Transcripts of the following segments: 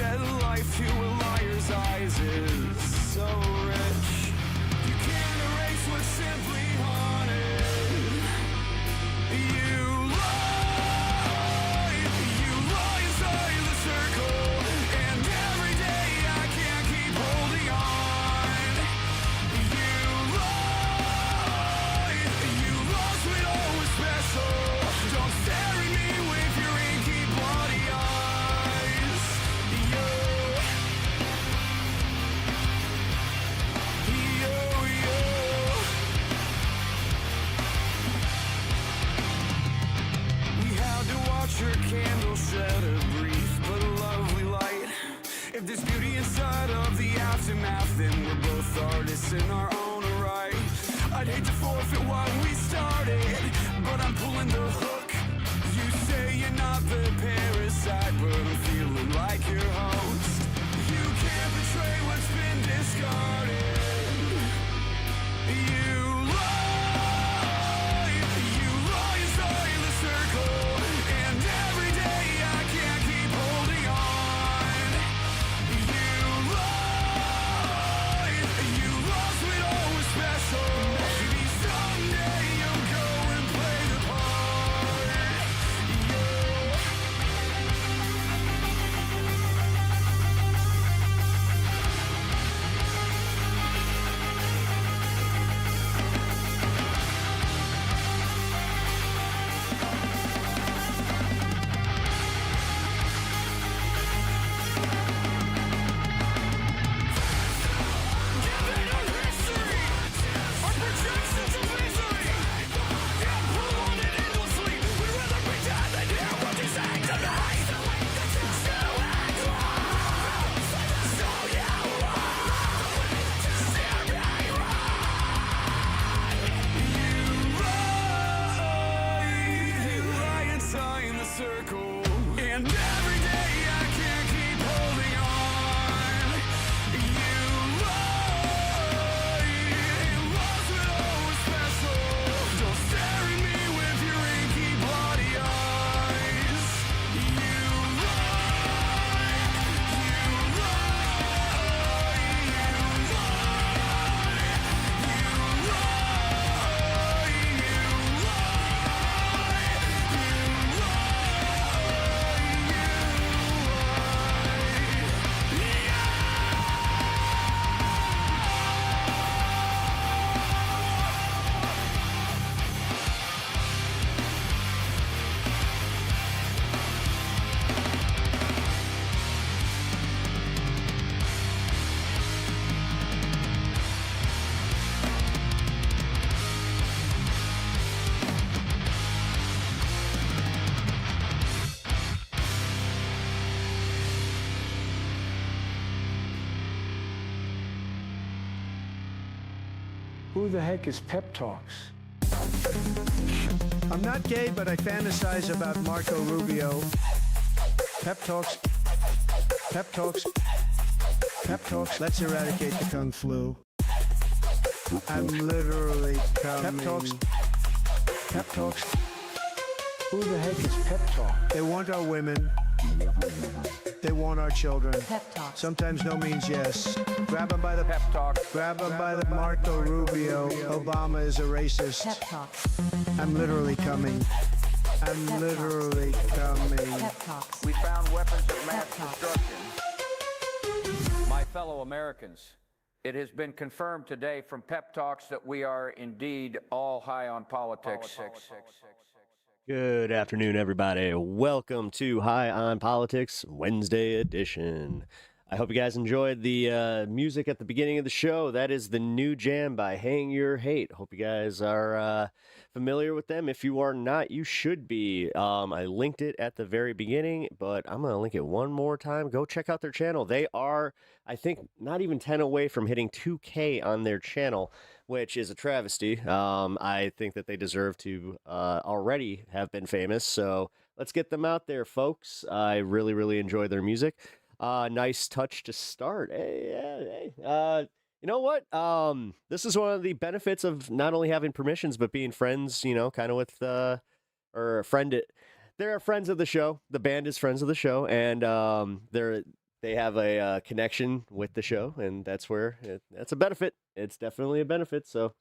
shed life to a liar's eyes is so rich. You can't erase what's simply haunted. You lie inside the circle, and every day I can't keep holding on. You lie, you lost what all was special. Don't stare at me with your inky bloody eyes. We had to watch her candle shed a brief but lovely light. If there's beauty inside of the aftermath, then we're both artists in our own right. I'd hate to forfeit what we started, but I'm pulling the hook. You say you're not the parasite, but I'm feeling like your host. You can't betray what's been discarded. You lie inside the circle, and every day I can't keep holding on. You lie, you lost what all was special. Maybe someday you'll go and play the part. Giving up history, our projections of misery. Yeah, prolonged endlessly. We'd rather be dead than hear what you say tonight. So act wrong. So you steer me right. You lie inside the circle, and every day I can't keep holding on. You lie, and lost what all was special. Don't stare at me with your inky bloody eyes. You lie, Who the heck is Peptalks? I'm not gay, but I fantasize about Marco Rubio. Peptalks. Let's eradicate the Kung Flu. I'm literally coming. Peptalks. Who the heck is Peptalk? They want our women. They want our children. Peptalks. Sometimes no means yes. Grab them by the Peptalks. Grab them by the Marco Rubio. Obama is a racist. Peptalks. I'm literally coming. I'm literally coming. Peptalks. We found weapons of mass Peptalks. destruction. My fellow Americans, it has been confirmed today from Peptalks that we are indeed all high on politics. Good afternoon, everybody. Welcome to High on Politics Wednesday edition. I hope you guys enjoyed the music at the beginning of the show. That is the new jam by Hang Your Hate. Hope you guys are familiar with them. If you are not, you should be. I linked it at the very beginning, but I'm going to link it one more time. Go check out their channel. They are, I think, not even 10 away from hitting 2K on their channel, which is a travesty. I think that they deserve to already have been famous. So let's get them out there, folks. I really, really enjoy their music. Nice touch to start. Hey. You know what? This is one of the benefits of not only having permissions, but being friends, you know, kind of with, or a friend. They're friends of the show. The band is friends of the show. And they're they have a connection with the show, and that's where that's a benefit. It's definitely a benefit. So,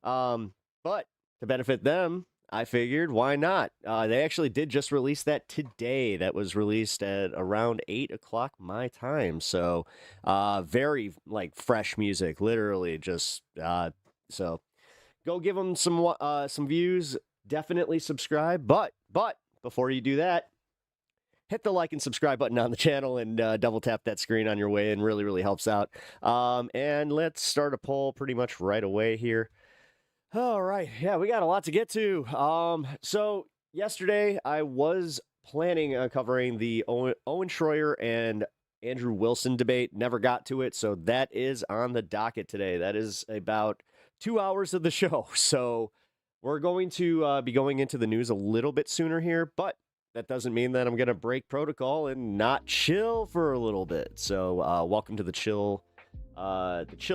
but to benefit them, I figured, why not? They actually did just release that today. That was released at around 8 o'clock my time. So, very like fresh music, literally just, so go give them some views. Definitely subscribe. But before you do that, hit the like and subscribe button on the channel and double tap that screen on your way, and really helps out. And let's start a poll pretty much right away here. All right. Yeah, we got a lot to get to. So yesterday I was planning on covering the Owen Shroyer and Andrew Wilson debate. Never got to it, so that is on the docket today. That is about 2 hours of the show. So we're going to be going into the news a little bit sooner here, but that doesn't mean that I'm going to break protocol and not chill for a little bit. So welcome to the chill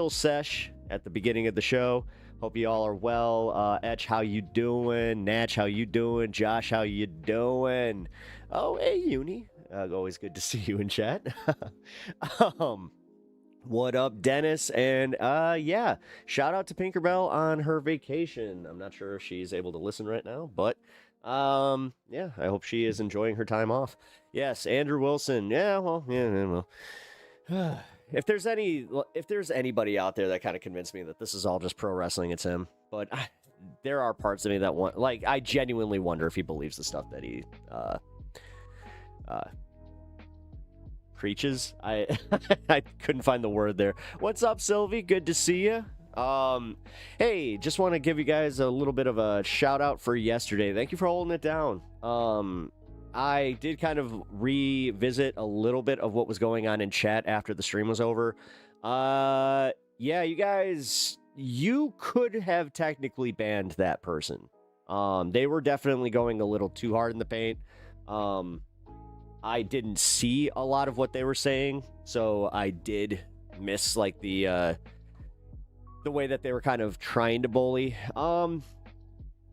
sesh at the beginning of the show. Hope you all are well. Etch, how you doing? Natch, how you doing? Josh, how you doing? Oh, hey, Uni. Always good to see you in chat. What up, Dennis? And yeah, shout out to Pinkerbell on her vacation. I'm not sure if she's able to listen right now, but yeah, I hope she is enjoying her time off. Yes, Andrew Wilson. Yeah, well, if there's anybody out there that kind of convinced me that this is all just pro wrestling, it's him. But there are parts of me that want, like, I genuinely wonder if he believes the stuff that he preaches. I couldn't find the word there. What's up, Sylvie? Good to see you. Hey, just want to give you guys a little bit of a shout out for yesterday. Thank you for holding it down. I did kind of revisit a little bit of what was going on in chat after the stream was over. Yeah, you guys, you could have technically banned that person. They were definitely going a little too hard in the paint. I didn't see a lot of what they were saying, so I did miss like the way that they were kind of trying to bully.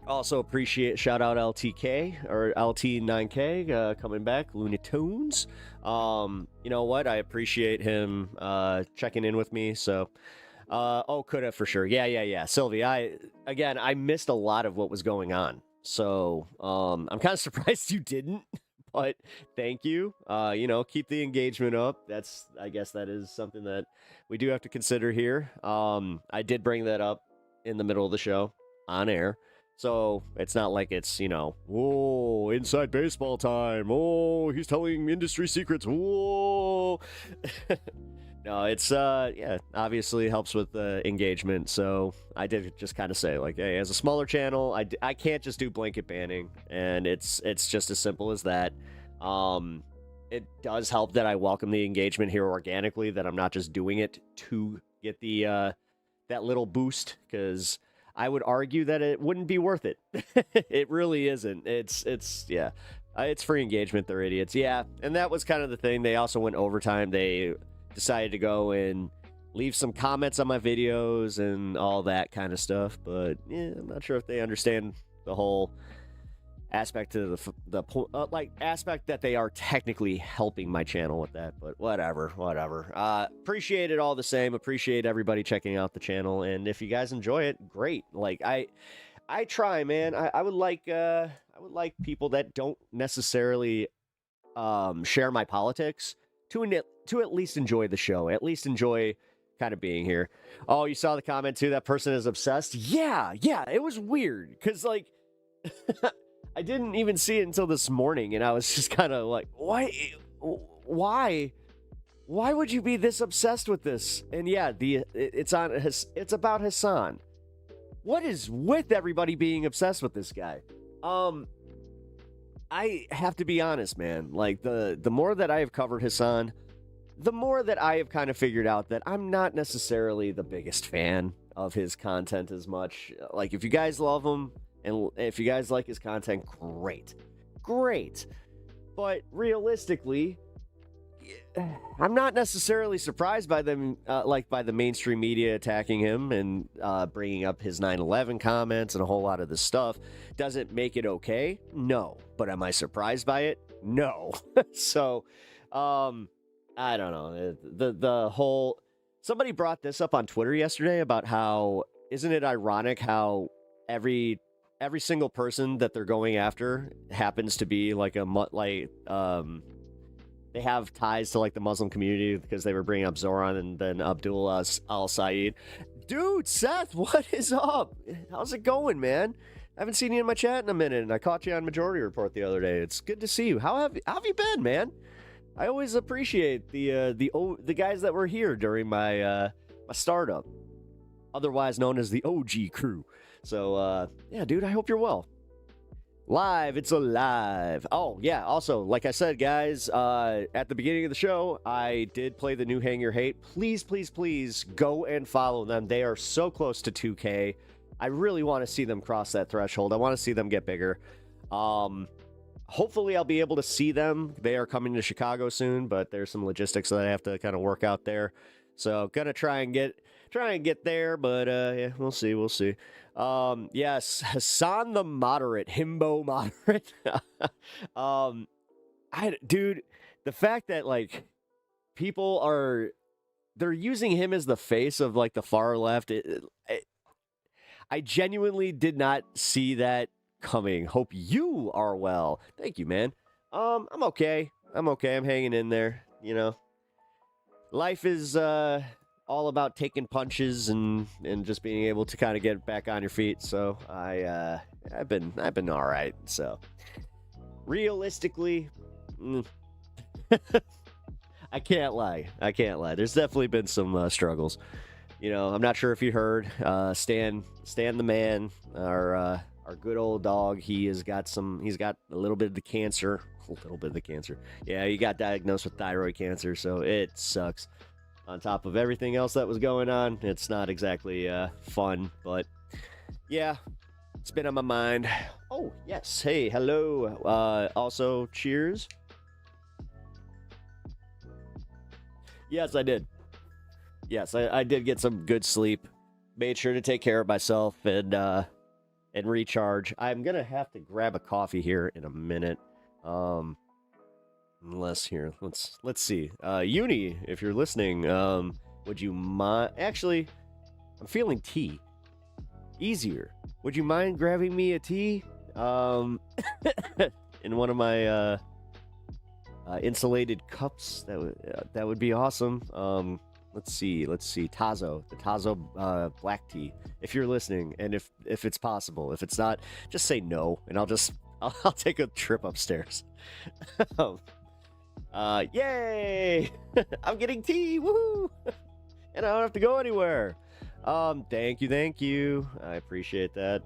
Also appreciate, shout out LTK or LT9K coming back, Looney Tunes. You know what? I appreciate him checking in with me. So, oh, could have for sure. Yeah. Sylvie, I missed a lot of what was going on. So, I'm kind of surprised you didn't. But thank you. You know, keep the engagement up. I guess that is something that we do have to consider here. I did bring that up in the middle of the show on air. So it's not like it's, you know, whoa, inside baseball time. Oh, he's telling industry secrets. Whoa. No, it's, yeah, obviously helps with engagement. So I did just kind of say, like, hey, as a smaller channel, I can't just do blanket banning. And it's just as simple as that. It does help that I welcome the engagement here organically, that I'm not just doing it to get the that little boost, because I would argue that it wouldn't be worth it. It really isn't. It's yeah. It's free engagement. They're idiots. Yeah, and that was kind of the thing. They also went overtime. They decided to go and leave some comments on my videos and all that kind of stuff. But yeah, I'm not sure if they understand the whole aspect to the like aspect that they are technically helping my channel with that. But whatever. Appreciate it all the same. Appreciate everybody checking out the channel. And if you guys enjoy it, great. Like I try, man. I would like people that don't necessarily share my politics to at least enjoy the show, at least enjoy kind of being here. Oh, you saw the comment too? That person is obsessed? Yeah, it was weird, because, like, I didn't even see it until this morning, and I was just kind of like, why would you be this obsessed with this? And yeah, it's about Hassan. What is with everybody being obsessed with this guy? I have to be honest, man. Like, the more that I have covered Hassan, the more that I have kind of figured out that I'm not necessarily the biggest fan of his content as much. Like, if you guys love him and if you guys like his content, great. But realistically, I'm not necessarily surprised by them, by the mainstream media attacking him and bringing up his 9/11 comments and a whole lot of this stuff. Does it make it okay? No. But am I surprised by it? No. So, I don't know. The whole somebody brought this up on Twitter yesterday about how isn't it ironic how every single person that they're going after happens to be like they have ties to like the Muslim community because they were bringing up Zoran and then Abdul al-Said. Dude, Seth, what is up? How's it going, man? I haven't seen you in my chat in a minute, and I caught you on Majority Report the other day. It's good to see you. How have you been, man? I always appreciate the guys that were here during my my startup, otherwise known as the OG crew. So yeah, dude, I hope you're well. Live, it's alive. Oh yeah, also, like I said, guys, at the beginning of the show, I did play the new Hang Your Hate. Please, please, please go and follow them. They are so close to 2K. I really want to see them cross that threshold. I want to see them get bigger. Hopefully I'll be able to see them. They are coming to Chicago soon, but there's some logistics that I have to kind of work out there. So gonna try and get there, but yeah, we'll see. Yes, Hassan the Moderate, Himbo Moderate. Dude, the fact that like people they're using him as the face of like the far left. I genuinely did not see that coming. Hope you are well. Thank you, man. I'm okay. I'm hanging in there, you know. Life is all about taking punches and just being able to kind of get back on your feet. So I've been all right. So realistically, I can't lie. There's definitely been some struggles. You know, I'm not sure if you heard, Stan the man, our good old dog. He's got a little bit of the cancer. Yeah, he got diagnosed with thyroid cancer, so it sucks. On top of everything else that was going on, it's not exactly fun, but yeah, it's been on my mind. Oh, yes. Hey, hello. Also, cheers. Yes, I did. Yes, I did get some good sleep. Made sure to take care of myself and recharge. I'm gonna have to grab a coffee here in a minute. Unless here, let's see. Uni, if you're listening, would you mind? Actually, I'm feeling tea. Easier. Would you mind grabbing me a tea? In one of my insulated cups. That would be awesome. Let's see. Tazo, the Tazo black tea. If you're listening, and if it's possible, if it's not, just say no, and I'll take a trip upstairs. Yay! I'm getting tea, woohoo! And I don't have to go anywhere. Thank you. I appreciate that.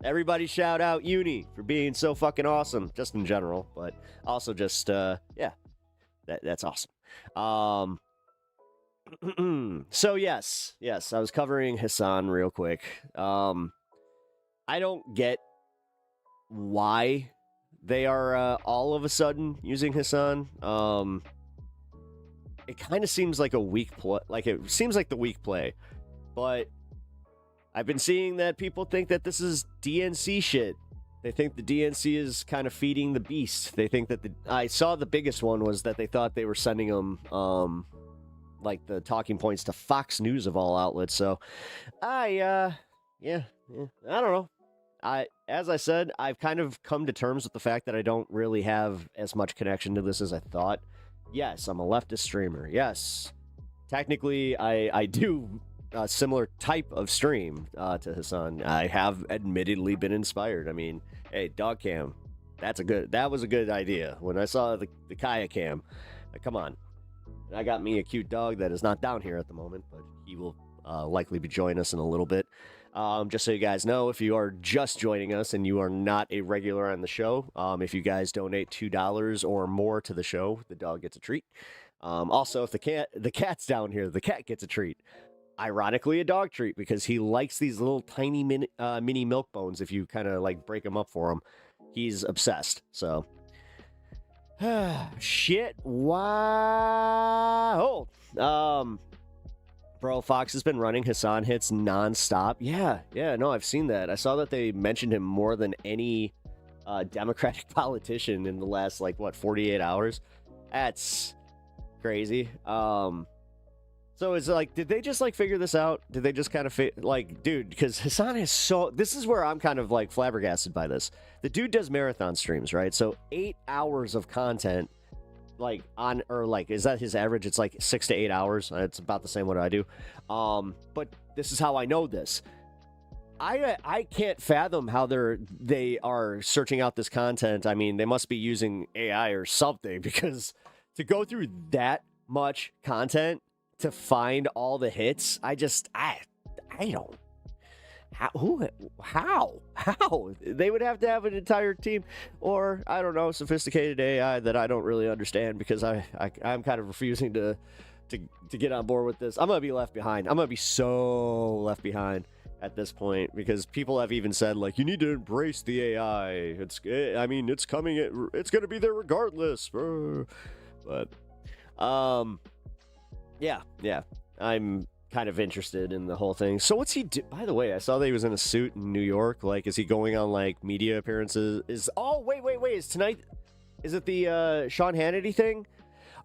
Everybody shout out Uni for being so fucking awesome, just in general, but also just yeah, that's awesome. So yes, I was covering Hassan real quick. I don't get why they are all of a sudden using Hassan. It kind of seems like a weak play. Like it seems like the weak play, but I've been seeing that people think that this is DNC shit. They think the DNC is kind of feeding the beast. They think that I saw the biggest one was that they thought they were sending them like the talking points to Fox News of all outlets. So yeah, I don't know. As I said, I've kind of come to terms with the fact that I don't really have as much connection to this as I thought. Yes, I'm a leftist streamer. Yes, technically, I do a similar type of stream to Hassan. I have admittedly been inspired. I mean, hey, dog cam, that was a good idea. When I saw the Kaya cam, come on. I got me a cute dog that is not down here at the moment, but he will likely be joining us in a little bit. Just so you guys know, if you are just joining us and you are not a regular on the show, if you guys donate $2 or more to the show, the dog gets a treat. Also, if the cat's down here, the cat gets a treat. Ironically, a dog treat, because he likes these little tiny mini milk bones. If you kind of like break them up for him, he's obsessed. So, shit. Wow. Bro, Fox has been running Hassan hits nonstop. Yeah, no, I've seen that. I saw that they mentioned him more than any Democratic politician in the last, 48 hours. That's crazy. So it's like, did they just like figure this out? Did they just kind of like, dude, because Hassan is so, this is where I'm kind of like flabbergasted by this. The dude does marathon streams, right? So 8 hours of content, like on, or like, is that his average? It's like 6 to 8 hours. It's about the same what I do. But this is how I know this. I can't fathom how they are searching out this content. I mean, they must be using AI or something, because to go through that much content to find all the hits, I don't. How? They would have to have an entire team, or I don't know, sophisticated AI that I don't really understand, because I'm kind of refusing to get on board with this. I'm gonna be left behind. I'm gonna be so left behind at this point, because people have even said, like, you need to embrace the AI. It's coming. It's gonna be there regardless. But yeah, I'm kind of interested in the whole thing. So what's he do? By the way, I saw that he was in a suit in New York. Like, is he going on like media appearances? Wait, is tonight? Is it the Sean Hannity thing?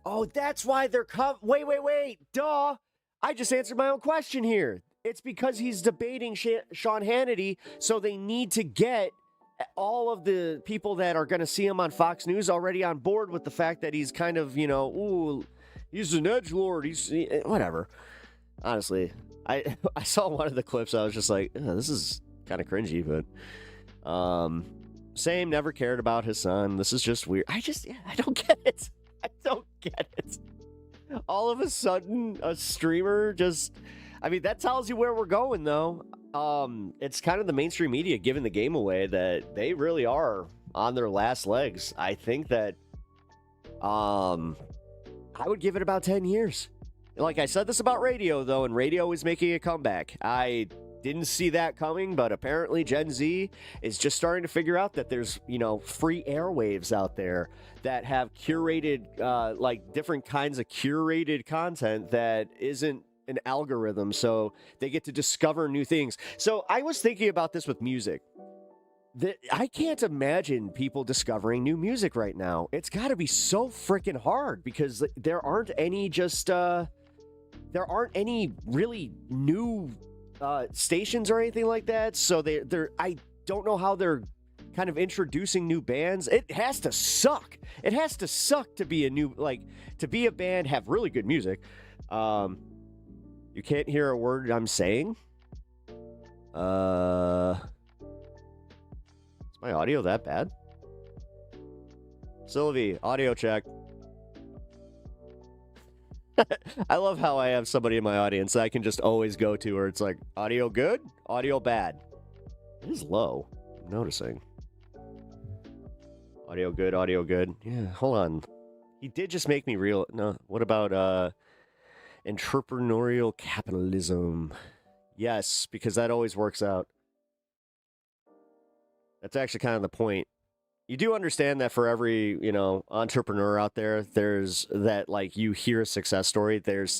Oh, that's why they're wait, duh. I just answered my own question here. It's because he's debating Sean Hannity, so they need to get all of the people that are going to see him on Fox News already on board with the fact that he's kind of, he's an edgelord. He's whatever. Honestly, I saw one of the clips. I was just like, this is kind of cringy, but same. Never cared about his son. This is just weird. I don't get it. I don't get it. All of a sudden, a streamer just. I mean, that tells you where we're going, though. It's kind of the mainstream media giving the game away that they really are on their last legs. I think that I would give it about 10 years. Like I said this about radio, though, and radio is making a comeback. I didn't see that coming, but apparently Gen Z is just starting to figure out that there's, free airwaves out there that have curated, like different kinds of curated content that isn't an algorithm, so they get to discover new things. So I was thinking about this with music. I can't imagine people discovering new music right now. It's got to be so freaking hard, because there aren't any really new stations or anything like that. So I don't know how they're kind of introducing new bands. It has to suck. It has to suck to be to be a band, have really good music. You can't hear a word I'm saying? Is my audio that bad? Sylvie, audio check. I love how I have somebody in my audience that I can just always go to where it's like, audio good, audio bad. It is low, I'm noticing. Audio good, audio good. Yeah, hold on. He did just make me real. No, what about, entrepreneurial capitalism? Yes, because that always works out. That's actually kind of the point. You do understand that for every, entrepreneur out there, there's that, like, you hear a success story, there's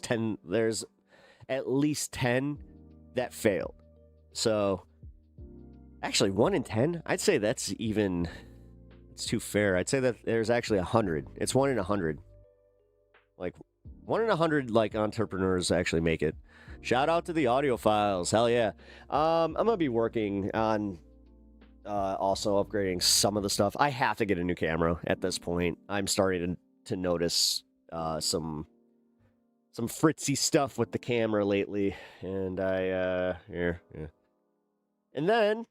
at least 10 that failed. So, actually, 1 in 10, I'd say it's too fair. I'd say that there's actually 100. It's 1 in 100. Like, 1 in 100, like, entrepreneurs actually make it. Shout out to the audiophiles. Hell yeah. I'm going to be working on also upgrading some of the stuff. I have to get a new camera at this point. I'm starting to notice some fritzy stuff with the camera lately. And here. And then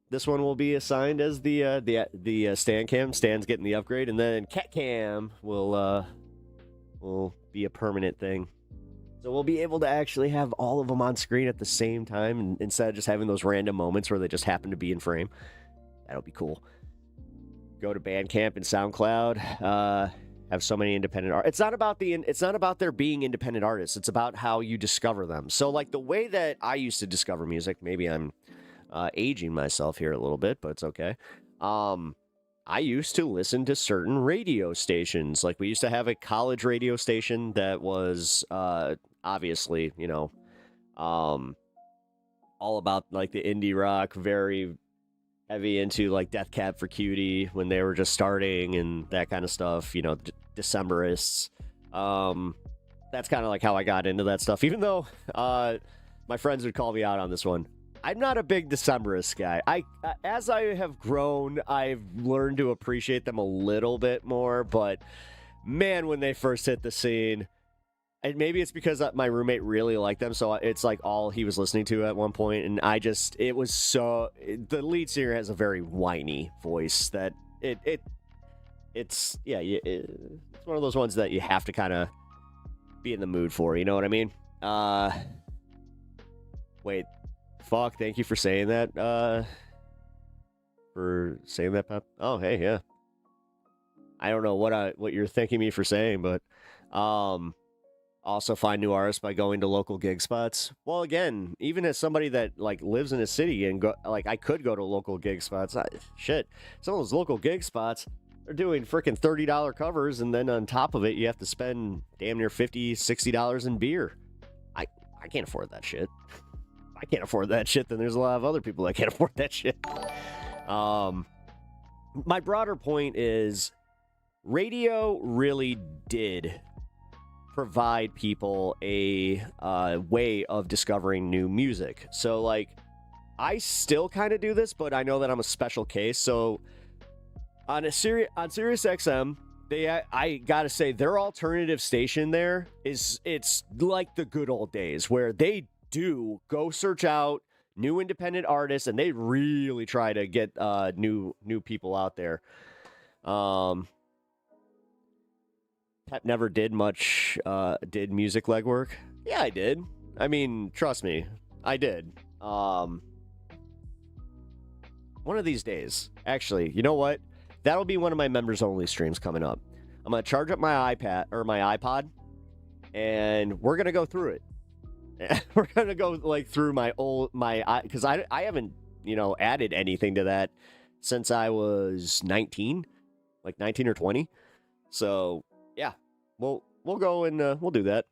this one will be assigned as the stand cam. Stan's getting the upgrade. And then cat cam will be a permanent thing. So we'll be able to actually have all of them on screen at the same time, instead of just having those random moments where they just happen to be in frame. That'll be cool. Go to Bandcamp and SoundCloud. Have so many independent artists. It's not about there being independent artists. It's about how you discover them. So, like, the way that I used to discover music, maybe I'm aging myself here a little bit, but it's okay. I used to listen to certain radio stations. Like, we used to have a college radio station that was obviously, all about, like, the indie rock, very heavy into, like, Death Cab for Cutie when they were just starting and that kind of stuff, Decemberists. That's kind of like how I got into that stuff. Even though my friends would call me out on this one. I'm not a big Decemberist guy. As I have grown, I've learned to appreciate them a little bit more. But man, when they first hit the scene, and maybe it's because my roommate really liked them, so it's like all he was listening to at one point, and it was so. The lead singer has a very whiny voice that it's one of those ones that you have to kind of be in the mood for. You know what I mean? Wait. Fuck, thank you for saying that, Pep. Oh, hey, yeah. I don't know what you're thanking me for saying, but, also find new artists by going to local gig spots. Well, again, even as somebody that, like, lives in a city and, I could go to local gig spots. Some of those local gig spots are doing freaking $30 covers, and then on top of it, you have to spend damn near $50, $60 in beer. I can't afford that shit. I can't afford that shit, then there's a lot of other people that can't afford that shit. My broader point is radio really did provide people a way of discovering new music. So, like, I still kind of do this, but I know that I'm a special case. So, on Sirius XM, I gotta say, their alternative station there it's like the good old days where they do go search out new independent artists, and they really try to get new people out there. Pep never did much did music legwork. Yeah, I did. I mean, trust me, I did. One of these days, actually, you know what? That'll be one of my members only streams coming up. I'm gonna charge up my iPad or my iPod, and we're gonna go through it. We're gonna go like through because I haven't added anything to that since I was 19, like 19 or 20. So yeah, we'll go and we'll do that.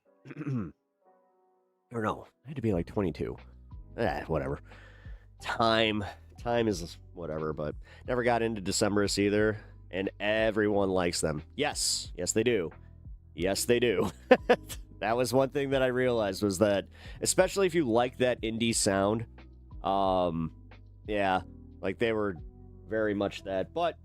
Or no, I had to be like 22. Whatever. Time is whatever, but never got into Decemberists either, and everyone likes them. Yes, they do. Yes, they do. That was one thing that I realized was that, especially if you like that indie sound, yeah, like they were very much that. But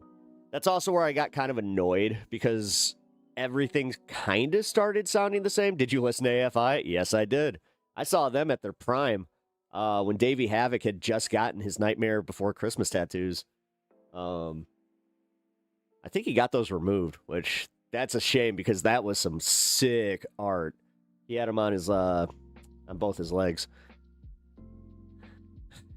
that's also where I got kind of annoyed because everything kind of started sounding the same. Did you listen to AFI? Yes, I did. I saw them at their prime when Davey Havoc had just gotten his Nightmare Before Christmas tattoos. I think he got those removed, which that's a shame because that was some sick art. He had him on his on both his legs.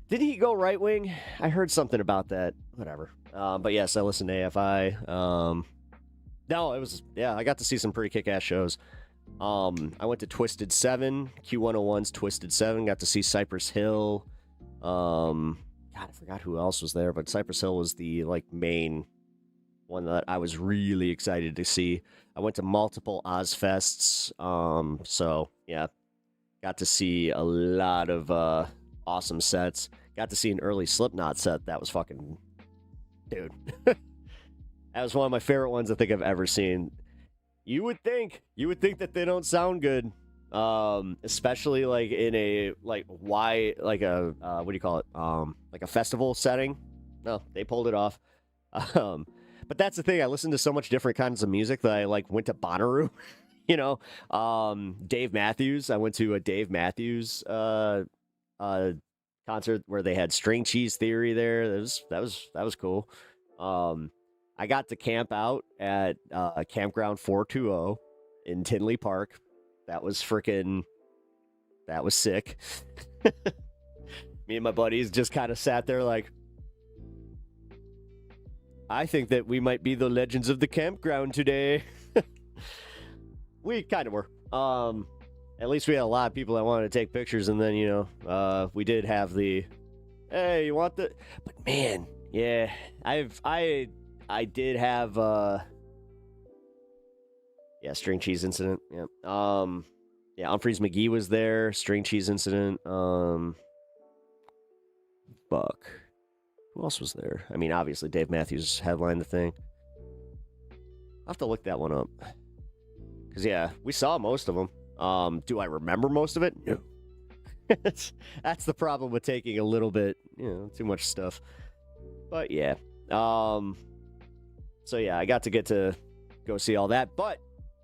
Did he go right wing? I heard something about that. Whatever. But yes, I listened to AFI. No, it was I got to see some pretty kick-ass shows. I went to Twisted 7, Q101's Twisted 7. Got to see Cypress Hill. God, I forgot who else was there, but Cypress Hill was the main one that I was really excited to see. I went to multiple Ozfests, so yeah, got to see a lot of awesome sets. Got to see an early Slipknot set that was fucking, dude. That was one of my favorite ones I think I've ever seen. You would think that they don't sound good, especially in a what do you call it? Like a festival setting. No, they pulled it off. But that's the thing. I listened to so much different kinds of music that I went to Bonnaroo, Dave Matthews. I went to a Dave Matthews concert where they had String Cheese Theory there. That was cool. I got to camp out at Campground 420 in Tinley Park. That was sick. Me and my buddies just kind of sat there I think that we might be the legends of the campground today. We kind of were. At least we had a lot of people that wanted to take pictures, and then, we did have the, hey, you want the, but man, yeah, I did have, String Cheese Incident, yeah. Humphreys McGee was there, String Cheese Incident, fuck. Who else was there? I mean, obviously, Dave Matthews headlined the thing. I'll have to look that one up. Because, yeah, we saw most of them. Do I remember most of it? No. That's the problem with taking a little bit, too much stuff. But, yeah. So, yeah, I got to go see all that. But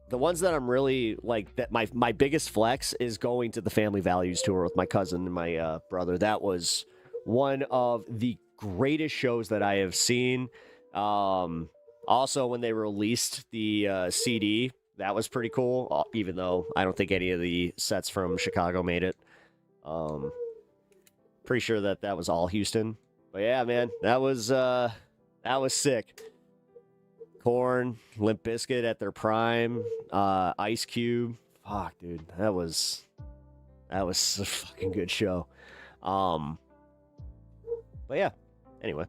the ones that I'm really, like, that my biggest flex is going to the Family Values tour with my cousin and my brother. That was one of the greatest shows that I have seen. Also, when they released the CD, that was pretty cool, even though I don't think any of the sets from Chicago made it. Pretty sure that was all Houston. But yeah, man, that was sick. Korn, Limp Bizkit at their prime, Ice Cube. Fuck, dude, that was a fucking good show. But yeah, anyway.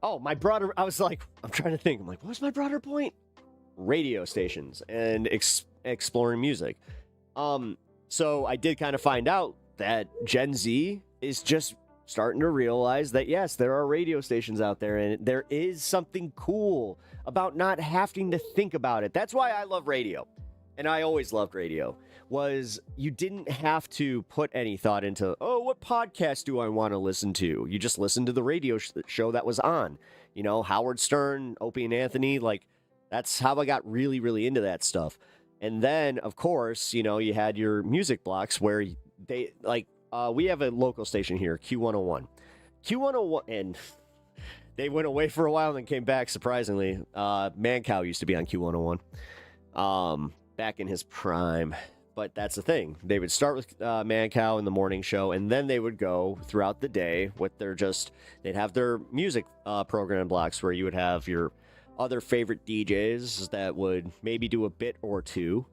Oh, my broader, I was like, I'm trying to think. I'm like, what's my broader point? Radio stations and exploring music. So I did kind of find out that Gen Z is just starting to realize that, yes, there are radio stations out there, and there is something cool about not having to think about it. That's why I love radio, and I always loved radio, was you didn't have to put any thought into, oh, what podcast do I want to listen to? You just listened to the radio show that was on. Howard Stern, Opie and Anthony, like, that's how I got really, really into that stuff. And then, of course, you had your music blocks where they, like, we have a local station here, Q101. Q101, and they went away for a while and then came back, surprisingly. Mancow used to be on Q101 back in his prime. But that's the thing. They would start with Mancow in the morning show, and then they would go throughout the day with they'd have their music program blocks where you would have your other favorite DJs that would maybe do a bit or two,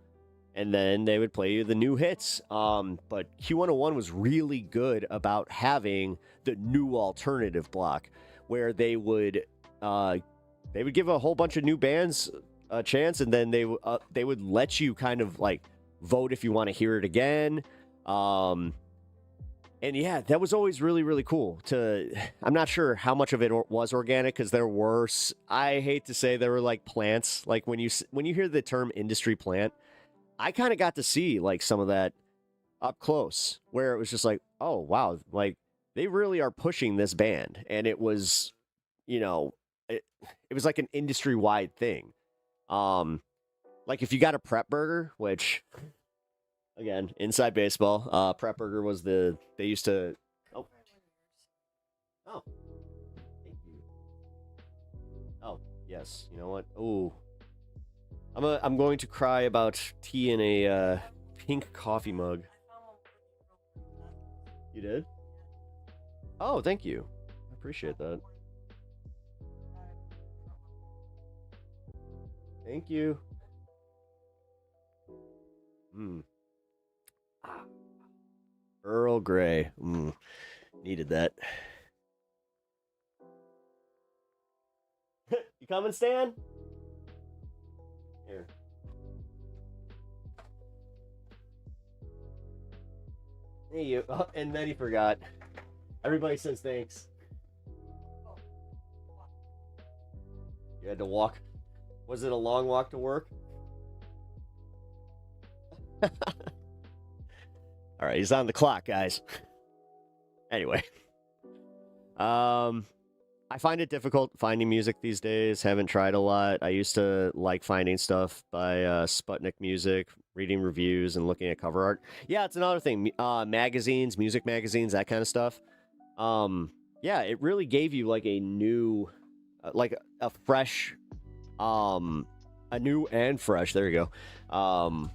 and then they would play you the new hits. But Q101 was really good about having the new alternative block where they would give a whole bunch of new bands a chance, and then they would let you kind of like vote if you want to hear it again. And yeah, that was always really, really cool. I'm not sure how much of it was organic, because there were, I hate to say, there were like plants. Like when you hear the term industry plant, I kind of got to see like some of that up close, where it was just like, oh wow, like they really are pushing this band, and it was, it was like an industry wide thing. Like if you got a prep burger, which, again, inside baseball, prep burger was they used to, oh, thank you. Oh, yes, you know what? Oh, I'm going to cry about tea in a pink coffee mug. You did? Oh, thank you. I appreciate that. Thank you. Earl Grey. Needed that. You coming, Stan? Here. Hey, you. Oh, and then he forgot. Everybody says thanks. You had to walk. Was it a long walk to work? All right, he's on the clock, guys. Anyway, I find it difficult finding music these days. Haven't tried a lot. I used to like finding stuff by Sputnik Music, reading reviews and looking at cover art. Yeah, it's another thing. Magazines, music magazines, that kind of stuff. Yeah, it really gave you like a new, like a fresh, a new and fresh. There you go.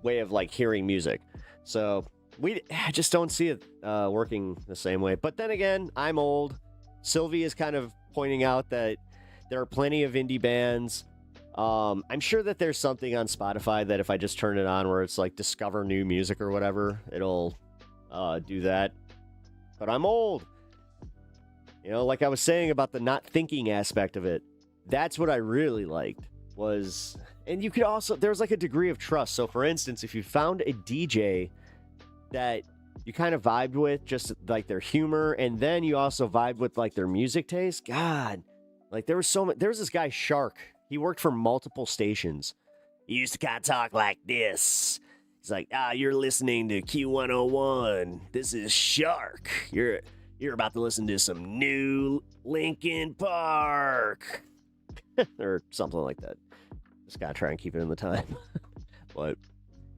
Way of like hearing music. So I just don't see it working the same way. But then again, I'm old. Sylvie is kind of pointing out that there are plenty of indie bands. I'm sure that there's something on Spotify that if I just turn it on where it's like discover new music or whatever, it'll do that. But I'm old. Like I was saying about the not thinking aspect of it. That's what I really liked was... And you could also, there's like a degree of trust. So for instance, if you found a DJ that you kind of vibed with, just like their humor, and then you also vibed with like their music taste, God, like there was this guy Shark. He worked for multiple stations, he used to kind of talk like this. He's like, you're listening to Q101. This is Shark. You're about to listen to some new Linkin Park. Or something like that. Just gotta try and keep it in the time. But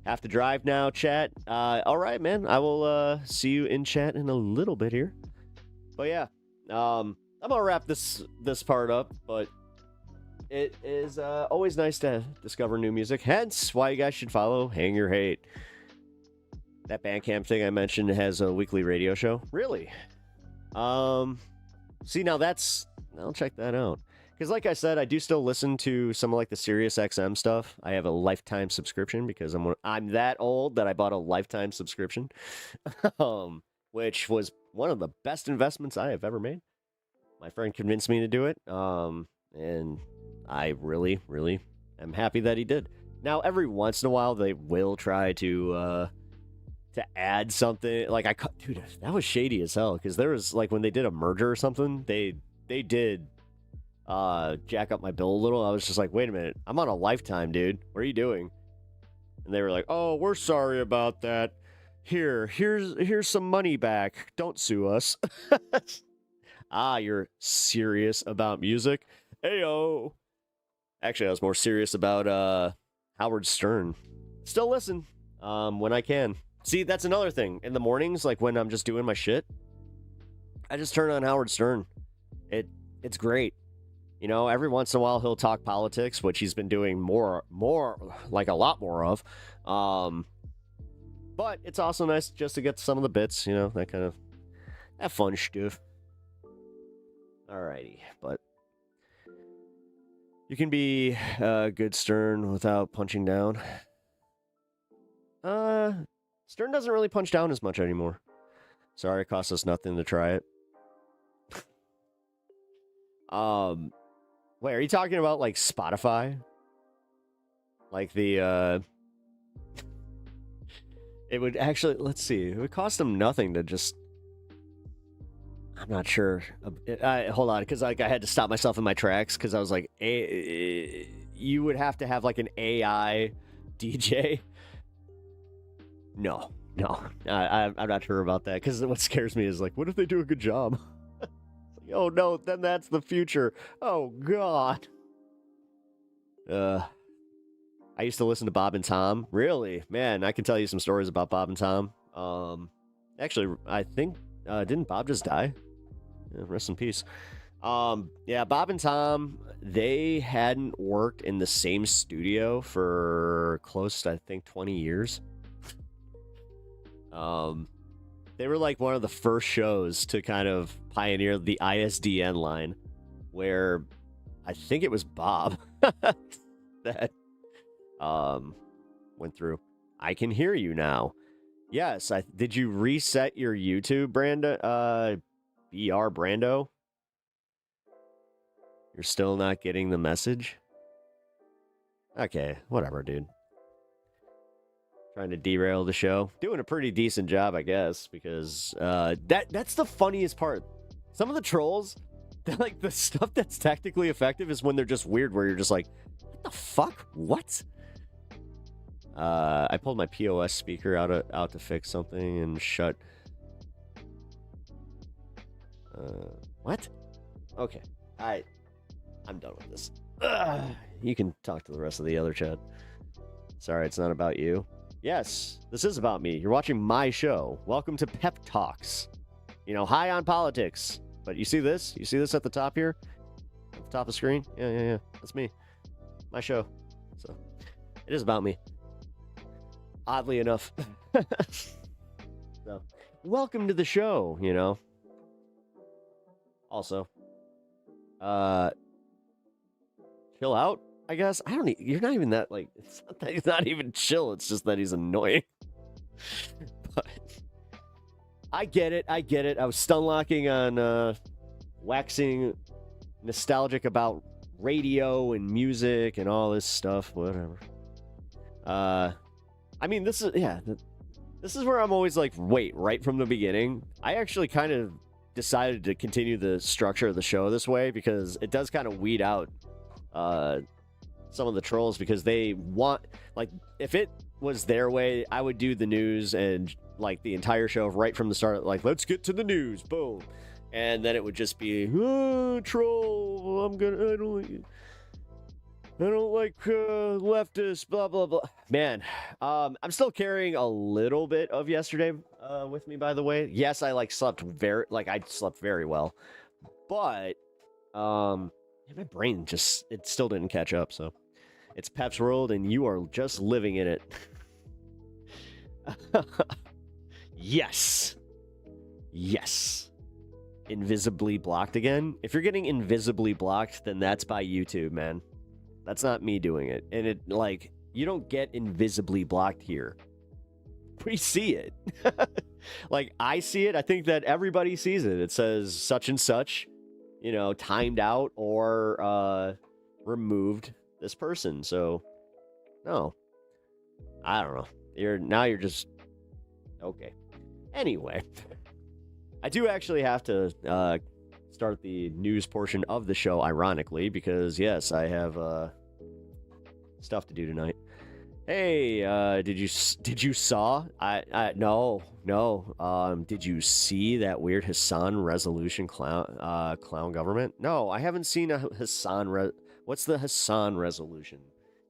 have to drive now, chat. All right, man. I will see you in chat in a little bit here. But yeah, I'm gonna wrap this part up. But it is always nice to discover new music. Hence, why you guys should follow Hang Your Hate. That Bandcamp thing I mentioned has a weekly radio show. Really? See, now I'll check that out. Because like I said, I do still listen to some of like the Sirius XM stuff. I have a lifetime subscription because I'm that old that I bought a lifetime subscription, which was one of the best investments I have ever made. My friend convinced me to do it, and I really, really am happy that he did. Now, every once in a while, they will try to add something. Like dude, that was shady as hell. Because there was like when they did a merger or something, they did jack up my bill a little. I was just like, wait a minute, I'm on a lifetime, dude. What are you doing? And they were like, oh, we're sorry about that. Here's some money back. Don't sue us. You're serious about music? Ayo. Actually, I was more serious about Howard Stern. Still listen when I can. See, that's another thing. In the mornings, like when I'm just doing my shit, I just turn on Howard Stern. It's great. You know, every once in a while he'll talk politics, which he's been doing more, like a lot more of. But it's also nice just to get some of the bits, you know, that kind of that fun stuff. Alrighty, but you can be good Stern without punching down. Stern doesn't really punch down as much anymore. Sorry, it cost us nothing to try it. Wait, are you talking about like Spotify? Like the it would actually, let's see, it would cost them nothing to just, I'm not sure. Hold on, because like I had to stop myself in my tracks because I was like, you would have to have like an AI DJ. No, I'm not sure about that because what scares me is like, what if they do a good job? Oh no, then that's the future. Oh god. I used to listen to Bob and Tom. Really? Man, I can tell you some stories about Bob and Tom. Actually, I think didn't Bob just die? Yeah, rest in peace. Yeah, Bob and Tom, they hadn't worked in the same studio for close to, I think, 20 years. They were like one of the first shows to kind of pioneer the ISDN line, where I think it was Bob that went through. I can hear you now. Yes, did you reset your YouTube, BR Brando? You're still not getting the message? Okay, whatever, dude. Trying to derail the show. Doing a pretty decent job, I guess, because that's the funniest part. Some of the trolls, like the stuff that's tactically effective is when they're just weird, where you're just like, what the fuck? What? I pulled my POS speaker out to fix something and shut. What? Okay. I'm done with this. You can talk to the rest of the other chat. Sorry, it's not about you. Yes, this is about me. You're watching my show. Welcome to Peptalks. You know, high on politics. But you see this? You see this at the top here? At the top of the screen? Yeah. That's me. My show. So, it is about me. Oddly enough. So, welcome to the show, you know. Also, chill out, I guess. You're not even that, like, it's not that he's not even chill, it's just that he's annoying. But I get it. I was stun locking on waxing nostalgic about radio and music and all this stuff, whatever. I mean, this is where I'm always like, wait, right from the beginning. I actually kind of decided to continue the structure of the show this way because it does kind of weed out some of the trolls because they want, like, if it was their way, I would do the news and like the entire show right from the start, like, let's get to the news, boom, and then it would just be, oh, troll, I don't like leftists, blah blah blah. Man, I'm still carrying a little bit of yesterday with me, by the way. Yes, I slept very well, but my brain it still didn't catch up. So it's Pep's world, and you are just living in it. Yes. Invisibly blocked again. If you're getting invisibly blocked, then that's by YouTube, man. That's not me doing it. And it, like, you don't get invisibly blocked here. We see it. Like, I see it. I think that everybody sees it. It says such and such, timed out or removed this person. So, no. I don't know. You're just... Okay. Anyway. I do actually have to start the news portion of the show, ironically, because yes, I have stuff to do tonight. Hey, did you saw? No. Did you see that weird Hassan resolution clown government? No, I haven't seen a Hassan What's the Hassan resolution?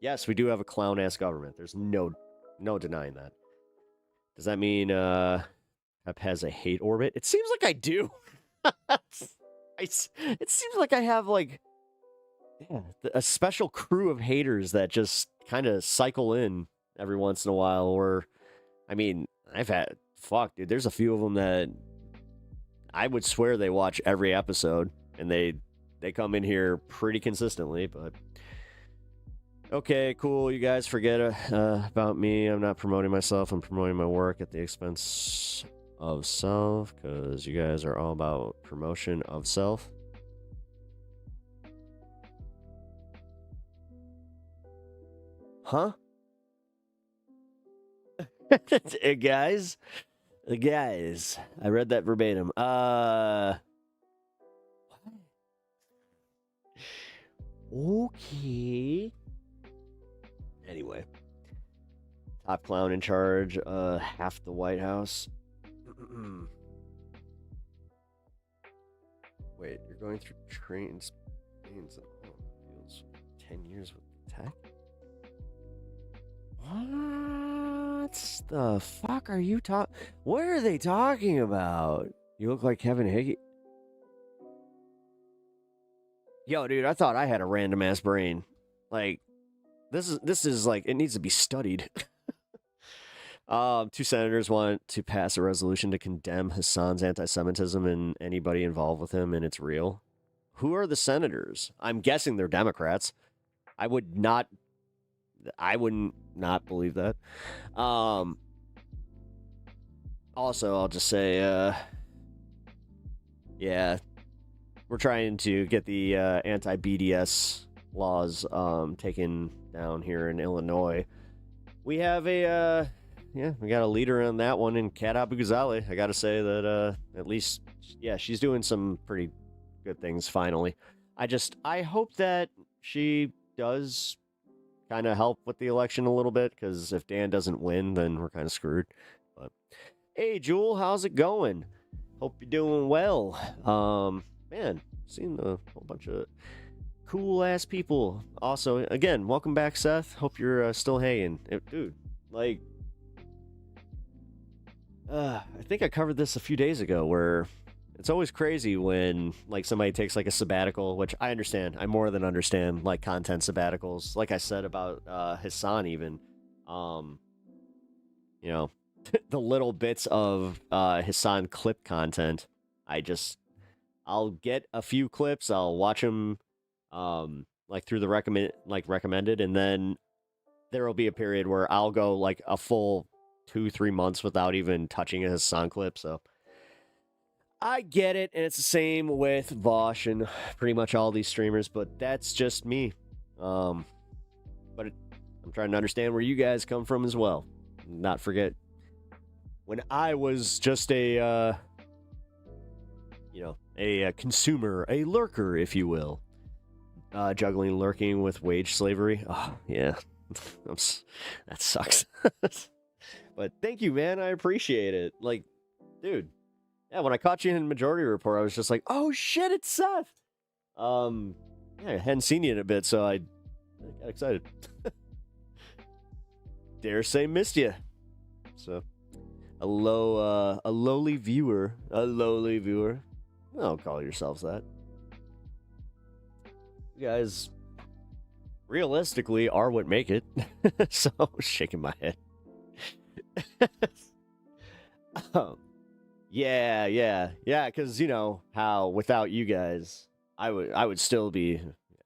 Yes, we do have a clown ass government. There's no denying that. Does that mean Pep has a hate orbit? It seems like I do. It seems like I have a special crew of haters that just kind of cycle in every once in a while. Or, I mean, dude, there's a few of them that I would swear they watch every episode, and they come in here pretty consistently. But okay, cool. You guys forget about me. I'm not promoting myself. I'm promoting my work at the expense of self, because you guys are all about promotion of self. Huh? Guys, I read that verbatim. Okay. Anyway, top clown in charge, half the White House. Wait, you're going through trains and feels 10 years with tech? What the fuck are you What are they talking about? You look like Kevin Higgy. Yo, dude, I thought I had a random ass brain. Like, this is like, it needs to be studied. Two senators want to pass a resolution to condemn Hassan's anti-Semitism and anybody involved with him, and it's real. Who are the senators? I'm guessing they're Democrats. I wouldn't not believe that. Also, I'll just say, yeah, we're trying to get the anti-BDS laws taken down here in Illinois. We have we got a leader on that one in Kat Abu-Ghazali. I got to say that at least, yeah, she's doing some pretty good things finally. I hope that she does kind of help with the election a little bit, because if Dan doesn't win, then we're kind of screwed. But hey, Jewel, how's it going? Hope you're doing well. Man, seen a whole bunch of cool ass people. Also, again, welcome back, Seth. Hope you're still hanging, dude. Like, I think I covered this a few days ago, where it's always crazy when somebody takes a sabbatical, which I understand. I more than understand content sabbaticals. Like I said about Hassan, even the little bits of Hassan clip content. I'll get a few clips. I'll watch them through the recommended, and then there will be a period where I'll go a full 2-3 months without even touching a Hassan clip. So I get it, and it's the same with Vosh and pretty much all these streamers, but that's just me. I'm trying to understand where you guys come from as well. Not forget when I was just a consumer, a lurker, if you will. juggling lurking with wage slavery. Oh, yeah. That sucks. But thank you, man. I appreciate it. Like, dude. Yeah, when I caught you in Majority Report, I was just like, oh shit, it's Seth. Yeah, I hadn't seen you in a bit, so I got excited. Dare say missed you. So, a lowly viewer. Don't call yourselves that. You guys, realistically, are what make it. So, shaking my head. Yeah, because you know how without you guys, I would still be,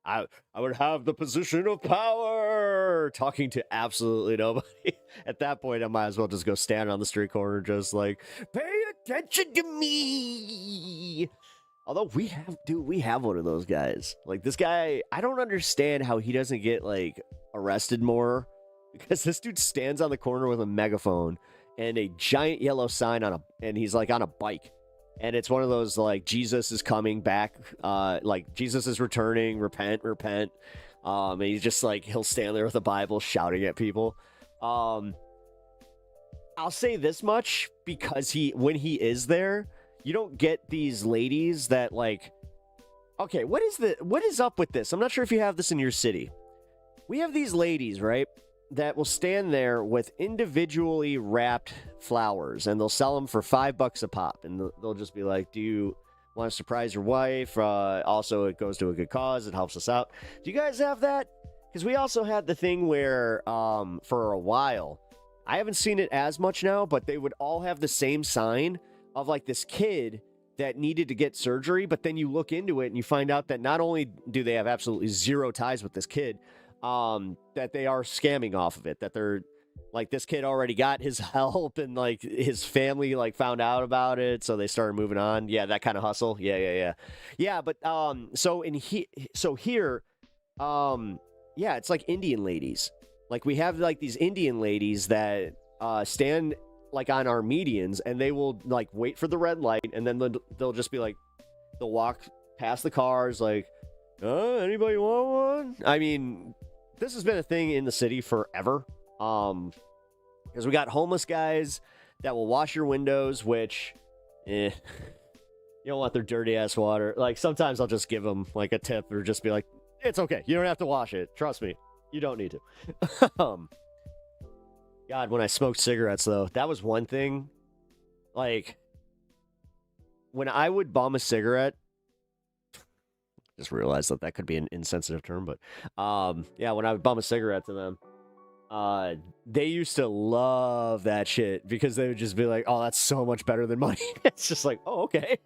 I would have the position of power, talking to absolutely nobody. At that point, I might as well just go stand on the street corner, just like, pay attention to me. Although we have one of those guys. Like this guy, I don't understand how he doesn't get like arrested more, because this dude stands on the corner with a megaphone and a giant yellow sign and he's like on a bike. And it's one of those like, Jesus is coming back, like Jesus is returning, repent. And he's just like, he'll stand there with a Bible shouting at people. I'll say this much, because when he is there, you don't get these ladies that like, okay, what is up with this? I'm not sure if you have this in your city. We have these ladies, right, that will stand there with individually wrapped flowers, and they'll sell them for $5 a pop, and they'll just be like, do you want to surprise your wife? Also, it goes to a good cause. It helps us out. Do you guys have that? Because we also had the thing where, for a while, I haven't seen it as much now, but they would all have the same sign of like this kid that needed to get surgery, but then you look into it and you find out that not only do they have absolutely zero ties with this kid, that they are scamming off of it, that they're like, this kid already got his help and like his family like found out about it, so they started moving on. Yeah, that kind of hustle. Yeah. But here, yeah, it's like Indian ladies. Like we have like these Indian ladies that stand like on our medians, and they will like wait for the red light, and then they'll just be like, they'll walk past the cars like, anybody want one? I mean, this has been a thing in the city forever. Because we got homeless guys that will wash your windows, which, you don't want their dirty ass water. Like sometimes I'll just give them like a tip, or just be like, it's okay, you don't have to wash it. Trust me, you don't need to. God, when I smoked cigarettes though, that was one thing. Like when I would bum a cigarette, just realized that could be an insensitive term, but yeah, when I would bum a cigarette to them, they used to love that shit, because they would just be like, oh, that's so much better than money. It's just like, oh, okay,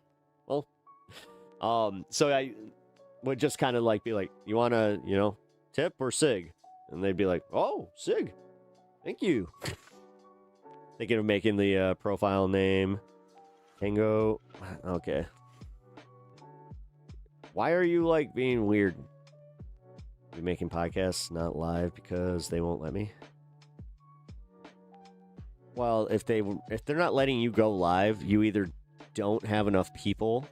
well, so I would just kind of like be like, you want to, tip or cig? And they'd be like, oh, cig, thank you. Thinking of making the profile name Tango. Okay. Why are you like being weird? Are you making podcasts not live because they won't let me? Well, if they're not letting you go live, you either don't have enough people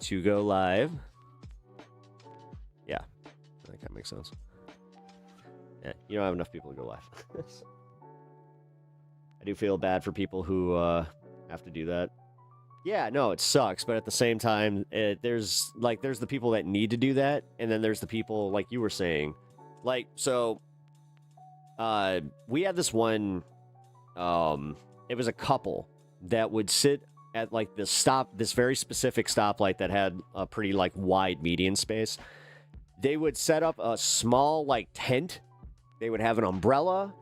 to go live. Yeah, that kind of makes sense. Yeah, you don't have enough people to go live. I do feel bad for people who have to do that. Yeah, no, it sucks, but at the same time, there's the people that need to do that, and then there's the people, like you were saying. Like, so, we had this one, it was a couple that would sit at, like, this very specific stoplight that had a pretty, like, wide median space. They would set up a small, like, tent. They would have an umbrella,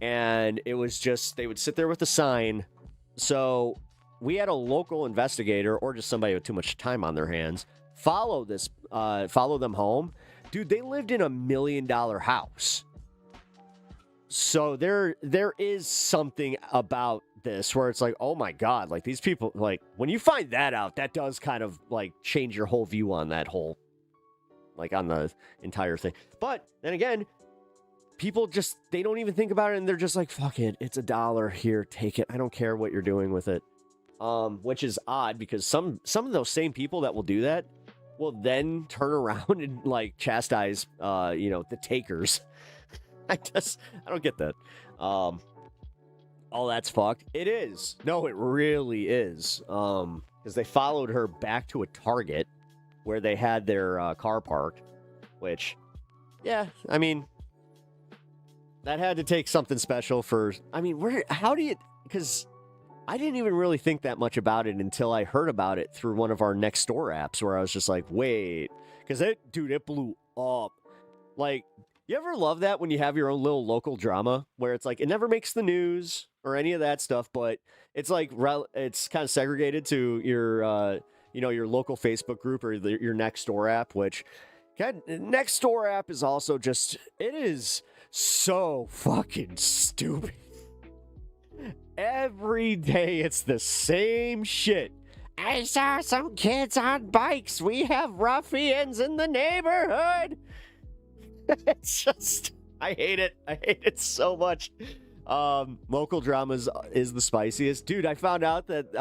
and it was just, they would sit there with a sign. So we had a local investigator, or just somebody with too much time on their hands, follow them home. Dude, they lived in $1 million house. So there is something about this where it's like, oh my God, like these people, like when you find that out, that does kind of like change your whole view on that whole, like on the entire thing. But then again, people just, they don't even think about it, and they're just like, fuck it, it's $1 here, take it. I don't care what you're doing with it. Which is odd, because some of those same people that will do that will then turn around and like chastise, the takers. I don't get that. Oh, that's fucked. It is. No, it really is. Because they followed her back to a Target where they had their car parked, which, yeah, I mean, that had to take something special for, I mean, because I didn't even really think that much about it until I heard about it through one of our next door apps where I was just like, wait, because it blew up. Like, you ever love that when you have your own little local drama where it's like, it never makes the news or any of that stuff, but it's like, it's kind of segregated to your, your local Facebook group or your next door app, which next door app is also just, it is so fucking stupid. Every day it's the same shit. I saw some kids on bikes. We have ruffians in the neighborhood. It's just, I hate it. I hate it so much. Local dramas is the spiciest. Dude, I found out that,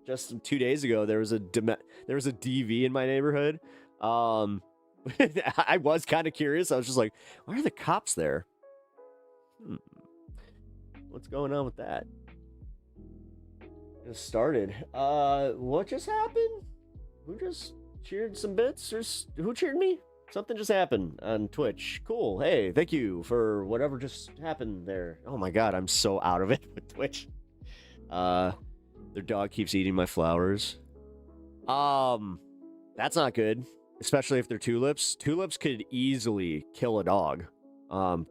just 2 days ago, there was a DV in my neighborhood. I was kind of curious. I was just like, why are the cops there? What's going on with that? Just started. What just happened? Who just cheered some bits? Who cheered me? Something just happened on Twitch. Cool. Hey, thank you for whatever just happened there. Oh my god, I'm so out of it with Twitch. Their dog keeps eating my flowers. That's not good. Especially if they're tulips. Tulips could easily kill a dog.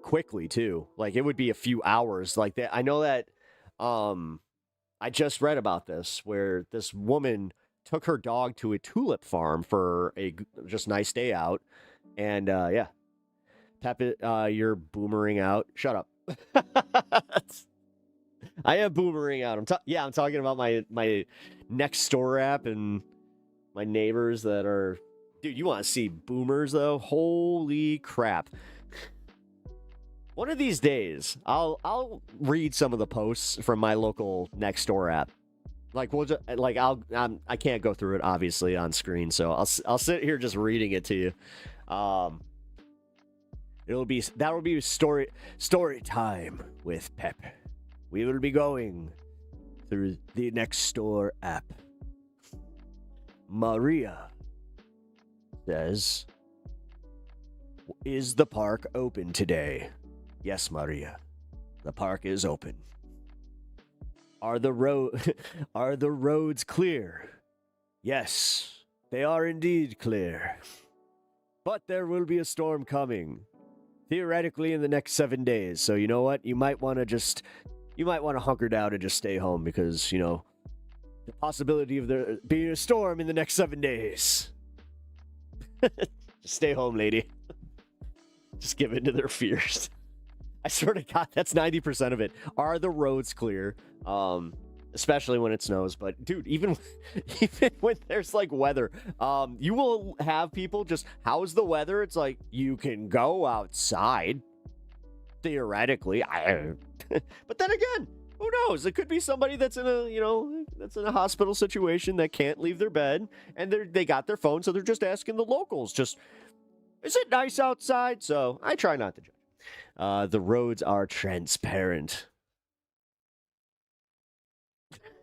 Quickly too. Like it would be a few hours. Like that. I know that. I just read about this where this woman took her dog to a tulip farm for a just nice day out, and yeah, Pep, you're boomering out. Shut up. I am boomering out. I'm talking about my next door app and my neighbors that are. Dude, you want to see boomers though? Holy crap. One of these days, I'll read some of the posts from my local next door app. Like I can't go through it obviously on screen, so I'll sit here just reading it to you. That will be story time with Pep. We will be going through the next door app. Maria says, "Is the park open today?" Yes, Maria. The park is open. Are the roads clear? Yes, they are indeed clear. But there will be a storm coming. Theoretically in the next 7 days. So you know what? You might want to hunker down and just stay home because, the possibility of there being a storm in the next 7 days. Just stay home, lady. Just give in to their fears. I swear to God, that's 90% of it. Are the roads clear? Especially when it snows. But dude, even when there's like weather, you will have people just, how's the weather? It's like, you can go outside. Theoretically. But then again, who knows? It could be somebody that's in a hospital situation that can't leave their bed, and they got their phone, so they're just asking the locals, is it nice outside? So I try not to judge. The roads are transparent.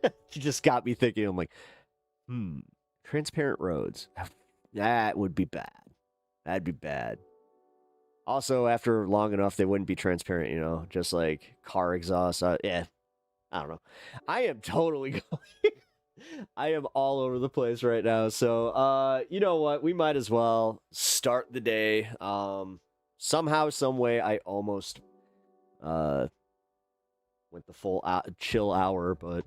You just got me thinking. I'm like, transparent roads. That would be bad. That'd be bad. Also, after long enough, they wouldn't be transparent, just like car exhaust. Yeah, I don't know. I am totally going. I am all over the place right now. So, you know what? We might as well start the day. Somehow, some way, I almost went the full chill hour, but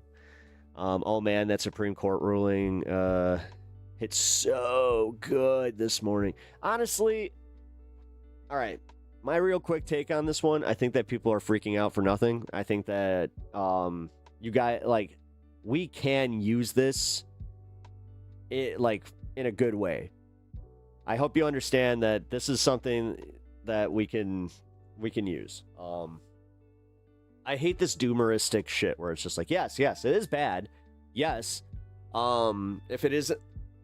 oh man, that Supreme Court ruling hit so good this morning. Honestly, all right, my real quick take on this one, I think that people are freaking out for nothing. I think that you guys, we can use this in a good way. I hope you understand that this is something that we can use. I hate this doomeristic shit where it's just like, yes, it is bad. Yes. If it isn't,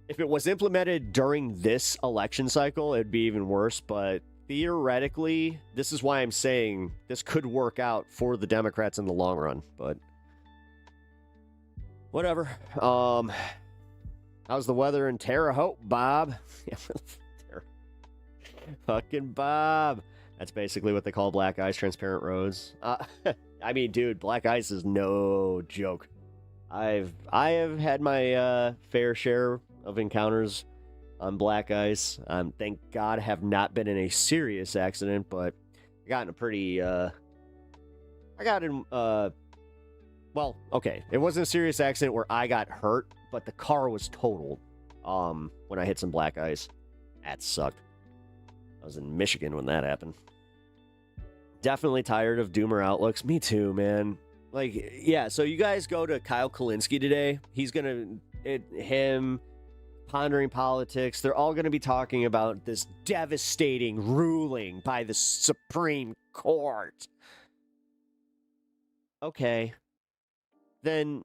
if it was implemented during this election cycle, it'd be even worse. But theoretically, this is why I'm saying this could work out for the Democrats in the long run. But whatever. How's the weather in Terre Haute, Bob? Fucking Bob. That's basically what they call black ice, transparent roads. I mean, dude, black ice is no joke. I have had my fair share of encounters on black ice. Thank God, have not been in a serious accident, but I got in a pretty. Well, okay, it wasn't a serious accident where I got hurt, but the car was totaled. When I hit some black ice, that sucked. I was in Michigan when that happened. Definitely tired of doomer outlooks. Me too, man. Like, yeah, so you guys go to Kyle Kalinske today. He's going to, him, Pondering Politics, they're all going to be talking about this devastating ruling by the Supreme Court. Okay. Then,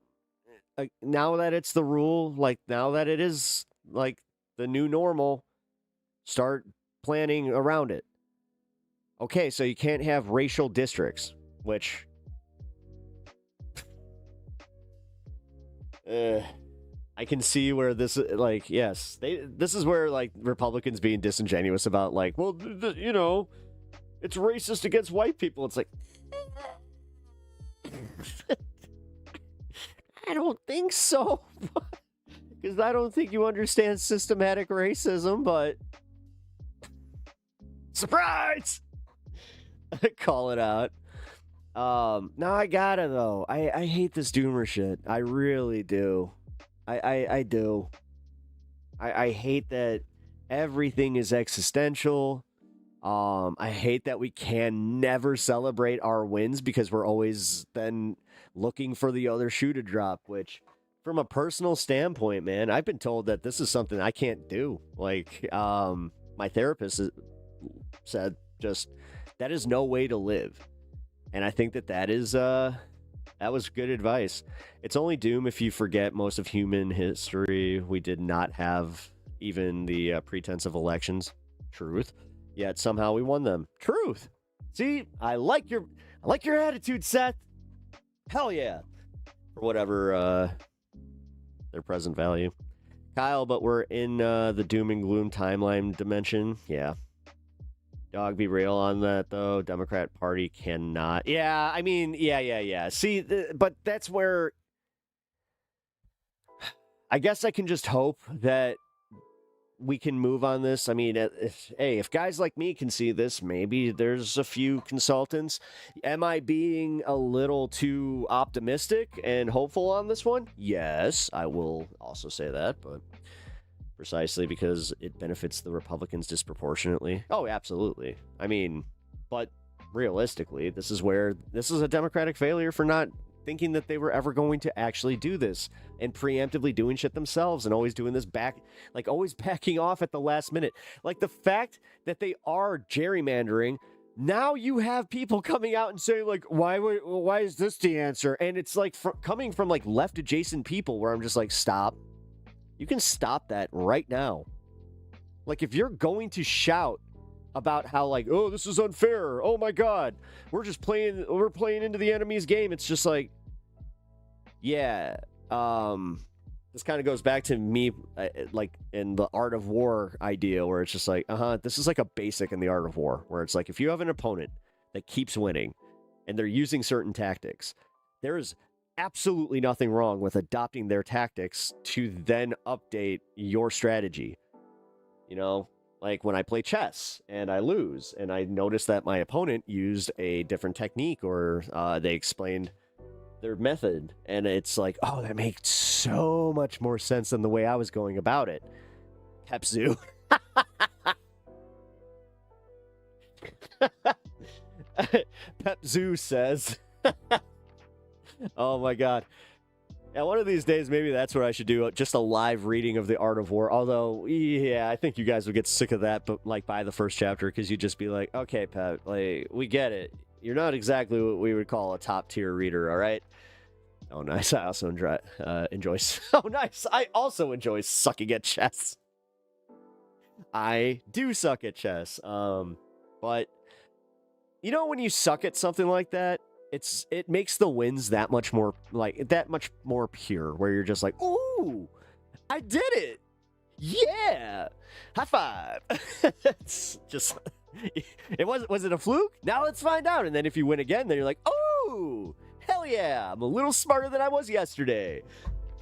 now that it's the rule, like, now that it is, like, the new normal, start planning around it. Okay, so you can't have racial districts, which... I can see where this, like, yes, this is where, like, Republicans being disingenuous about, like, well, you know, it's racist against white people. It's like, I don't think so, because I don't think you understand systematic racism, but surprise! Call it out. Now I gotta, though. I hate this doomer shit. I really do. I do. I hate that everything is existential. I hate that we can never celebrate our wins because we're always then looking for the other shoe to drop, which from a personal standpoint, man, I've been told that this is something I can't do. Like, my therapist said, just, that is no way to live. And I think that is, that was good advice. It's only doom if you forget most of human history. We did not have even the pretense of elections. Truth. Yet somehow we won them. Truth. See, I like your attitude, Seth. Hell yeah. For whatever their present value. Kyle, but we're in the doom and gloom timeline dimension. Yeah. Dog, be real on that, though. Democrat Party cannot. Yeah, I mean, yeah. See, but that's where I guess I can just hope that we can move on this. I mean, if guys like me can see this, maybe there's a few consultants. Am I being a little too optimistic and hopeful on this one? Yes, I will also say that, but precisely because it benefits the Republicans disproportionately. Oh, absolutely. I mean, but realistically, this is a Democratic failure for not thinking that they were ever going to actually do this and preemptively doing shit themselves and always doing this always backing off at the last minute. Like the fact that they are gerrymandering. Now you have people coming out and saying, like, why is this the answer? And it's like coming from like left adjacent people where I'm just like, stop. You can stop that right now. Like, if you're going to shout about how, like, oh, this is unfair. Oh, my God. We're playing into the enemy's game. It's just like, yeah. This kind of goes back to me, like, in the Art of War idea, where it's just like, this is like a basic in the Art of War, where it's like, if you have an opponent that keeps winning and they're using certain tactics, there is absolutely nothing wrong with adopting their tactics to then update your strategy. You know, like when I play chess and I lose and I notice that my opponent used a different technique or they explained their method, and it's like, oh, that makes so much more sense than the way I was going about it. Pepzu. Pepzu says oh my God. Yeah, one of these days, maybe that's what I should do. Just a live reading of The Art of War. Although, yeah, I think you guys would get sick of that, but like by the first chapter, because you'd just be like, okay, Pep, like, we get it. You're not exactly what we would call a top tier reader, all right? Oh, nice. I also enjoy. Oh, nice. I also enjoy sucking at chess. I do suck at chess. But you know when you suck at something like that, it makes the wins that much more pure. Where you're just like, ooh, I did it. Yeah, high five. It's just. Was it a fluke? Now let's find out. And then if you win again, then you're like, oh, hell yeah, I'm a little smarter than I was yesterday.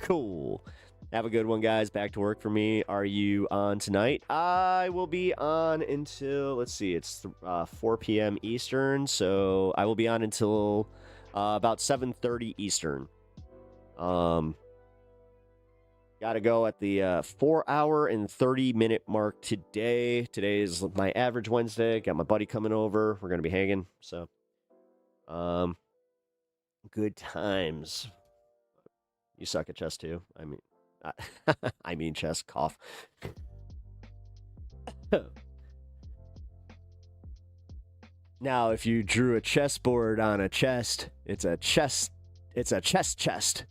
Cool. Have a good one, guys. Back to work for me. Are you on tonight? I will be on until, let's see, it's 4 p.m. Eastern, so I will be on until about 7:30 Eastern. Gotta go at the 4 hour and 30-minute mark today. Today is my average Wednesday. Got my buddy coming over. We're gonna be hanging. So, good times. You suck at chess too. I mean chess. Cough. Now, if you drew a chessboard on a chest, it's a chest. It's a chest.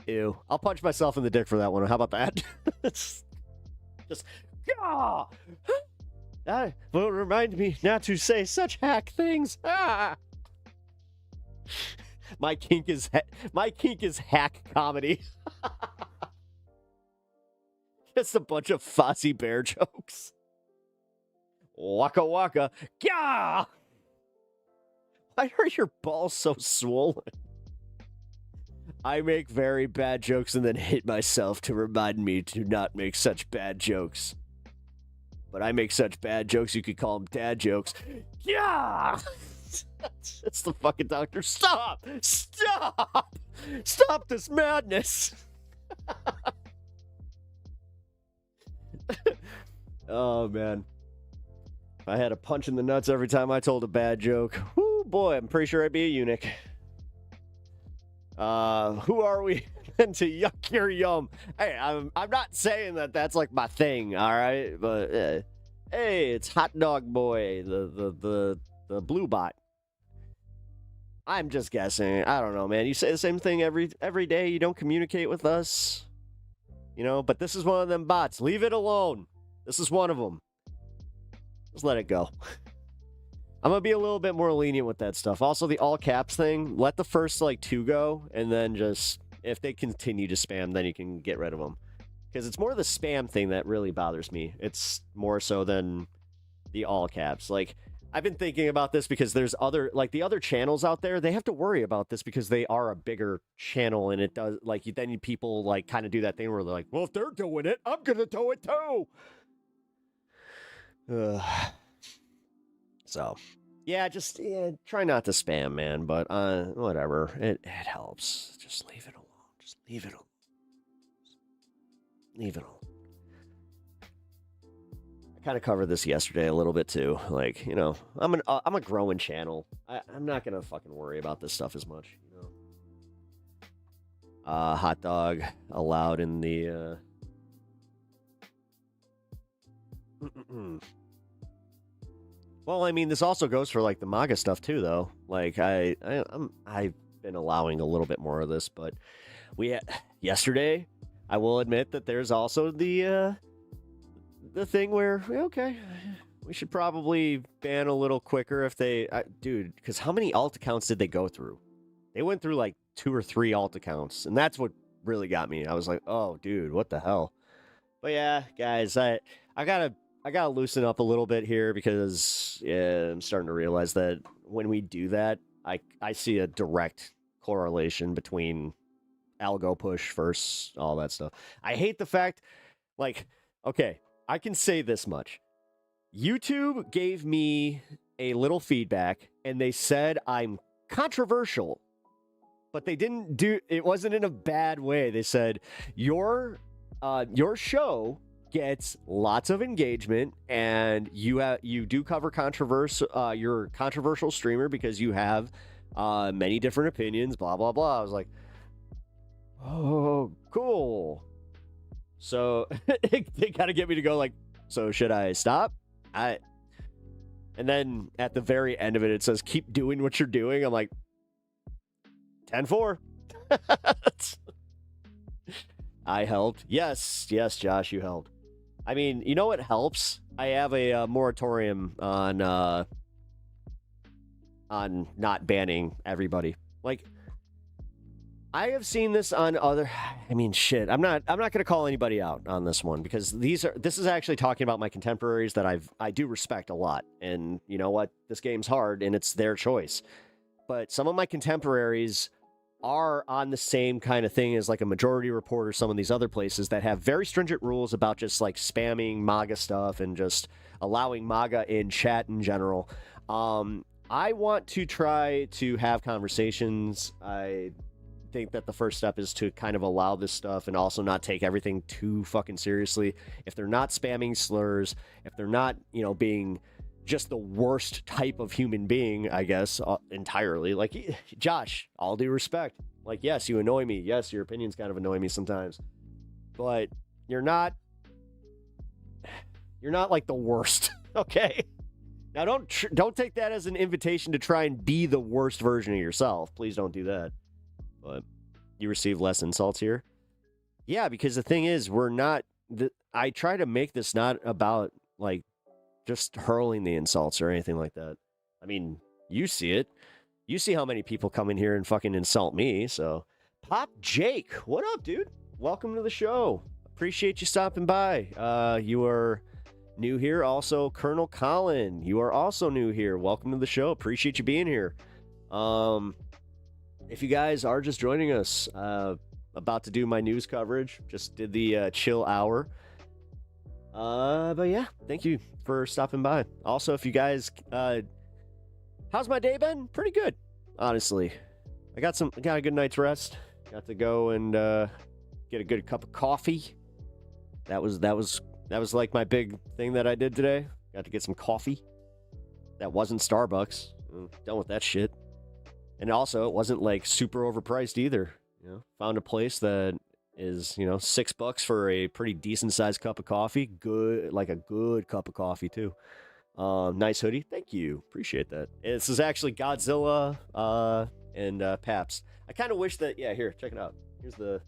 Ew. I'll punch myself in the dick for that one. How about that? Just, ah! That will remind me not to say such hack things. Ah! My kink is hack comedy. Just a bunch of Fozzie Bear jokes. Waka waka. Gah! Why are your balls so swollen? I make very bad jokes and then hit myself to remind me to not make such bad jokes. But I make such bad jokes, you could call them dad jokes. Yeah! It's the fucking doctor. Stop! Stop! Stop this madness! Oh, man. If I had a punch in the nuts every time I told a bad joke, whoo, boy, I'm pretty sure I'd be a eunuch. Who are we to yuck your yum? Hey, I'm not saying that that's like my thing, all right? But hey, it's Hot Dog Boy, the blue bot. I'm just guessing. I don't know, man. You say the same thing every day. You don't communicate with us, you know. But this is one of them bots. Leave it alone. This is one of them. Just let it go. I'm going to be a little bit more lenient with that stuff. Also, the all caps thing, let the first, 2 go, and then just, if they continue to spam, then you can get rid of them. Because it's more the spam thing that really bothers me. It's more so than the all caps. I've been thinking about this because there's the other channels out there, they have to worry about this because they are a bigger channel, and it does, then people, kind of do that thing where they're like, well, if they're doing it, I'm going to do it too! So, try not to spam, man, but, whatever. It helps. Just leave it alone. Just leave it alone. Leave it alone. I kind of covered this yesterday a little bit, too. I'm a growing channel. I'm not gonna fucking worry about this stuff as much, you know? Hot dog allowed in the, Well, I mean, this also goes for the MAGA stuff too, though. I've been allowing a little bit more of this, but yesterday, I will admit that there's also the thing where we should probably ban a little quicker if they, dude, because how many alt accounts did they go through? They went through 2 or 3 alt accounts, and that's what really got me. I was like, oh, dude, what the hell? But yeah, guys, I gotta loosen up a little bit here because I'm starting to realize that when we do that, I see a direct correlation between algo push versus all that stuff. I hate the fact, okay, I can say this much. YouTube gave me a little feedback and they said I'm controversial, but they didn't do, it wasn't in a bad way. They said your show gets lots of engagement and you do cover controversial, you're a controversial streamer because you have many different opinions, blah blah blah. I was like, oh, cool. So they gotta get me to go so should I stop? And then at the very end of it, it says, keep doing what you're doing. I'm like, 10-4. I helped. Yes, Josh, you helped. I mean, you know what helps? I have a moratorium on not banning everybody. Like, I have seen this on other. I mean, shit. I'm not going to call anybody out on this one because this is actually talking about my contemporaries that I do respect a lot. And you know what? This game's hard and it's their choice. But some of my contemporaries are on the same kind of thing as like a Majority Report or some of these other places that have very stringent rules about just like spamming MAGA stuff and just allowing MAGA in chat in general. I want to try to have conversations. I think that the first step is to kind of allow this stuff and also not take everything too fucking seriously. If they're not spamming slurs, if they're not, being just the worst type of human being, I guess, entirely. Like, Josh, all due respect. Like, yes, you annoy me. Yes, your opinions kind of annoy me sometimes. But you're not like the worst, okay? Now, don't take that as an invitation to try and be the worst version of yourself. Please don't do that. But you receive less insults here? Yeah, because the thing is, I try to make this not about, like, just hurling the insults or anything like that. I mean, you see it. You see how many people come in here and fucking insult me, so. Pop Jake, what up, dude? Welcome to the show. Appreciate you stopping by. You are new here. Also, Colonel Colin, you are also new here. Welcome to the show. Appreciate you being here. If you guys are just joining us, about to do my news coverage. Just did the chill hour. But yeah, thank you for stopping by. Also, if you guys, how's my day been? Pretty good, honestly. I got a good night's rest. Got to go and get a good cup of coffee. That was like my big thing that I did today. Got to get some coffee. That wasn't Starbucks. Done with that shit. And also, it wasn't like super overpriced either. Found a place that is, $6 for a pretty decent sized cup of coffee. Good, like a good cup of coffee too. Nice hoodie. Thank you. Appreciate that. This is actually Godzilla and Paps. I kind of wish that, yeah, here, check it out. Here's the...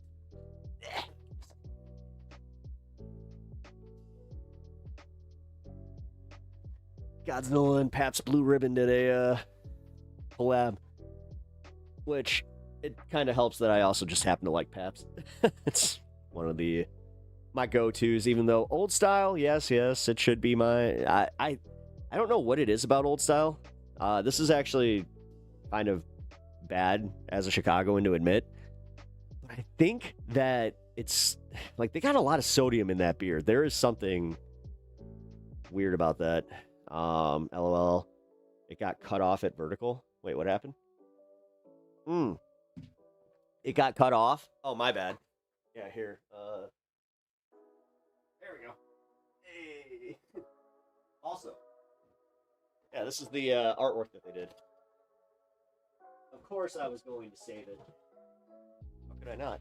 Godzilla and Paps Blue Ribbon did a collab. Which, it kind of helps that I also just happen to like Paps. It's one of my go-tos, even though old style, yes, it should be my... I don't know what it is about old style. This is actually kind of bad as a Chicagoan to admit. But I think that it's... Like, they got a lot of sodium in that beer. There is something weird about that. LOL. It got cut off at vertical. Wait, what happened? It got cut off. Oh, my bad. Yeah, here. There we go. Hey. Also, yeah, this is the artwork that they did. Of course, I was going to save it. How could I not?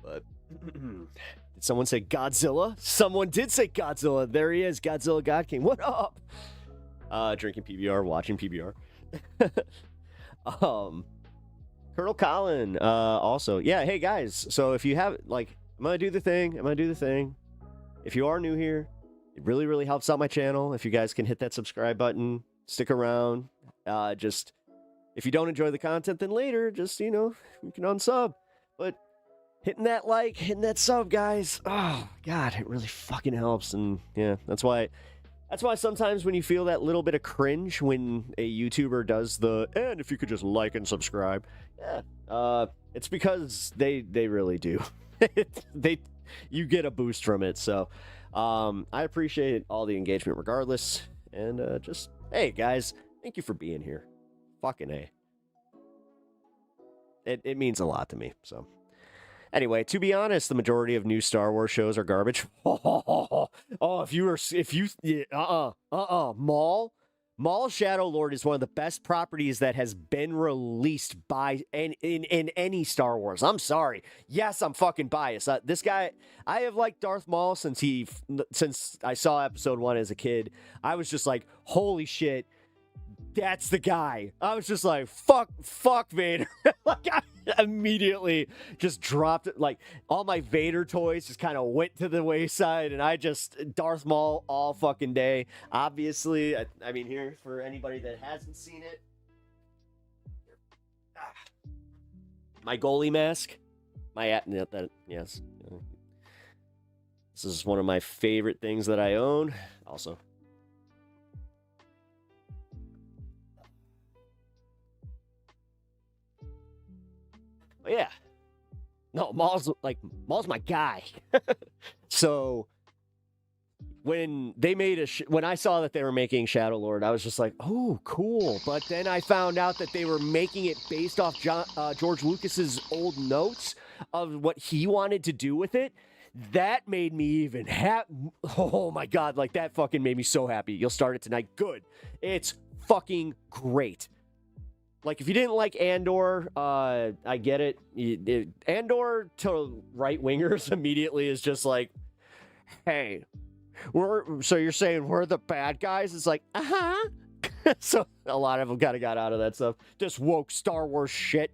But did someone say Godzilla? Someone did say Godzilla. There he is, Godzilla God King. What up? Drinking PBR, watching PBR. Colonel Colin, also, yeah, hey guys, so if you have, like, I'm gonna do the thing. If you are new here, it really, really helps out my channel. If you guys can hit that subscribe button, stick around, just, if you don't enjoy the content, then later, just, you can unsub, but hitting that like, hitting that sub, guys, oh, God, it really fucking helps, and, yeah, that's why sometimes when you feel that little bit of cringe when a YouTuber does and if you could just like and subscribe, yeah, it's because they really do. You get a boost from it. So, I appreciate all the engagement regardless. And, just, hey guys, thank you for being here. Fucking A. It means a lot to me. So, anyway, to be honest, the majority of new Star Wars shows are garbage. Maul Maul Shadow Lord is one of the best properties that has been released by in any Star Wars. I'm sorry. Yes, I'm fucking biased. This guy, I have liked Darth Maul since I saw episode 1 as a kid. I was just like, holy shit, that's the guy. I was just like, fuck Vader. Like, I immediately just dropped it. Like, all my Vader toys just kind of went to the wayside, and I just Darth Maul all fucking day. Obviously, I mean, here, for anybody that hasn't seen it, my goalie mask, yes. This is one of my favorite things that I own. Also, yeah. No, Maul's my guy. So when they made when I saw that they were making Shadow Lord, I was just like, oh, cool. But then I found out that they were making it based off George Lucas's old notes of what he wanted to do with it. That made me even happy. Oh my God, like that fucking made me so happy. You'll start it tonight. Good. It's fucking great. Like, if you didn't like Andor, I get it. Andor to right-wingers immediately is just like, hey, so you're saying we're the bad guys? It's like, uh-huh. So a lot of them kind of got out of that stuff. Just woke Star Wars shit.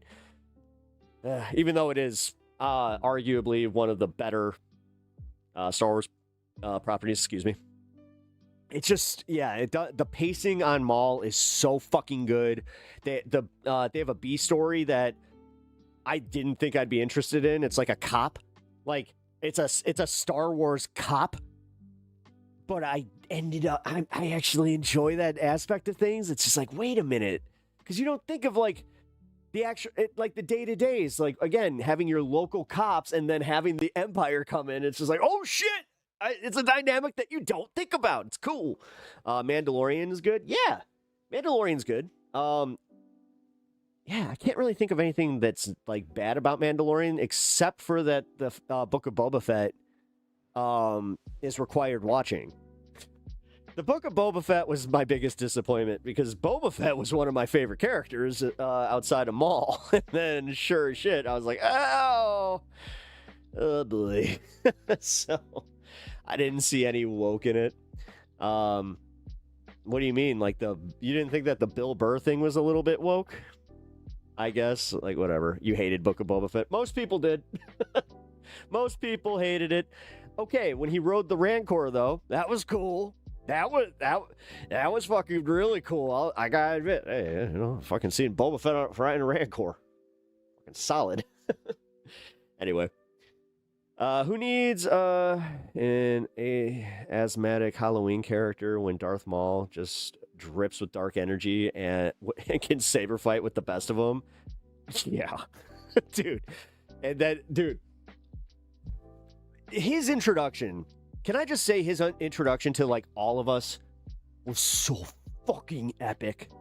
Even though it is arguably one of the better Star Wars properties, excuse me. It's just, yeah, the pacing on Maul is so fucking good. They have a B story that I didn't think I'd be interested in. It's like a cop. Like, it's a Star Wars cop. But I actually enjoy that aspect of things. It's just like, wait a minute. Because you don't think of, like, like the day-to-days. Like, again, having your local cops and then having the Empire come in. It's just like, oh, shit. It's a dynamic that you don't think about. It's cool. Mandalorian is good. Yeah, Mandalorian's good. Yeah, I can't really think of anything that's like bad about Mandalorian except for that the Book of Boba Fett is required watching. The Book of Boba Fett was my biggest disappointment because Boba Fett was one of my favorite characters outside of Maul. And then, sure as shit, I was like, oh boy. So I didn't see any woke in it. What do you mean? Like you didn't think that the Bill Burr thing was a little bit woke? I guess, like, whatever. You hated Book of Boba Fett. Most people did. Most people hated it. Okay, when he rode the Rancor, though, that was cool. That was fucking really cool. I gotta admit, hey, you know, fucking seeing Boba Fett riding a Rancor, fucking solid. Anyway. Who needs an asthmatic Halloween character when Darth Maul just drips with dark energy and can saber fight with the best of them? Yeah, dude. And then, dude, his introduction. Can I just say his introduction to like all of us was so fucking epic.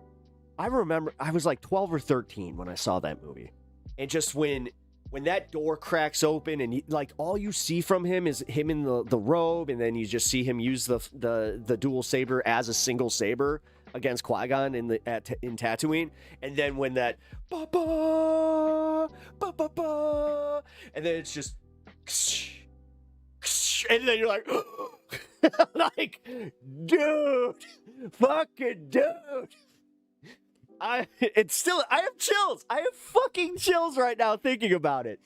I remember I was like 12 or 13 when I saw that movie, and just when that door cracks open and like all you see from him is him in the robe, and then you just see him use the dual saber as a single saber against Qui-Gon in Tatooine, and then when that ba-ba, ba-ba-ba, and then it's just and then you're like like, dude, fucking dude. I have chills. I have fucking chills right now thinking about it.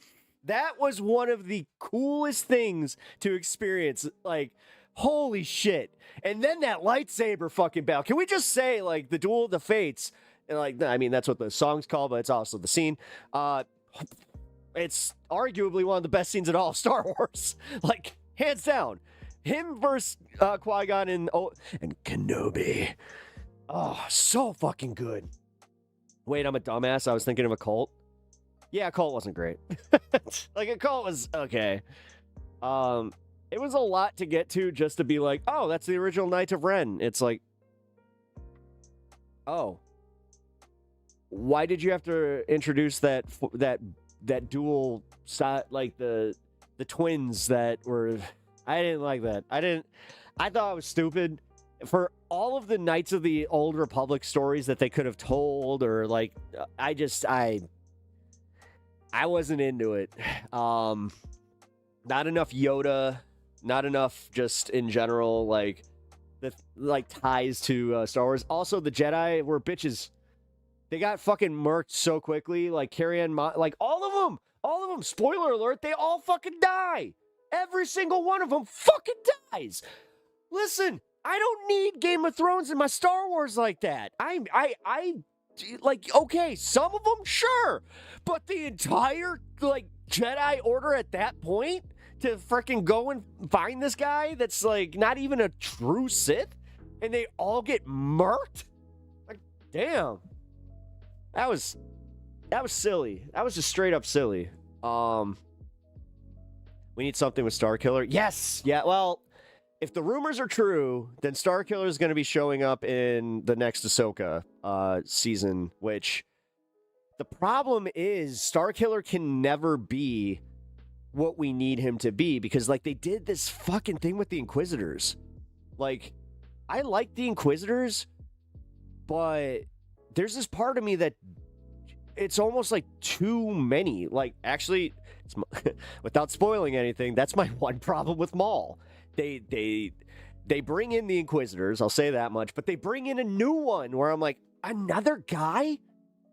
That was one of the coolest things to experience. Like, holy shit. And then that lightsaber fucking battle. Can we just say, like, the Duel of the Fates, and like, I mean, that's what the song's called, but it's also the scene. It's arguably one of the best scenes in all of Star Wars. Like, hands down. Him versus Qui-Gon and Kenobi. Oh, so fucking good. Wait, I'm a dumbass. I was thinking of a cult. Yeah, a cult wasn't great. Like, a cult was okay. It was a lot to get to just to be like, oh, that's the original Knight of Ren. It's like, oh, why did you have to introduce that dual side, like the twins that were? I didn't like that. I thought it was stupid. For all of the Knights of the Old Republic stories that they could have told, or like, I wasn't into it. Not enough Yoda, not enough just in general, like ties to Star Wars. Also, the Jedi were bitches. They got fucking murked so quickly. Like like all of them. Spoiler alert: they all fucking die. Every single one of them fucking dies. Listen, I don't need Game of Thrones in my Star Wars like that. I like, okay, some of them, sure, but the entire like Jedi Order at that point to freaking go and find this guy that's like not even a true Sith, and they all get murked. Like, damn, that was silly. That was just straight up silly. We need something with Starkiller. Yes, yeah. Well, if the rumors are true, then Starkiller is going to be showing up in the next Ahsoka season, which the problem is Starkiller can never be what we need him to be, because like they did this fucking thing with the Inquisitors. Like, I like the Inquisitors, but there's this part of me that it's almost like too many. Like, actually, without spoiling anything, that's my one problem with Maul. They bring in the Inquisitors, I'll say that much, but they bring in a new one where I'm like, another guy?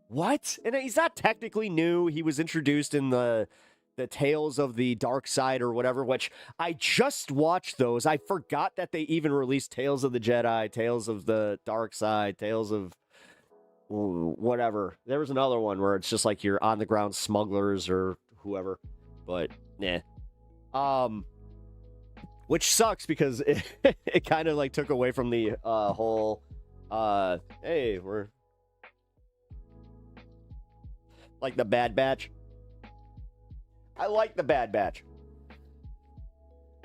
What? And he's not technically new. He was introduced in the Tales of the Dark Side or whatever, which I just watched those. I forgot that they even released Tales of the Jedi, Tales of the Dark Side, Tales of whatever. There was another one where it's just like you're on the ground smugglers or whoever, but nah. Which sucks because it kind of like took away from the whole hey, we're like the Bad Batch. I like the Bad Batch.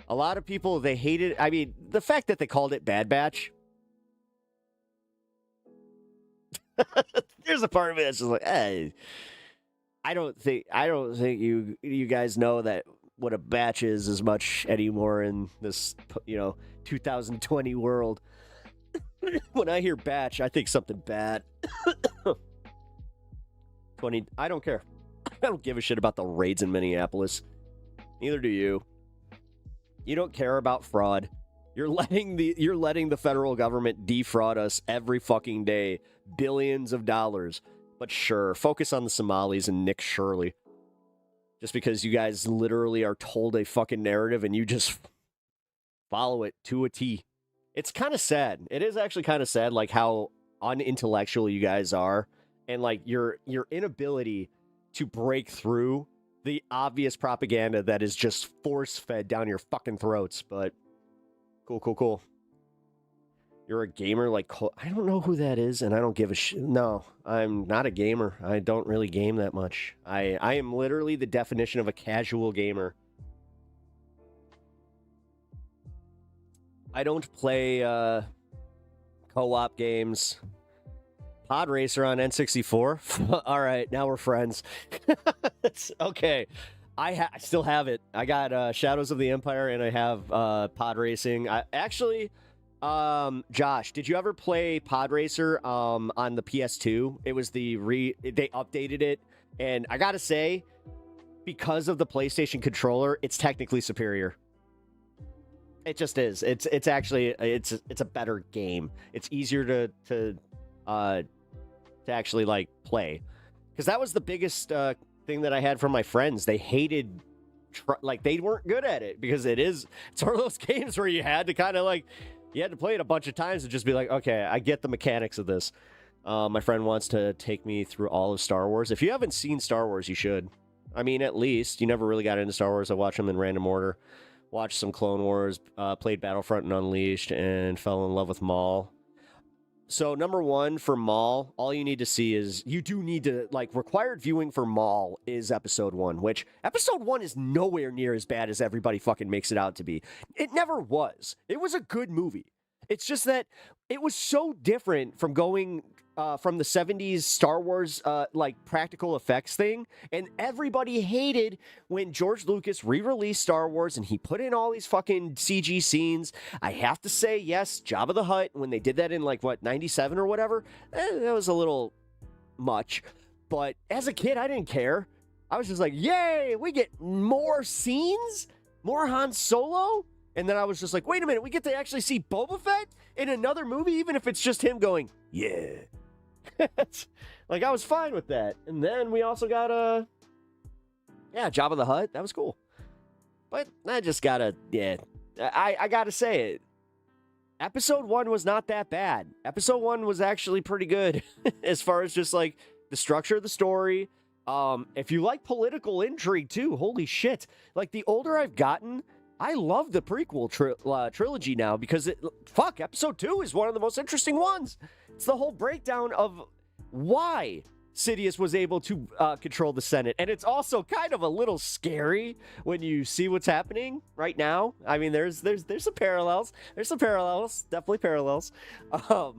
A lot of people, they hated, I mean, the fact that they called it Bad Batch. There's a part of it that's just like, hey, I don't think you guys know that what a batch is as much anymore in this, 2020 world. When I hear batch, I think something bad. I don't care. I don't give a shit about the raids in Minneapolis. Neither do you. You don't care about fraud. You're letting the federal government defraud us every fucking day. Billions of dollars. But sure, focus on the Somalis and Nick Shirley. Just because you guys literally are told a fucking narrative and you just follow it to a T. It's kind of sad. It is actually kind of sad, like how unintellectual you guys are, and like your inability to break through the obvious propaganda that is just force-fed down your fucking throats. But cool. You're a gamer, like, I don't know who that is, and I don't give a shit. No, I'm not a gamer. I don't really game that much. I am literally the definition of a casual gamer. I don't play co-op games. Pod Racer on N64. All right, now we're friends. Okay. I still have it. I got Shadows of the Empire, and I have Pod Racing. Josh, did you ever play Pod Racer on the PS2? It was they updated it, and I gotta say, because of the PlayStation controller, it's technically superior. It just is. It's actually it's a better game. It's easier to actually like play, because that was the biggest thing that I had from my friends. They hated like they weren't good at it, because it's one of those games where you had to kind of like. You had to play it a bunch of times and just be like, okay, I get the mechanics of this. My friend wants to take me through all of Star Wars. If you haven't seen Star Wars, you should. I mean, at least. You never really got into Star Wars. I watched them in random order. Watched some Clone Wars, played Battlefront and Unleashed, and fell in love with Maul. So, number one, for Maul, all you need to see is, you do need to, like, required viewing for Maul is Episode 1, which Episode 1 is nowhere near as bad as everybody fucking makes it out to be. It never was. It was a good movie. It's just that it was so different from going from the 70s Star Wars like practical effects thing, and everybody hated when George Lucas re-released Star Wars and he put in all these fucking CG scenes. I have to say, yes, Jabba the Hutt, when they did that in like what, 97 or whatever, that was a little much. But as a kid, I didn't care. I was just like, yay, we get more scenes, more Han Solo. And then I was just like, wait a minute, we get to actually see Boba Fett in another movie, even if it's just him going, yeah. Like, I was fine with that. And then we also got Jabba the Hutt. That was cool. But I just gotta, I gotta say it. Episode 1 was not that bad. Episode 1 was actually pretty good as far as just like the structure of the story. If you like political intrigue too, holy shit. Like, the older I've gotten, I love the prequel trilogy now because episode 2 is one of the most interesting ones. It's the whole breakdown of why Sidious was able to control the Senate. And it's also kind of a little scary when you see what's happening right now. I mean, there's some parallels. There's some parallels. Definitely parallels. But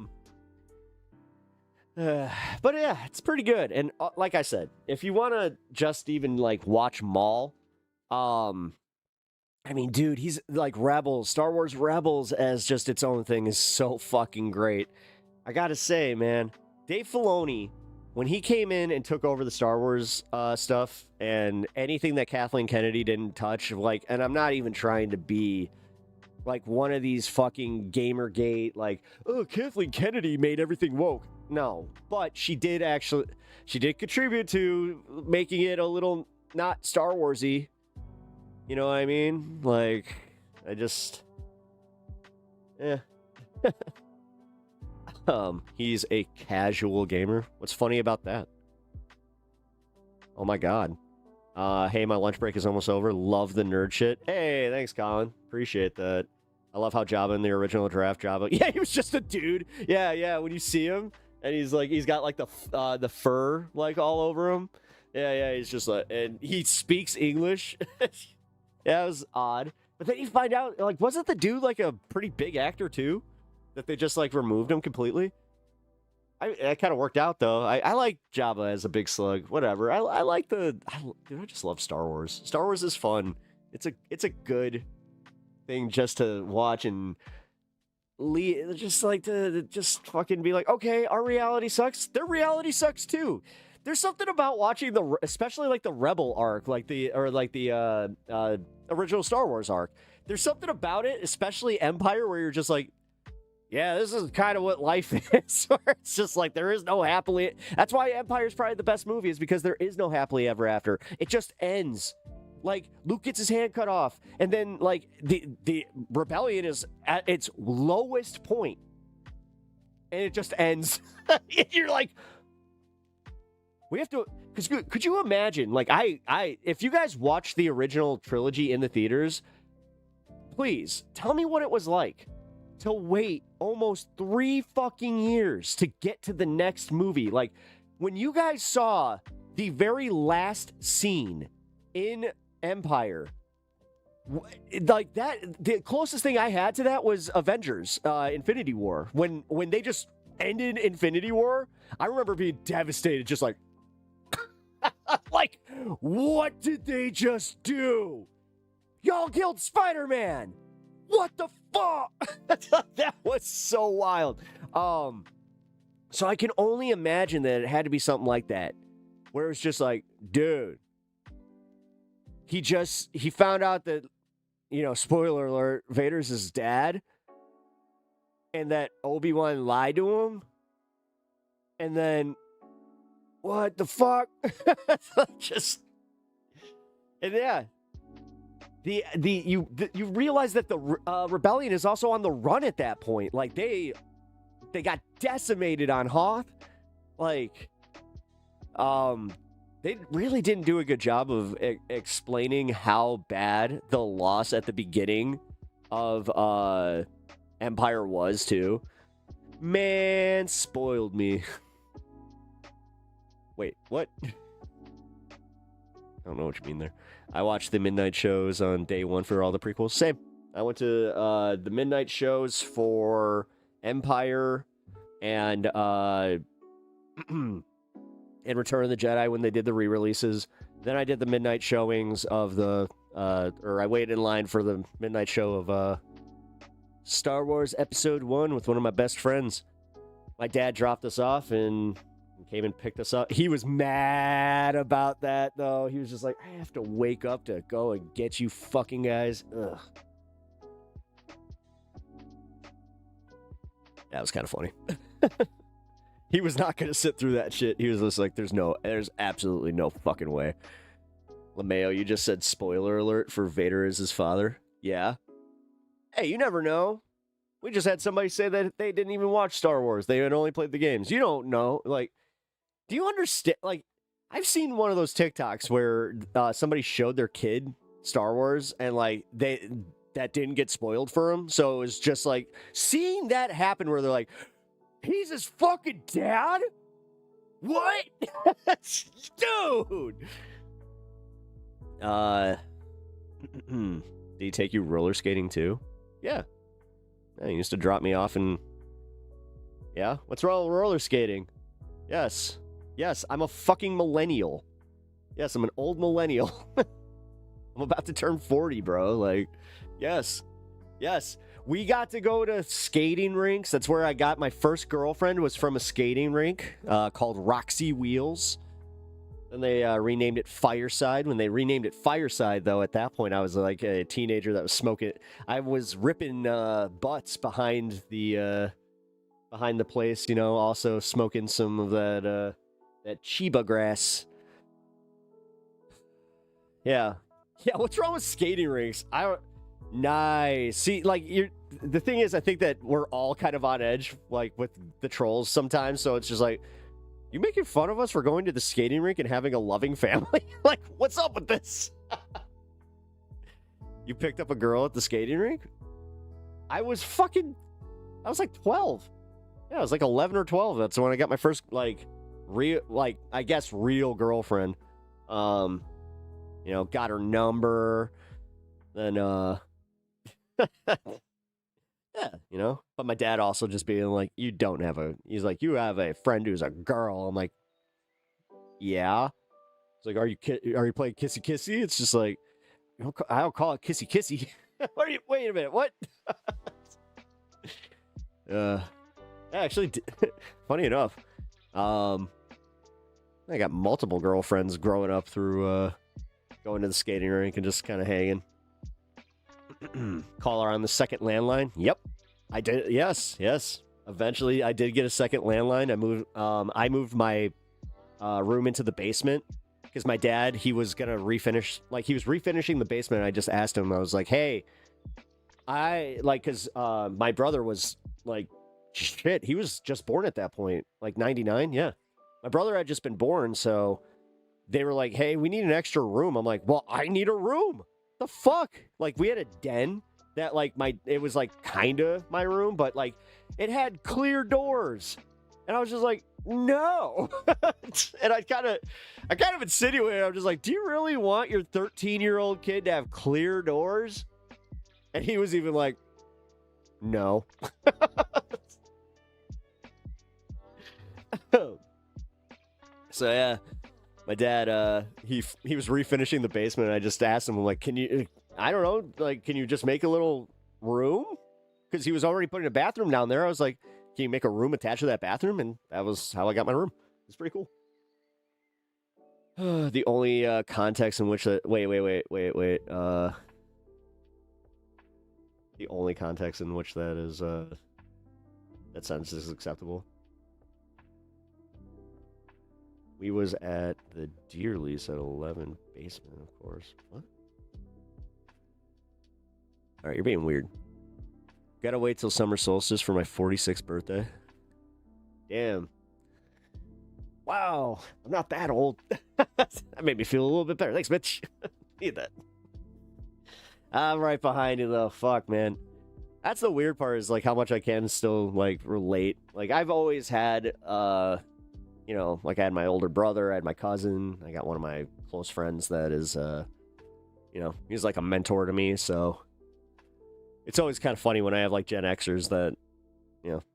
yeah, it's pretty good. And like I said, if you want to just even like watch Maul, I mean, dude, he's like Rebels, Star Wars Rebels as just its own thing is so fucking great. I gotta say, man, Dave Filoni, when he came in and took over the Star Wars stuff and anything that Kathleen Kennedy didn't touch, like, and I'm not even trying to be like one of these fucking Gamergate, like, oh, Kathleen Kennedy made everything woke. No, but she did contribute to making it a little not Star Wars-y. You know what I mean? Like, he's a casual gamer. What's funny about that? Oh my god. Hey, my lunch break is almost over. Love the nerd shit. Hey, thanks, Colin. Appreciate that. I love how Jabba in the original draft, yeah, he was just a dude. Yeah, when you see him, and he's got like the fur like all over him. Yeah, he's just like, and he speaks English. Yeah, it was odd. But then you find out, like, wasn't the dude like a pretty big actor too? That they just like removed him completely? That kind of worked out though. I like Jabba as a big slug. Whatever. Dude, I just love Star Wars. Star Wars is fun. It's a good thing just to watch and just like to just fucking be like, okay, our reality sucks. Their reality sucks too. There's something about watching especially like the Rebel arc, like the original Star Wars arc. There's something about it, especially Empire, where you're just like, yeah, this is kind of what life is. Where it's just like there is no happily. That's why Empire is probably the best movie, is because there is no happily ever after. It just ends. Like, Luke gets his hand cut off, and then like the rebellion is at its lowest point, and it just ends. You're like, we have to, because could you imagine, like, if you guys watched the original trilogy in the theaters, please tell me what it was like to wait almost 3 fucking years to get to the next movie. Like, when you guys saw the very last scene in Empire, like that, the closest thing I had to that was Avengers, Infinity War. When they just ended Infinity War, I remember being devastated, just like, like, what did they just do? Y'all killed Spider-Man. What the fuck? That was so wild. So I can only imagine that it had to be something like that, where it was just like, dude, he found out that, you know, spoiler alert, Vader's his dad, and that Obi-Wan lied to him, and then, what the fuck? And yeah, you realize that the rebellion is also on the run at that point. Like, they got decimated on Hoth. Like, they really didn't do a good job of explaining how bad the loss at the beginning of Empire was too. Man, spoiled me. Wait, what? I don't know what you mean there. I watched the midnight shows on day one for all the prequels. Same. I went to the midnight shows for Empire and in Return of the Jedi when they did the re-releases. Then I did the midnight showings of the, or I waited in line for the midnight show of Star Wars Episode 1 with one of my best friends. My dad dropped us off and came and picked us up. He was mad about that, though. He was just like, I have to wake up to go and get you fucking guys. Ugh. That was kind of funny. He was not going to sit through that shit. He was just like, there's absolutely no fucking way. LeMayo, you just said spoiler alert for Vader is his father. Yeah. Hey, you never know. We just had somebody say that they didn't even watch Star Wars. They had only played the games. You don't know. Like, do you understand? Like, I've seen one of those TikToks where somebody showed their kid Star Wars and like that didn't get spoiled for him. So it was just like seeing that happen where they're like, he's his fucking dad? What? Dude. Did he take you roller skating too? Yeah. He used to drop me off and... Yeah? What's wrong with roller skating? Yes. Yes, I'm a fucking millennial. Yes, I'm an old millennial. I'm about to turn 40, bro. Like, yes. Yes. We got to go to skating rinks. That's where I got my first girlfriend, was from a skating rink called Roxy Wheels. Then they renamed it Fireside. When they renamed it Fireside, though, at that point, I was like a teenager that was smoking. I was ripping butts behind the place, you know, also smoking some of that Chiba grass. Yeah. Yeah, what's wrong with skating rinks? Nice. See, like, the thing is, I think that we're all kind of on edge, like, with the trolls sometimes, so it's just like, you making fun of us for going to the skating rink and having a loving family? Like, what's up with this? You picked up a girl at the skating rink? I was like 12. Yeah, I was like 11 or 12. That's when I got my first, like, real girlfriend. You know, got her number. Then, yeah, you know, but my dad also just being like, he's like, you have a friend who's a girl. I'm like, yeah. It's like, are you playing kissy kissy? It's just like, I don't call it kissy kissy. Wait a minute, what? Actually, funny enough, I got multiple girlfriends growing up through going to the skating rink and just kind of hanging. Call her on the second landline. Yep, I did. Yes. Eventually, I did get a second landline. I moved my room into the basement because my dad, he was gonna refinish. Like, he was refinishing the basement. And I just asked him. I was like, "Hey, because my brother was like, shit. He was just born at that point, like 99. Yeah, my brother had just been born, so they were like, "Hey, we need an extra room." I'm like, "Well, I need a room." The fuck? Like, we had a den that, like, it was like kind of my room, but like it had clear doors, and I was just like, no. And I kind of insinuated, I'm just like, do you really want your 13-year-old kid to have clear doors? And he was even like, no. So yeah, my dad, he was refinishing the basement, and I just asked him, like, can you just make a little room? Because he was already putting a bathroom down there. I was like, can you make a room attached to that bathroom? And that was how I got my room. It's pretty cool. The only context in which that... Wait. The only context in which that is... that sentence is acceptable. We was at the deer lease at 11 basement, of course. What? All right, you're being weird. Gotta wait till summer solstice for my 46th birthday. Damn. Wow, I'm not that old. That made me feel a little bit better. Thanks, Mitch. Need that. I'm right behind you, though. Fuck, man. That's the weird part, is like how much I can still like relate. Like, I've always had, you know, like I had my older brother, I had my cousin, I got one of my close friends that is, you know, he's like a mentor to me. So it's always kind of funny when I have like Gen Xers that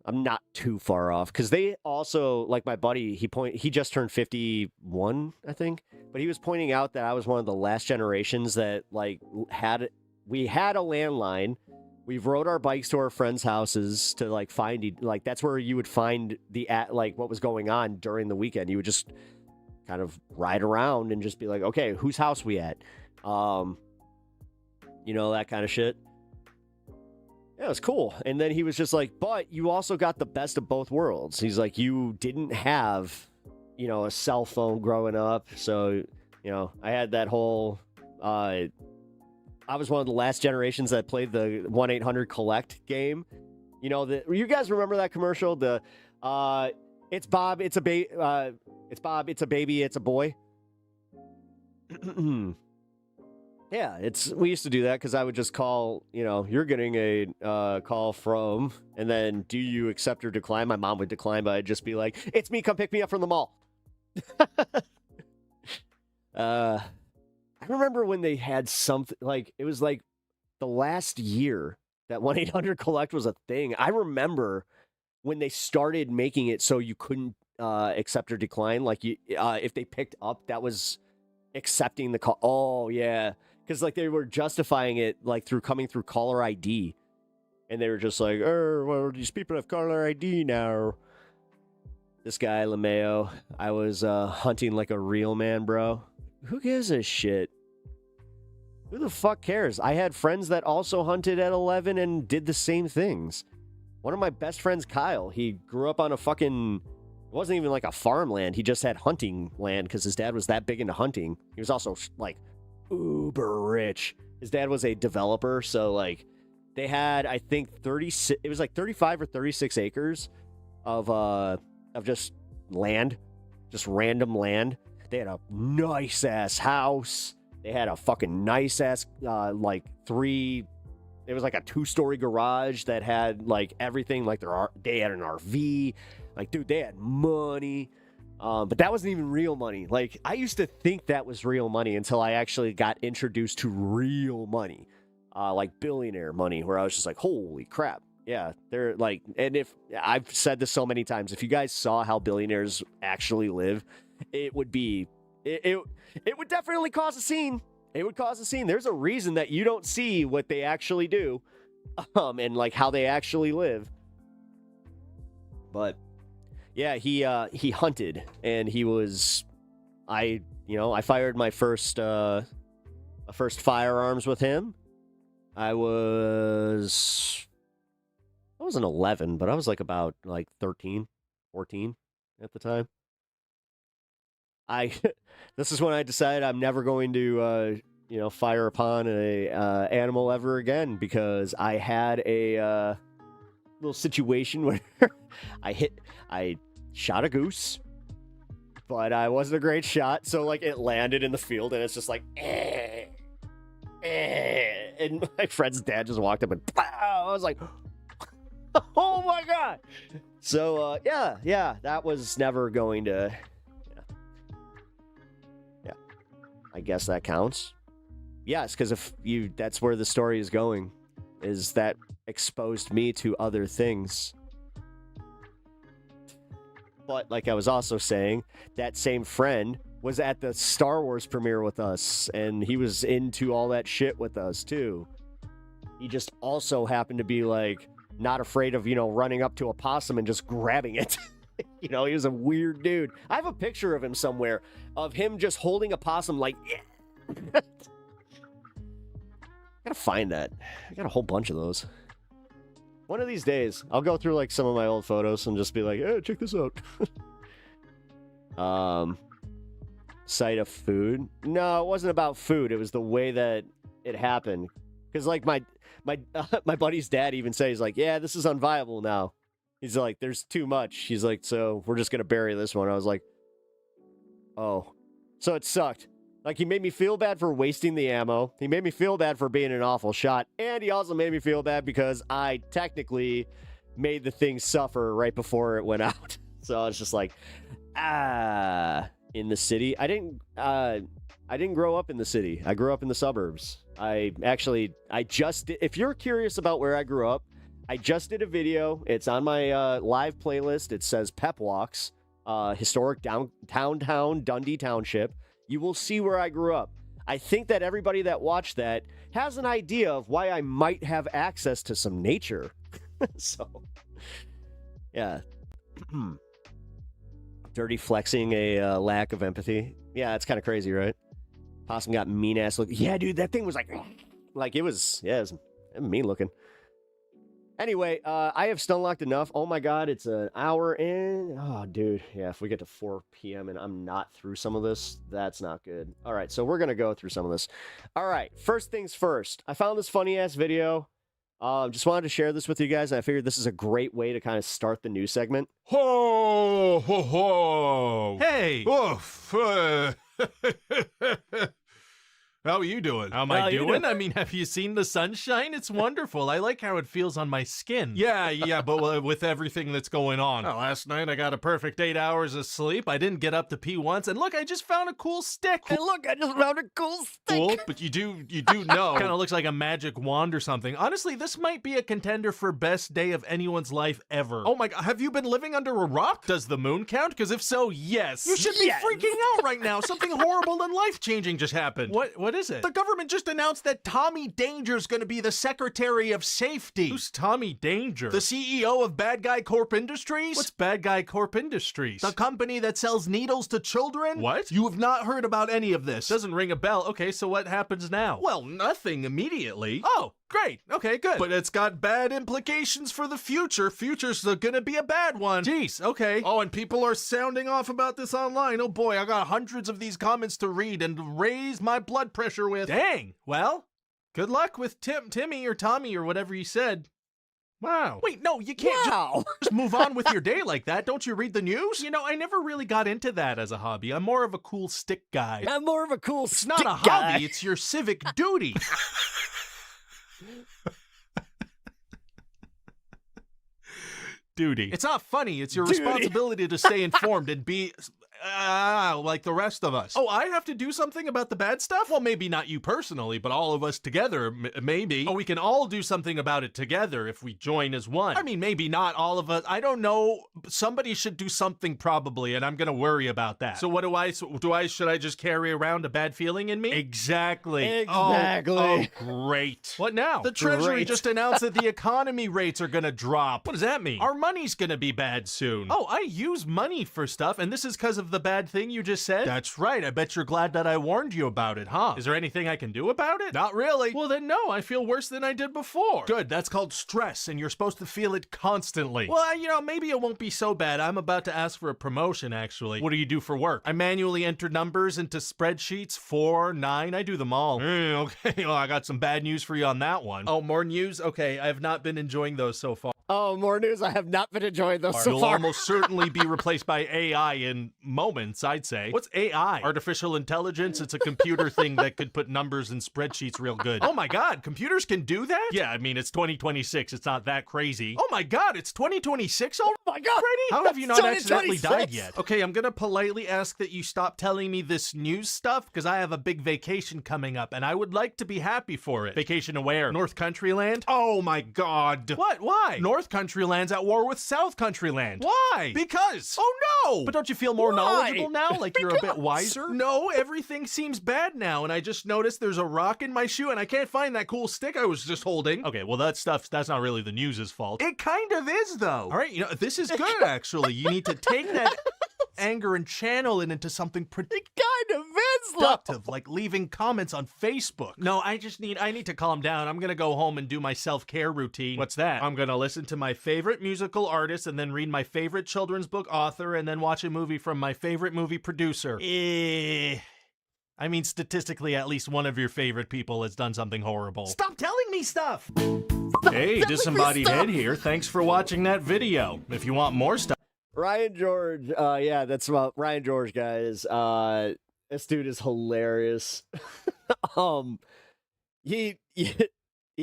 I'm not too far off because they also, like my buddy, he just turned 51, I think, but he was pointing out that I was one of the last generations that like we had a landline. We rode our bikes to our friends' houses to like like that's where you would find like what was going on during the weekend. You would just kind of ride around and just be like, okay, whose house we at? That kind of shit. Yeah, it was cool. And then he was just like, but you also got the best of both worlds. He's like, you didn't have, a cell phone growing up. So, I had that whole, I was one of the last generations that played the 1-800-COLLECT game. You guys remember that commercial? It's Bob, it's a baby, it's a boy. Yeah, we used to do that because I would just call, you're getting a call from, and then do you accept or decline? My mom would decline, but I'd just be like, it's me, come pick me up from the mall. I remember when they had something, like, it was like the last year that 1-800-COLLECT was a thing. I remember when they started making it so you couldn't accept or decline, like if they picked up, that was accepting the call. Oh, yeah. Because, like, they were justifying it, like, coming through caller ID. And they were just like, well, these people have caller ID now. This guy, LeMayo, I was hunting like a real man, bro. Who gives a shit? Who the fuck cares? I had friends that also hunted at 11 and did the same things. One of my best friends, Kyle, he grew up on a fucking... It wasn't even like a farmland. He just had hunting land because his dad was that big into hunting. He was also, like... uber rich. His dad was a developer, so like they had, I think, 36, it was like 35 or 36 acres of just land, just random land. They had a nice ass house. They had a fucking nice ass it was like a 2-story garage that had like everything, like they had an RV. Like, dude, they had money. But that wasn't even real money. Like, I used to think that was real money until I actually got introduced to real money, like billionaire money, where I was just like, holy crap. Yeah, they're like, and if I've said this so many times, if you guys saw how billionaires actually live, it would be, it would definitely cause a scene. It would cause a scene. There's a reason that you don't see what they actually do, and like how they actually live. But yeah, he hunted, and he was, I fired my first firearms with him. I wasn't 11, but I was like about like 13, 14 at the time. This is when I decided I'm never going to, fire upon a animal ever again, because I had a little situation where I shot a goose, but I wasn't a great shot, so like it landed in the field, and it's just like, and my friend's dad just walked up and pow! I was like, oh my god! So yeah, that was never going to. Yeah, I guess that counts. Yes, because that's where the story is going, is that exposed me to other things. But like I was also saying, that same friend was at the Star Wars premiere with us, and he was into all that shit with us too. He just also happened to be like not afraid of, running up to a possum and just grabbing it. He was a weird dude. I have a picture of him somewhere, of him just holding a possum like, yeah. Gotta find that. I got a whole bunch of those. One of these days, I'll go through like some of my old photos and just be like, hey, check this out. Sight of food. No, it wasn't about food. It was the way that it happened. Because like my buddy's dad even says, he's like, yeah, this is unviable now. He's like, there's too much. He's like, so we're just going to bury this one. I was like, oh. So it sucked. Like, he made me feel bad for wasting the ammo. He made me feel bad for being an awful shot. And he also made me feel bad because I technically made the thing suffer right before it went out. So I was just like, in the city. I didn't grow up in the city. I grew up in the suburbs. If you're curious about where I grew up, I just did a video. It's on my live playlist. It says Peptalks, historic downtown Dundee Township. You will see where I grew up. I think that everybody that watched that has an idea of why I might have access to some nature. So, yeah. Dirty flexing a lack of empathy. Yeah, it's kind of crazy, right? Possum got mean ass look. Yeah, dude, that thing was like it was mean looking. Anyway, I have Stunlocked enough. Oh my god, it's an hour in. Oh, dude. Yeah, if we get to 4 p.m. and I'm not through some of this, that's not good. All right, so we're going to go through some of this. All right, first things first. I found this funny-ass video. Just wanted to share this with you guys. I figured this is a great way to kind of start the news segment. Ho, ho, ho. Hey! Oof. How are you doing? How am I doing? I mean, have you seen the sunshine? It's wonderful. I like how it feels on my skin. Yeah, but with everything that's going on. Oh, last night I got a perfect 8 hours of sleep. I didn't get up to pee once. And look, I just found a cool stick. And look, I just found a cool stick. Cool, but you do know. Kind of looks like a magic wand or something. Honestly, this might be a contender for best day of anyone's life ever. Oh my god, have you been living under a rock? Does the moon count? Because if so, yes. You should be freaking out right now. Something horrible and life-changing just happened. What is it? The government just announced that Tommy Danger's going to be the Secretary of Safety. Who's Tommy Danger? The CEO of Bad Guy Corp Industries? What's Bad Guy Corp Industries? The company that sells needles to children? What? You have not heard about any of this. Doesn't ring a bell. Okay, so what happens now? Well, nothing immediately. Oh, great. Okay, good. But it's got bad implications for the future. Future's gonna be a bad one. Jeez, okay. Oh, and people are sounding off about this online. Oh boy, I got hundreds of these comments to read and raise my blood pressure with. Dang. Well, good luck with Timmy or Tommy or whatever you said. Wow. Wait, no, you can't just move on with your day like that. Don't you read the news? You know, I never really got into that as a hobby. I'm more of a cool stick guy. I'm more of a cool It's stick not a guy. hobby, it's your civic duty. Duty. It's not funny. It's your responsibility to stay informed and be like the rest of us. Oh, I have to do something about the bad stuff? Well, maybe not you personally, but all of us together, maybe. Oh, we can all do something about it together if we join as one. I mean, maybe not all of us. I don't know. Somebody should do something probably, and I'm going to worry about that. So what should I just carry around a bad feeling in me? Exactly. Exactly. Oh, great. What now? The Treasury Great. just announced that the economy rates are going to drop. What does that mean? Our money's going to be bad soon. Oh, I use money for stuff, and this is because of the bad thing you just said? That's right. I bet you're glad that I warned you about it, huh? Is there anything I can do about it? Not really. Well, then no, I feel worse than I did before. Good. That's called stress, and you're supposed to feel it constantly. Well, maybe it won't be so bad. I'm about to ask for a promotion, actually. What do you do for work? I manually enter numbers into spreadsheets, 4, 9, I do them all. Okay, well, I got some bad news for you on that one. Oh, more news? Okay, I have not been enjoying those so far. Oh, more news. I have not been enjoying those so You'll far. almost certainly be replaced by AI in moments, I'd say. What's AI? Artificial intelligence. It's a computer thing that could put numbers in spreadsheets real good. Oh my god, computers can do that? Yeah, I mean, it's 2026. It's not that crazy. Oh my god, it's 2026 already? Oh my god. How have you not accidentally 2026? died yet? Okay, I'm gonna politely ask that you stop telling me this news stuff because I have a big vacation coming up and I would like to be happy for it. Vacation to where? North Countryland? Oh my god. What? Why? North Countryland's at war with South Countryland. Why? Because. Oh no! But don't you feel more Why? knowledgeable now? Like you're a bit wiser? No, everything seems bad now, and I just noticed there's a rock in my shoe, and I can't find that cool stick I was just holding. Okay, well that's not really the news's fault. It kind of is, though. All right, this is good, actually. You need to take that anger and channel it into something It kind of is, though. productive, like leaving comments on Facebook. No, I need to calm down. I'm gonna go home and do my self-care routine. What's that? I'm gonna listen to my favorite musical artist, and then read my favorite children's book author, and then watch a movie from my favorite movie producer. I mean, statistically, at least one of your favorite people has done something horrible. Stop telling me stuff! Hey, Disembodied Head here. Thanks for watching that video. If you want more stuff. Ryan George. Yeah, that's about Ryan George, guys. This dude is hilarious. He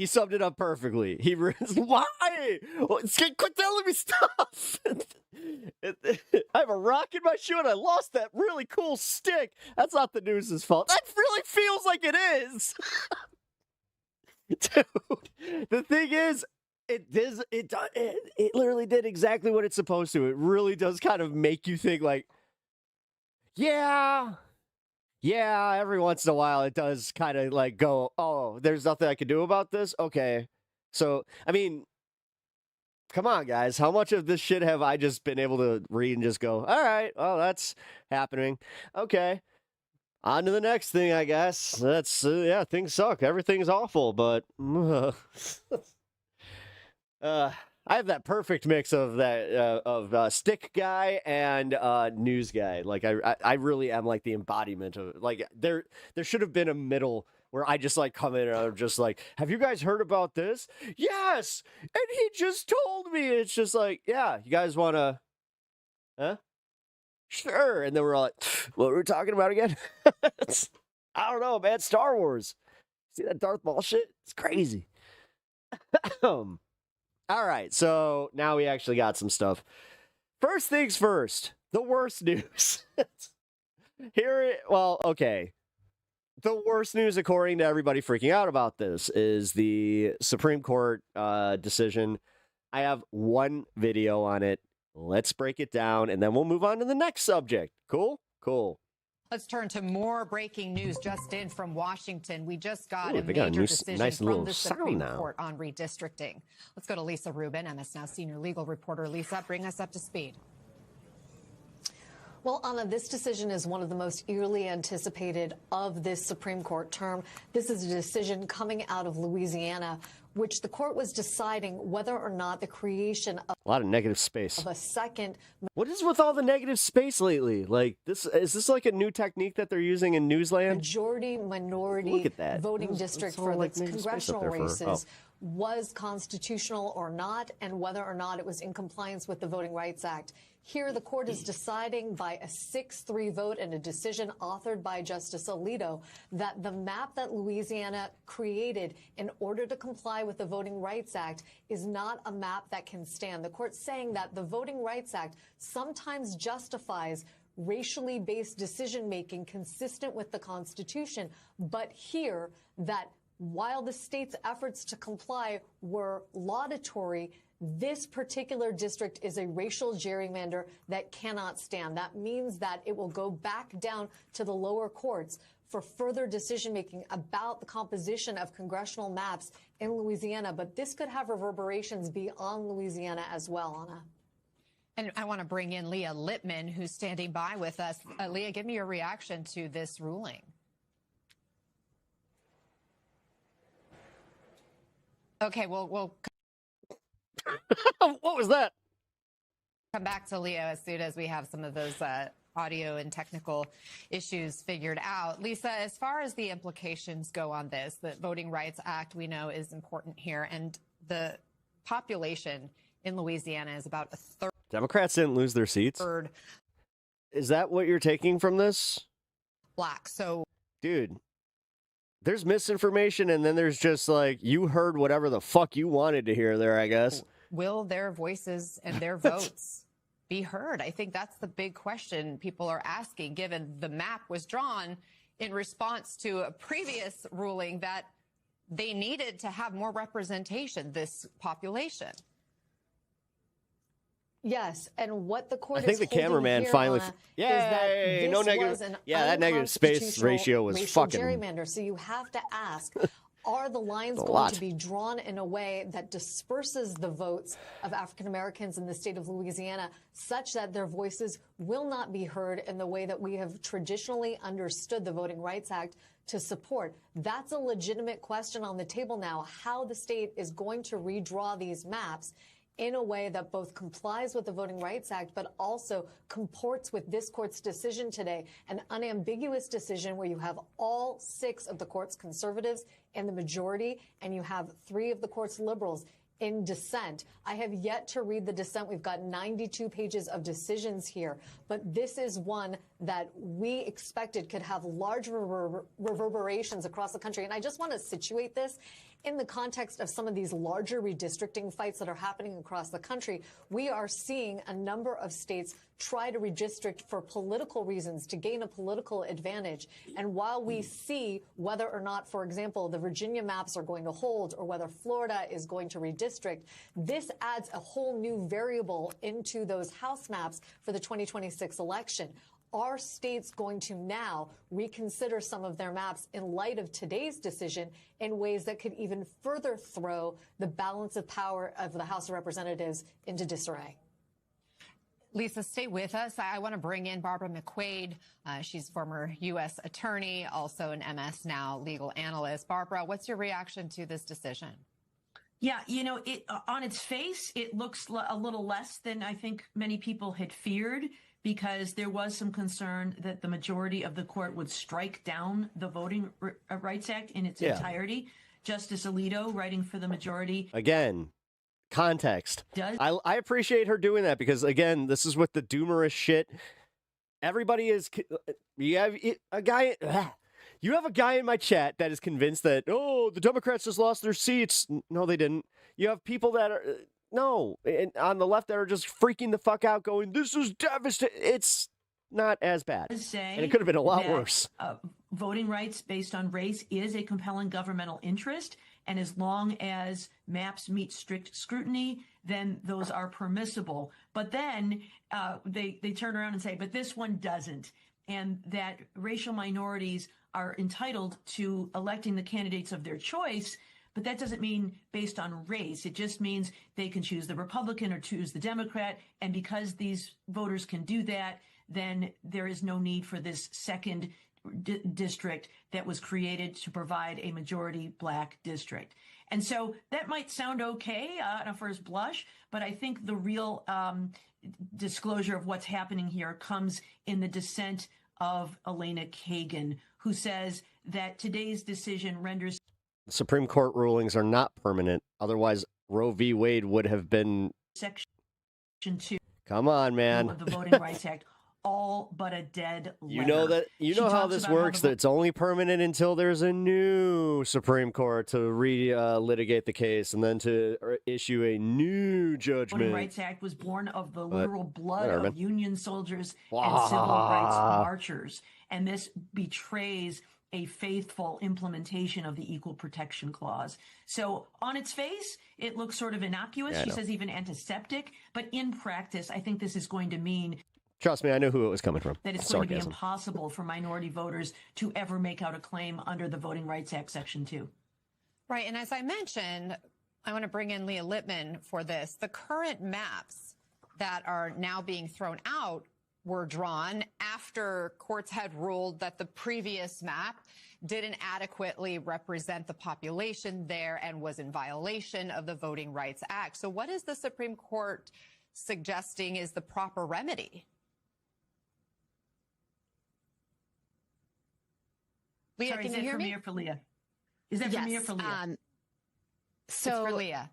summed it up perfectly. Why? Quit telling me stuff. I have a rock in my shoe and I lost that really cool stick. That's not the news's fault. That really feels like it is. Dude, the thing is, It literally did exactly what it's supposed to. It really does kind of make you think like, yeah, every once in a while it does kind of like go, oh, there's nothing I can do about this. Okay. So, I mean, come on, guys. How much of this shit have I just been able to read and just go, all right, well, that's happening. Okay. On to the next thing, I guess. That's, yeah, things suck. Everything's awful, but I have that perfect mix of stick guy and news guy. Like I really am like the embodiment of like there should have been a middle where I just like come in and I'm just like, have you guys heard about this? Yes, and he just told me. It's just like, yeah, you guys want to, huh? Sure. And then we're all like, what were we talking about again? I don't know, man. Star Wars. See that Darth Maul shit? It's crazy. All right, so now we actually got some stuff. First things first, the worst news. Okay. The worst news, according to everybody freaking out about this, is the Supreme Court decision. I have one video on it. Let's break it down, and then we'll move on to the next subject. Cool? Cool. Let's turn to more breaking news just in from Washington. We just got Ooh, a major decision nice from the Supreme Court on redistricting. Let's go to Lisa Rubin, MS Now senior legal reporter. Lisa, bring us up to speed. Well, Anna, this decision is one of the most eagerly anticipated of this Supreme Court term. This is a decision coming out of Louisiana, which the court was deciding whether or not the creation of a lot of negative space of a second. What is with all the negative space lately? Like this, is this like a new technique that they're using in Newsland? Majority minority voting district for like the congressional races was constitutional or not, and whether or not it was in compliance with the Voting Rights Act. Here, the court is deciding by a 6-3 vote and a decision authored by Justice Alito that the map that Louisiana created in order to comply with the Voting Rights Act is not a map that can stand. The court's saying that the Voting Rights Act sometimes justifies racially based decision-making consistent with the Constitution, but here that while the state's efforts to comply were laudatory, this particular district is a racial gerrymander that cannot stand. That means that it will go back down to the lower courts for further decision-making about the composition of congressional maps in Louisiana. But this could have reverberations beyond Louisiana as well, Anna. And I want to bring in Leah Lippman, who's standing by with us. Leah, give me your reaction to this ruling. Okay, we'll what was that? Come back to Leo as soon as we have some of those audio and technical issues figured out. Lisa, as far as the implications go on this, the Voting Rights Act we know is important here, and the population in Louisiana is about a third. Democrats didn't lose their seats. Is that what you're taking from this? Black. So, dude, there's misinformation, and then there's just like, you heard whatever the fuck you wanted to hear there, I guess. Will their voices and their votes be heard? I think that's the big question people are asking, given the map was drawn in response to a previous ruling that they needed to have more representation, this population. Yes, and what the court I think is the cameraman here, finally. Anna, Yay! No negative. Yeah, that negative space ratio was fucking. Gerrymander. So you have to ask: are the lines going to be drawn in a way that disperses the votes of African Americans in the state of Louisiana, such that their voices will not be heard in the way that we have traditionally understood the Voting Rights Act to support? That's a legitimate question on the table now. How the state is going to redraw these maps in a way that both complies with the Voting Rights Act, but also comports with this court's decision today, an unambiguous decision where you have all 6 of the court's conservatives in the majority, and you have 3 of the court's liberals in dissent. I have yet to read the dissent. We've got 92 pages of decisions here, but this is one that we expected could have large reverberations across the country. And I just want to situate this in the context of some of these larger redistricting fights that are happening across the country. We are seeing a number of states try to redistrict for political reasons, to gain a political advantage. And while we see whether or not, for example, the Virginia maps are going to hold or whether Florida is going to redistrict, this adds a whole new variable into those House maps for the 2026 election. Are states going to now reconsider some of their maps in light of today's decision in ways that could even further throw the balance of power of the House of Representatives into disarray? Lisa, stay with us. I want to bring in Barbara McQuaid. She's former U.S. attorney, also an MS Now legal analyst. Barbara, what's your reaction to this decision? Yeah, on its face, it looks a little less than I think many people had feared, because there was some concern that the majority of the court would strike down the Voting Rights Act in its entirety. Justice Alito, writing for the majority. Again, context. I appreciate her doing that because, again, this is with the doomerous shit. Everybody is... You have a guy in my chat that is convinced that, oh, the Democrats just lost their seats. No, they didn't. You have people that are... No, on the left that are just freaking the fuck out going, this is devastating. It's not as bad. And it could have been a lot worse. Voting rights based on race is a compelling governmental interest. And as long as maps meet strict scrutiny, then those are permissible. But then they turn around and say, but this one doesn't. And that racial minorities are entitled to electing the candidates of their choice. But that doesn't mean based on race. It just means they can choose the Republican or choose the Democrat. And because these voters can do that, then there is no need for this second district that was created to provide a majority black district. And so that might sound okay on a first blush, but I think the real disclosure of what's happening here comes in the dissent of Elena Kagan, who says that today's decision renders Supreme Court rulings are not permanent. Otherwise, Roe v. Wade would have been... Section 2. Come on, man. Of the Voting Rights Act, all but a dead letter. You know how this works, that it's only permanent until there's a new Supreme Court to litigate the case and then to issue a new judgment. The Voting Rights Act was born of the literal blood of Union soldiers and civil rights marchers. And this betrays a faithful implementation of the Equal Protection Clause. So on its face, it looks sort of innocuous. She says even antiseptic. But in practice, I think this is going to mean... Trust me, I know who it was coming from. That it's going to be impossible for minority voters to ever make out a claim under the Voting Rights Act Section 2. Right. And as I mentioned, I want to bring in Leah Lippman for this. The current maps that are now being thrown out were drawn after courts had ruled that the previous map didn't adequately represent the population there and was in violation of the Voting Rights Act. So what is the Supreme Court suggesting is the proper remedy? Leah, Sorry, can you hear me? For Leah? Is that for me or for Leah? So it's for Leah.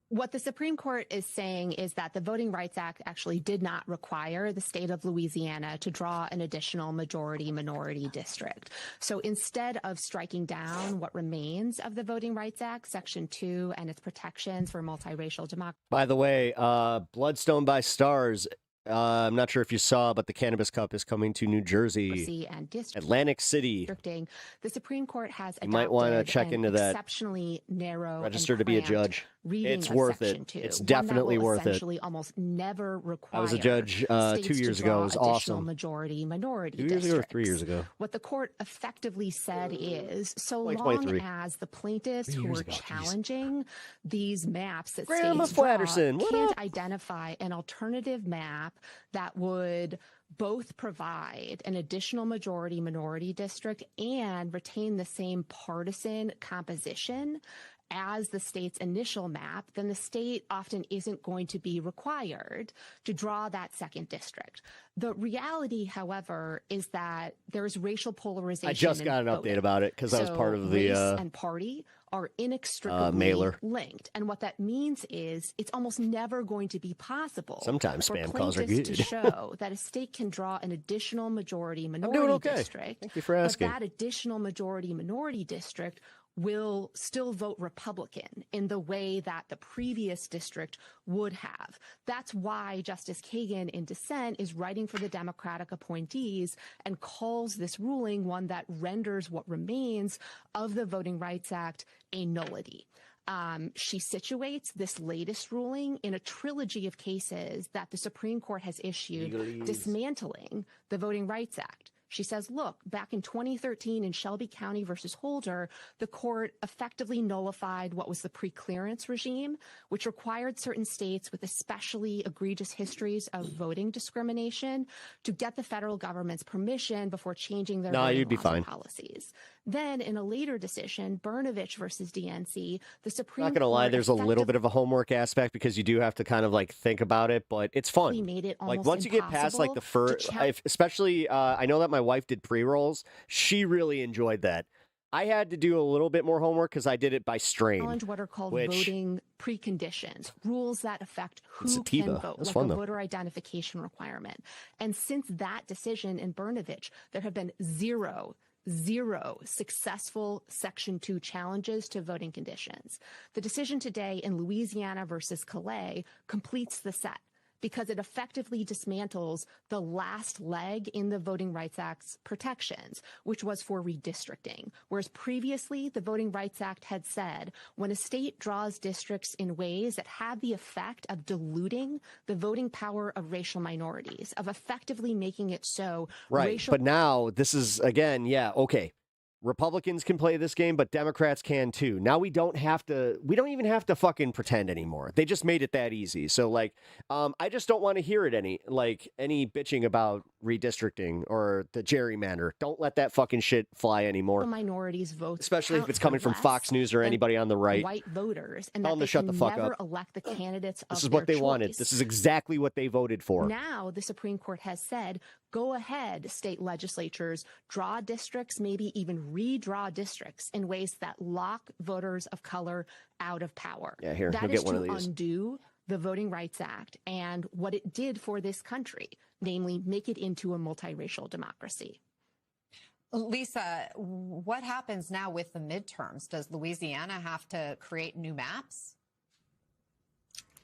What the Supreme Court is saying is that the Voting Rights Act actually did not require the state of Louisiana to draw an additional majority-minority district. So instead of striking down what remains of the Voting Rights Act, Section 2, and its protections for multiracial democracy. By the way, Bloodstone by Stars, I'm not sure if you saw, but the Cannabis Cup is coming to New Jersey, and Atlantic City. The Supreme Court has you might want to check into that. Exceptionally narrow. Register to be a judge. It's worth it. It's definitely worth it. Almost never require. I was a judge 2 years ago. It was awesome. Majority-minority 2 years ago or 3 years ago. What the court effectively said is, so long as the plaintiffs who were challenging these maps that states draw can't identify an alternative map that would both provide an additional majority-minority district and retain the same partisan composition as the state's initial map, then the state often isn't going to be required to draw that second district. The reality, however, is that there's racial polarization. I just got an update about it because I was part of the race and party are inextricably mailer linked. And what that means is it's almost never going to be possible. Sometimes spam calls are plaintiffs good. to show that a state can draw an additional majority minority district. Thank you for asking. But that additional majority minority district will still vote Republican in the way that the previous district would have. That's why Justice Kagan, in dissent, is writing for the Democratic appointees and calls this ruling one that renders what remains of the Voting Rights Act a nullity. She situates this latest ruling in a trilogy of cases that the Supreme Court has issued dismantling the Voting Rights Act. She says, look, back in 2013 in Shelby County versus Holder, the court effectively nullified what was the preclearance regime, which required certain states with especially egregious histories of voting discrimination to get the federal government's permission before changing their voting you'd be laws fine. and policies. Then, in a later decision, Brnovich versus DNC, the Supreme Not gonna Court lie, there's a little bit of a homework aspect because you do have to kind of like think about it, but it's fun. We made it Like almost once you get past like the first, especially I know that my wife did pre-rolls. She really enjoyed that. I had to do a little bit more homework because I did it by strain. Challenge what are called which, voting preconditions, rules that affect who Sativa. can vote, That's like fun, a though. voter identification requirement. And since that decision in Brnovich, there have been zero successful Section 2 challenges to voting conditions. The decision today in Louisiana versus Calais completes the set because it effectively dismantles the last leg in the Voting Rights Act's protections, which was for redistricting. Whereas previously, the Voting Rights Act had said when a state draws districts in ways that have the effect of diluting the voting power of racial minorities, of effectively making it so racial. But now this is again, okay. Republicans can play this game, but Democrats can too. Now we don't even have to fucking pretend anymore. They just made it that easy. So like, I just don't want to hear it any bitching about redistricting or the gerrymander. Don't let that fucking shit fly anymore. Minorities vote, especially if it's coming from Fox News or anybody on the right. White voters, and tell them to shut the fuck never up. Elect the candidates of This is what their they wanted. choice. This is exactly what they voted for. Now the Supreme Court has said, go ahead, state legislatures, draw districts, maybe even redraw districts in ways that lock voters of color out of power. Yeah, here, that you'll is get one to of these. undo the Voting Rights Act and what it did for this country, namely make it into a multiracial democracy. Lisa, what happens now with the midterms? Does Louisiana have to create new maps?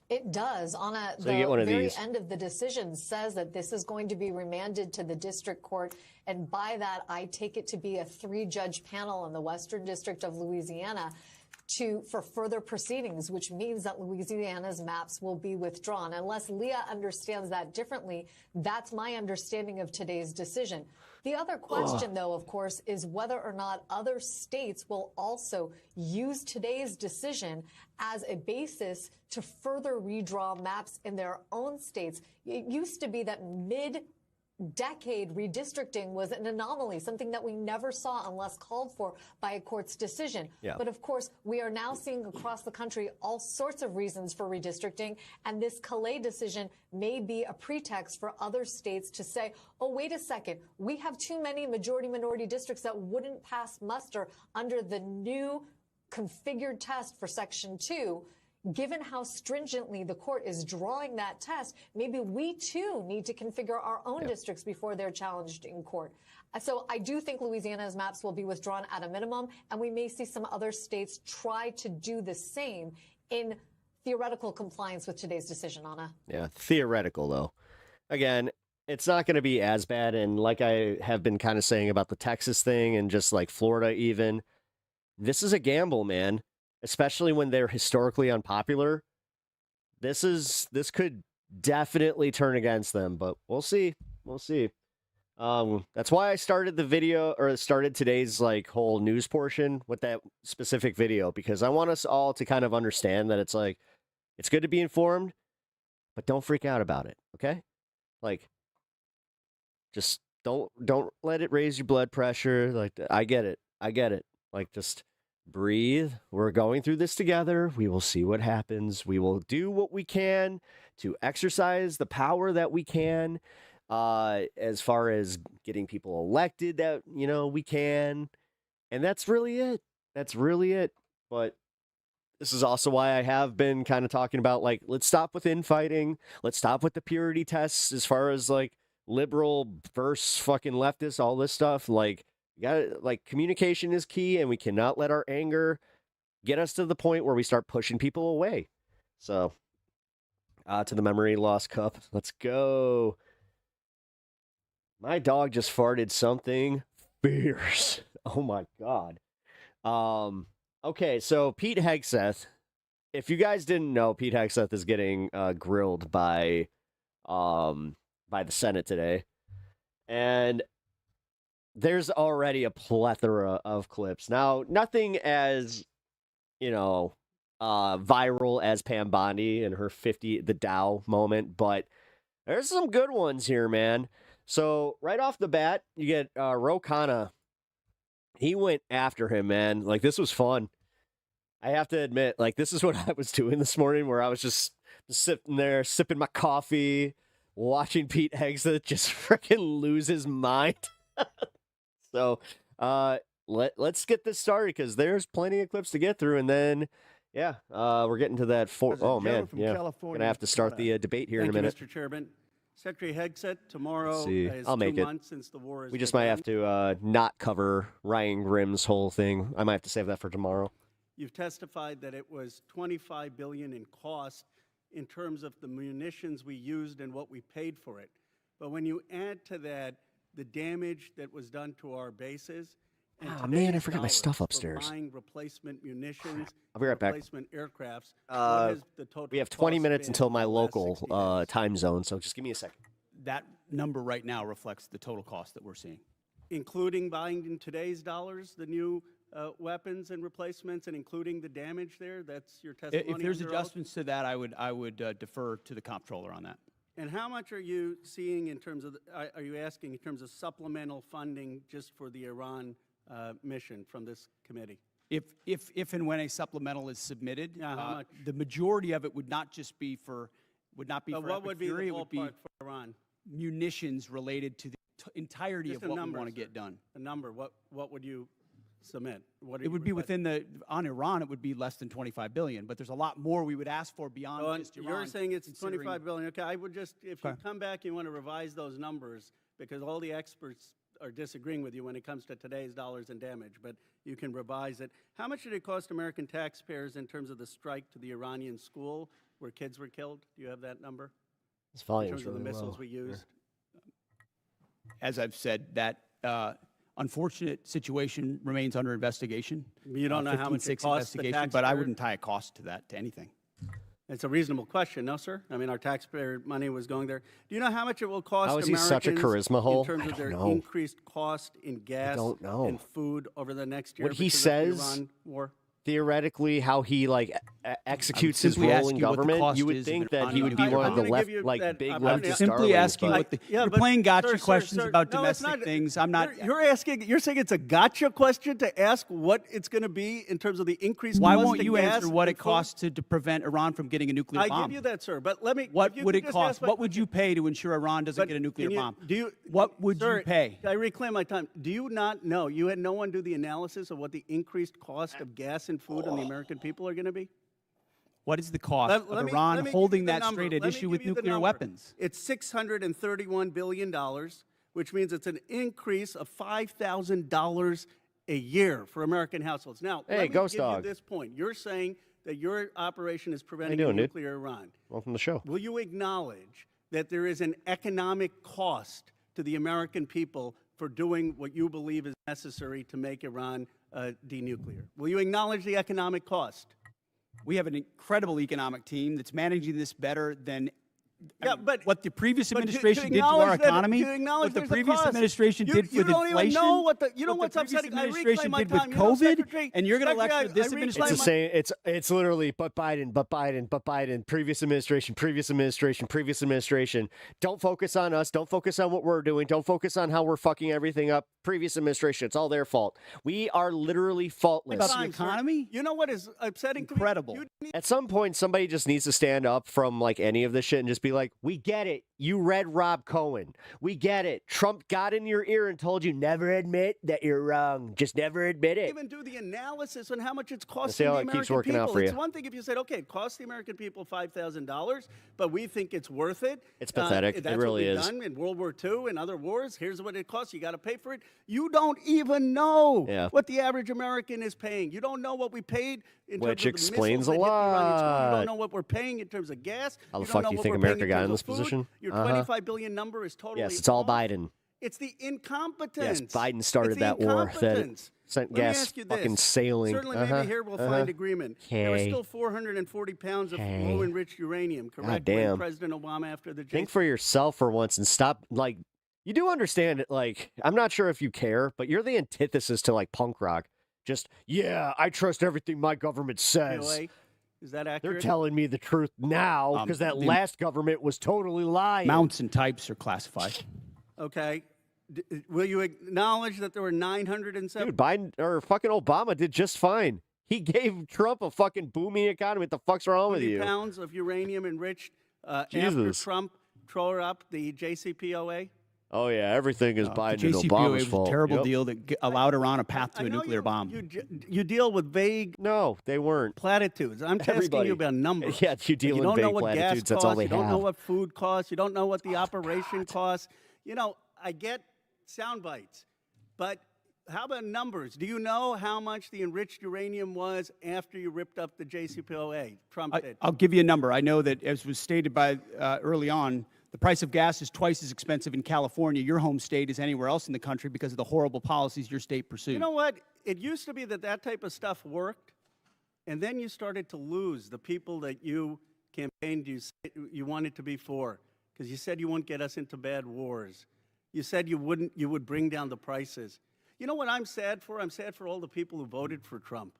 It does. Anna, So you get one the of very these. end of the decision says that this is going to be remanded to the district court. And by that, I take it to be a 3-judge panel in the Western District of Louisiana for further proceedings, which means that Louisiana's maps will be withdrawn. Unless Leah understands that differently, that's my understanding of today's decision. The other question, though, of course, is whether or not other states will also use today's decision as a basis to further redraw maps in their own states. It used to be that mid-decade redistricting was an anomaly, something that we never saw unless called for by a court's decision. Yeah. But of course, we are now seeing across the country all sorts of reasons for redistricting, and this Calais decision may be a pretext for other states to say, oh, wait a second, we have too many majority-minority districts that wouldn't pass muster under the new configured test for Section 2. Given how stringently the court is drawing that test, maybe we too need to configure our own districts before they're challenged in court. So I do think Louisiana's maps will be withdrawn at a minimum, and we may see some other states try to do the same in theoretical compliance with today's decision, Anna. Yeah, theoretical though. Again, it's not going to be as bad. And like I have been kind of saying about the Texas thing and just like Florida even, this is a gamble, man. Especially when they're historically unpopular. This could definitely turn against them, but we'll see. We'll see. That's why I started the video or started today's like whole news portion with that specific video, because I want us all to kind of understand that it's like, it's good to be informed, but don't freak out about it. Okay. Like, just don't let it raise your blood pressure. Like, I get it. Like, just breathe. We're going through this together. We will see what happens. We will do what we can to exercise the power that we can, as far as getting people elected that, we can. And that's really it. That's really it. But this is also why I have been kind of talking about, like, let's stop with infighting. Let's stop with the purity tests as far as, like, liberal versus fucking leftist, all this stuff. Like, communication is key, and we cannot let our anger get us to the point where we start pushing people away. So, to the memory loss cup. Let's go. My dog just farted something fierce. Oh my God. Okay, so Pete Hegseth. If you guys didn't know, Pete Hegseth is getting grilled by the Senate today. And there's already a plethora of clips. Now, nothing as, viral as Pam Bondi and her the Dow moment, but there's some good ones here, man. So right off the bat, you get Ro Khanna. He went after him, man. Like, this was fun. I have to admit, like, this is what I was doing this morning, where I was just sitting there, sipping my coffee, watching Pete Hegseth just freaking lose his mind. So, let's get this started, because there's plenty of clips to get through, and then, we're getting to that. Oh man, gonna have to start the debate here in a minute. Mr. Chairman. Secretary Hegseth, tomorrow is I'll make 2 it. months since the war has We just might begun. have to not cover Ryan Grimm's whole thing. I might have to save that for tomorrow. You've testified that it was $25 billion in cost in terms of the munitions we used and what we paid for it. But when you add to that the damage that was done to our bases, and oh man, I forgot my stuff upstairs. Buying replacement munitions, I'll be right back. replacement aircrafts, what is the total We have 20 cost minutes been until in my the last local 60 days? time zone, so just give me a second. That number right now reflects the total cost that we're seeing. Including buying in today's dollars the new weapons and replacements, and including the damage there? That's your testimony? If there's under oath? adjustments to that, I would defer to the comptroller on that. And how much are you seeing in terms of, are you asking in terms of supplemental funding just for the Iran mission from this committee? If and when a supplemental is submitted, Yeah, how much? the majority of it would not just be for, What Epic would be the Fury, it would be ballpark for Iran? munitions related to the entirety Just of a what number, we want to sir. get done. A number, what would you submit? What are It you would be requesting? on Iran, it would be less than $25 billion, but there's a lot more we would ask for beyond Well, just Iran. you're saying it's considering- $25 billion. Okay, I would just, if you Okay. come back, you want to revise those numbers, because all the experts are disagreeing with you when it comes to today's dollars and damage, but you can revise it. How much did it cost American taxpayers in terms of the strike to the Iranian school where kids were killed? Do you have that number? This In volume's terms of the really missiles low. we used? As I've said, that unfortunate situation remains under investigation. You don't know how much it 15-6 costs the investigation, but I taxpayer? wouldn't tie a cost to anything. It's a reasonable question, no, sir? I mean, our taxpayer money was going there. Do you know how much it will cost How is Americans he such a charisma hole? in terms I of their don't know. increased cost in gas don't know. and food over the next year? What he because of the says, Iran war? theoretically, how he executes his simply role ask in you what the government, cost you would is think of that he would be Iranian one of the I'm gonna left, give you like that- big I'm leftist simply darlings, asking but what the, Yeah, you're but playing gotcha sir, questions about no, it's domestic not. things. I'm not. You're saying it's a gotcha question to ask what it's going to be in terms of the increased Why cost won't in you gas answer what and it costs to prevent Iran from getting a nuclear food? I bomb? give you that, sir. But let me. What if you would could it just cost? ask my What would you pay to ensure Iran doesn't But get a nuclear can you- bomb? Do you? What would sir, you pay? I reclaim my time. Do you not know? You had no one do the analysis of what the increased cost of gas and food on the American people are going to be? What is the cost Let of me- Iran let me give holding you the that number. straight at Let me issue give with you the nuclear number. weapons? It's $631 billion, which means it's an increase of $5,000 a year for American households. Now, Hey, let me Ghost give Dog. you this point. You're saying that your operation is preventing doing, a dude? nuclear Iran. welcome to the show. Will you acknowledge that there is an economic cost to the American people for doing what you believe is necessary to make Iran denuclear? Will you acknowledge the economic cost? We have an incredible economic team that's managing this better than Yeah, but what the previous but administration to did to our acknowledge that- economy, to acknowledge what the there's a previous cost. administration You- did you with don't even inflation, know what the previous upsetting. I administration reclaim my did with time. You know, COVID, Secretary, and you're going to Secretary, lecture this I reclaim It's administration. the same. It's literally but Biden, previous administration. Don't focus on us. Don't focus on what we're doing. Don't focus on how we're fucking everything up. Previous administration. It's all their fault. We are literally faultless. About the economy? You know what is upsetting? Incredible. At some point, somebody just needs to stand up from like any of this shit and just be like, "We get it. You read Rob Cohen. We get it. Trump got in your ear and told you never admit that you're wrong. Just never admit it." Even do the analysis on how much it's See costing how the it keeps American working people. out for you. It's one thing if you said, okay, it costs the American people $5,000, but we think it's worth it. It's pathetic. That's It really what we've is. done in World War II and other wars. Here's what it costs. You got to pay for it. You don't even know what the average American is paying. You don't know what we paid in Which terms of explains the a missiles that hit the Iranian school. You lot. don't know what we're paying in terms of gas. How the you don't fuck know do you what think we're America paying in got terms in of this food. position? Your Uh-huh. 25 billion number is totally Yes, it's all off. Biden. It's the incompetence. Yes, Biden started It's the that war that incompetence. sent Let me gas ask you fucking this. sailing. Certainly, maybe here we'll find agreement. There was Okay. still 440 pounds of Okay. low-enriched uranium, God correct? damn. When President Obama, after the Think for yourself for once and stop. Like, you do understand it. Like, I'm not sure if you care, but you're the antithesis to like punk rock. Just, yeah, I trust everything my government says. JCPOA, is that accurate? They're telling me the truth now because that the- last government was totally lying. Mounts and types are classified. Okay. Will you acknowledge that there were 907? Dude, Biden or fucking Obama did just fine. He gave Trump a fucking booming economy. What the fuck's wrong with you? pounds of uranium enriched after Jesus. Trump tore up the JCPOA? Oh yeah, everything is The Biden and JCPOA Obama's was fault. a terrible Yep. deal that allowed Iran a path to I a know nuclear bomb. You deal with vague No, they weren't. platitudes. I'm asking Everybody. you about numbers. Yeah, you deal you in don't know vague what gas platitudes. That's costs. all they you don't know have. what food costs. You don't know what the operation costs. You know, I get sound bites, but how about numbers? Do you know how much the enriched uranium was after you ripped up the JCPOA? Trump did. I'll give you a number. I know that, as was stated by early on, the price of gas is twice as expensive in California, your home state, as anywhere else in the country because of the horrible policies your state pursued. You know what? It used to be that type of stuff worked, and then you started to lose the people that you campaigned you wanted to be for, because you said you wouldn't get us into bad wars. You said you would bring down the prices. You know what I'm sad for? I'm sad for all the people who voted for Trump.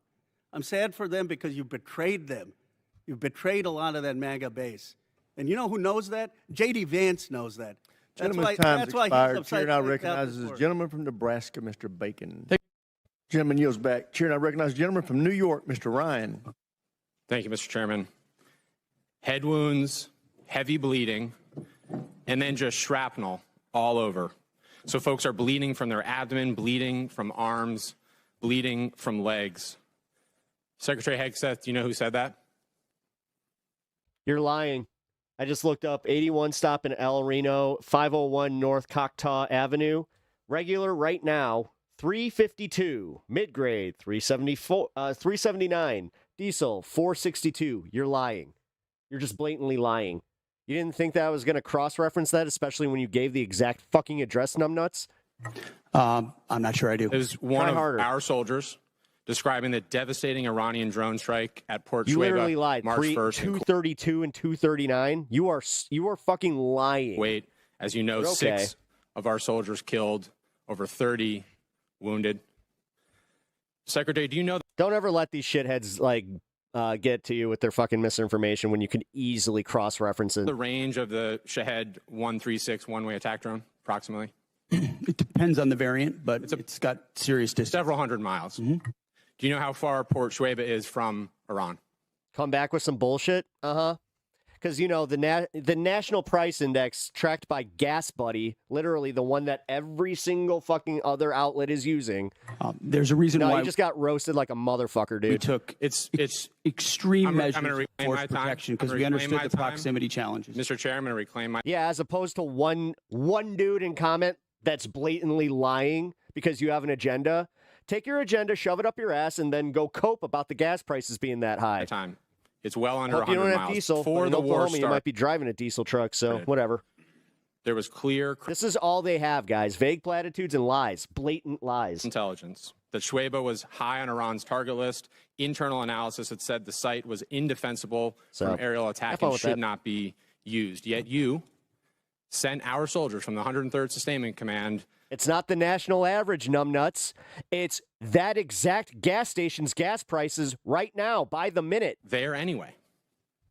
I'm sad for them because you betrayed them. You betrayed a lot of that MAGA base. And you know who knows that? J.D. Vance knows that. Gentleman's time's expired. Chair now recognizes the gentleman from Nebraska, Mr. Bacon. Gentleman yields back. Chair now recognizes the gentleman from New York, Mr. Ryan. Thank you, Mr. Chairman. Head wounds, heavy bleeding, and then just shrapnel all over. So folks are bleeding from their abdomen, bleeding from arms, bleeding from legs. Secretary Hegseth, do you know who said that? You're lying. I just looked up 81 stop in El Reno, 501 North Coctaw Avenue. Regular right now, 352. Mid-grade, 379. Diesel, 462. You're lying. You're just blatantly lying. You didn't think that I was going to cross-reference that, especially when you gave the exact fucking address, numbnuts? I'm not sure I do. It was one of harder. our soldiers describing the devastating Iranian drone strike at Port You literally Shuaibah, lied. March 1st. 232 and 239. You are fucking lying. Wait, as you know, You're okay. 6 of our soldiers killed, over 30 wounded. Secretary, do you know? Don't ever let these shitheads get to you with their fucking misinformation when you can easily cross-reference it. The range of the Shahed 136 one-way attack drone, approximately? It depends on the variant, but it's got serious distance. Several hundred miles. Do you know how far Port Shuaibah is from Iran? Come back with some bullshit? Uh-huh. Because, you know, the national price index tracked by Gas Buddy, literally the one that every single fucking other outlet is using. There's a reason why you just got roasted like a motherfucker, dude. we took It's extreme I'm gonna measures reclaim for my force time. protection I'm because gonna we reclaim understood my the time. proximity challenges. Mr. Chair, I'm going to reclaim my... Yeah, as opposed to one dude in comment that's blatantly lying because you have an agenda. Take your agenda, shove it up your ass, and then go cope about the gas prices being that high. Time. It's well under Hope you 100 don't have miles. diesel. Before But in the war Oklahoma, you started, might be driving a diesel truck, so Right. whatever. there was clear This is all they have, guys. Vague platitudes and lies. Blatant lies. intelligence that Shuaibah was high on Iran's target list. Internal analysis had said the site was indefensible So, from aerial have attack fun and with should that. not be used, yet you sent our soldiers from the 103rd Sustainment Command. It's not the national average, numbnuts. It's that exact gas station's gas prices right now by the minute. There anyway.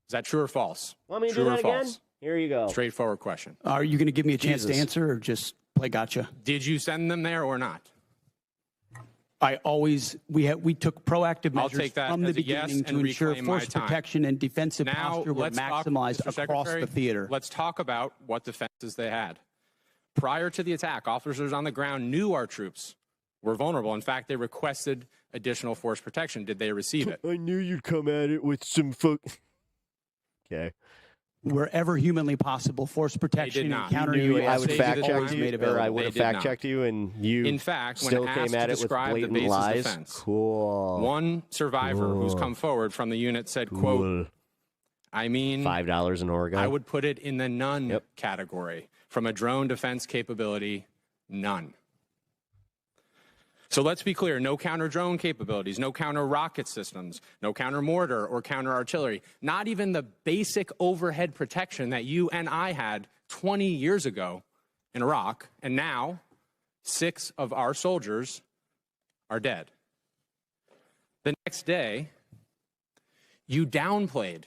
Is that true or false? Want me to true do that or again? false? Here you go. Straightforward question. Are you going to give me a chance to Jesus. answer or just play gotcha? Did you send them there or not? We took proactive I'll measures take that from the as a yes beginning to and ensure reclaim my force time. protection and defensive Now, posture were let's talk, maximized Mr. across Secretary, the theater. Let's talk about what defenses they had. Prior to the attack, officers on the ground knew our troops were vulnerable. In fact, they requested additional force protection. Did they receive it? I knew you'd come at it with some Okay. Wherever humanly possible, force protection and not. counter You knew UAS I would fact check always made you, or available. I would have They did fact not. checked you, and you In fact, when still asked came to at it with describe the blatant base's lies. defense, Cool. one survivor who's Cool. come forward from the unit said, Cool. quote, I mean, $5 in Oregon. I would put it in the none category. From a drone defense capability, none. So let's be clear, no counter-drone capabilities, no counter-rocket systems, no counter-mortar or counter-artillery, not even the basic overhead protection that you and I had 20 years ago in Iraq, and now 6 of our soldiers are dead. The next day, you downplayed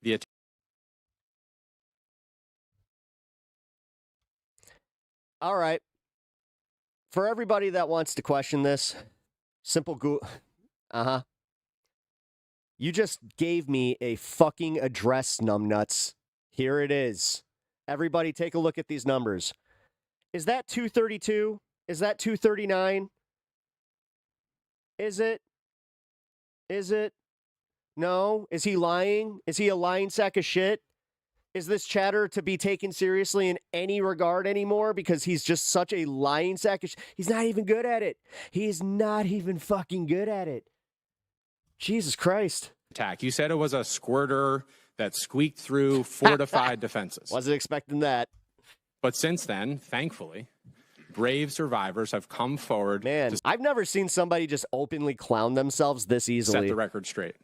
the attack. All right. For everybody that wants to question this, simple You just gave me a fucking address, numbnuts. Here it is. Everybody take a look at these numbers. Is that 232? Is that 239? Is it? Is it? No? Is he lying? Is he a lying sack of shit? Is this chatter to be taken seriously in any regard anymore because he's just such a lying sack of shit? He's not even good at it. He's not even fucking good at it. Jesus Christ. Attack. You said it was a squirter that squeaked through fortified defenses. Wasn't expecting that. But since then, thankfully, brave survivors have come forward. Man, I've never seen somebody just openly clown themselves this easily. Set the record straight.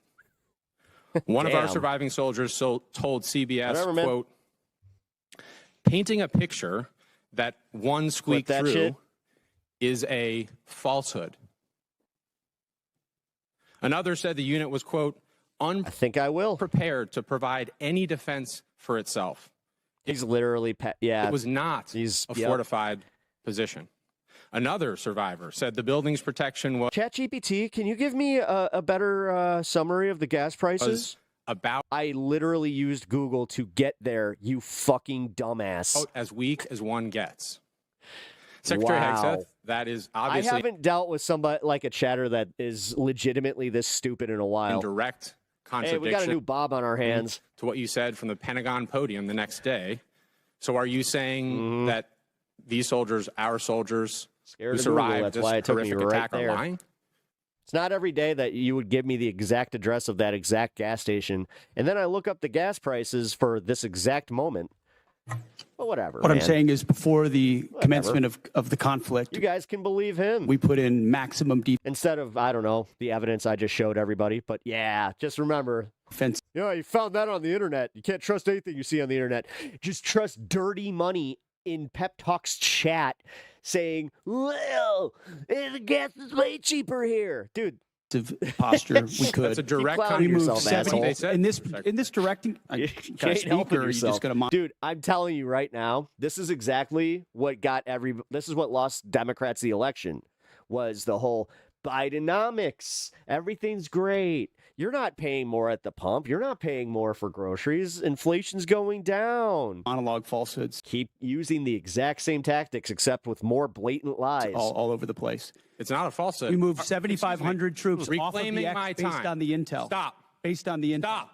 One of our surviving soldiers told CBS, quote, painting a picture that one squeaked through is a falsehood. Another said the unit was, quote, unprepared to provide any defense for itself. He's literally, It was not a fortified position. Another survivor said the building's protection was... ChatGPT, can you give me a better summary of the gas prices? I literally used Google to get there, you fucking dumbass. As weak as one gets. Secretary Hegseth, that is obviously... I haven't dealt with somebody like a chatter that is legitimately this stupid in a while. In direct contradiction. Hey, we got a new Bob on our hands. To what you said from the Pentagon podium the next day. So are you saying that these soldiers, our soldiers, who survived this horrific attack are lying? It's not every day that you would give me the exact address of that exact gas station, and then I look up the gas prices for this exact moment. But whatever. What I'm saying is before the commencement of the conflict, you guys can believe him. We put in maximum instead of, I don't know, the evidence I just showed everybody. But yeah, just remember. Yeah, you found that on the internet. You can't trust anything you see on the internet. Just trust dirty money in Peptalks chat saying, well, the gas is way cheaper here. Dude. Posture we could. That's a direct we moved 70 in this directing. You can't help it yourself. Dude, I'm telling you right now, this is exactly what got this is what lost Democrats the election, was the whole Bidenomics. Everything's great. You're not paying more at the pump. You're not paying more for groceries. Inflation's going down. Monologue falsehoods. Keep using the exact same tactics, except with more blatant lies. All over the place. It's not a falsehood. We moved 7,500 troops off of the X based on the intel. Stop. Based on the intel. Stop.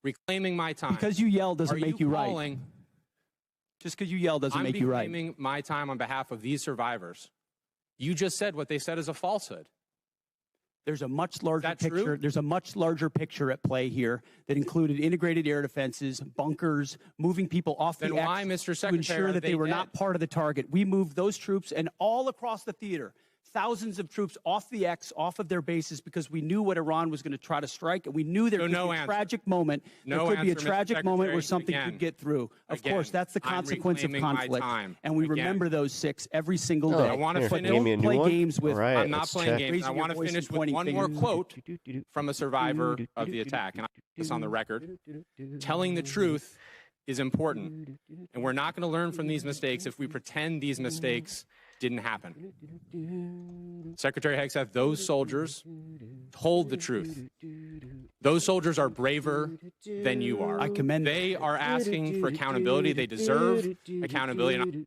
Reclaiming my time. Because you yell doesn't make you right. Just because you yell doesn't make you right. I'm reclaiming my time on behalf of these survivors. You just said what they said is a falsehood. There's a much larger picture. There's a much larger picture at play here that included integrated air defenses, bunkers, moving people off the X Mr. to Secretary, ensure that they were not part of the target. We moved those troops and all across the theater. thousands of troops off the X, off of their bases, because we knew what Iran was going to try to strike, and we knew there could be a tragic moment. There could be a tragic moment where something could get through. Of course, that's the consequence of conflict, and we remember those 6 every single day. I want to finish. Don't play games with. Right, I'm not playing games. I want to finish with one more quote from a survivor of the attack, and I put this on the record. Telling the truth is important, and we're not going to learn from these mistakes if we pretend these mistakes didn't happen. Secretary Hegseth, those soldiers told the truth. Those soldiers are braver than you are. I commend them. They are asking for accountability. They deserve accountability.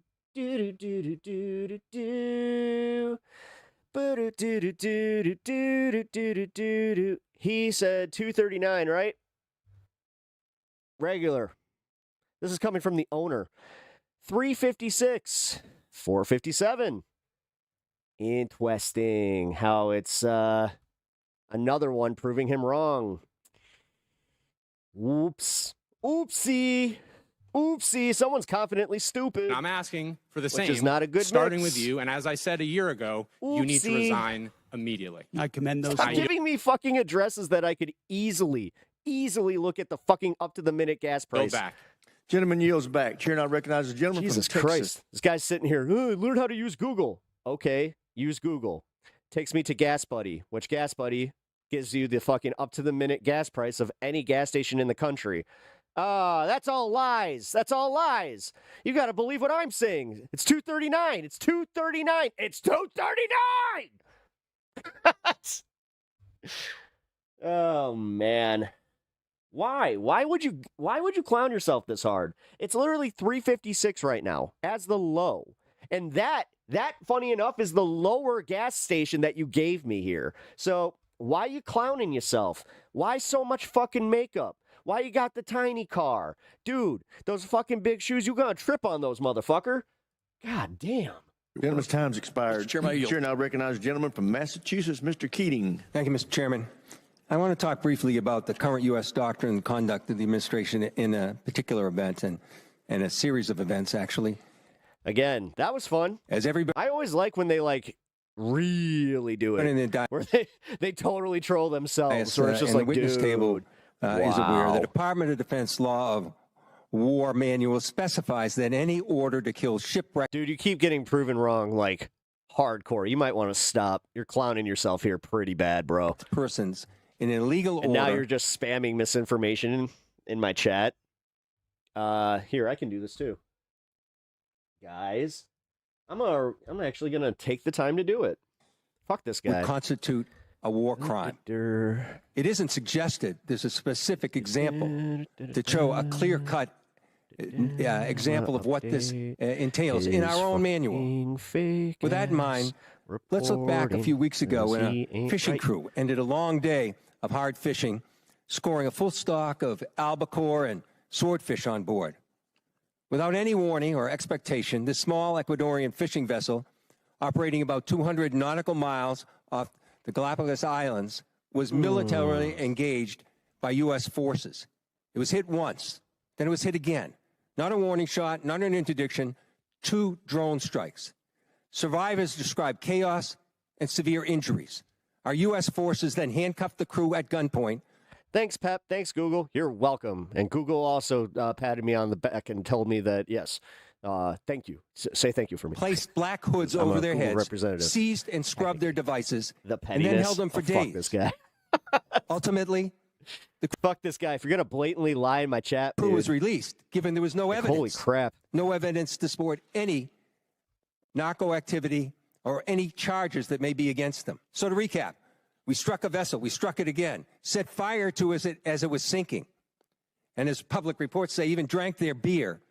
He said 239, right? Regular. This is coming from the owner. 356. 457. Interesting how it's another one proving him wrong. Whoops. Oopsie. Oopsie. Someone's confidently stupid. I'm asking for the same. Which is not a good starting mix. with you, and as I said a year ago, you need to resign immediately. I commend those. Stop giving me fucking addresses that I could easily look at the fucking up-to-the-minute gas price. Go back. Gentleman yields back. Chair now recognizes the gentleman Jesus from Texas. Christ. This guy's sitting here. Learn how to use Google. Okay, use Google. Takes me to Gas Buddy, which Gas Buddy gives you the fucking up-to-the-minute gas price of any gas station in the country. That's all lies. That's all lies. You got to believe what I'm saying. It's $2.39. It's $2.39. It's $2.39. Oh, man. Why? Why would you clown yourself this hard? It's literally $3.56 right now as the low. And that funny enough is the lower gas station that you gave me here. So, why you clowning yourself? Why so much fucking makeup? Why you got the tiny car? Dude, those fucking big shoes, you gonna trip on those, motherfucker. God damn. Gentleman's time's expired. Chair now recognizes the gentleman from Massachusetts, Mr. Keating. Thank you, Mr. Chairman. I want to talk briefly about the current U.S. doctrine and conduct of the administration in a particular event and a series of events, actually. Again, that was fun. As everybody, I always like when they really do it, where they totally troll themselves. Where it's just and like, the witness dude, table is aware. The wow. Department of Defense Law of War Manual specifies that any order to kill shipwrecked. Dude, you keep getting proven wrong, like hardcore. You might want to stop. You're clowning yourself here pretty bad, bro. Persons in an illegal and order. Now you're just spamming misinformation in my chat. Here, I can do this too. Guys, I'm actually gonna take the time to do it. Fuck this guy. Would constitute a war crime. It isn't suggested. There's a specific example to show a clear-cut example of what this entails in our own manual. With that in mind, let's look back a few weeks ago when a fishing crew ended a long day of hard fishing, scoring a full stock of albacore and swordfish on board. Without any warning or expectation, this small Ecuadorian fishing vessel, operating about 200 nautical miles off the Galapagos Islands, was militarily engaged by U.S. forces. It was hit once, then it was hit again. Not a warning shot, not an interdiction, 2 drone strikes. Survivors described chaos and severe injuries. Our U.S. forces then handcuffed the crew at gunpoint. Thanks, Pep. Thanks, Google. You're welcome. And Google also patted me on the back and told me that, yes, thank you. Say thank you for me. Placed black hoods over their heads, seized and scrubbed their devices, and then held them for days. Fuck this guy. Ultimately, fuck this guy. If you're going to blatantly lie in my chat, crew was released, given there was no evidence. Holy crap. No evidence to support any narco activity or any charges that may be against them. So to recap, we struck a vessel, we struck it again, set fire to it as it was sinking. And as public reports say, even drank their beer.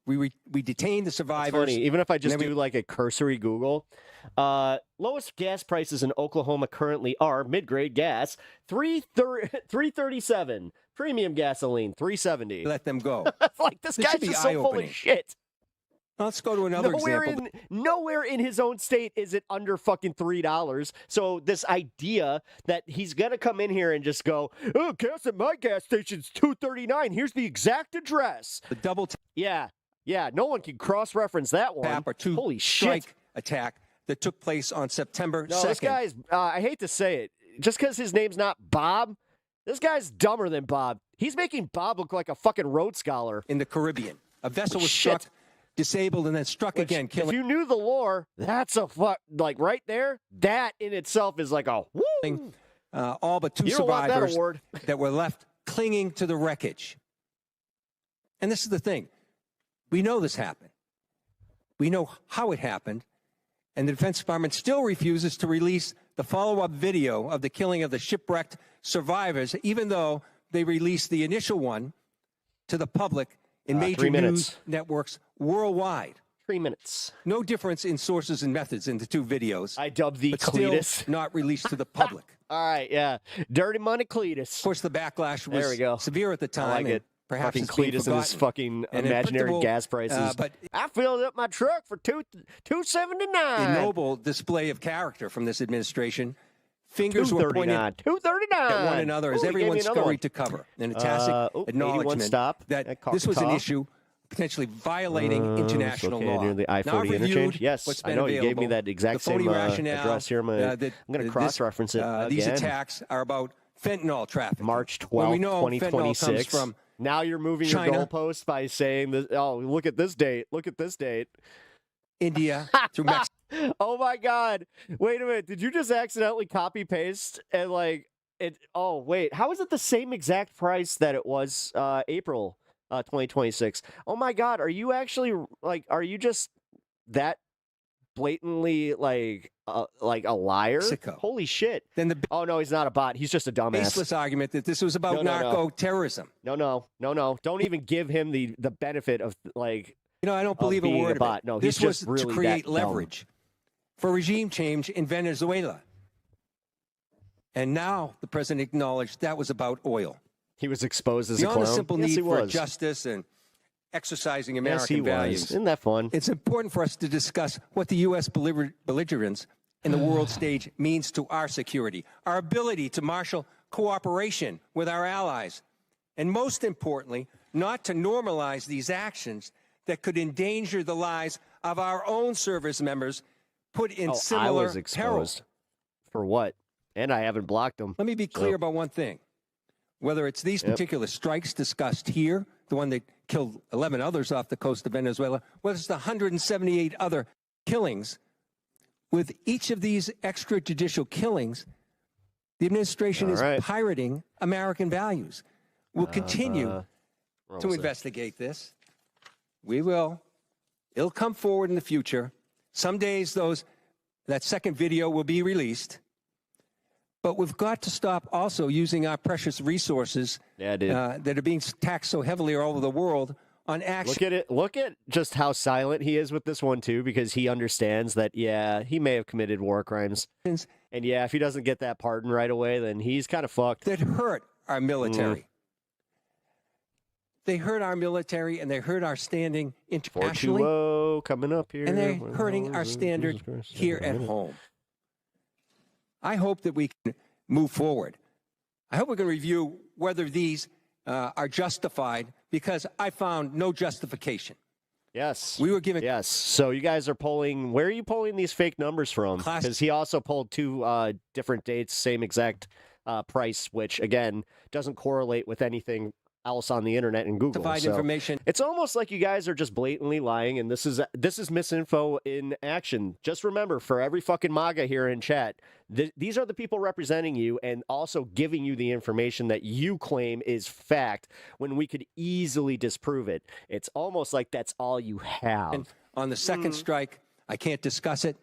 We detained the survivors. It's funny, even if I just do like a cursory Google, lowest gas prices in Oklahoma currently are mid-grade gas, $3.37, premium gasoline, $3.70. Let them go. Like this guy's just so full of shit. Let's go to another example. Nowhere in his own state is it under fucking $3. So this idea that he's going to come in here and just go, oh, gas at my gas station's $2.39. Here's the exact address. The double Yeah, no one can cross-reference that one. Tap or 2 Holy strike shit. attack that took place on September 2nd. This guy's, I hate to say it, just because his name's not Bob, this guy's dumber than Bob. He's making Bob look like a fucking Rhodes Scholar. In the Caribbean. A vessel was struck, disabled, and then struck again, killing. If you knew the lore, that's a like right there, that in itself is like a woo. All but 2 survivors that were left clinging to the wreckage. And this is the thing. We know this happened. We know how it happened. And the Defense Department still refuses to release the follow-up video of the killing of the shipwrecked survivors, even though they released the initial one to the public in major news networks worldwide. 3 minutes. No difference in sources and methods in the 2 videos. I dubbed the Cletus. Still not released to the public. All right, yeah. Dirty money Cletus. Of course, the backlash was severe at the time. I like it. Perhaps fucking Cletus and his fucking imaginary gas prices. But I filled up my truck for $2.79. A noble display of character from this administration. Fingers were pointed at one another as everyone scurried to cover. An tacit acknowledgement that this was an issue potentially violating international law. Near the I-40 interchange. Yes, I know. You gave me that exact same address here. I'm going to cross-reference it again. These attacks are about fentanyl trafficking. March 12th, 2026. From now you're moving China, your goalpost by saying, this, oh, look at this date. Look at this date. India through Mexico. Oh, my God. Wait a minute. Did you just accidentally copy-paste and, like, it? Oh, wait. How is it the same exact price that it was April 2026? Oh, my God. Are you actually, like, are you just that blatantly, like a liar? Mexico. Holy shit. Then oh, no, he's not a bot. He's just a dumbass. Baseless argument that this was about narco-terrorism. No. Don't even give him the benefit of, like, I don't believe a word of it. No, this was to create leverage for regime change in Venezuela. And now the president acknowledged that was about oil. He was exposed as a clown. Beyond a simple need for justice and exercising American values. Isn't that fun? It's important for us to discuss what the U.S. belligerence in the world stage means to our security, our ability to marshal cooperation with our allies, and most importantly, not to normalize these actions that could endanger the lives of our own service members put in similar I was exposed. For what? And I haven't blocked them. Let me be clear about one thing. Whether it's these particular strikes discussed here, the one that killed 11 others off the coast of Venezuela, whether it's the 178 other killings, with each of these extrajudicial killings, the administration is pirating American values. We'll continue to investigate this. We will. It'll come forward in the future. Some days that second video will be released. But we've got to stop also using our precious resources that are being taxed so heavily all over the world on action. Look at it. Look at just how silent he is with this one, too, because he understands that, he may have committed war crimes. And, if he doesn't get that pardon right away, then he's kind of fucked. That hurt our military. They hurt our military, and they hurt our standing internationally. 420 coming up here. And they're hurting our standard here at home. I hope that we can move forward. I hope we can review whether these are justified, because I found no justification. Yes. We were given. Yes. So you guys are polling. Where are you pulling these fake numbers from? Because he also pulled 2 different dates, same exact price, which, again, doesn't correlate with anything else on the internet and Google. So information. It's almost like you guys are just blatantly lying, and this is misinfo in action. Just remember, for every fucking MAGA here in chat, these are the people representing you and also giving you the information that you claim is fact when we could easily disprove it. It's almost like that's all you have. And on the second strike, I can't discuss it,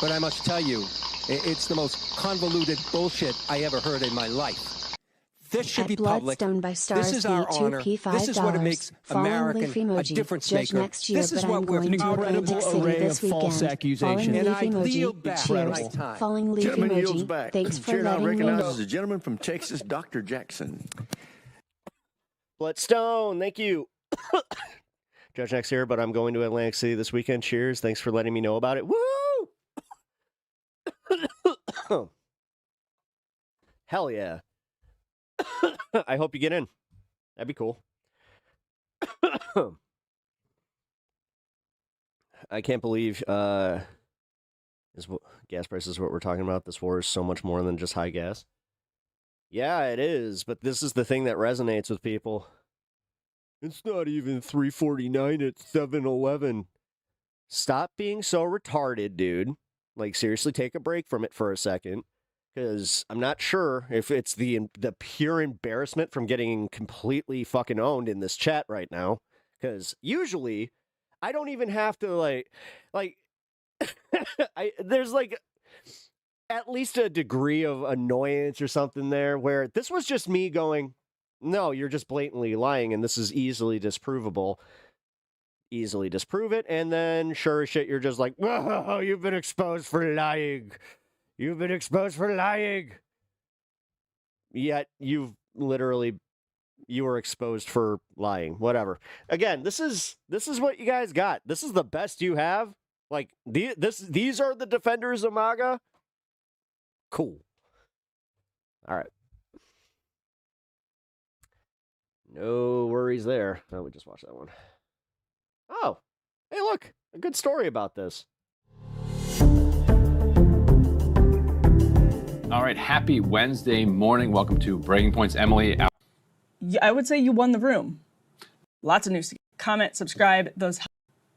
but I must tell you, it's the most convoluted bullshit I ever heard in my life. This should be public. This is our honor. This is what it makes American a difference maker. This is what we're doing. Incredible array of false accusations. And I yield back my time. Gentleman yields back. Thanks for letting me know. Recognizes the gentleman from Texas, Dr. Jackson. Bloodstone, thank you. Judge Next here, but I'm going to Atlantic City this weekend. Cheers. Thanks for letting me know about it. Woo! Hell yeah. I hope you get in. That'd be cool. I can't believe Is what gas prices is what we're talking about. This war is so much more than just high gas. Yeah, it is, but this is the thing that resonates with people. It's not even $3.49 at 7-Eleven. Stop being so retarded, dude. Like, seriously, take a break from it for a second. Because I'm not sure if it's the pure embarrassment from getting completely fucking owned in this chat right now. Because usually, I don't even have to, like there's, like, at least a degree of annoyance or something there, where this was just me going, no, you're just blatantly lying, and this is easily disprovable. Easily disprove it, and then sure as shit, you're just like, oh, you've been exposed for lying. You've been exposed for lying. Yet you were exposed for lying. Whatever. Again, this is what you guys got. This is the best you have. Like, these are the defenders of MAGA. Cool. All right. No worries there. Oh, we just watched that one. Oh, hey, look, a good story about this. All right, happy Wednesday morning. Welcome to Breaking Points. Emily. I would say you won the room. Lots of news to get. Comment, subscribe, those.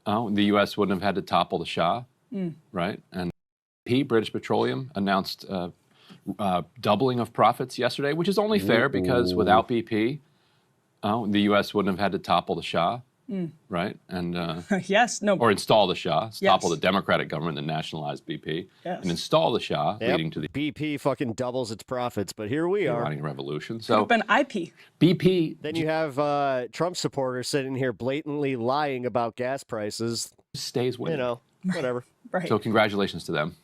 Oh, the U.S. wouldn't have had to topple the Shah, right? And British Petroleum announced doubling of profits yesterday, which is only fair because without BP, the U.S. wouldn't have had to topple the Shah. Right? And yes, no. Or install the Shah, topple the Democratic government and nationalize BP, and install the Shah, leading to the BP fucking doubles its profits, but here we are. Iranian Revolution. So been IP. BP. Then you have Trump supporters sitting here blatantly lying about gas prices. Stays winning. You know, whatever. Right. So congratulations to them.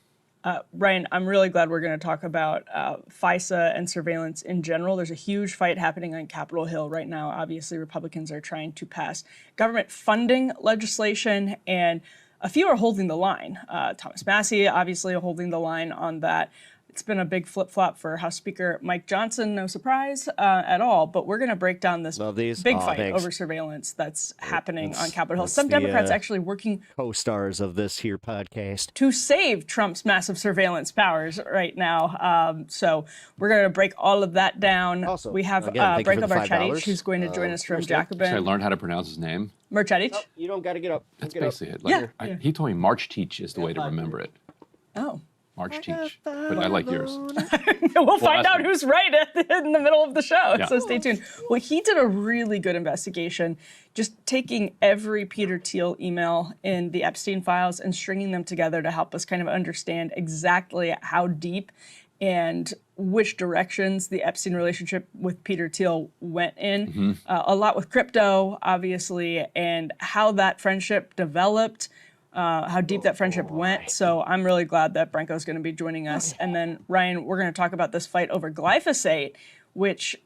Ryan, I'm really glad we're going to talk about FISA and surveillance in general. There's a huge fight happening on Capitol Hill right now. Obviously, Republicans are trying to pass government funding legislation, and a few are holding the line. Thomas Massie, obviously, holding the line on that. It's been a big flip-flop for House Speaker Mike Johnson, no surprise at all, but we're going to break down this big fight over surveillance that's happening on Capitol Hill. Some Democrats actually working co-stars of this here podcast to save Trump's massive surveillance powers right now. So we're going to break all of that down. Also, we have Branko Marcetic, who's going to join us from Jacobin. So I learned how to pronoce his name. Marcetic? Oh, you don't got to get up. That's basically it. Like, he told me March Teach is the way to remember it. Oh. March Teach, but I like yours. We'll find out who's right in the middle of the show, so stay tuned. Well, he did a really good investigation, just taking every Peter Thiel email in the Epstein files and stringing them together to help us kind of understand exactly how deep and which directions the Epstein relationship with Peter Thiel went in. A lot with crypto, obviously, and how that friendship developed. How deep that friendship went. So I'm really glad that Branko's going to be joining us. And then, Ryan, we're going to talk about this fight over glyphosate, which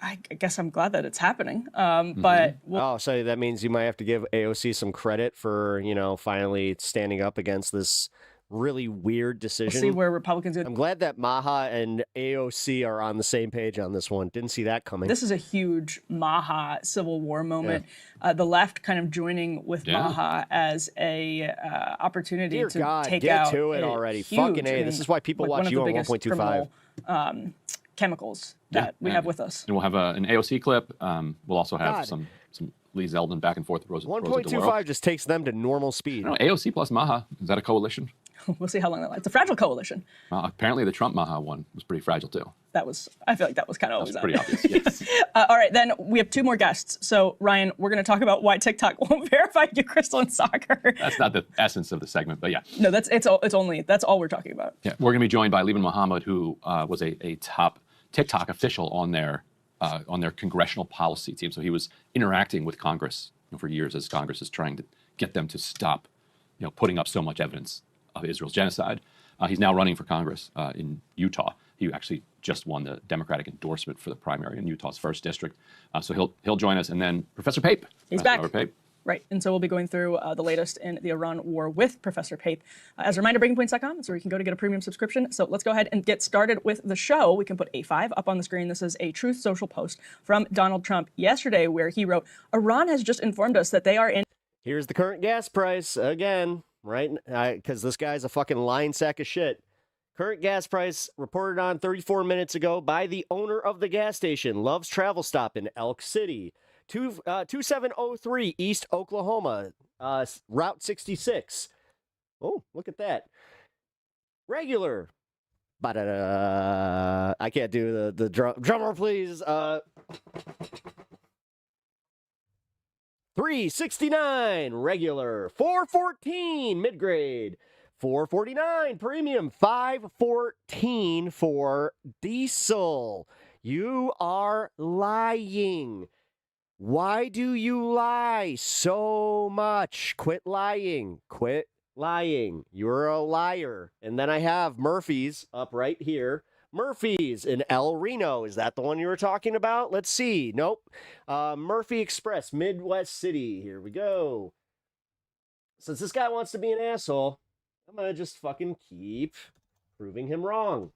I guess I'm glad that it's happening. But so that means you might have to give AOC some credit for, finally standing up against this really weird decision. We'll see where Republicans go. I'm glad that Maha and AOC are on the same page on this one. Didn't see that coming. This is a huge Maha Civil War moment. The left kind of joining with Maha as a opportunity to take out. Get to it already. Fucking A. This is why people watch you on 1.25. Chemicals that we have with us. And we'll have an AOC clip. We'll also have some Lee Zeldin back and forth with Rosa. 1.25 just takes them to normal speed. AOC plus Maha, is that a coalition? We'll see how long that lasts. It's a fragile coalition. Apparently the Trump Maha one was pretty fragile too. I feel like that was kind of always pretty obvious. Yes. All right, then we have two more guests. So Ryan, we're going to talk about why TikTok won't verify Eucharist on soccer. That's not the essence of the segment, but yeah. No, that's all we're talking about. Yeah, we're going to be joined by Levin Mohammed, who was a top TikTok official on their congressional policy team. So he was interacting with Congress for years as Congress is trying to get them to stop, putting up so much evidence of Israel's genocide. He's now running for Congress in Utah. He actually just won the Democratic endorsement for the primary in Utah's 1st district. So he'll join us. And then Professor Pape. He's back. Pape. Right, and so we'll be going through the latest in the Iran war with Professor Pape. As a reminder, BreakingPoints.com is where you can go to get a premium subscription. So let's go ahead and get started with the show. We can put A5 up on the screen. This is a Truth Social post from Donald Trump yesterday where he wrote, Iran has just informed us that they are in... Here's the current gas price again. right? Because this guy's a fucking lying sack of shit. Current gas price reported on 34 minutes ago by the owner of the gas station, Love's Travel Stop in Elk City. 2703 East Oklahoma, Route 66. Oh, look at that. Regular. I can't do the drummer, please. 369 regular, 414 mid-grade, 449 premium, 514 for diesel. You are lying. Why do you lie so much? Quit lying. Quit lying. You're a liar. And then I have Murphy's up right here. Murphy's in El Reno. Is that the one you were talking about? Let's see. Nope. Murphy Express, Midwest City. Here we go. Since this guy wants to be an asshole, I'm going to just fucking keep proving him wrong.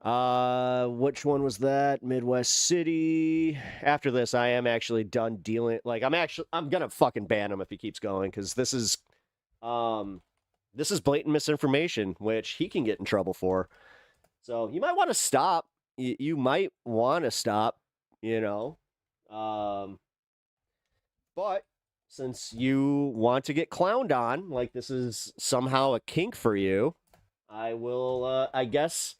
Which one was that? Midwest City. After this, I am actually done dealing. Like, I'm gonna fucking ban him if he keeps going, because this is blatant misinformation, which he can get in trouble for. So you might want to stop. You might want to stop, you know. But since you want to get clowned on, like this is somehow a kink for you, I will, I guess,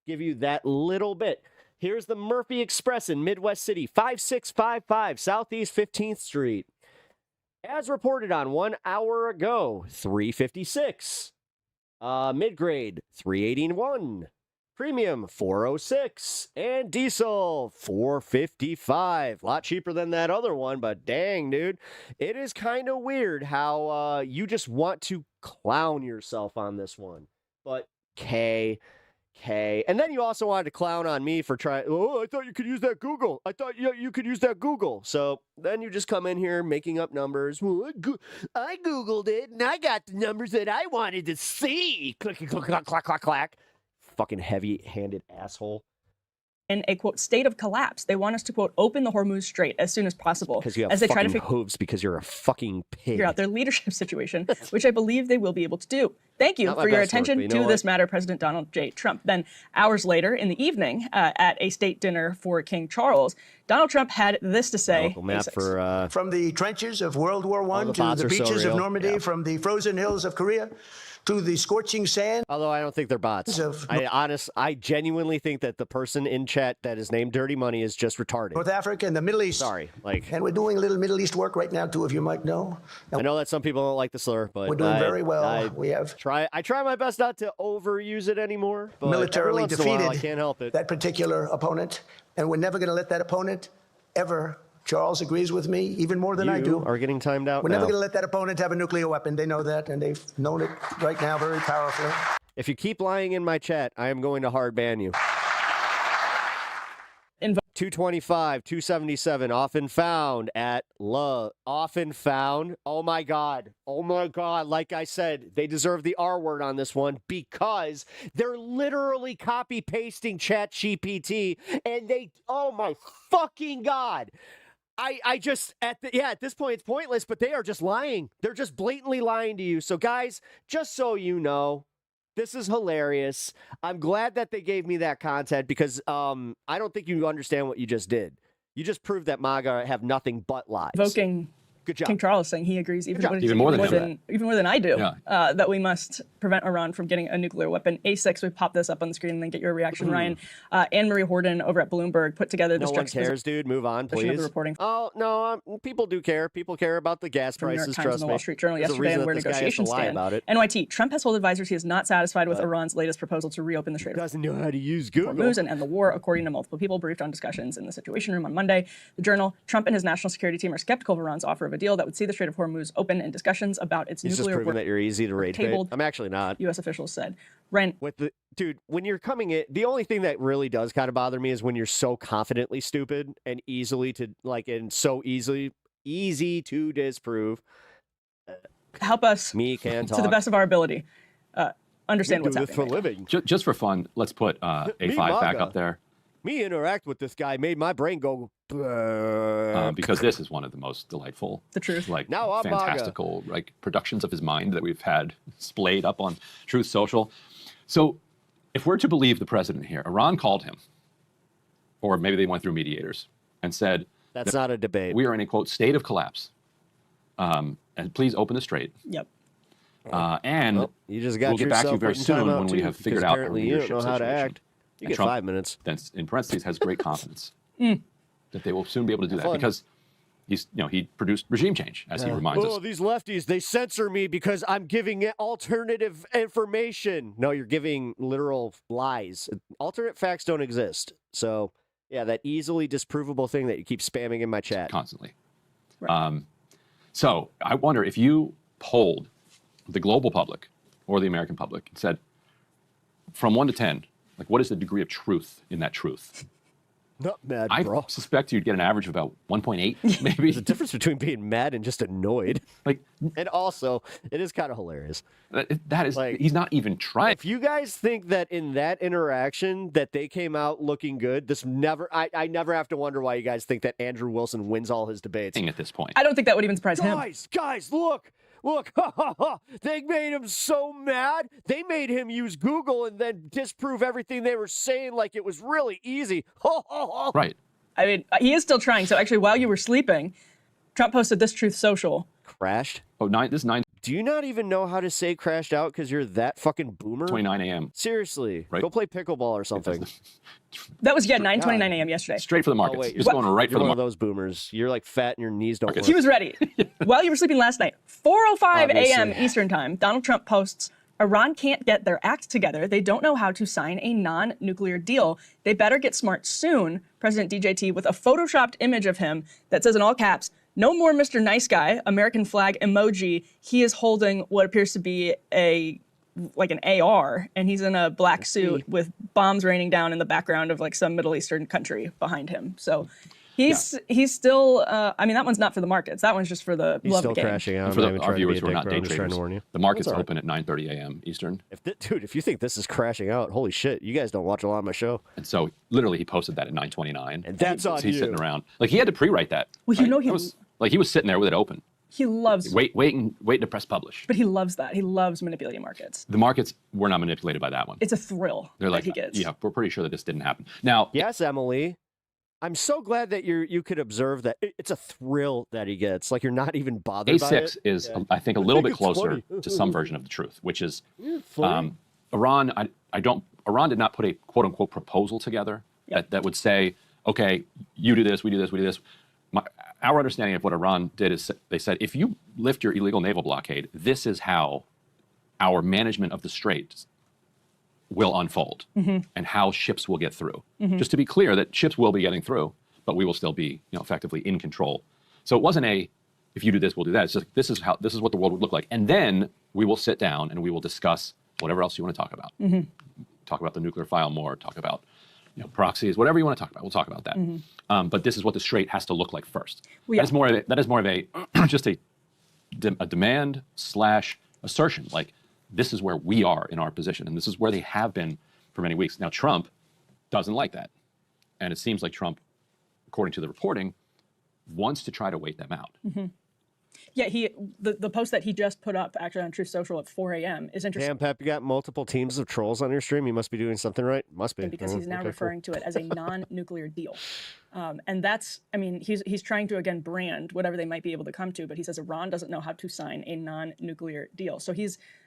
give you that little bit. Here's the Murphy Express in Midwest City, 5655 Southeast 15th Street. As reported on 1 hour ago, 356. Mid-grade, 381. Premium, 406. And diesel, 455. A lot cheaper than that other one, but dang, dude. It is kind of weird how you just want to clown yourself on this one. But K. And then you also wanted to clown on me for trying, I thought you could use that Google. I thought you could use that Google. So then you just come in here making up numbers. Well, I Googled it, and I got the numbers that I wanted to see. Click, clack, clack, clack, clack. Fucking heavy-handed asshole. In a, quote, state of collapse. They want us to, quote, open the Hormuz Strait as soon as possible. Because you have as they fucking try to hooves because you're a fucking pig. figure out their leadership situation, which I believe they will be able to do. Thank you for your attention to this matter, President Donald J. Trump. Then, hours later in the evening, at a state dinner for King Charles, Donald Trump had this to say. From the trenches of World War I to the beaches of Normandy, from the frozen hills of Korea to the scorching sand. Although I don't think they're bots. I genuinely think that the person in chat that is named Dirty Money is just retarded. North Africa and the Middle East. Sorry, and we're doing a little Middle East work right now, too, if you might know. I know that some people don't like the slur, but we're doing very well. I try my best not to overuse it anymore. But militarily defeated I can't help it. That particular opponent, and we're never going to let that opponent ever. Charles agrees with me even more than I do. Are getting timed out. We're never going to let that opponent have a nuclear weapon. They know that, and they've known it right now very powerfully. If you keep lying in my chat, I am going to hard ban you. 225, 277, often found at love. Often found. Oh my God. Like I said, they deserve the R word on this one because they're literally copy pasting ChatGPT and oh my fucking God. I just, at this point, it's pointless, but they are just lying. They're just blatantly lying to you. So, guys, just so you know, this is hilarious. I'm glad that they gave me that content because I don't think you understand what you just did. You just proved that MAGA have nothing but lies. Invoking Good job. King Charles saying he agrees even more than I do, that we must prevent Iran from getting a nuclear weapon. A6, we pop this up on the screen and then get your reaction, Ryan. Anne-Marie Horden over at Bloomberg put together this No one cares, dude. Move on, please. Reporting. Oh, no, people do care. People care about the gas prices, trust me. The Wall Street Journal yesterday and where negotiations stand. About it. NYT, Trump has told advisors he is not satisfied with Iran's latest proposal to reopen the Strait of Hormuz. Doesn't know how to use Google. Hormuz and end the war, according to multiple people briefed on discussions in the Situation Room on Monday. The Journal, Trump and his national security team are skeptical of Iran's offer of a deal that would see the Strait of Hormuz open in discussions about its He's nuclear just proving that you're easy to rage bait. I'm actually not. U.S. officials said. Ryan, dude, when you're coming in, the only thing that really does kind of bother me is when you're so confidently stupid and easy to disprove. Help us to the best of our ability. Understand what's happening. For living. Just for fun, let's put A5 back up there. Me interact with this guy made my brain go. Because this is one of the most delightful, the truth, like now I'm fantastical, like productions of his mind that we've had splayed up on Truth Social. So, if we're to believe the president here, Iran called him, or maybe they went through mediators and said, "That's not a debate. We are in a quote state of collapse, and please open the strait." Yep. And you just got we'll get back to you very soon when we have figured out our apparently you don't leadership know how to situation. act. You And get Trump, 5 minutes. Then, in parentheses, has great confidence that they will soon be able to do that Fun. because he produced regime change, as he reminds us. These lefties, they censor me because I'm giving it alternative information. No, you're giving literal lies. Alternate facts don't exist. So, yeah, that easily disprovable thing that you keep spamming in my chat. Constantly. So I wonder if you polled the global public or the American public and said, from 1 to 10, like what is the degree of truth in that truth? Not mad, I bro. suspect you'd get an average of about 1.8, maybe. There's a difference between being mad and just annoyed. And also, it is kind of hilarious. That is, he's not even trying. If you guys think that in that interaction that they came out looking good, I never have to wonder why you guys think that Andrew Wilson wins all his debates. At this point. I don't think that would even surprise him. Guys, look, ha, ha, ha. They made him so mad. They made him use Google and then disprove everything they were saying like it was really easy. Right. I mean, he is still trying. So actually, while you were sleeping, Trump posted this Truth Social. Crashed? This is 9. Do you not even know how to say crashed out because you're that fucking boomer? 29 a.m. Seriously. Right. Go play pickleball or something. That was, 9:29 a.m. yesterday. Straight for the markets. Wait, Just going right for you're the one of market. those boomers. You're like fat and your knees don't work. He was ready. While you were sleeping last night, 4:05 a.m. Obviously. Eastern time, Donald Trump posts, Iran can't get their act together. They don't know how to sign a non-nuclear deal. They better get smart soon. President DJT with a photoshopped image of him that says in all caps, "No more Mr. Nice Guy," American flag emoji. He is holding what appears to be an AR, and he's in a black suit with bombs raining down in the background of like some Middle Eastern country behind him. So he's still, I mean, that one's not for the markets. That one's just for the love of the game. Crashing out. And for our viewers who are not day traders, warn you. the markets That's all open at 9:30 a.m. Eastern. If you think this is crashing out, holy shit, you guys don't watch a lot of my show. And so literally he posted that at 9:29. And that's on He's you. sitting around. Like he had to pre-write that. Well, you know he was like he was sitting there with it open. He loves waiting to press publish. But he loves that. He loves manipulating markets. The markets were not manipulated by that one. It's a thrill They're like, that he gets. yeah, we're pretty sure that this didn't happen. Now, yes, Emily, I'm so glad that you could observe that it's a thrill that he gets. Like you're not even bothered by it. A6 is, I think, a little bit closer to some version of the truth, which is Iran. Iran did not put a quote unquote proposal together that would say, okay, you do this, we do this, we do this. Our understanding of what Iran did is they said, if you lift your illegal naval blockade, this is how our management of the Strait will unfold and how ships will get through. Just to be clear that ships will be getting through, but we will still be effectively in control. So it wasn't if you do this, we'll do that. It's just this is what the world would look like. And then we will sit down and we will discuss whatever else you want to talk about. Talk about the nuclear file more, talk about proxies, whatever you want to talk about, we'll talk about that. But this is what the Strait has to look like first. Well, yeah. That is more of a just a demand / assertion. Like this is where we are in our position, and this is where they have been for many weeks. Now Trump doesn't like that, and it seems like Trump, according to the reporting, wants to try to wait them out. Yeah, the post that he just put up actually on Truth Social at 4 a.m. is interesting. Damn, Pep, you got multiple teams of trolls on your stream. You must be doing something right. Must be. Because he's now referring to it as a non-nuclear deal. And that's, I mean, he's trying to, again, brand whatever they might be able to come to, but he says Iran doesn't know how to sign a non-nuclear deal. So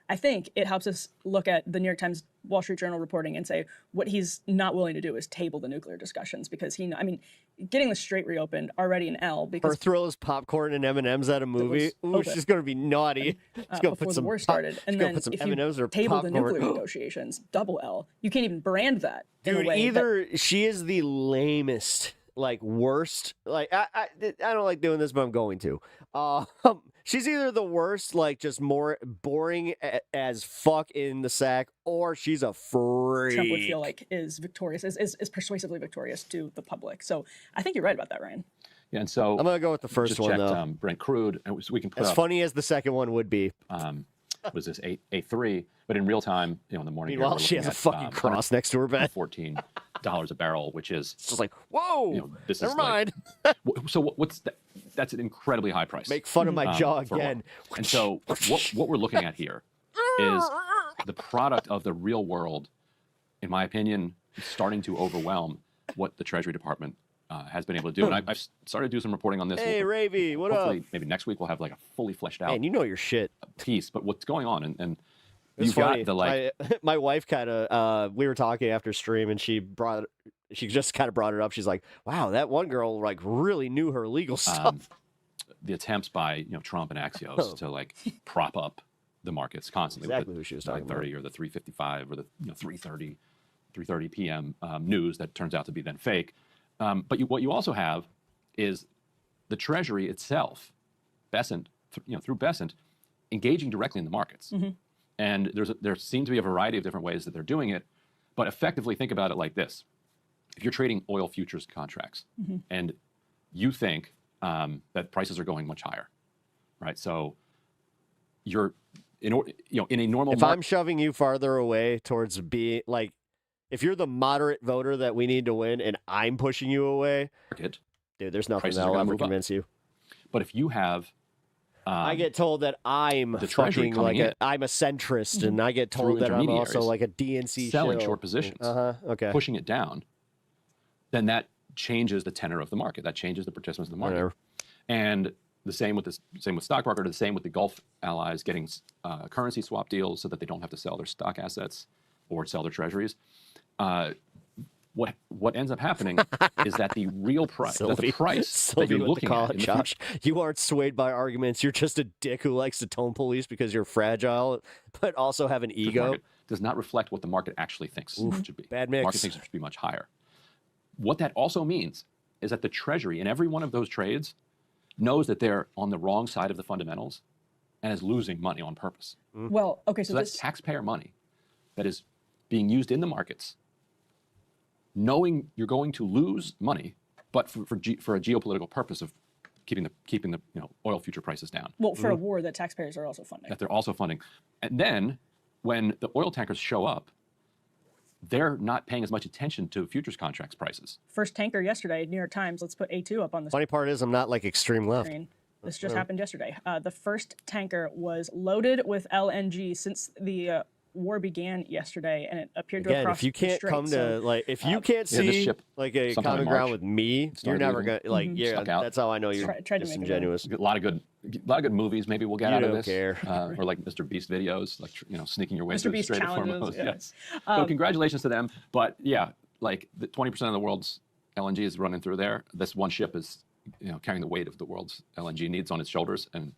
I think it helps us look at the New York Times, Wall Street Journal reporting and say what he's not willing to do is table the nuclear discussions because getting the Strait reopened already an L because her throws popcorn and M&Ms at a movie. Ooh, she's going to be naughty. She's going to put some war started. And then put some if M&Ms you or table popcorn. the nuclear negotiations, double L. You can't even brand that. Dude, either she is the lamest, worst. I don't like doing this, but I'm going to. She's either the worst, just more boring as fuck in the sack, or she's a freak. Trump would feel like is victorious, is persuasively victorious to the public. So I think you're right about that, Ryan. Yeah, and so I'm gonna go with the first one checked, though. Brent Crude, and we can put as funny as the second one would be. Was this A3? But in real time, in the morning. Meanwhile, she has a fucking cross next to her bed. 14 $8 a barrel, which is just like, whoa, this never is mind. Like, so what's that? That's an incredibly high price. Make fun of my jaw again. And so what we're looking at here is the product of the real world, in my opinion, starting to overwhelm what the Treasury Department has been able to do. And I've started to do some reporting on this. Hey, Ravy, what up? Maybe next week we'll have like a fully fleshed out. Man, you know your shit. Piece, but what's going on? And it's you've funny. got the like. My wife kind of. We were talking after stream, and she just kind of brought it up. She's like, "Wow, that one girl like really knew her legal stuff." The attempts by Trump and Axios to like prop up the markets constantly. Exactly who she was talking 9:30 or the 3:55 or the 3:30 p.m. News that turns out to be then fake. But what you also have is the Treasury itself, Bessent, through Bessent, engaging directly in the markets. And there seems to be a variety of different ways that they're doing it. But effectively, think about it like this. If you're trading oil futures contracts and you think that prices are going much higher, right? So you're, in a normal If I'm shoving you farther away towards being like, if you're the moderate voter that we need to win and I'm pushing you away, market, dude, there's nothing that'll ever convince you. But if you have... I get told that I'm the Treasury fucking like I'm a centrist, and I get told that I'm also like a DNC selling shill. short positions, okay, pushing it down, then that changes the tenor of the market. That changes the participants in the market. Whatever. And the same with stock market, the same with the Gulf allies getting currency swap deals so that they don't have to sell their stock assets or sell their treasuries. What ends up happening is that the real price, that the price that you're looking at, in Josh, you aren't swayed by arguments. You're just a dick who likes to tone police because you're fragile, but also have an ego. Does not reflect what the market actually thinks it should be. Bad mix. The market thinks it should be much higher. What that also means is that the Treasury in every one of those trades knows that they're on the wrong side of the fundamentals and is losing money on purpose. Well, okay, so that's taxpayer money that is being used in the markets, knowing you're going to lose money, but for a geopolitical purpose of keeping the oil future prices down. Well, for a war that taxpayers are also funding. That they're also funding. And then when the oil tankers show up, they're not paying as much attention to futures contracts prices. First tanker yesterday, New York Times. Let's put A2 up on the Funny part is I'm not like extreme left. screen. This just happened yesterday. The first tanker was loaded with LNG since the war began yesterday, and it appeared to have crossed if you can't the come strait. to like, if you can't this see ship like a sometime in common ground March with me, you're never gonna like. Yeah, Stuck out. that's how I know you're Tried to make it disingenuous. A lot of good movies maybe we'll get out of don't this. care. Or like Mr. Beast videos, like sneaking your way Mr. through the Beast Strait of challenges, Hormuz. yes. So congratulations to them. But yeah, like the 20% of the world's LNG is running through there. This one ship is carrying the weight of the world's LNG needs on its shoulders, and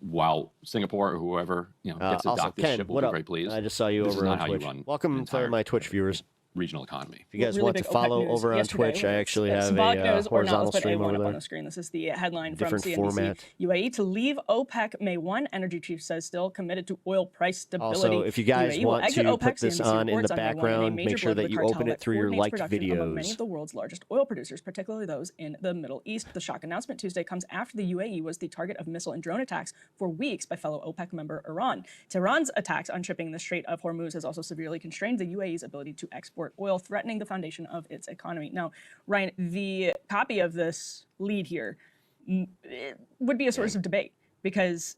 while Singapore or whoever gets to also, dock this Ken, ship, will what be up? very pleased. I just saw you This over is on not how Twitch. you run Welcome to my Twitch viewers. Regional economy. If you guys Really want to big OPEC follow news over on yesterday Twitch, I was actually have Symbolic a news, or not, horizontal let's put stream A1 over up on there. the screen. This is the headline Different from CNBC. format. UAE to leave OPEC May 1. Energy chief says still committed to oil price stability. Also, if you guys UAE will want exit to OPEC, put this CNBC on in reports the May 1 in a background, major make sure that political you cartel open it that through your coordinates liked production among many videos. of the world's largest oil producers, particularly those in the Middle East. The shock announcement Tuesday comes after the UAE was the target of missile and drone attacks for weeks by fellow OPEC member Iran. Tehran's attacks on shipping in the Strait of Hormuz has also severely constrained the UAE's ability to export oil, threatening the foundation of its economy. Now, Ryan, the copy of this lead here it would be a source of debate because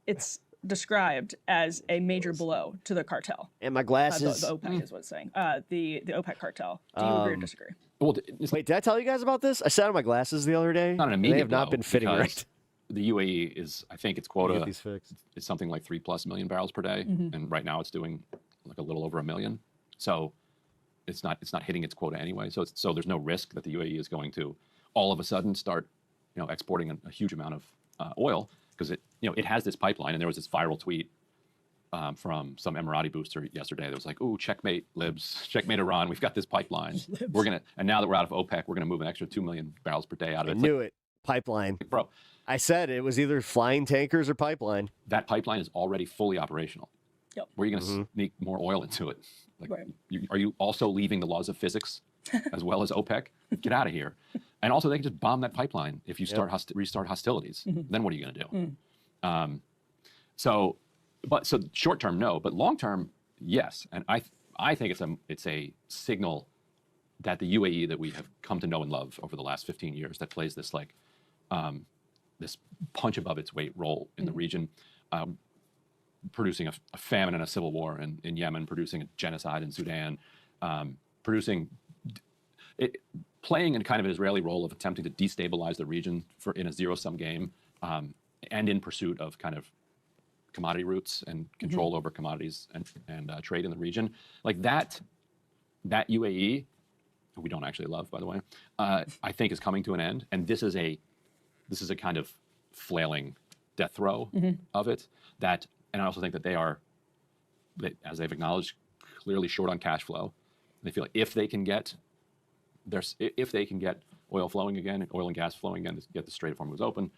it's described as a major blow to the cartel. And my glasses. The OPEC is what it's saying. The OPEC cartel. Do you agree or disagree? Well, wait, did I tell you guys about this? I sat on my glasses the other day. Not an and immediate they have not blow, been fitting because right. The UAE is, I think its quota Get these fixed. is something like 3+ million barrels per day, and right now it's doing like a little over 1 million. So it's not hitting its quota anyway. So there's no risk that the UAE is going to all of a sudden start exporting a huge amount of oil, because it has this pipeline. And there was this viral tweet from some Emirati booster yesterday that was like, "Ooh, checkmate libs, checkmate Iran. We've got this pipeline. And now that we're out of OPEC, we're gonna move an extra 2 million barrels per day out of it." I knew it. Pipeline. Bro, I said it was either flying tankers or pipeline. that pipeline is already fully operational. Yep. Where are you going to sneak more oil into it? Like, Right. are you also leaving the laws of physics as well as OPEC? Get out of here. And also, they can just bomb that pipeline if you restart hostilities. Then what are you going to do? So short term, no, but long term, yes. And I think it's a signal that the UAE that we have come to know and love over the last 15 years, that plays this like this punch above its weight role in the region, producing a famine and a civil war in Yemen, producing a genocide in Sudan, playing in kind of an Israeli role of attempting to destabilize the region in a zero-sum game, and in pursuit of kind of commodity routes and control over commodities and trade in the region. Like that UAE, who we don't actually love, by the way, I think is coming to an end. And this is a kind of flailing death throw of it. And I also think that they are, as they've acknowledged, clearly short on cash flow. They feel like if they can get oil flowing again, oil and gas flowing again, to get the Strait of Hormuz open,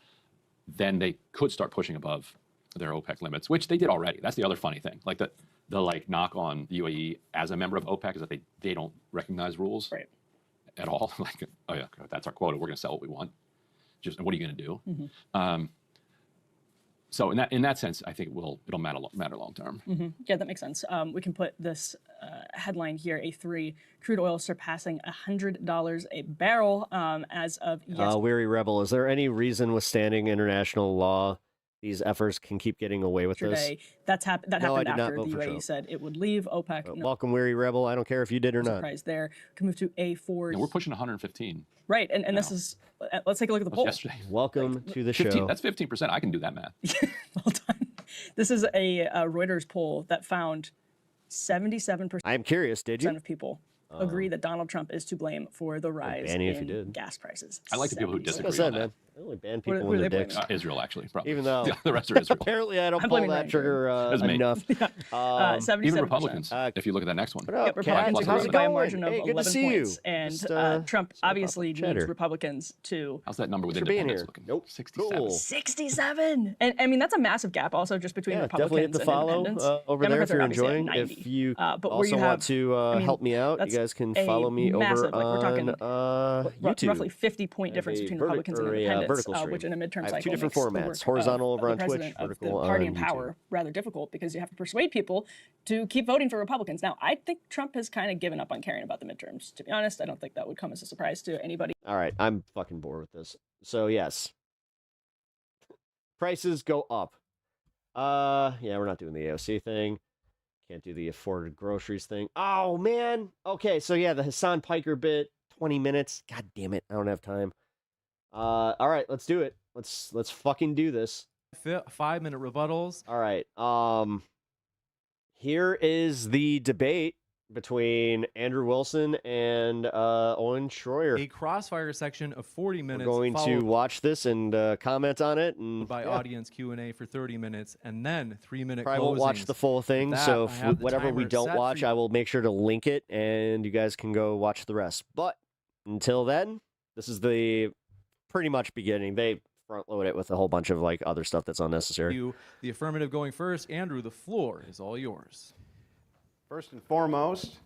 then they could start pushing above their OPEC limits, which they did already. That's the other funny thing. Like the knock on the UAE as a member of OPEC is that they don't recognize rules at all. Like, oh yeah, that's our quota. We're going to sell what we want. Just what are you going to do? So in that sense, I think it'll matter long term. Yeah, that makes sense. We can put this headline here: A3 crude oil surpassing $100 a barrel as of yesterday. Weary Rebel, is there any reason withstanding international law these efforts can keep getting away with this? That happened after the UAE Trump. said it would leave OPEC. Welcome, Weary Rebel. I don't care if you did or not. Surprise there. We can move to A4. Yeah, we're pushing 115. Right, and this is, let's take a look at the poll. Yesterday. Welcome to the 15, show. That's 15%. I can do that math. Well done. This is a Reuters poll that found 77%. I'm curious, did you? Of people agree that Donald Trump is to blame for the rise in gas prices. I like the people who disagree. Like I said, man. I only ban people when they're dicks. Israel, actually, probably. Even though the rest are Israel. Apparently, I don't pull that trigger enough. Even Republicans, if you look at that next one. Republicans how's are it by a going? margin of Hey, good 11 to see points. you. And Trump obviously needs Republicans to... How's that number with being independents here? looking? Nope. 67. Cool. 67! And I mean, that's a massive gap also just between definitely hit Republicans the follow and independents. over there if you're Democrats are obviously enjoying. at 90. If you But also want to help me out, you guys can follow me over on YouTube. Roughly 50-point difference between Republicans and independents, which in a midterm cycle two different makes formats: horizontal over on Twitch, vertical on party in YouTube. power rather difficult because you have to persuade people to keep voting for Republicans. Now, I think Trump has kind of given up on caring about the midterms. To be honest, I don't think that would come as a surprise to anybody. All right, I'm fucking bored with this. So yes, prices go up. Yeah, we're not doing the AOC thing. Can't do the afforded groceries thing. Oh man. Okay, so yeah, the Hassan Piker bit, 20 minutes. God damn it, I don't have time. All right, let's do it. Let's fucking do this. 5-minute rebuttals. All right. Here is the debate between Andrew Wilson and Owen Shroyer. A crossfire section of 40 minutes. We're going to watch this and comment on it, and by audience Q&A for 30 minutes, and then 3-minute. Probably won't watch the full thing. So if whatever we don't watch, I will make sure to link it, and you guys can go watch the rest. But until then, this is the pretty much beginning. They front load it with a whole bunch of like other stuff that's unnecessary. The affirmative going first. Andrew, the floor is all yours. First and foremost,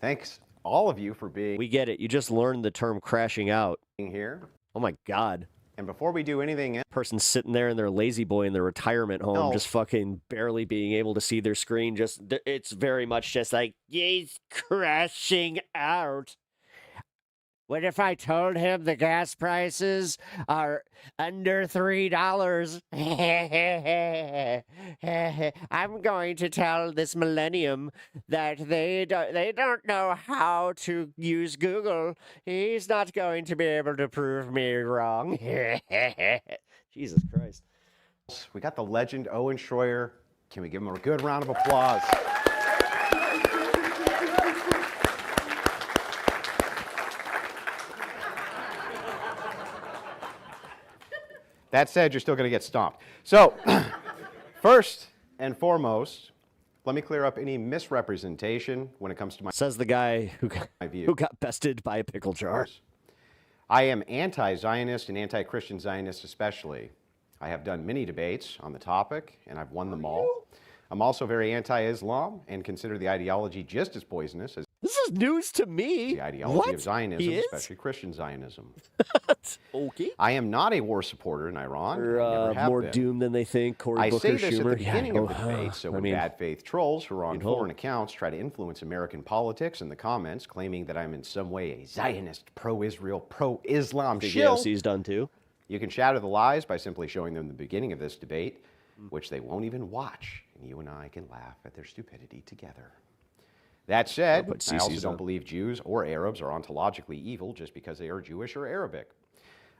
thanks all of you for being. We get it. You just learned the term crashing out here. Oh my God. And before we do anything else, person sitting there in their lazy boy in their retirement home, just fucking barely being able to see their screen. Just it's very much just like, he's crashing out. What if I told him the gas prices are under $3? I'm going to tell this millennium that they don't know how to use Google. He's not going to be able to prove me wrong. Jesus Christ. We got the legend Owen Shroyer. Can we give him a good round of applause? That said, you're still going to get stomped. So, first and foremost, let me clear up any misrepresentation when it comes to my... Says the guy who got bested by a pickle jar. I am anti-Zionist and anti-Christian Zionist especially. I have done many debates on the topic, and I've won them all. I'm also very anti-Islam and consider the ideology just as poisonous as... This is is news to me. The ideology of Zionism, especially Christian Zionism. Okay. I am not a war supporter in Iran. Or more been. doom than they think. Cory I Booker, say this Schumer. at the beginning of the debate, so when I mean, bad faith trolls who are on foreign accounts try to influence American politics in the comments, claiming that I'm in some way a Zionist, pro-Israel, pro-Islam shill. AOC's done too. You can shatter the lies by simply showing them the beginning of this debate, which they won't even watch, and you and I can laugh at their stupidity together. That said, I also don't believe Jews or Arabs are ontologically evil just because they are Jewish or Arabic.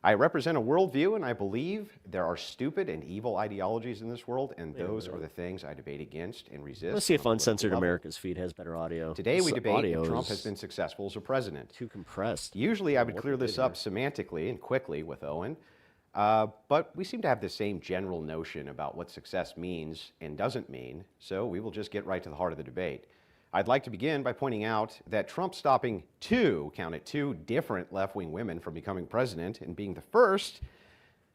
I represent a worldview, and I believe there are stupid and evil ideologies in this world, and those are the things I debate against and resist. Let's see if Uncensored America's feed has better audio. Today we debate if Trump has been successful as a president. Too compressed. Usually I would clear this up semantically and quickly with Owen, but we seem to have the same general notion about what success means and doesn't mean, so we will just get right to the heart of the debate. I'd like to begin by pointing out that Trump stopping two different left-wing women from becoming president and being the first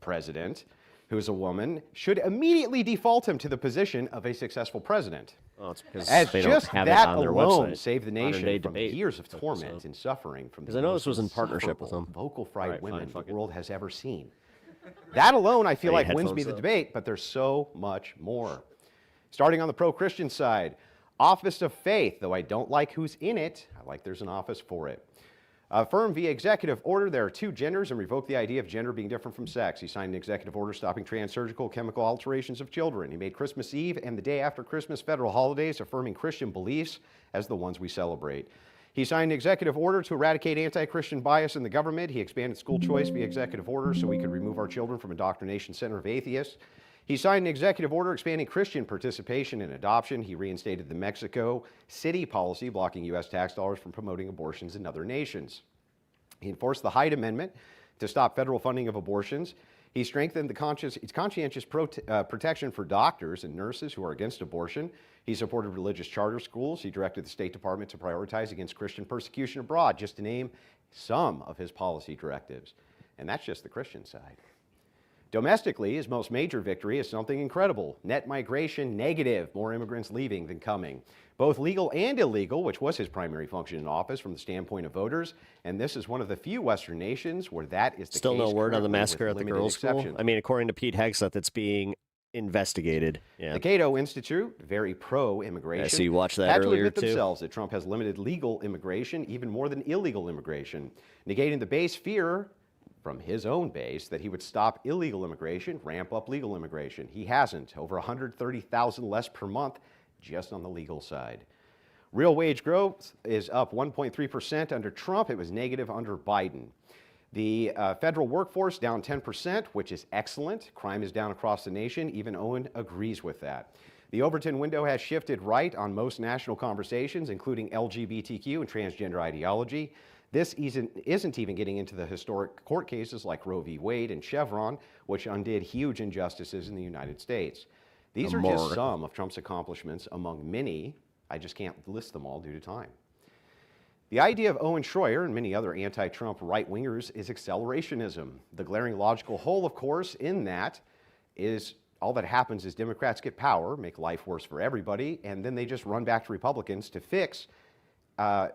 president who is a woman should immediately default him to the position of a successful president. Well, it's because as they just don't have that it on their alone website. saved the nation from debate years of torment and suffering from because I know this was in partnership with them. Vocal fried women the world has ever seen. That alone, I feel like, wins me the up. debate, but there's so much more. Starting on the pro-Christian side, Office of Faith, though I don't like who's in it, I like there's an office for it. Affirm via executive order there are two genders and revoke the idea of gender being different from sex. He signed an executive order stopping trans-surgical chemical alterations of children. He made Christmas Eve and the day after Christmas federal holidays affirming Christian beliefs as the ones we celebrate. He signed an executive order to eradicate anti-Christian bias in the government. He expanded school choice via executive order so we could remove our children from indoctrination center of atheists. He signed an executive order expanding Christian participation in adoption. He reinstated the Mexico City policy blocking U.S. tax dollars from promoting abortions in other nations. He enforced the Hyde Amendment to stop federal funding of abortions. He strengthened the conscientious protection for doctors and nurses who are against abortion. He supported religious charter schools. He directed the State Department to prioritize against Christian persecution abroad, just to name some of his policy directives. And that's just the Christian side. Domestically, his most major victory is something incredible. Net migration negative, more immigrants leaving than coming. Both legal and illegal, which was his primary function in office from the standpoint of voters. And this is one of the few Western nations where that is the Still case. no word on the currently, massacre with at the limited girls' school? exceptions. I mean, according to Pete Hegseth, it's being investigated. Yeah. The Cato Institute, very pro-immigration, I see you watched that had earlier, to admit too. themselves that Trump has limited legal immigration even more than illegal immigration, negating the base fear from his own base that he would stop illegal immigration, ramp up legal immigration. He hasn't. Over 130,000 less per month just on the legal side. Real wage growth is up 1.3% under Trump. It was negative under Biden. The federal workforce down 10%, which is excellent. Crime is down across the nation. Even Owen agrees with that. The Overton window has shifted right on most national conversations, including LGBTQ and transgender ideology. This isn't even getting into the historic court cases like Roe v. Wade and Chevron, which undid huge injustices in the United States. These are just some of Trump's accomplishments among many. I just can't list them all due to time. The idea of Owen Shroyer and many other anti-Trump right-wingers is accelerationism. The glaring logical hole, of course, in that is all that happens is Democrats get power, make life worse for everybody, and then they just run back to Republicans to fix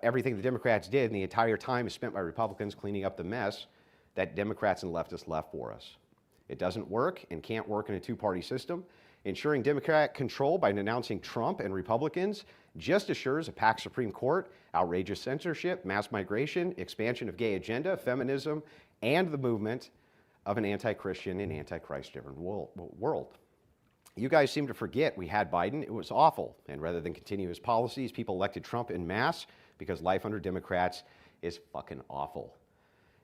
everything the Democrats did, and the entire time is spent by Republicans cleaning up the mess that Democrats and leftists left for us. It doesn't work and can't work in a two-party system. Ensuring Democrat control by denouncing Trump and Republicans just assures a packed Supreme Court, outrageous censorship, mass migration, expansion of gay agenda, feminism, and the movement of an anti-Christian and anti-Christ-driven world. You guys seem to forget we had Biden. It was awful. And rather than continue his policies, people elected Trump en masse because life under Democrats is fucking awful.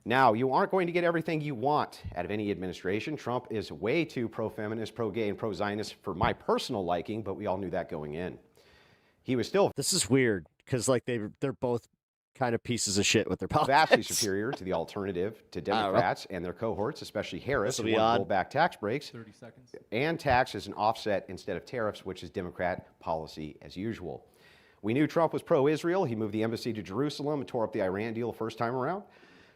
Now, you aren't going to get everything you want out of any administration. Trump is way too pro-feminist, pro-gay, and pro-Zionist for my personal liking, but we all knew that going in. He was still... This is weird, because like they're both kind of pieces of shit with their politics. Vastly superior to the alternative to Democrats and their cohorts, especially Harris, who want to roll back tax breaks 30 seconds. and tax as an offset instead of tariffs, which is Democrat policy as usual. We knew Trump was pro-Israel. He moved the embassy to Jerusalem and tore up the Iran deal the first time around.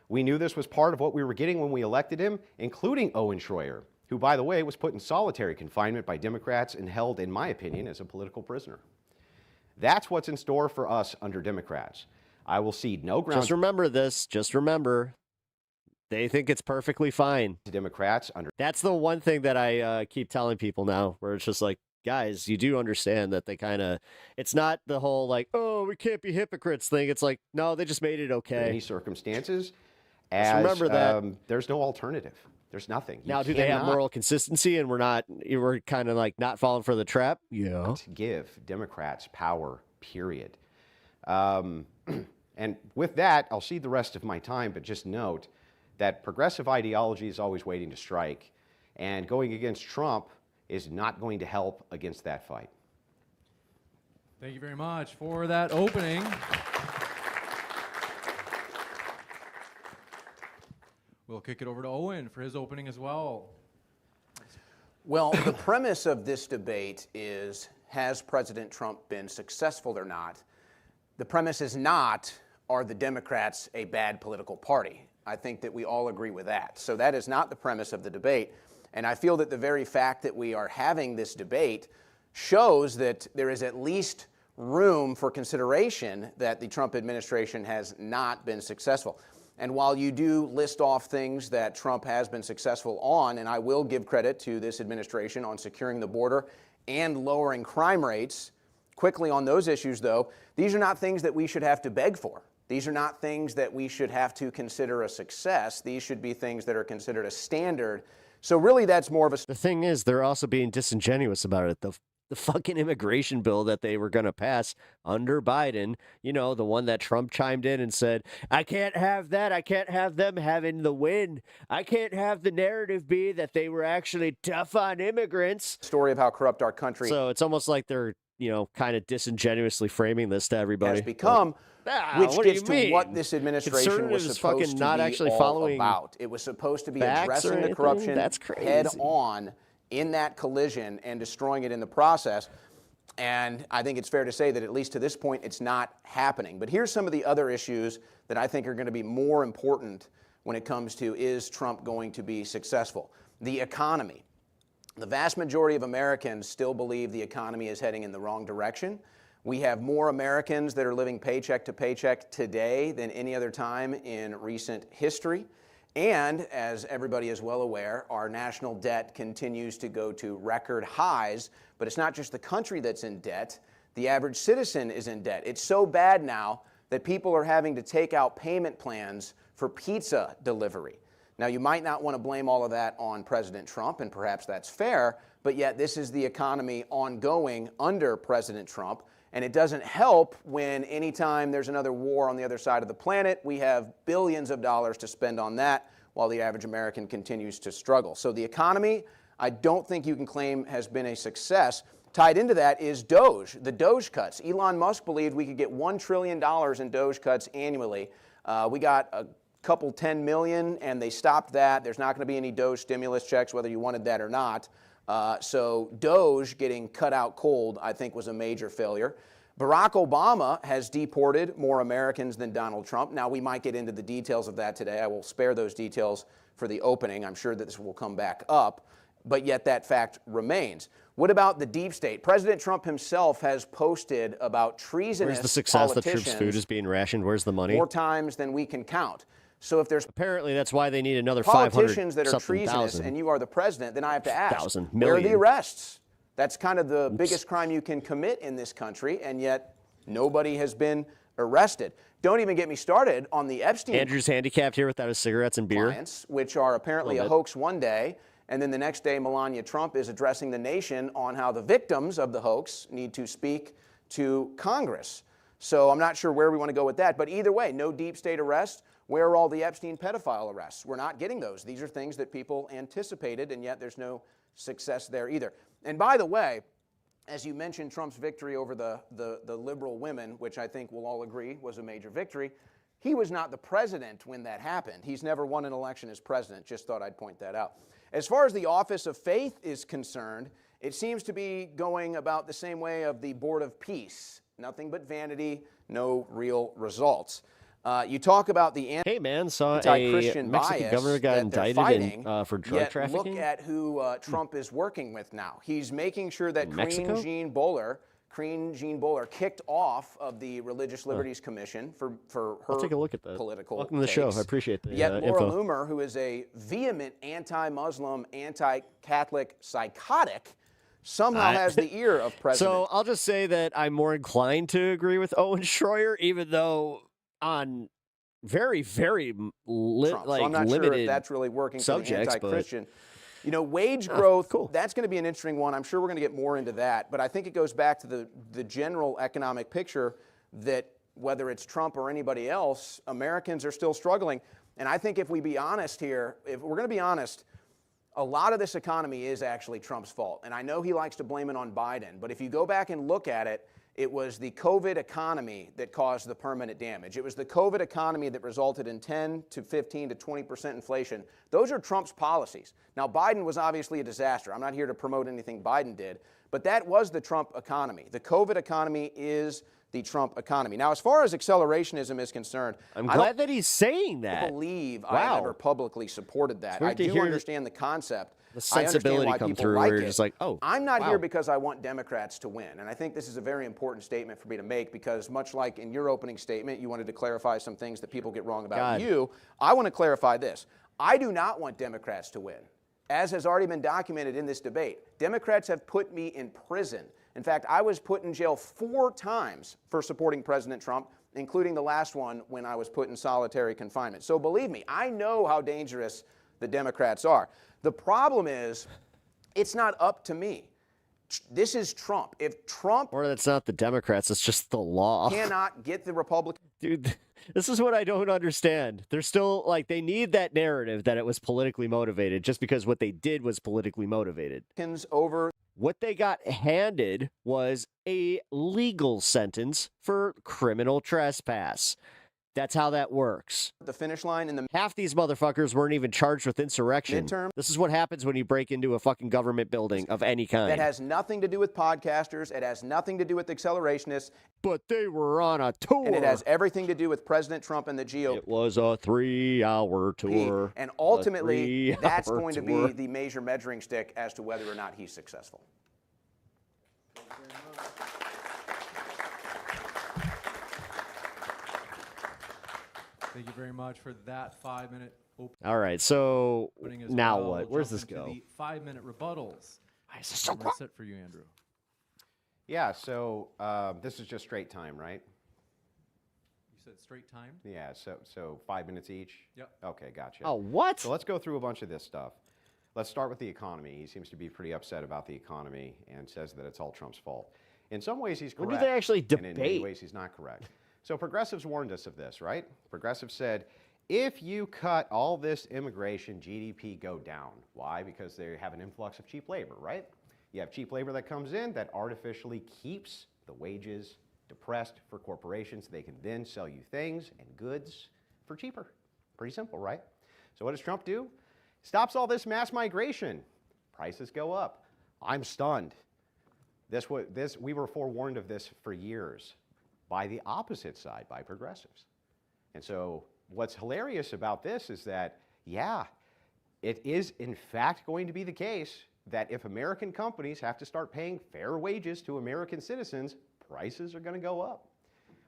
We knew this was part of what we were getting when we elected him, including Owen Shroyer, who, by the way, was put in solitary confinement by Democrats and held, in my opinion, as a political prisoner. That's what's in store for us under Democrats. I will cede no ground. Just remember this. Just remember, they think it's perfectly fine. To Democrats under. That's the one thing that I keep telling people now, where it's just like, guys, you do understand that they kind of, it's not the whole like, oh, we can't be hypocrites thing. It's like, no, they just made it okay. In any circumstances, just remember that there's no alternative. There's nothing. Now, do they have moral consistency, and we're kind of like not falling for the trap? Yeah. Give Democrats power, period. And with that, I'll cede the rest of my time, but just note that progressive ideology is always waiting to strike, and going against Trump is not going to help against that fight. Thank you very much for that opening. We'll kick it over to Owen for his opening as well. Well, the premise of this debate is, has President Trump been successful or not? The premise is not, are the Democrats a bad political party? I think that we all agree with that. So that is not the premise of the debate. And I feel that the very fact that we are having this debate shows that there is at least room for consideration that the Trump administration has not been successful. And while you do list off things that Trump has been successful on, and I will give credit to this administration on securing the border and lowering crime rates, quickly on those issues, though, these are not things that we should have to beg for. These are not things that we should have to consider a success. These should be things that are considered a standard. So really, that's more of a... The thing is, they're also being disingenuous about it. The fucking immigration bill that they were going to pass under Biden, you know, the one that Trump chimed in and said, I can't have that. I can't have them having the win. I can't have the narrative be that they were actually tough on immigrants. Story of how corrupt our country... So it's almost like they're, you know, kind of disingenuously framing this to everybody. ...has become... which gets to what this administration was supposed to not be actually all following about. It was supposed to be addressing the corruption head on in that collision and destroying it in the process. And I think it's fair to say that at least to this point, it's not happening. But here's some of the other issues that I think are going to be more important when it comes to, is Trump going to be successful? The economy. The vast majority of Americans still believe the economy is heading in the wrong direction. We have more Americans that are living paycheck to paycheck today than any other time in recent history. And as everybody is well aware, our national debt continues to go to record highs. But it's not just the country that's in debt. The average citizen is in debt. It's so bad now that people are having to take out payment plans for pizza delivery. Now, you might not want to blame all of that on President Trump, and perhaps that's fair, but yet this is the economy ongoing under President Trump. And it doesn't help when anytime there's another war on the other side of the planet, we have billions of dollars to spend on that while the average American continues to struggle. So the economy, I don't think you can claim has been a success. Tied into that is Doge, the Doge cuts. Elon Musk believed we could get $1 trillion in Doge cuts annually. We got a couple 10 million, and they stopped that. There's not going to be any Doge stimulus checks, whether you wanted that or not. So Doge getting cut out cold, I think, was a major failure. Barack Obama has deported more Americans than Donald Trump. Now, we might get into the details of that today. I will spare those details for the opening. I'm sure that this will come back up, but yet that fact remains. What about the deep state? President Trump himself has posted about treasonous Where's the success that troops' food is being rationed? Where's the money? More times than we can count. So if there's apparently that's why they need another 500 politicians that are treasonous thousand. And you are the president, then I have to ask, 1,000 where are million. the arrests? That's kind of the biggest crime you can commit in this country, and yet nobody has been arrested. Don't even get me started on the Epstein. Andrew's handicapped here without his cigarettes and beer, which are apparently a hoax one day, and then the next day Melania Trump is addressing the nation on how the victims of the hoax need to speak to Congress. So I'm not sure where we want to go with that, but either way, no deep state arrests. Where are all the Epstein pedophile arrests? We're not getting those. These are things that people anticipated, and yet there's no success there either. And by the way, as you mentioned, Trump's victory over the liberal women, which I think we'll all agree was a major victory, he was not the president when that happened. He's never won an election as president. Just thought I'd point that out. As far as the office of faith is concerned, it seems to be going about the same way of the Board of Peace. Nothing but vanity, no real results. You talk about the anti-Christian Mexican governor got indicted for drug trafficking. Look at who Trump is working with now. He's making sure that Queen Jean Bowler Karine Jean-Bowler kicked off of the Religious Liberties Commission for her I'll take a look at that. political Welcome to the show. I appreciate the Yet Laura info. Loomer, who is a vehement anti-Muslim, anti-Catholic psychotic, somehow has the ear of President. So I'll just say that I'm more inclined to agree with Owen Shroyer, even though on very, very Trump. So I'm not limited sure if that's really working for the subjects, anti-Christian. You know, wage growth, that's going to be an interesting one. I'm sure we're going to get more into that. But I think it goes back to the general economic picture that whether it's Trump or anybody else, Americans are still struggling. And I think if we be honest here, if we're going to be honest, a lot of this economy is actually Trump's fault. And I know he likes to blame it on Biden. But if you go back and look at it, it was the COVID economy that caused the permanent damage. It was the COVID economy that resulted in 10 to 15 to 20% inflation. Those are Trump's policies. Now, Biden was obviously a disaster. I'm not here to promote anything Biden did, but that was the Trump economy. The COVID economy is the Trump economy. Now, as far as accelerationism is concerned, I'm glad that he's saying that. I believe I ever publicly supported that. I do understand the concept. The sensibility come through where you're just like, oh, I'm not here because I want Democrats to win. And I think this is a very important statement for me to make because much like in your opening statement, you wanted to clarify some things that people get wrong about you. I want to clarify this. I do not want Democrats to win. As has already been documented in this debate, Democrats have put me in prison. In fact, I was put in jail 4 times for supporting President Trump, including the last one when I was put in solitary confinement. So believe me, I know how dangerous the Democrats are. The problem is, it's not up to me. This is Trump. If Trump... Or that's not the Democrats, it's just the law. ...cannot get the Republicans... Dude, this is what I don't understand. They're still, like, they need that narrative that it was politically motivated just because what they did was politically motivated. ...over... What they got handed was a legal sentence for criminal trespass. That's how that works. The finish line in the... Half these motherfuckers weren't even charged with insurrection. Midterm. This is what happens when you break into a fucking government building of any kind. That has nothing to do with podcasters. It has nothing to do with accelerationists. But they were on a tour. And it has everything to do with President Trump and the GOP. It was a 3-hour tour. And ultimately, that's going to be the major measuring stick as to whether or not he's successful. Thank you very much for that 5-minute opening. All right, so now well. what? Where's this go? The 5-minute rebuttals. Why is this so That's it for you, Andrew. Yeah, so this is just straight time, right? You said straight time? Yeah, so 5 minutes each? Yep. Okay, gotcha. Oh, what? So let's go through a bunch of this stuff. Let's start with the economy. He seems to be pretty upset about the economy and says that it's all Trump's fault. In some ways, he's correct. When do they actually debate? And in many ways, he's not correct. So progressives warned us of this, right? Progressives said, if you cut all this immigration, GDP go down. Why? Because they have an influx of cheap labor, right? You have cheap labor that comes in that artificially keeps the wages depressed for corporations. They can then sell you things and goods for cheaper. Pretty simple, right? So what does Trump do? Stops all this mass migration. Prices go up. I'm stunned. We were forewarned of this for years by the opposite side, by progressives. And so what's hilarious about this is that, yeah, it is in fact going to be the case that if American companies have to start paying fair wages to American citizens, prices are going to go up.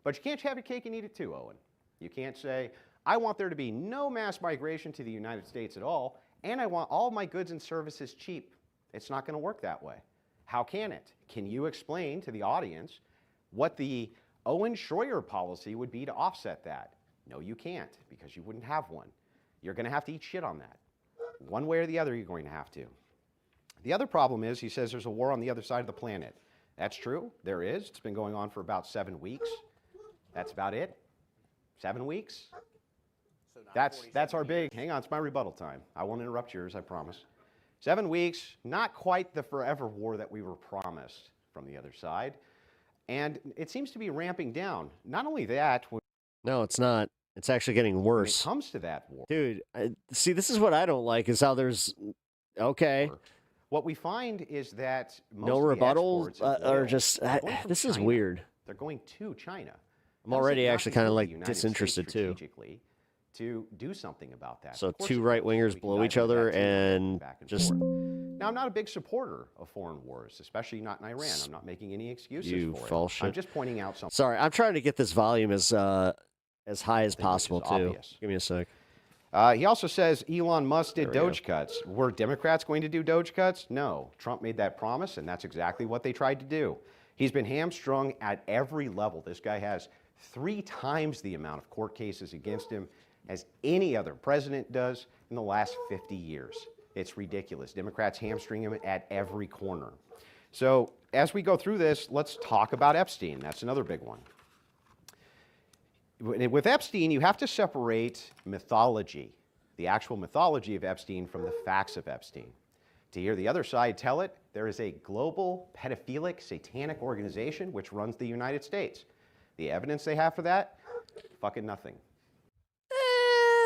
But you can't have your cake and eat it too, Owen. You can't say, I want there to be no mass migration to the United States at all, and I want all my goods and services cheap. It's not going to work that way. How can it? Can you explain to the audience what the Owen Shroyer policy would be to offset that? No, you can't, because you wouldn't have one. You're going to have to eat shit on that. One way or the other, you're going to have to. The other problem is, he says there's a war on the other side of the planet. That's true. There is. It's been going on for about 7 weeks. That's about it. 7 weeks. So that's our big, hang on, it's my rebuttal time. I won't interrupt yours, I promise. 7 weeks, not quite the forever war that we were promised from the other side. And it seems to be ramping down. Not only that. No, it's not. It's actually getting worse. When it comes to that war. Dude, see, this is what I don't like, is how there's, okay. What we find is that most no rebuttals are just, this is weird. They're going to China. I'm already actually kind of like disinterested too. to do something about that. So two right-wingers blow each other and just... Now, I'm not a big supporter of foreign wars, especially not in Iran. I'm not making any excuses for it. I'm just pointing out something. Sorry, I'm trying to get this volume as high as possible, too. Obvious. Give me a sec. He also says Elon Musk did Doge cuts. Were Democrats going to do Doge cuts? No. Trump made that promise, and that's exactly what they tried to do. He's been hamstrung at every level. This guy has 3 times the amount of court cases against him as any other president does in the last 50 years. It's ridiculous. Democrats hamstring him at every corner. So as we go through this, let's talk about Epstein. That's another big one. With Epstein, you have to separate mythology, the actual mythology of Epstein, from the facts of Epstein. To hear the other side tell it, there is a global pedophilic satanic organization which runs the United States. The evidence they have for that? Fucking nothing.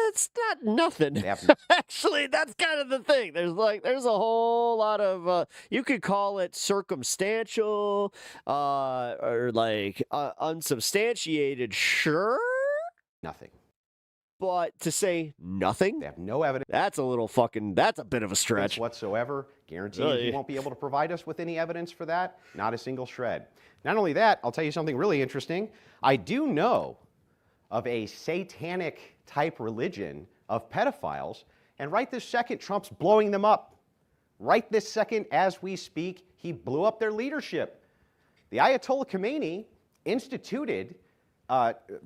It's not nothing. Actually, that's kind of the thing. There's a whole lot of you could call it circumstantial or unsubstantiated. Sure, nothing. But to say nothing, they have no evidence. That's a bit of a stretch whatsoever. Guaranteed you won't be able to provide us with any evidence for that. Not a single shred. Not only that, I'll tell you something really interesting. I do know of a satanic type religion of pedophiles, and right this second, Trump's blowing them up. Right this second, as we speak, he blew up their leadership. The Ayatollah Khomeini instituted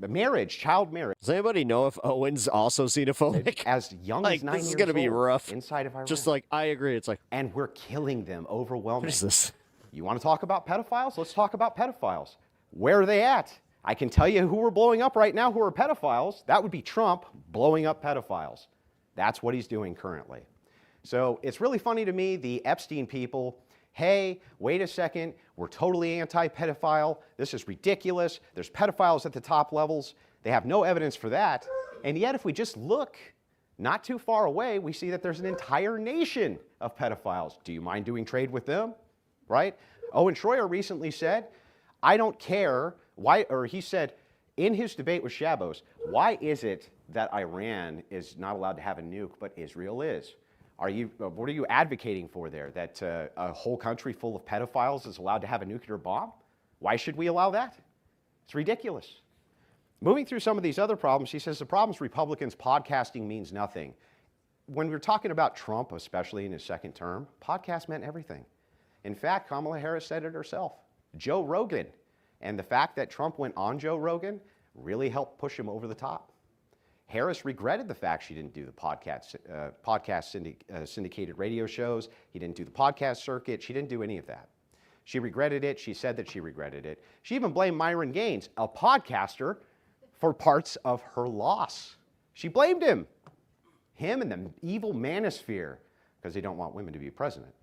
marriage, child marriage. Does anybody know if Owen's also xenophobic? As young as 9 years old. This is going to be rough. Inside of Iran. Just like, I agree. It's like... And we're killing them overwhelmingly. What is this? You want to talk about pedophiles? Let's talk about pedophiles. Where are they at? I can tell you who we're blowing up right now who are pedophiles. That would be Trump blowing up pedophiles. That's what he's doing currently. So it's really funny to me, the Epstein people, hey, wait a second, we're totally anti-pedophile. This is ridiculous. There's pedophiles at the top levels. They have no evidence for that. And yet if we just look not too far away, we see that there's an entire nation of pedophiles. Do you mind doing trade with them? Right? Owen Shroyer recently said, I don't care why, or he said in his debate with Shabos, why is it that Iran is not allowed to have a nuke, but Israel is? What are you advocating for there? That a whole country full of pedophiles is allowed to have a nuclear bomb? Why should we allow that? It's ridiculous. Moving through some of these other problems, he says the problems Republicans podcasting means nothing. When we're talking about Trump, especially in his second term, podcast meant everything. In fact, Kamala Harris said it herself. Joe Rogan. And the fact that Trump went on Joe Rogan really helped push him over the top. Harris regretted the fact she didn't do the syndicated radio shows. He didn't do the podcast circuit. She didn't do any of that. She regretted it. She said that she regretted it. She even blamed Myron Gaines, a podcaster, for parts of her loss. She blamed him and the evil manosphere, because they don't want women to be president,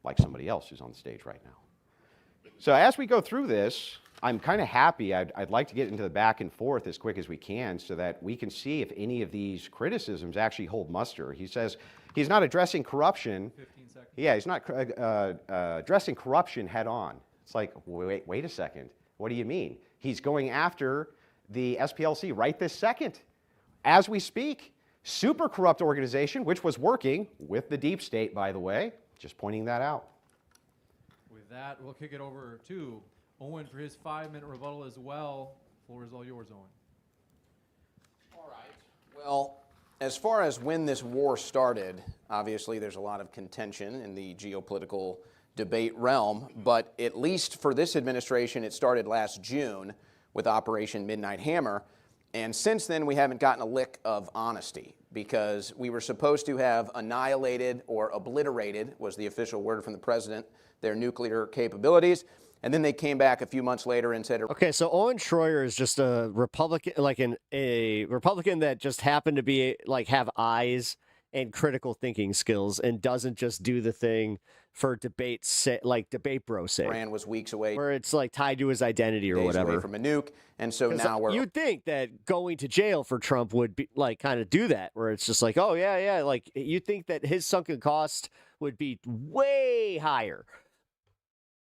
like somebody else who's on the stage right now. So as we go through this, I'm kind of happy. I'd like to get into the back and forth as quick as we can so that we can see if any of these criticisms actually hold muster. He says he's not addressing corruption. 15 seconds. Yeah, he's not addressing corruption head on. It's like, wait a second. What do you mean? He's going after the SPLC right this second. As we speak, super corrupt organization, which was working with the deep state, by the way. Just pointing that out. With that, we'll kick it over to Owen for his 5-minute rebuttal as well. Floor is all yours, Owen. All right. Well, as far as when this war started, obviously there's a lot of contention in the geopolitical debate realm, but at least for this administration, it started last June with Operation Midnight Hammer. And since then, we haven't gotten a lick of honesty, because we were supposed to have annihilated or obliterated, was the official word from the president, their nuclear capabilities. And then they came back a few months later and said... Okay, so Owen Shroyer is just a Republican, a Republican that just happened to be, have eyes and critical thinking skills and doesn't just do the thing for debate bro sake. Iran was weeks away. Where it's tied to his identity or whatever. Away from a nuke, and so now we're... You'd think that going to jail for Trump would be, kind of do that, where it's just oh, yeah, you'd think that his sunken cost would be way higher.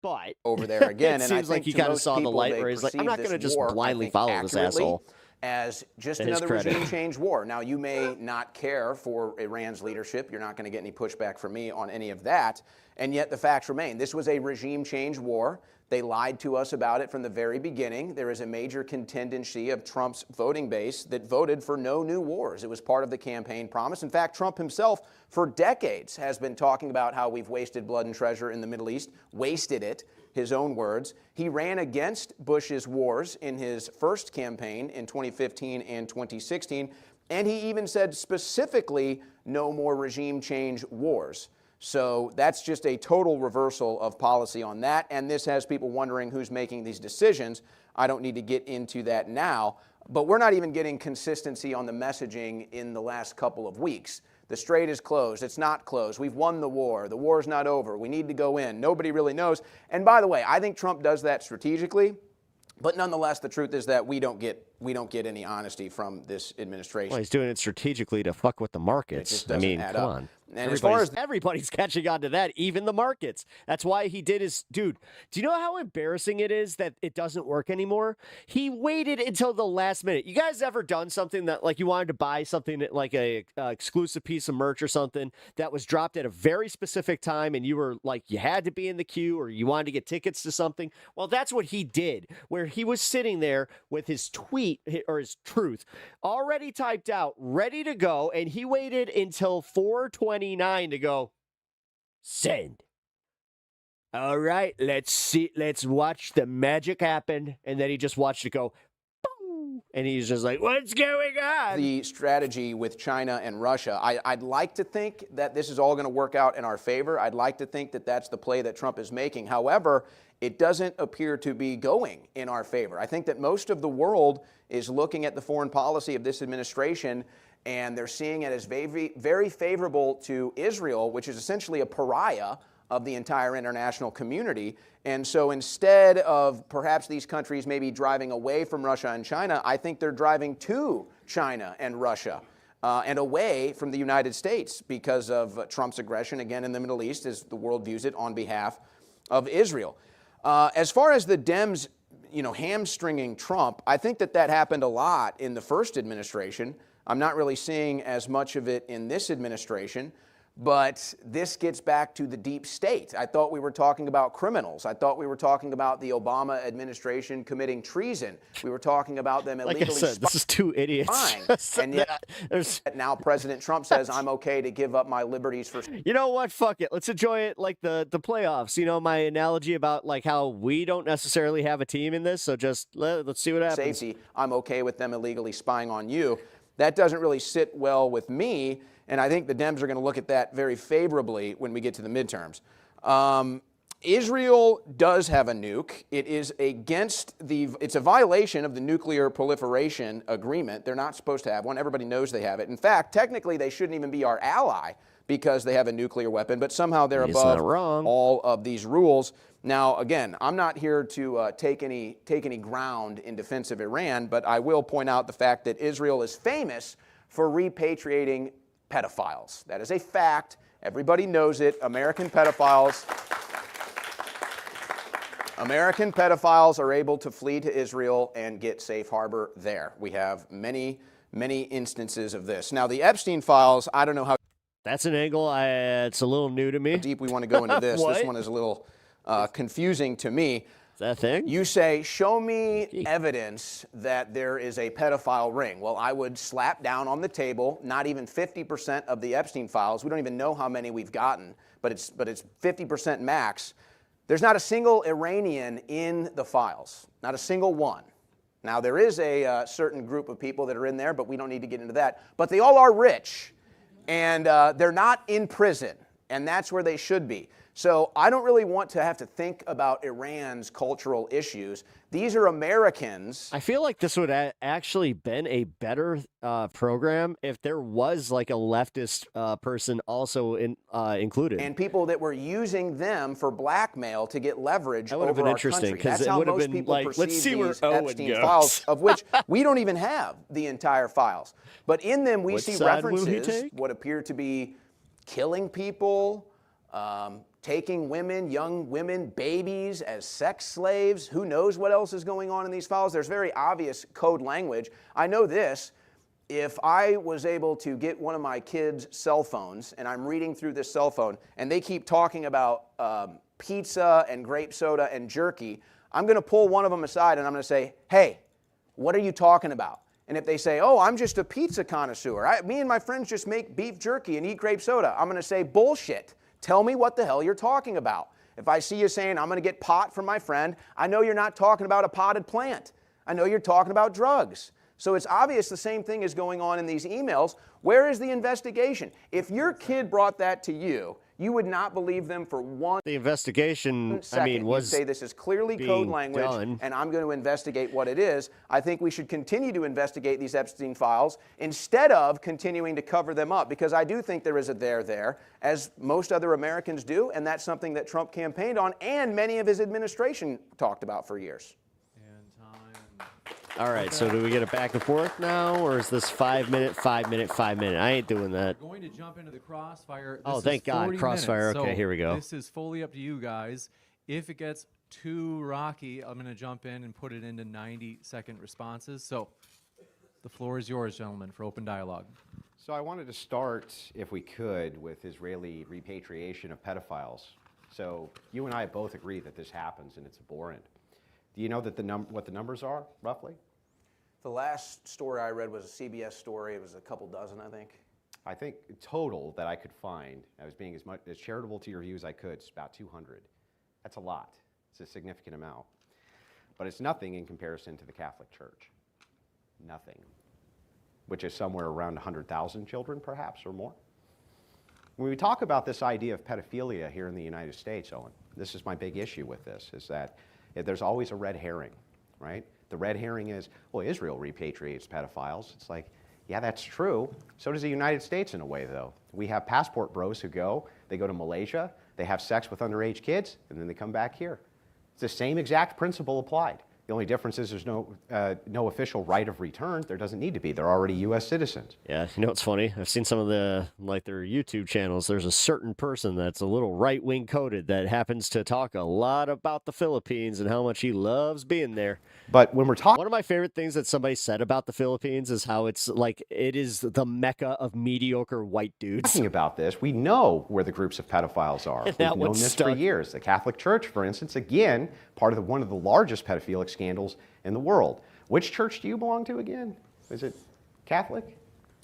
But over there again, it and seems I think he kind of saw the light where he's like, I'm not going to just blindly follow this asshole. as just another regime change war. Now, you may not care for Iran's leadership. You're not going to get any pushback from me on any of that. And yet the facts remain. This was a regime change war. They lied to us about it from the very beginning. There is a major contingency of Trump's voting base that voted for no new wars. It was part of the campaign promise. In fact, Trump himself, for decades, has been talking about how we've wasted blood and treasure in the Middle East, wasted it, his own words. He ran against Bush's wars in his first campaign in 2015 and 2016, and he even said specifically no more regime change wars. So that's just a total reversal of policy on that, and this has people wondering who's making these decisions. I don't need to get into that now, but we're not even getting consistency on the messaging in the last couple of weeks. The strait is closed. It's not closed. We've won the war. The war's not over. We need to go in. Nobody really knows. And by the way, I think Trump does that strategically. But nonetheless, the truth is that we don't get any honesty from this administration. Well, he's doing it strategically to fuck with the markets. I mean, come on. And everybody's catching on to that, even the markets. That's why he did his... Dude, do you know how embarrassing it is that it doesn't work anymore? He waited until the last minute. You guys ever done something that, like, you wanted to buy something like a exclusive piece of merch or something that was dropped at a very specific time and you were like, you had to be in the queue or you wanted to get tickets to something? Well, that's what he did, where he was sitting there with his tweet or his truth already typed out, ready to go, and he waited until 4:29 to go send. All right, let's watch the magic happen. And then he just watched it go boom, and he's just like, what's going on? The strategy with China and Russia, I'd like to think that this is all going to work out in our favor. I'd like to think that that's the play that Trump is making. However, it doesn't appear to be going in our favor. I think that most of the world is looking at the foreign policy of this administration, and they're seeing it as very, very favorable to Israel, which is essentially a pariah of the entire international community. And so instead of perhaps these countries maybe driving away from Russia and China, I think they're driving to China and Russia and away from the United States because of Trump's aggression, again, in the Middle East, as the world views it, on behalf of Israel. As far as the Dems, hamstringing Trump, I think that happened a lot in the first administration. I'm not really seeing as much of it in this administration, but this gets back to the deep state. I thought we were talking about criminals. I thought we were talking about the Obama administration committing treason. We were talking about them illegally. Like I said, this is two idiots. And yet now President Trump says, I'm okay to give up my liberties for... You know what? Fuck it. Let's enjoy it like the playoffs. You know, my analogy about like how we don't necessarily have a team in this, so just let's see what happens. Safety. I'm okay with them illegally spying on you. That doesn't really sit well with me, and I think the Dems are going to look at that very favorably when we get to the midterms. Israel does have a nuke. It is it's a violation of the nuclear proliferation agreement. They're not supposed to have one. Everybody knows they have it. In fact, technically, they shouldn't even be our ally because they have a nuclear weapon, but somehow they're above all of these rules. Now, again, I'm not here to take any ground in defense of Iran, but I will point out the fact that Israel is famous for repatriating pedophiles. That is a fact. Everybody knows it. American pedophiles are able to flee to Israel and get safe harbor there. We have many, many instances of this. Now, the Epstein files, I don't know how... That's an angle. It's a little new to me. How deep we want to go into this. This one is a little confusing to me. Is that a thing? You say, show me evidence that there is a pedophile ring. Well, I would slap down on the table, not even 50% of the Epstein files. We don't even know how many we've gotten, but it's 50% max. There's not a single Iranian in the files, not a single one. Now, there is a certain group of people that are in there, but we don't need to get into that. But they all are rich, and they're not in prison, and that's where they should be. So I don't really want to have to think about Iran's cultural issues. These are Americans. I feel like this would actually been a better program if there was like a leftist person also included. And people that were using them for blackmail to get leverage that would have over been our interesting country. That's it how would have most been people like, perceive let's see where these Owen Epstein goes. files, of which we don't even have the entire files. But in them we What see side will he references, take? what appear to be killing people, taking women, young women, babies as sex slaves. Who knows what else is going on in these files? There's very obvious code language. I know this. If I was able to get one of my kids' cell phones, and I'm reading through this cell phone, and they keep talking about pizza and grape soda and jerky, I'm going to pull one of them aside and I'm going to say, hey, what are you talking about? And if they say, oh, I'm just a pizza connoisseur, me and my friends just make beef jerky and eat grape soda, I'm going to say, bullshit. Tell me what the hell you're talking about. If I see you saying, I'm going to get pot from my friend, I know you're not talking about a potted plant. I know you're talking about drugs. So it's obvious the same thing is going on in these emails. Where is the investigation? If your kid brought that to you, you would not believe them for one The investigation, second. I mean, was You'd say this is clearly code language, and I'm going to investigate what it is. I think we should continue to investigate these Epstein files instead of continuing to cover them up, because I do think there is a there, as most other Americans do, and that's something that Trump campaigned on and many of his administration talked about for years. All right, so do we get a back and forth now, or is this 5 minute, 5 minute, 5 minute? I ain't doing that. We're going to jump into the crossfire. Oh, thank God, crossfire. Minutes. Okay, So here we go. This is fully up to you guys. If it gets too rocky, I'm going to jump in and put it into 90-second responses. So the floor is yours, gentlemen, for open dialogue. So I wanted to start, if we could, with Israeli repatriation of pedophiles. So you and I both agree that this happens and it's abhorrent. Do you know that what the numbers are, roughly? The last story I read was a CBS story. It was a couple dozen, I think. I think total that I could find, I was being as charitable to your view as I could, it's about 200. That's a lot. It's a significant amount. But it's nothing in comparison to the Catholic Church. Nothing. Which is somewhere around 100,000 children, perhaps, or more. When we talk about this idea of pedophilia here in the United States, Owen, this is my big issue with this, is that there's always a red herring, right? The red herring is, well, Israel repatriates pedophiles. It's like, yeah, that's true. So does the United States in a way, though. We have passport bros who they go to Malaysia, they have sex with underage kids, and then they come back here. It's the same exact principle applied. The only difference is there's no official right of return. There doesn't need to be. They're already U.S. citizens. Yeah, you know what's funny? I've seen some of their YouTube channels. There's a certain person that's a little right-wing coded that happens to talk a lot about the Philippines and how much he loves being there. But when we're talking... One of my favorite things that somebody said about the Philippines is how it's like it is the mecca of mediocre white dudes. Talking about this, we know where the groups of pedophiles are. We've known this for years. The Catholic Church, for instance, again, part of one of the largest pedophilic scandals in the world. Which church do you belong to again? Is it Catholic?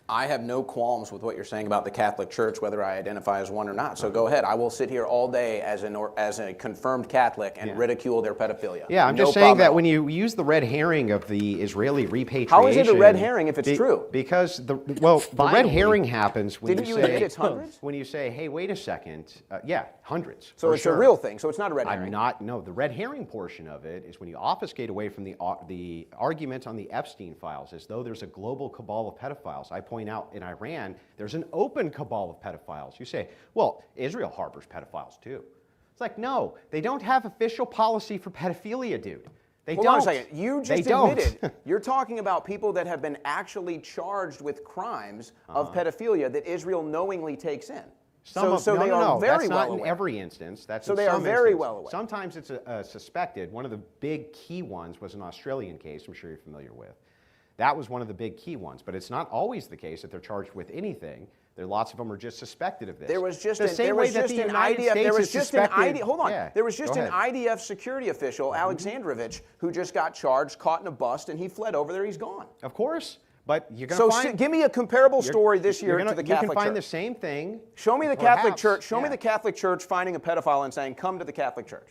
I have no qualms with what you're saying about the Catholic Church, whether I identify as one or not. So go ahead. I will sit here all day as a confirmed Catholic and ridicule their pedophilia. Yeah, I'm just saying that when you use the red herring of the Israeli repatriation... How is it a red herring if it's true? Because the red herring happens when Didn't you admit it's hundreds? When you say, hey, wait a second. Yeah, hundreds. So it's a real thing. So it's not a red herring. No, the red herring portion of it is when you obfuscate away from the argument on the Epstein files as though there's a global cabal of pedophiles. I point out in Iran, there's an open cabal of pedophiles. You say, well, Israel harbors pedophiles too. It's like, no, they don't have official policy for pedophilia, dude. They don't. Hold on a second. You just admitted you're talking about people that have been actually charged with crimes of pedophilia that Israel knowingly takes in. They are very well aware. That's not in every instance. That's in they are very well aware. Sometimes it's suspected. One of the big key ones was an Australian case I'm sure you're familiar with. That was one of the big key ones, but it's not always the case that they're charged with anything. Lots of them are just suspected of this. There was just the same way that the United States is suspected. Hold on. There was just an IDF security official, Alexandrovich, who just got charged, caught in a bust, and he fled over there. He's gone. Of course. But you're going to find... give me a comparable story this year to the Catholic Church. You can find the same thing. Show me the Catholic Church. Show me the Catholic Church finding a pedophile and saying, come to the Catholic Church.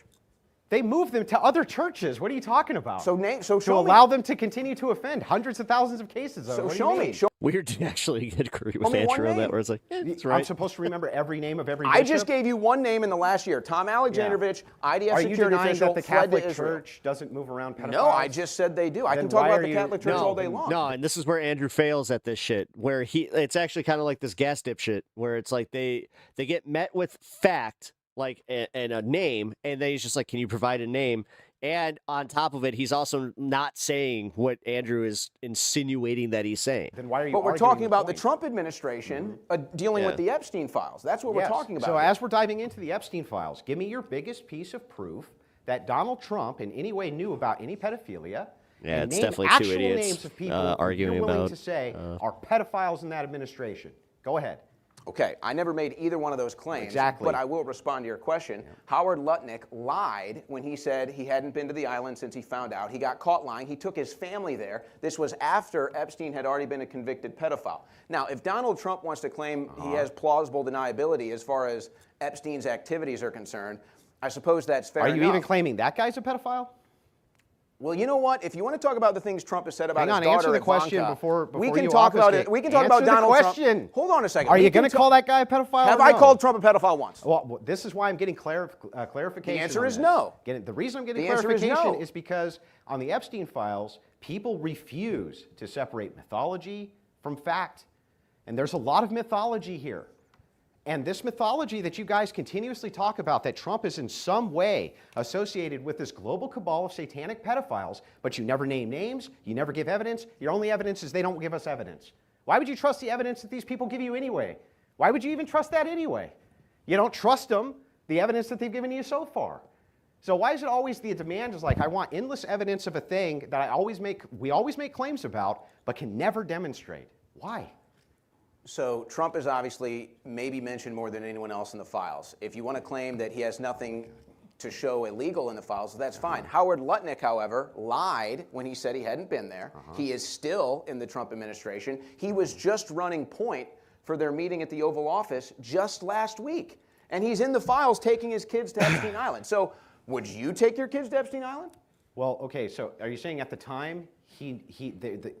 They moved them to other churches. What are you talking about? To allow them to continue to offend hundreds of thousands of cases. So show me. Weird to actually agree with Andrew on that, where it's like, that's right. I'm supposed to remember every name of every bishop? I just gave you one name in the last year. Tom Alexandrovich, IDF security official. Are you denying that the Catholic fled to Israel. Church doesn't move around pedophiles? No, I just said they do. I can talk about the Catholic Church all day long. No, and this is where Andrew fails at this shit, where it's actually kind of like this gas dip shit, where it's like they get met with fact, like and a name, and then he's just like, can you provide a name? And on top of it, he's also not saying what Andrew is insinuating that he's saying. Then why are you But we're arguing talking about the point? Trump administration dealing with the Epstein files. That's what we're talking about. So here. as we're diving into the Epstein files, give me your biggest piece of proof that Donald Trump in any way knew about any pedophilia. Yeah, and it's name definitely two actual idiots names of people arguing you're willing about, to say are pedophiles in that administration. Go ahead. Okay, I never made either one of those claims. Exactly. But I will respond to your question. Yeah. Howard Lutnick lied when he said he hadn't been to the island since he found out. He got caught lying. He took his family there. This was after Epstein had already been a convicted pedophile. Now, if Donald Trump wants to claim he has plausible deniability as far as Epstein's activities are concerned, I suppose that's fair enough. Are you even claiming that guy's a pedophile? Well, you know what? If you want to talk about the things Trump has said about his daughter, answer the question Ivanka, before we can you talk about obfuscate. it. We can talk Answer about the Donald question. Trump. Hold on a second. Are you going to call that guy a pedophile? Have or I no? called Trump a pedophile once? Well, this is why I'm getting clarification. The answer on is this. no. The reason I'm getting The answer is clarification no. is because on the Epstein files, people refuse to separate mythology from fact. And there's a lot of mythology here. And this mythology that you guys continuously talk about, that Trump is in some way associated with this global cabal of satanic pedophiles, but you never name names, you never give evidence. Your only evidence is they don't give us evidence. Why would you trust the evidence that these people give you anyway? Why would you even trust that anyway? You don't trust them, the evidence that they've given you so far. So why is it always the demand is like, I want endless evidence of a thing that we always make claims about, but can never demonstrate? Why? So Trump is obviously maybe mentioned more than anyone else in the files. If you want to claim that he has nothing to show illegal in the files, that's fine. Howard Lutnick, however, lied when he said he hadn't been there. He is still in the Trump administration. He was just running point for their meeting at the Oval Office just last week. And he's in the files taking his kids to Epstein Island. So would you take your kids to Epstein Island? Well, okay, so are you saying at the time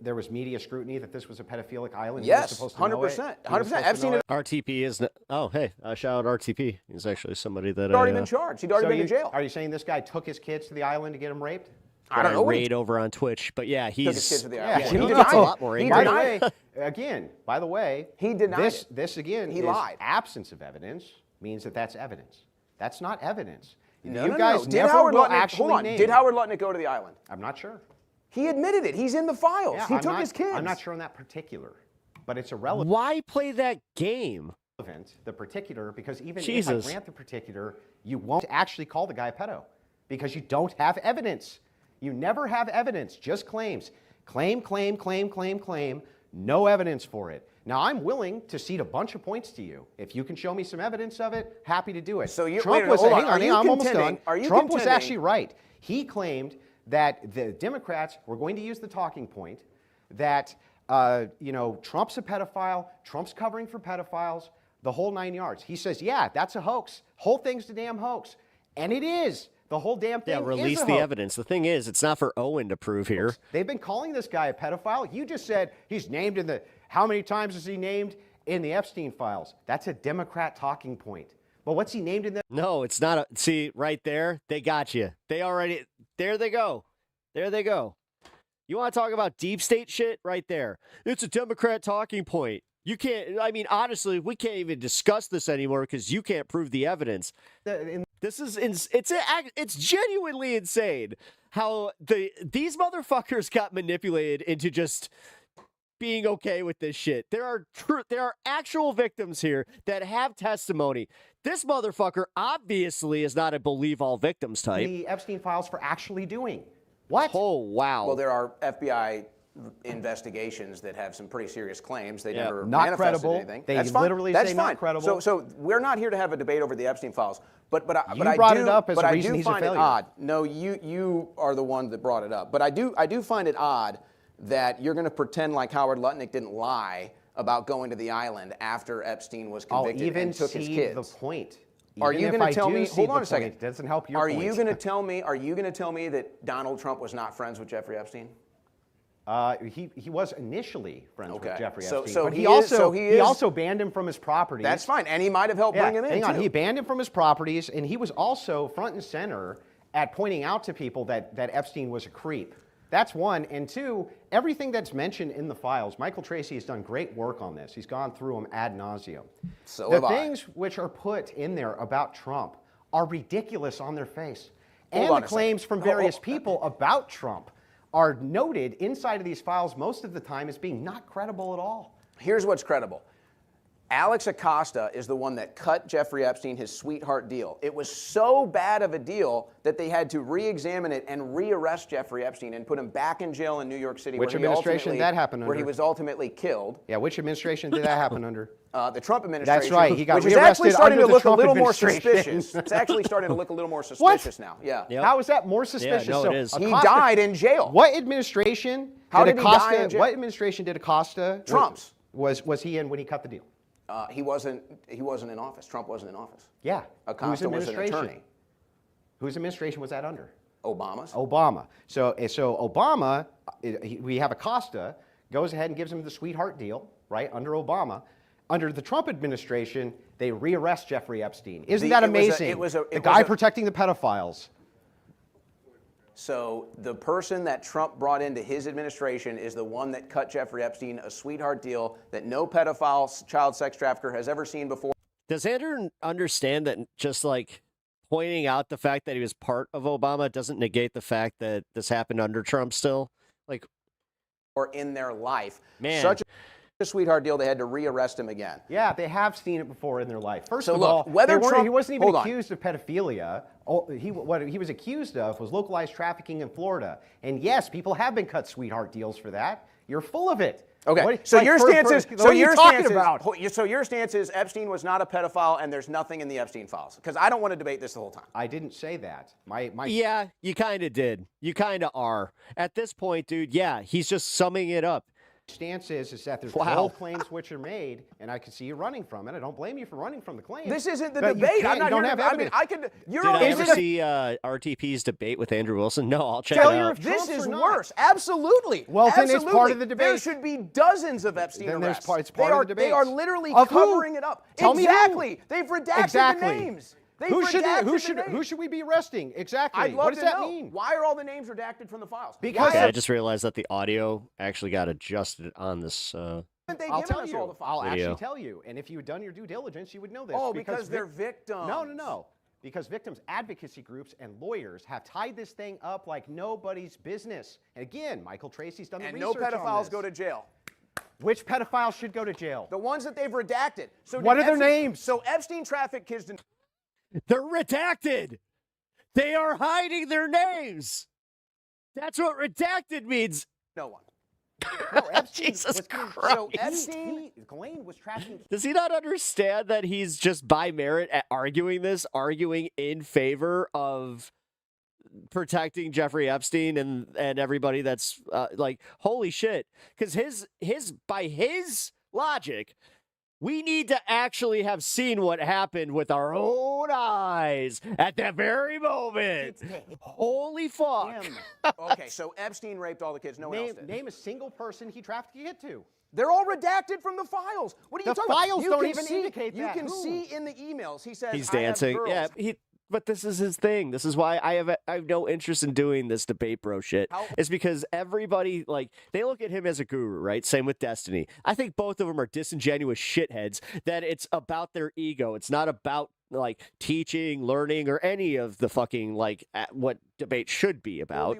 there was media scrutiny that this was a pedophilic island? Yes, 100%. 100%. Epstein. RTP is. Oh, hey, shout out RTP. He's actually somebody that. He'd already been charged. He'd already been in jail. Are you saying this guy took his kids to the island to get them raped? I don't know. Raid over on Twitch, but yeah, he's. Took his kids to the island. Yeah, He he denied a it. lot more. He By the denied way, it. by the way, he denied it. This again He is lied. absence of evidence means that that's evidence. That's not evidence. No, you no, guys no. never Howard will Lutnick, actually hold on. name. Did Howard Lutnick go to the island? I'm not sure. He admitted it. He's in the files. Yeah, He took his kids. I'm not sure on that particular, but it's irrelevant. Why play that game? The particular, because even Jesus. if I grant the particular, you won't actually call the guy a pedo because you don't have evidence. You never have evidence, just claims. Claim, claim, claim, claim, claim, no evidence for it. Now, I'm willing to cede a bunch of points to you. If you can show me some evidence of it, happy to do it. So you, Trump wait, was, hold on. hang Are you I'm almost done. Are you Trump was contending- actually right. He claimed that the Democrats were going to use the talking point that Trump's a pedophile, Trump's covering for pedophiles, the whole 9 yards. He says, yeah, that's a hoax. Whole thing's a damn hoax. And it is. The whole damn thing release is a the hoax. evidence. The thing is, it's not for Owen to prove here. They've been calling this guy a pedophile. You just said he's named in the, how many times is he named in the Epstein files? That's a Democrat talking point. Well, what's he named in the? No, it's not. See, right there, they got you. They already, there they go. There they go. You want to talk about deep state shit? Right there. It's a Democrat talking point. You can't, I mean, honestly, we can't even discuss this anymore because you can't prove the evidence. This is, it's genuinely insane how these motherfuckers got manipulated into just being okay with this shit. There are actual victims here that have testimony. This motherfucker obviously is not a believe all victims type. The Epstein files for actually doing. What? Oh, wow. Well, there are FBI investigations that have some pretty serious claims. They never not manifested credible. anything. They That's fine. literally That's say fine. not credible. So we're not here to have a debate over the Epstein files. But You I brought do, it up as but a I reason do he's a find it failure. odd. No, you are the one that brought it up. But I do find it odd that you're going to pretend like Howard Lutnick didn't lie about going to the island after Epstein was convicted and took his kids. The point. Are you going to tell me? Hold on a It second. doesn't help your Are point. you going to tell me? Are you going to tell me that Donald Trump was not friends with Jeffrey Epstein? He was initially friends with Jeffrey Epstein, so but he he also banned him from his properties. That's fine, and he might have helped bring him in. Hang on, too. he banned him from his properties, and he was also front and center at pointing out to people that Epstein was a creep. That's one, and two, everything that's mentioned in the files. Michael Tracy has done great work on this. He's gone through them ad nauseum. So the have I. things which are put in there about Trump are ridiculous on their face. And the claims from various people about Trump are noted inside of these files most of the time as being not credible at all. Here's what's credible. Alex Acosta is the one that cut Jeffrey Epstein his sweetheart deal. It was so bad of a deal that they had to re-examine it and rearrest Jeffrey Epstein and put him back in jail in New York City. Which administration did that happen under? Where he was ultimately killed. Yeah, which administration did that happen under? The Trump administration. That's right. He got which is actually starting to look a little more administration. suspicious. It's actually starting to look a little more suspicious now. Yeah. Yep. How is that more suspicious? Yeah, no, it is. He died in jail. What administration? How did he die in jail? What administration did Acosta? Trump's. Was he in when he cut the deal? He wasn't in office. Trump wasn't in office. Yeah. Acosta was an attorney. Whose administration was that under? Obama's. Obama. So Obama, we have Acosta, goes ahead and gives him the sweetheart deal, right, under Obama. Under the Trump administration, they rearrest Jeffrey Epstein. Isn't that amazing? The guy protecting the pedophiles. So the person that Trump brought into his administration is the one that cut Jeffrey Epstein a sweetheart deal that no pedophile, child sex trafficker has ever seen before. Does Andrew understand that just like pointing out the fact that he was part of Obama doesn't negate the fact that this happened under Trump still? Like, or in their life. Man. Such a sweetheart deal, they had to rearrest him again. Yeah, they have seen it before in their life. First So of look, all, whether Trump- he wasn't even hold on. accused of pedophilia. What he was accused of was localized trafficking in Florida. And yes, people have been cut sweetheart deals for that. You're full of it. Okay, so your stance is so your stance is Epstein was not a pedophile and there's nothing in the Epstein files. Because I don't want to debate this the whole time. I didn't say that. Yeah, you kind of did. You kind of are. At this point, dude, yeah, he's just summing it up. Stance is that there's 12 claims which are made, and I can see you running from it. I don't blame you for running from the claims. This isn't the But you debate. can't- I'm not you don't here have to, I mean, evidence. I could. You're Did I is ever it a- see RTP's debate with Andrew Wilson? No, I'll check Failure it of out. this Trump is or not? worse. Absolutely. Well, then it's Absolutely. part of the debate. There should be dozens of Epstein Then there's arrests. it's part of the debate. They are literally Of who? covering it up. Tell me who. Exactly. They've redacted the names. They've Who redacted should we be arresting? Exactly. I'd love What does to that know. mean? Why are all the names redacted from the files? Because Okay, I just realized that the audio actually got adjusted on this. Haven't they I'll given tell us you. all the files? I'll Video. actually tell you. And if you had done your due diligence, you would know this. Oh, because they're victims. No. Because victims advocacy groups and lawyers have tied this thing up like nobody's business. And again, Michael Tracy's done the And no research on pedophiles this. go to jail. Which pedophiles should go to jail? The ones that they've redacted. So What did are their Epstein- names? So Epstein trafficked kids to They're redacted. They are hiding their names. That's what redacted means. no one. No, Epstein Jesus was Christ. So Epstein, Ghislaine was trafficking. Does he not understand that he's just by merit at arguing in favor of protecting Jeffrey Epstein and everybody that's like, holy shit. Because by his logic, we need to actually have seen what happened with our own eyes at that very moment. Holy fuck. Okay, so Epstein raped all the kids. No one else did. Name a single person he trafficked a kid to. They're all redacted from the files. What are you The talking about? files You don't can even see, indicate You that. can Who? see in the emails. He says He's I have dancing. girls. Yeah, but this is his thing. This is why I have no interest in doing this debate bro shit. It's because everybody, like, they look at him as a guru, right? Same with Destiny. I think both of them are disingenuous shitheads that it's about their ego. It's not about like teaching, learning, or any of the fucking like what debate should be about.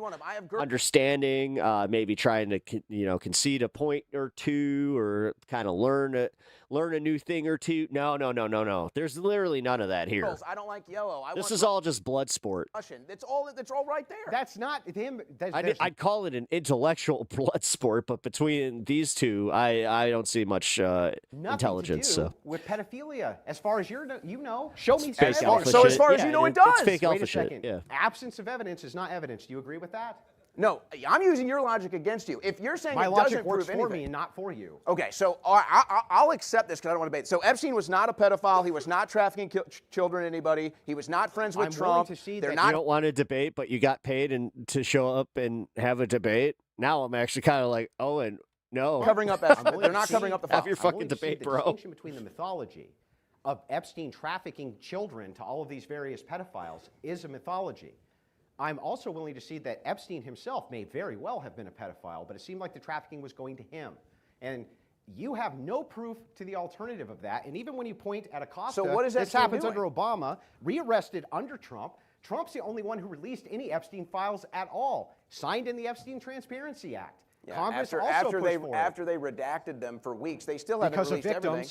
Understanding, maybe trying to concede a point or two, or kind of learn a new thing or two. No. There's literally none of that here. I don't like yellow. This is all just blood sport. That's all right there. That's not him. I'd call it an intellectual blood sport, but between these two, I don't see much intelligence. To do So with pedophilia, as far as you know, show me. fake alpha So shit. as far as Yeah, you know, it it's does. fake Wait alpha a shit. second. Yeah. Absence of evidence is not evidence. Do you agree with that? No, I'm using your logic against you. If you're saying My it logic doesn't works prove for anything, me and not for you. Okay, so I'll accept this because I don't want to debate. So Epstein was not a pedophile. He was not trafficking children to anybody. He was not friends with I'm Trump. willing to see They're that not. You don't want to debate, but you got paid to show up and have a debate. Now I'm actually kind of like, Owen, no. Covering up. They're not covering up the Have files. your I'm fucking willing to see debate, the bro. distinction between the mythology of Epstein trafficking children to all of these various pedophiles is a mythology. I'm also willing to see that Epstein himself may very well have been a pedophile, but it seemed like the trafficking was going to him. And you have no proof to the alternative of that. And even when you point at Acosta, So what is this Epstein happens doing? under Obama, rearrested under Trump, Trump's the only one who released any Epstein files at all, signed in the Epstein Transparency Act. Yeah, Congress after they redacted them for weeks, they still haven't released everything.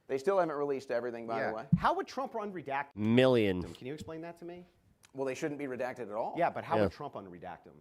They still haven't released everything, by the way. How would Trump unredact million? Can you explain that to me? Well, they shouldn't be redacted at all. Yeah, but how would Trump unredact them?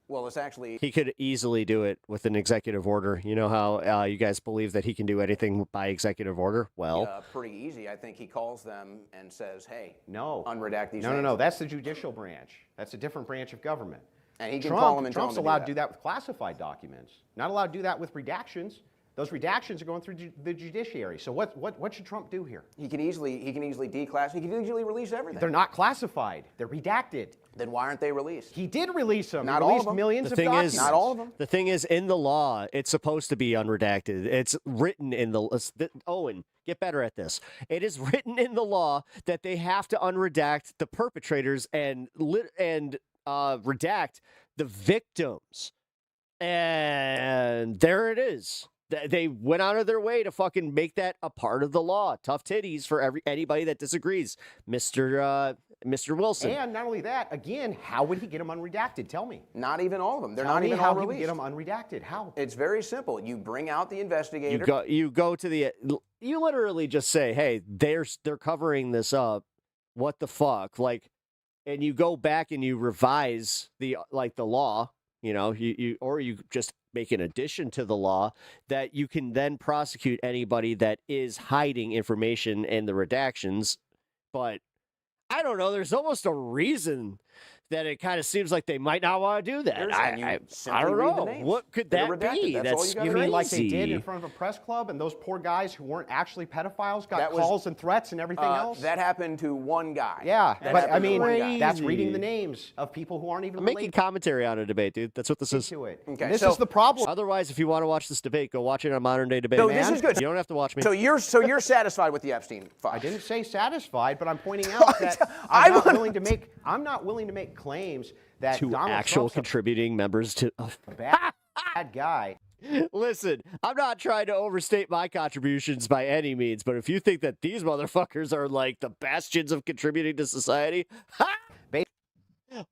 Well, it's actually... He could easily do it with an executive order. You know how you guys believe that he can do anything by executive order? Well... pretty easy. I think he calls them and says, hey, no, unredact these No, that's the judicial branch. That's a different branch of government. And he can call them and Trump's tell them allowed to do that with classified documents. Not allowed to do that with redactions. Those redactions are going through the judiciary. So what should Trump do here? He can easily declassify. He can easily release everything. They're not classified. They're redacted. Then why aren't they released? He did release them. Not he all released of them. millions of documents. Not all of them. The thing is, in the law, it's supposed to be unredacted. It's written in the... Owen, get better at this. It is written in the law that they have to unredact the perpetrators and redact the victims. And there it is. They went out of their way to fucking make that a part of the law. Tough titties for anybody that disagrees, Mr. Wilson. And not only that, again, how would he get them unredacted? Tell me. Not even all of them. They're Tell not me even how all he would released. get them unredacted. How? It's very simple. You bring out the investigator. You go to the... You literally just say, hey, they're covering this up. What the fuck? Like, and you go back and you revise the law. You know, you just make an addition to the law that you can then prosecute anybody that is hiding information in the redactions. But I don't know. There's almost a reason that it kind of seems like they might not want to do that. I don't know. What could that be? That's you mean like they did in front of a press club, and those poor guys who weren't actually pedophiles got calls and threats and everything else? That happened to one guy. Yeah, but I mean, that's reading the names of people who aren't even related. Making commentary on a debate, dude. That's what this is. Okay, this is the problem. Otherwise, if you want to watch this debate, go watch it on Modern Day Debate. No, this is good. You don't have to watch me. So you're satisfied with the Epstein file? I didn't say satisfied, but I'm pointing out that I'm not willing to make claims that two Donald actual Trump's contributing members to a bad guy. Listen, I'm not trying to overstate my contributions by any means, but if you think that these motherfuckers are like the bastions of contributing to society,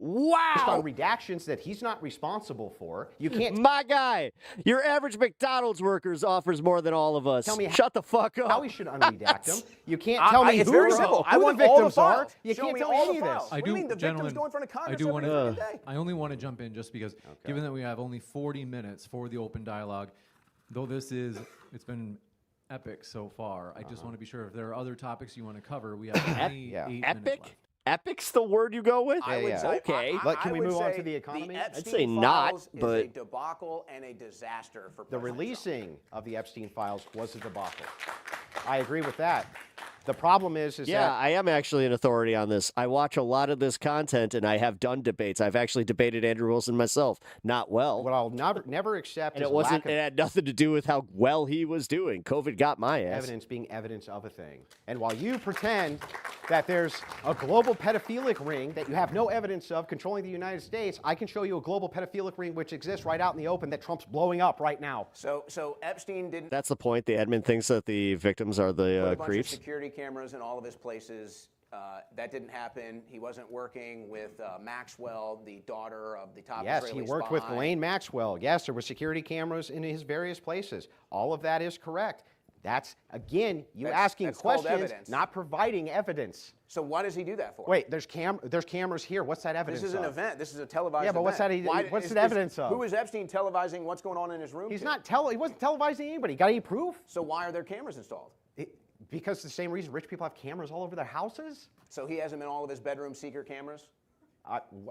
wow! Based on redactions that he's not responsible for, you can't. My guy, your average McDonald's workers offers more than all of us. Tell me shut the fuck up. How he should unredact them? You can't tell me it's who very simple. I want the victims all the are. files. You Show can't me tell me all any the of files. this. What do you mean the victims go in front of Congress every fucking day? I only want to jump in just because, given that we have only 40 minutes for the open dialogue, though it's been epic so far. I just want to be sure if there are other topics you want to cover. We have 8 minutes left. Epic's the word you go with? I would say, okay. Can we move on to the economy? I'd say not, but is a debacle and a disaster for the releasing of the Epstein files was a debacle. I agree with that. The problem is that... I am actually an authority on this. I watch a lot of this content, and I have done debates. I've actually debated Andrew Wilson myself. Not well. What I'll never accept and is it had nothing to do with how well he was doing. COVID got my ass. Evidence being evidence of a thing. And while you pretend that there's a global pedophilic ring that you have no evidence of controlling the United States, I can show you a global pedophilic ring which exists right out in the open that Trump's blowing up right now. So Epstein didn't... That's the point. The admin thinks that the victims are the creeps. Security cameras in all of his places. That didn't happen. He wasn't working with Maxwell, the daughter of the top Israeli spy. Yes, he worked with Ghislaine Maxwell. Yes, there were security cameras in his various places. All of that is correct. That's, again, asking questions, not providing evidence. So why does he do that for? Wait, there's cameras here. What's that evidence This is an of? event. This is a televised event. Yeah, but what's the evidence of? Who is Epstein televising what's going on in his room? He wasn't televising anybody. Got any proof? So why are there cameras installed? Because the same reason rich people have cameras all over their houses? So he has them in all of his bedroom secret cameras?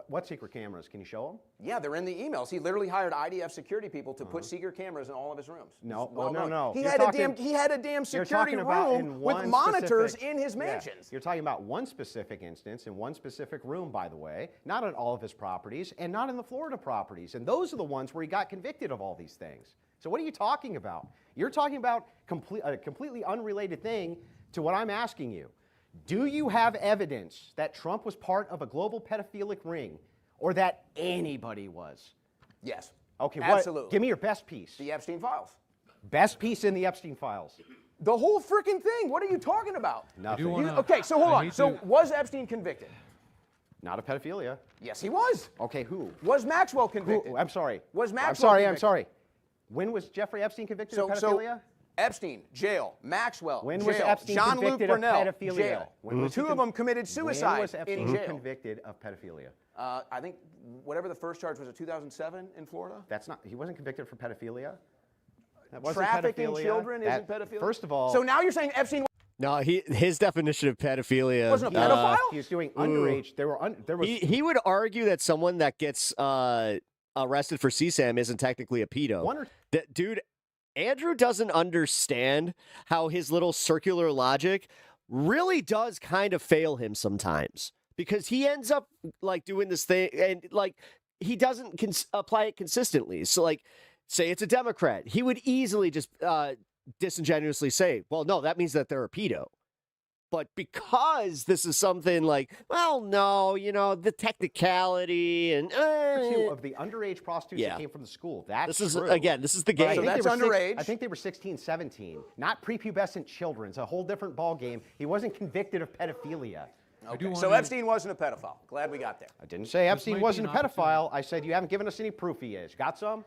What secret cameras? Can you show them? Yeah, they're in the emails. He literally hired IDF security people to put secret cameras in all of his rooms. No. He had a damn security room with monitors in his mansions. You're talking about one specific instance in one specific room, by the way, not on all of his properties and not in the Florida properties. And those are the ones where he got convicted of all these things. So what are you talking about? You're talking about a completely unrelated thing to what I'm asking you. Do you have evidence that Trump was part of a global pedophilic ring or that anybody was? Yes. Okay, absolutely. Give me your best piece. The Epstein files. Best piece in the Epstein files. The whole freaking thing. What are you talking about? Nothing. Okay, so hold on. So was Epstein convicted? Not of pedophilia. Yes, he was. Okay, who? Was Maxwell convicted? I'm sorry. Was Maxwell convicted? I'm sorry. When was Jeffrey Epstein convicted of pedophilia? So Epstein, jail. Maxwell, when jail. was Epstein Jean-Luc convicted Brunel, of pedophilia? jail. The two of them committed suicide when was Epstein in jail. convicted of pedophilia? I think whatever the first charge was, 2007 in Florida. That's not. He wasn't convicted for pedophilia. Trafficking children isn't pedophilia. First of all. So now you're saying Epstein. No, his definition of pedophilia wasn't a pedophile. He was doing underage. He would argue that someone that gets arrested for CSAM isn't technically a pedo. Dude, Andrew doesn't understand how his little circular logic really does kind of fail him sometimes, because he ends up like doing this thing and like he doesn't apply it consistently. So like, say it's a Democrat, he would easily just disingenuously say, well, no, that means that they're a pedo. But because this is something like, well, no, you know, the technicality and of the underage prostitutes that came from the school. That's this is true. Again, this is the game. So that's underage. I think they were 16, 17, not prepubescent children. It's a whole different ball game. He wasn't convicted of pedophilia. Okay. So Epstein wasn't a pedophile. Glad we got there. I didn't say Epstein wasn't a pedophile. I said you haven't given us any proof he is. Got some?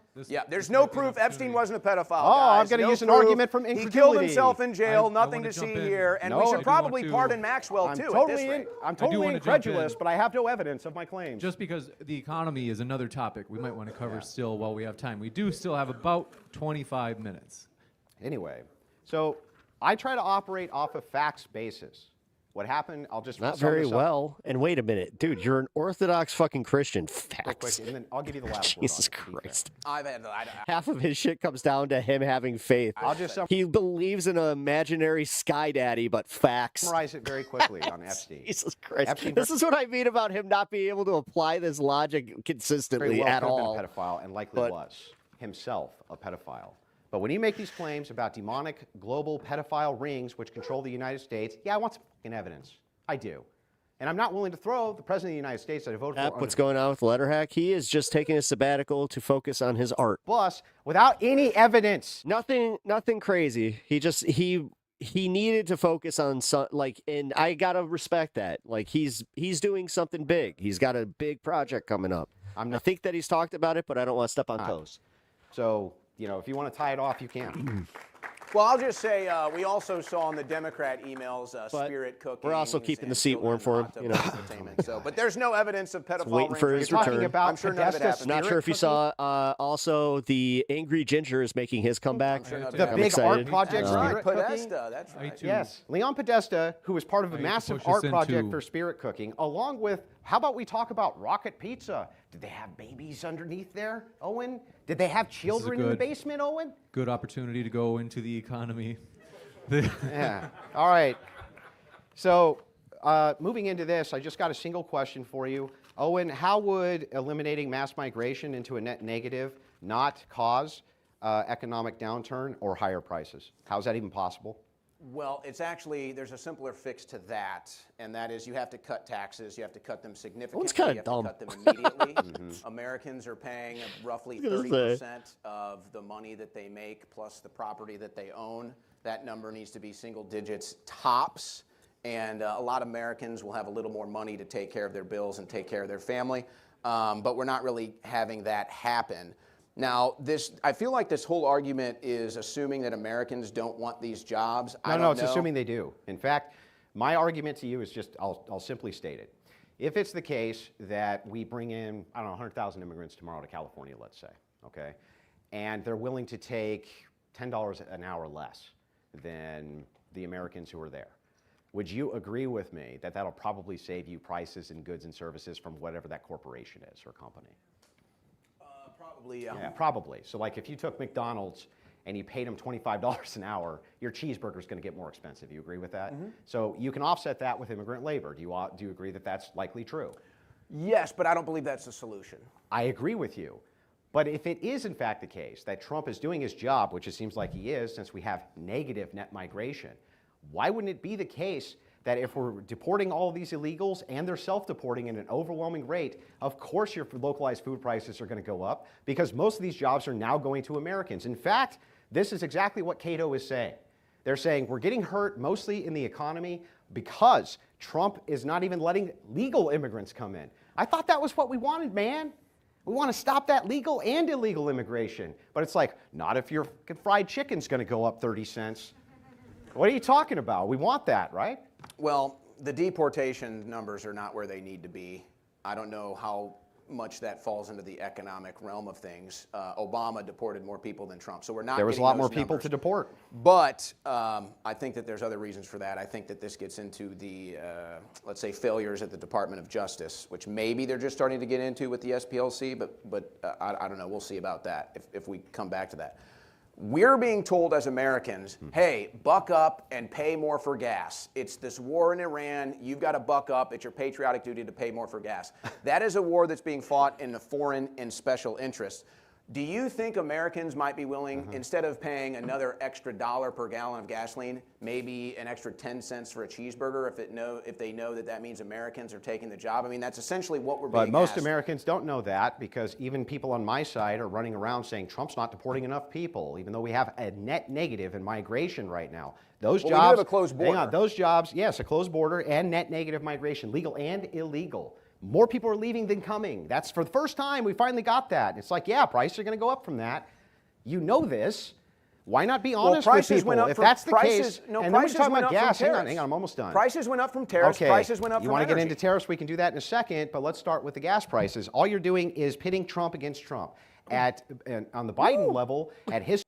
There's no proof Epstein wasn't a pedophile. Oh, guys. I'm going to No use an proof. argument from incredulity. He killed himself in jail. Nothing to see here. And we should probably pardon Maxwell, I'm too, totally at this rate. I'm totally incredulous, but I have no evidence of my claims. Just because the economy is another topic we might want to cover still while we have time. We do still have about 25 minutes. Anyway, so I try to operate off a facts basis. What happened, I'll just not very well. And wait a minute, dude, you're an Orthodox fucking Christian. Facts. And then I'll give you the last word. Jesus Christ. I Half of his shit comes down to him having faith. He believes in an imaginary sky daddy, but facts. Summarize it very quickly on Epstein. Jesus Christ. This is what I mean about him not being able to apply this logic consistently at all. Been a pedophile and likely was himself a pedophile. But when you make these claims about demonic global pedophile rings which control the United States, I want some fucking evidence. I do. And I'm not willing to throw the President of the United States that I voted for. What's going on with Letterhack? He is just taking a sabbatical to focus on his art. Plus, without any evidence. Nothing crazy. He needed to focus on and I gotta respect that. Like he's doing something big. He's got a big project coming up. I think that he's talked about it, but I don't want to step on toes. So, if you want to tie it off, you can. Well, I'll just say we also saw in the Democrat emails spirit cooking. We're also keeping the seat warm for him. But there's no evidence of pedophile. Waiting for his return. I'm sure none of it happened. Not sure if you saw. Also, the Angry Ginger is making his comeback. The big art project, spirit cooking. Podesta, that's right. Yes, Leon Podesta, who was part of a massive art project for spirit cooking, along with. How about we talk about Rocket Pizza? Did they have babies underneath there, Owen? Did they have children in the basement, Owen? Good opportunity to go into the economy. Yeah. All right. So moving into this, I just got a single question for you. Owen, how would eliminating mass migration into a net negative not cause economic downturn or higher prices? How is that even possible? Well, there's a simpler fix to that, and that is you have to cut taxes. You have to cut them significantly. It's kind of dumb. You have to cut them immediately. Americans are paying roughly 30% of the money that they make plus the property that they own. That number needs to be single digits tops, and a lot of Americans will have a little more money to take care of their bills and take care of their family, but we're not really having that happen. Now, I feel like this whole argument is assuming that Americans don't want these jobs. No, it's assuming they do. In fact, my argument to you is just, I'll simply state it. If it's the case that we bring in, 100,000 immigrants tomorrow to California, let's say, okay, and they're willing to take $10 an hour less than the Americans who are there, would you agree with me that that'll probably save you prices in goods and services from whatever that corporation is or company? Probably, yeah. Probably. So like if you took McDonald's and you paid them $25 an hour, your cheeseburger's going to get more expensive. You agree with that? Mm-hmm. So you can offset that with immigrant labor. Do you agree that that's likely true? Yes, but I don't believe that's the solution. I agree with you. But if it is in fact the case that Trump is doing his job, which it seems like he is since we have negative net migration, why wouldn't it be the case that if we're deporting all of these illegals and they're self-deporting at an overwhelming rate, of course your localized food prices are going to go up because most of these jobs are now going to Americans. In fact, this is exactly what Cato is saying. They're saying we're getting hurt mostly in the economy because Trump is not even letting legal immigrants come in. I thought that was what we wanted, man. We want to stop that legal and illegal immigration. But it's like, not if your fried chicken's going to go up 30 cents. What are you talking about? We want that, right? Well, the deportation numbers are not where they need to be. I don't know how much that falls into the economic realm of things. Obama deported more people than Trump, so we're not. There was a lot more people to deport. But I think that there's other reasons for that. I think that this gets into the, let's say, failures at the Department of Justice, which maybe they're just starting to get into with the SPLC, but I don't know. We'll see about that if we come back to that. We're being told as Americans, hey, buck up and pay more for gas. It's this war in Iran. You've got to buck up. It's your patriotic duty to pay more for gas. That is a war that's being fought in the foreign and special interests. Do you think Americans might be willing, instead of paying another extra $1 per gallon of gasoline, maybe an extra 10 cents for a cheeseburger if they know that means Americans are taking the job? I mean, that's essentially what we're being asked. But most Americans don't know that, because even people on my side are running around saying Trump's not deporting enough people, even though we have a net negative in migration right now. Those jobs, we do have a closed border. Hang on, those jobs, yes, a closed border and net negative migration, legal and illegal. More people are leaving than coming. That's for the first time we finally got that. It's like, yeah, prices are going to go up from that. You know this. Why not be honest with people? If that's the case, and then we're talking about gas. Hang on, I'm almost done. Prices went up from tariffs. Okay. Prices went up from You want to get energy. into tariffs? We can do that in a second, but let's start with the gas prices. All you're doing is pitting Trump against Trump. On the Biden level, at his...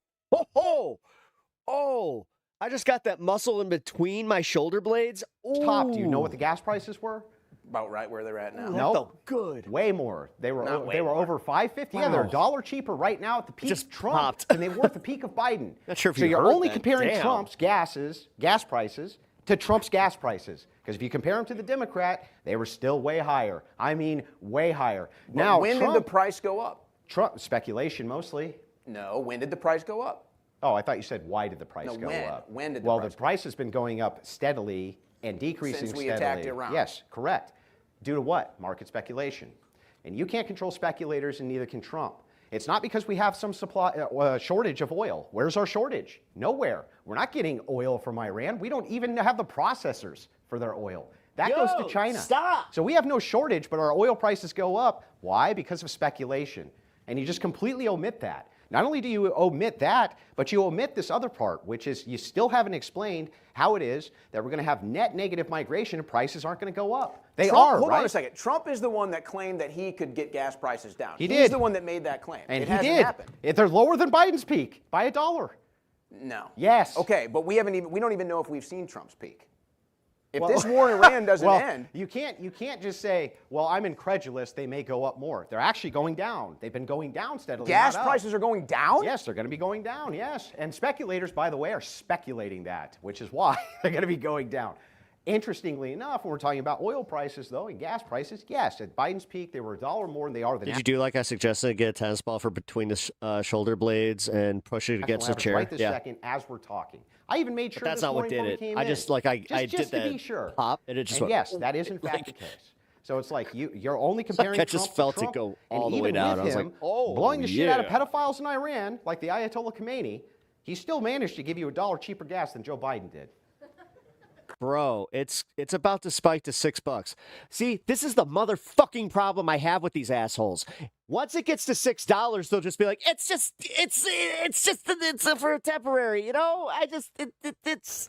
Oh, I just got that muscle in between my shoulder blades. Top. Do you know what the gas prices were? About right where they're at now. No, felt good. Way more. They were more. over $5.50. Yeah, they're $1 cheaper right now at the peak Just of Trump popped. than they were at the peak of Biden. Not sure if so you you're heard only that. comparing Damn. Trump's gas prices to Trump's gas prices. Because if you compare them to the Democrat, they were still way higher. I mean, way higher. Now, when did the price go up? Trump speculation mostly. No, when did the price go up? Oh, I thought you said why did the price go up? When did the well, price the price has been going up steadily and decreasing Since we steadily. attacked Iran. Yes, correct. Due to what? Market speculation. And you can't control speculators, and neither can Trump. It's not because we have some shortage of oil. Where's our shortage? Nowhere. We're not getting oil from Iran. We don't even have the processors for their oil. That goes to China. Stop! So we have no shortage, but our oil prices go up. Why? Because of speculation. And you just completely omit that. Not only do you omit that, but you omit this other part, which is you still haven't explained how it is that we're going to have net negative migration and prices aren't going to go up. They are, Hold right? on a second. Trump is the one that claimed that he could get gas prices down. He He's did. the one that made that claim. And it he hasn't did. happened. They're lower than Biden's peak by $1. No. Yes. Okay, but we don't even know if we've seen Trump's peak. If this war in Iran doesn't end, you can't just say, well, I'm incredulous, they may go up more. They're actually going down. They've been going down steadily. gas not up. prices are going down? Yes, they're going to be going down, yes. And speculators, by the way, are speculating that, which is why they're going to be going down. Interestingly enough, when we're talking about oil prices, though, and gas prices, yes, at Biden's peak, they were $1 more than they are. Did you do like I suggested, get a tennis ball for between the shoulder blades and push it against the chair? Right this second as we're talking. I even made sure but that's this not what morning did when we it. came I in. just like I did to that be sure. pop and it just went. Yes, that is in fact the case. So it's like you're only comparing. I just Trump felt to it Trump, go and all the even way down. with I was him like, oh, blowing the shit out of yeah. pedophiles in Iran, like the Ayatollah Khomeini, he still managed to give you $1 cheaper gas than Joe Biden did. Bro, it's about to spike to $6. See, this is the motherfucking problem I have with these assholes. Once it gets to $6, they'll just be like, it's for temporary, you know? It's.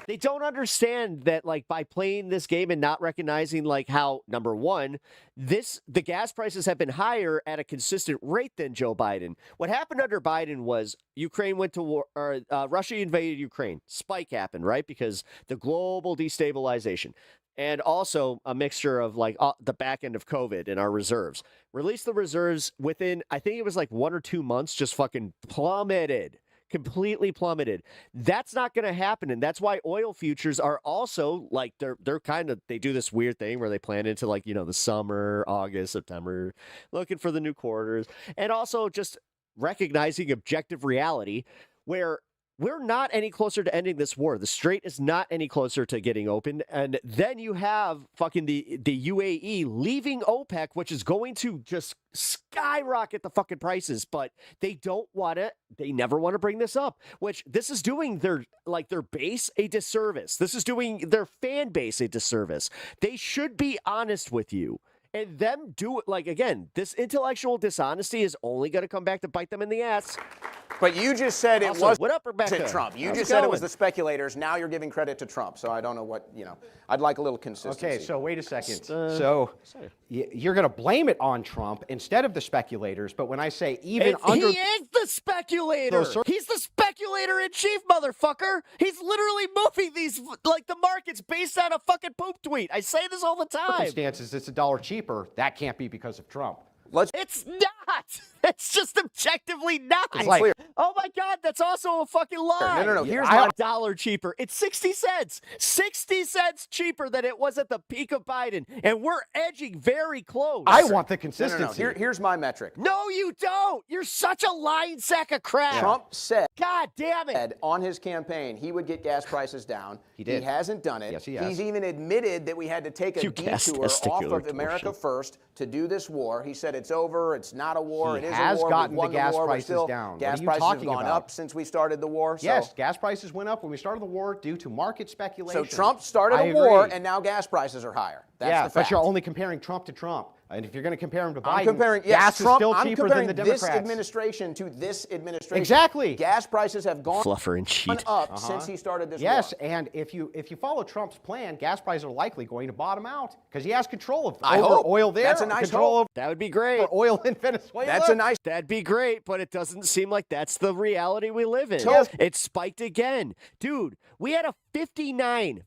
They don't understand that, like, by playing this game and not recognizing, like, how, number one, the gas prices have been higher at a consistent rate than Joe Biden. What happened under Biden was Ukraine went to war, or Russia invaded Ukraine. Spike happened, right? Because the global destabilization. And also a mixture of, like, the back end of COVID and our reserves. Released the reserves within, I think it was like 1 or 2 months, just fucking plummeted. Completely plummeted. That's not going to happen, and that's why oil futures are also like they're kind of, they do this weird thing where they plan into, like, you know, the summer, August, September, looking for the new quarters, and also just recognizing objective reality where we're not any closer to ending this war. The Strait is not any closer to getting open. And then you have fucking the UAE leaving OPEC, which is going to just skyrocket the fucking prices. But they don't want to, they never want to bring this up, which this is doing their base a disservice. This is doing their fan base a disservice. They should be honest with you. And them do it, like, again, this intellectual dishonesty is only going to come back to bite them in the ass. But you just said it Also, what up, Rebecca? Trump. You How's just it said it going? was the speculators. Now you're giving credit to Trump. So I don't know what, I'd like a little consistency. Okay, so wait a second. So you're going to blame it on Trump instead of the speculators. But when I say even under... He is the speculator. He's the speculator in chief, motherfucker. He's literally moving these, like, the markets based on a fucking poop tweet. I say this all the time. Circumstances, it's $1 cheaper. That can't be because of Trump. It's not. It's just objectively not. It's like, oh my God, that's also a fucking lie. No. Here's $1 cheaper. It's 60 cents. 60 cents cheaper than it was at the peak of Biden. And we're edging very close. I want the consistency. No. Here's my metric. No, you don't. You're such a lying sack of crap. Trump said, God damn it, on his campaign he would get gas prices down. He did. He hasn't done it. Yes, he has. He's even admitted that we had to take a detour off of America First to do this war. He said it's over. It's not a war. It is a war. Gotten the gas prices down. Gas prices have gone up since we started the war. Yes, gas prices went up when we started the war due to market speculation. So Trump started a war, and now gas prices are higher. That's the fact. But you're only comparing Trump to Trump. And if you're going to compare him to Biden, gas is still cheaper than the Democrats. This administration to this administration. Exactly. Gas prices have gone up since he started this war. Yes, and if you follow Trump's plan, gas prices are likely going to bottom out because he has control of oil there. That's a nice control that would be great. For oil in Venezuela. That'd be great, but it doesn't seem like that's the reality we live in. It spiked again. Dude, we had a 59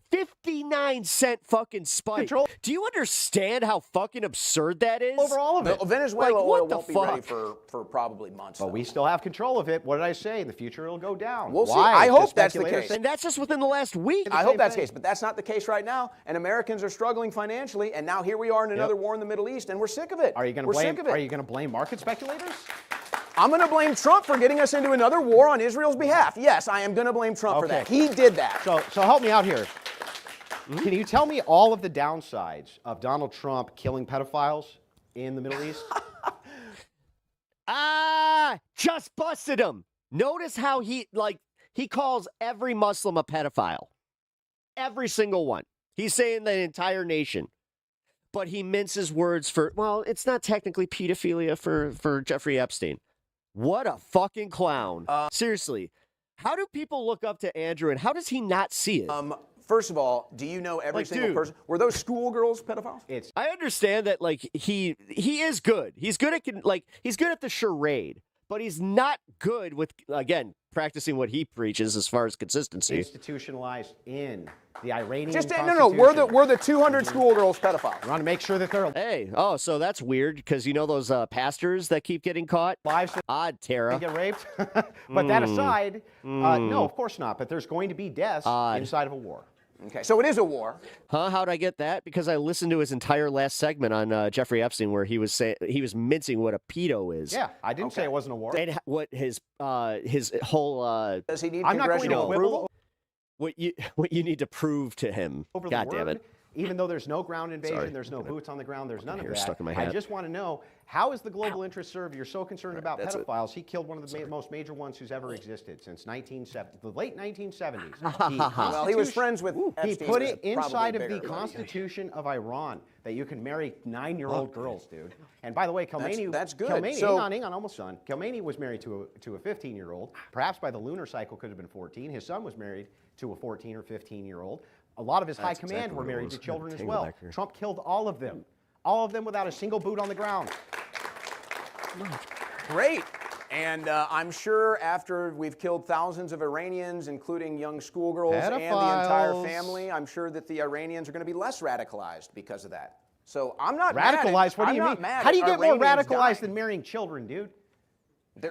cent fucking spike. Do you understand how fucking absurd that is? Over all of it. Venezuela oil won't be ready for probably months. But we still have control of it. What did I say? In the future, it'll go down. We'll see. I hope that's the case. And that's just within the last week. I hope that's the case, but that's not the case right now. And Americans are struggling financially, and now here we are in another war in the Middle East, and we're sick of it. Are you going to blame market speculators? I'm going to blame Trump for getting us into another war on Israel's behalf. Yes, I am going to blame Trump for that. He did that. So help me out here. Can you tell me all of the downsides of Donald Trump killing pedophiles in the Middle East? Just busted him. Notice how he calls every Muslim a pedophile. Every single one. He's saying the entire nation. But he minces words for, well, it's not technically pedophilia for Jeffrey Epstein. What a fucking clown. Seriously, how do people look up to Andrew and how does he not see it? First of all, do you know every single person? Were those schoolgirls pedophiles? I understand that he is good. He's good at he's good at the charade, but he's not good with, again, practicing what he preaches as far as consistency. Institutionalized in the Iranian Constitution. We're the 200 schoolgirls pedophiles. We want to make sure that they're so that's weird because you know those pastors that keep getting caught? Lives odd, Tara. They get raped. But that aside, no, of course not. But there's going to be deaths inside of a war. Okay, so it is a war. Huh? How'd I get that? Because I listened to his entire last segment on Jeffrey Epstein where he was mincing what a pedo is. Yeah, I didn't say it wasn't a war. And what his whole does he need congressional approval? What you need to prove to him. God damn it. Even though there's no ground invasion, there's no boots on the ground, there's none of that. Stuck in my head. I just want to know, how is the global interest served? You're so concerned about pedophiles. He killed one of the most major ones who's ever existed since the late 1970s. Well, he was friends with He put it inside of the Constitution of Iran that you can marry 9-year-old girls, dude. And by the way, Khomeini, that's good. Khomeini, hang on, almost done. Khomeini was married to a 15-year-old. Perhaps by the lunar cycle could have been 14. His son was married to a 14 or 15-year-old. A lot of his high command were married to children as well. Trump killed all of them without a single boot on the ground. Great. And I'm sure after we've killed thousands of Iranians, including young schoolgirls and the entire family, I'm sure that the Iranians are going to be less radicalized because of that. So I'm not radicalized. What do you mean? How do you get more radicalized than marrying children, dude?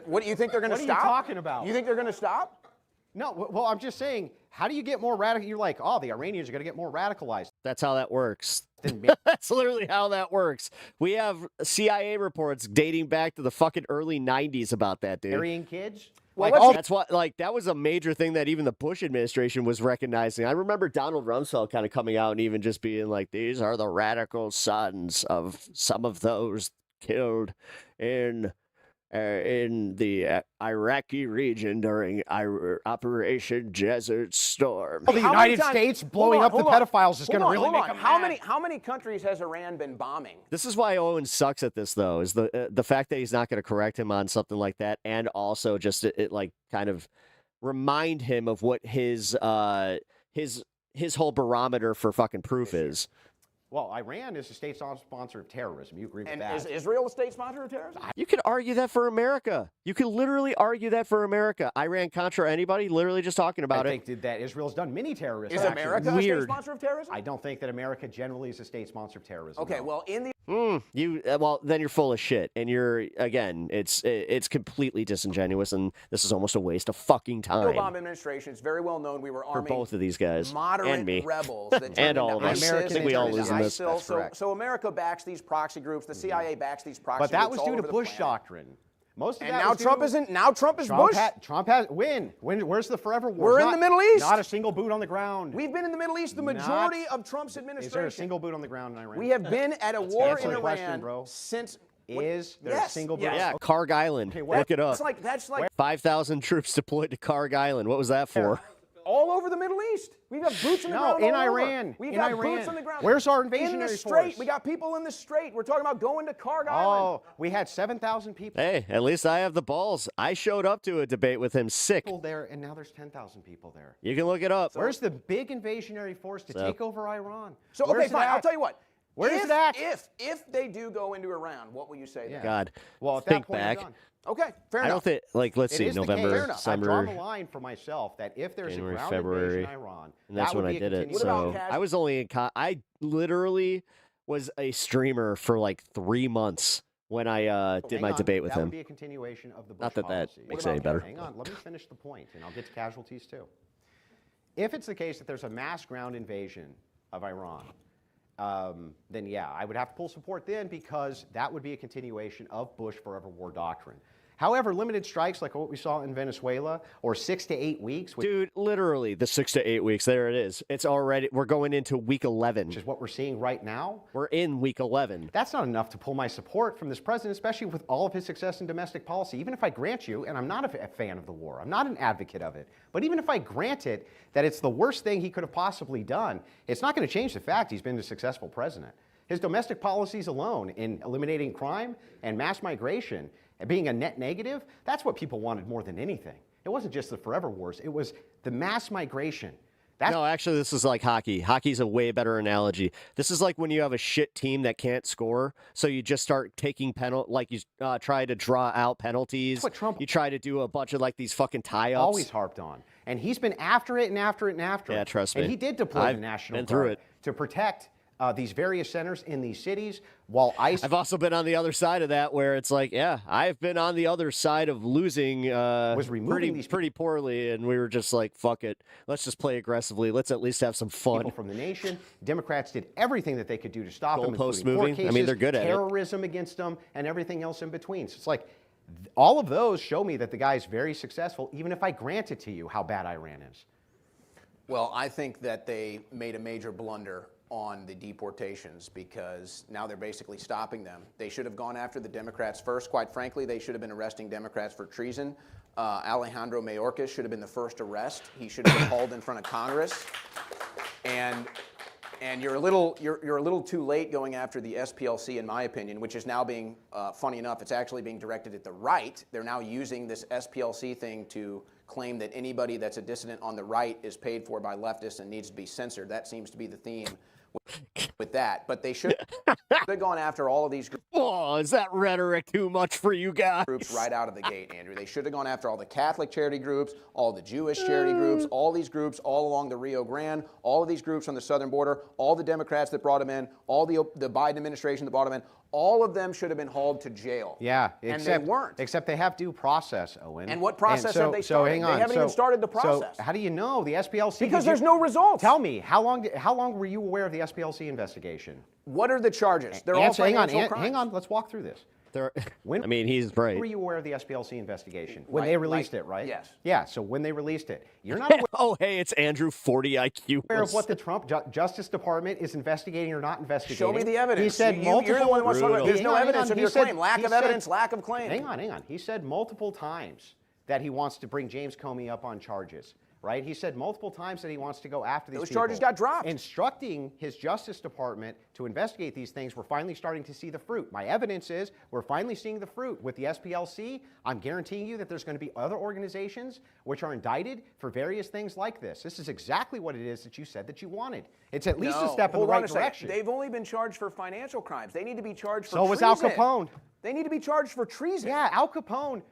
What do you think they're going to stop? What are you talking about? You think they're going to stop? No. Well, I'm just saying. How do you get more radical? You're like, oh, the Iranians are going to get more radicalized. That's how that works. That's literally how that works. We have CIA reports dating back to the fucking early 90s about that, dude. Burying kids? Well, that's what, like, that was a major thing that even the Bush administration was recognizing. I remember Donald Rumsfeld kind of coming out and even just being like, these are the radical sons of some of those killed in the Iraqi region during Operation Desert Storm. The United States blowing up the pedophiles is going to really make them mad. How many countries has Iran been bombing? This is why Owen sucks at this, though, is the fact that he's not going to correct him on something like that, and also just it like kind of remind him of what his whole barometer for fucking proof is. Well, Iran is a state sponsor of terrorism. You agree with that? And is Israel a state sponsor of terrorism? You could argue that for America. You could literally argue that for America. Iran-Contra anybody? Literally just talking about I think that Israel's done many terrorist actions. Is America a state sponsor of terrorism? I don't think that America generally is a state sponsor of terrorism. Okay, no. well, in the... well, then you're full of shit, and you're, again, it's completely disingenuous, and this is almost a waste of fucking time. The Obama administration, it's very well known we were arming for both of these guys, moderate and me, rebels that and all of us. I think we all lose in this. So America backs these proxy groups. The CIA backs these proxy groups. But that was due to Bush doctrine. Most of and that now Trump isn't. Now Trump is Bush. Trump has when? Where's the forever war? We're in the Middle East. Not a single boot on the ground. We've been in the Middle East the majority of Trump's administration. Is there a single boot on the ground in Iran? We have been at a war in Iran question, bro. since. Is there a single boot? Yeah, Karg Island. Okay, look it up. That's like 5,000 troops deployed to Karg Island. What was that for? All over the Middle East. We've got boots on the ground. No, in all Iran. Over. We've in got Iran. boots on the ground. Where's our invasionary in the strait? force? We got people in the strait. We're talking about going to Karg Island. Oh, we had 7,000 people. Hey, at least I have the balls. I showed up to a debate with him sick. There, and now there's 10,000 people there. You can look it up. Where's the big invasionary force to take over Iran? So okay, fine. I'll tell you what. Where's that? If they do go into Iran, what will you say? Yeah. Then? God. Well, at think that point, back. You're done. Okay, fair enough. I don't think, like, let's see, November, I've drawn the line for myself that if there's January, a ground February, invasion in Iran, and that's when I did it. So I was only in, I literally was a streamer for like 3 months when I did my debate with him. That would be a continuation of the Bush Not that policy. that makes it any better. Hang on, let me finish the point, and I'll get to casualties too. If it's the case that there's a mass ground invasion of Iran, then yeah, I would have to pull support then because that would be a continuation of Bush forever war doctrine. However, limited strikes like what we saw in Venezuela, or 6 to 8 weeks. Dude, literally, the 6 to 8 weeks, there it is. It's already, we're going into week 11. Which is what we're seeing right now. We're in week 11. That's not enough to pull my support from this president, especially with all of his success in domestic policy. Even if I grant you, and I'm not a fan of the war, I'm not an advocate of it, but even if I grant it that it's the worst thing he could have possibly done, it's not going to change the fact he's been a successful president. His domestic policies alone in eliminating crime and mass migration, being a net negative, that's what people wanted more than anything. It wasn't just the forever wars, it was the mass migration. No, actually, this is like hockey. Hockey's a way better analogy. This is like when you have a shit team that can't score, so you just start taking like you try to draw out penalties. That's what Trump... You try to do a bunch of like these fucking tie-ups. Always harped on. And he's been after it and after it and after it. Yeah, trust me. And he did deploy the National Guard to protect these various centers in these cities while ICE... I've also been on the other side of that where it's like, yeah, I've been on the other side of losing pretty poorly, and we were just like, fuck it. Let's just play aggressively. Let's at least have some fun. People from the nation. Democrats did everything that they could do to stop them, goalpost including moving. court cases, I mean, they're good at it. terrorism against them, and everything else in between. So it's like, all of those show me that the guy is very successful, even if I grant it to you how bad Iran is. Well, I think that they made a major blunder on the deportations because now they're basically stopping them. They should have gone after the Democrats first. Quite frankly, they should have been arresting Democrats for treason. Alejandro Mayorkas should have been the first arrest. He should have been hauled in front of Congress. And you're a little too late going after the SPLC, in my opinion, which is now being, funny enough, it's actually being directed at the right. They're now using this SPLC thing to claim that anybody that's a dissident on the right is paid for by leftists and needs to be censored. That seems to be the theme with that. But they should They've gone after all of these groups. Oh, is that rhetoric too much for you guys? Groups right out of the gate, Andrew. They should have gone after all the Catholic charity groups, all the Jewish charity groups, all these groups all along the Rio Grande, all of these groups on the southern border, all the Democrats that brought them in, all the Biden administration that brought them in. All of them should have been hauled to jail. Yeah, and they weren't. Except they have due process, Owen. And what process have they started? So hang on. They haven't even started the process. So how do you know the SPLC? Because there's no results. Tell me, how long were you aware of the SPLC investigation? What are the charges? They're all financial crimes. Hang on, let's walk through this. I mean, he's right. When were you aware of the SPLC investigation? When they released it, right? Yes. Yeah, so when they released it. You're not aware oh, hey, it's Andrew, 40 IQ. Aware of what the Trump Justice Department is investigating or not investigating. Show me the evidence. He said multiple. You're the one who wants to talk about. There's no evidence of your claim. Lack of evidence, lack of claim. Hang on. He said multiple times that he wants to bring James Comey up on charges. Right? He said multiple times that he wants to go after these people. Those charges got dropped. Instructing his Justice Department to investigate these things, we're finally starting to see the fruit. My evidence is we're finally seeing the fruit. With the SPLC, I'm guaranteeing you that there's going to be other organizations which are indicted for various things like this. This is exactly what it is that you said that you wanted. It's at least a step in the right direction. They've only been charged for financial crimes. They need to be charged for treason. So was Al Capone. They need to be charged for treason. Yeah, Al Capone.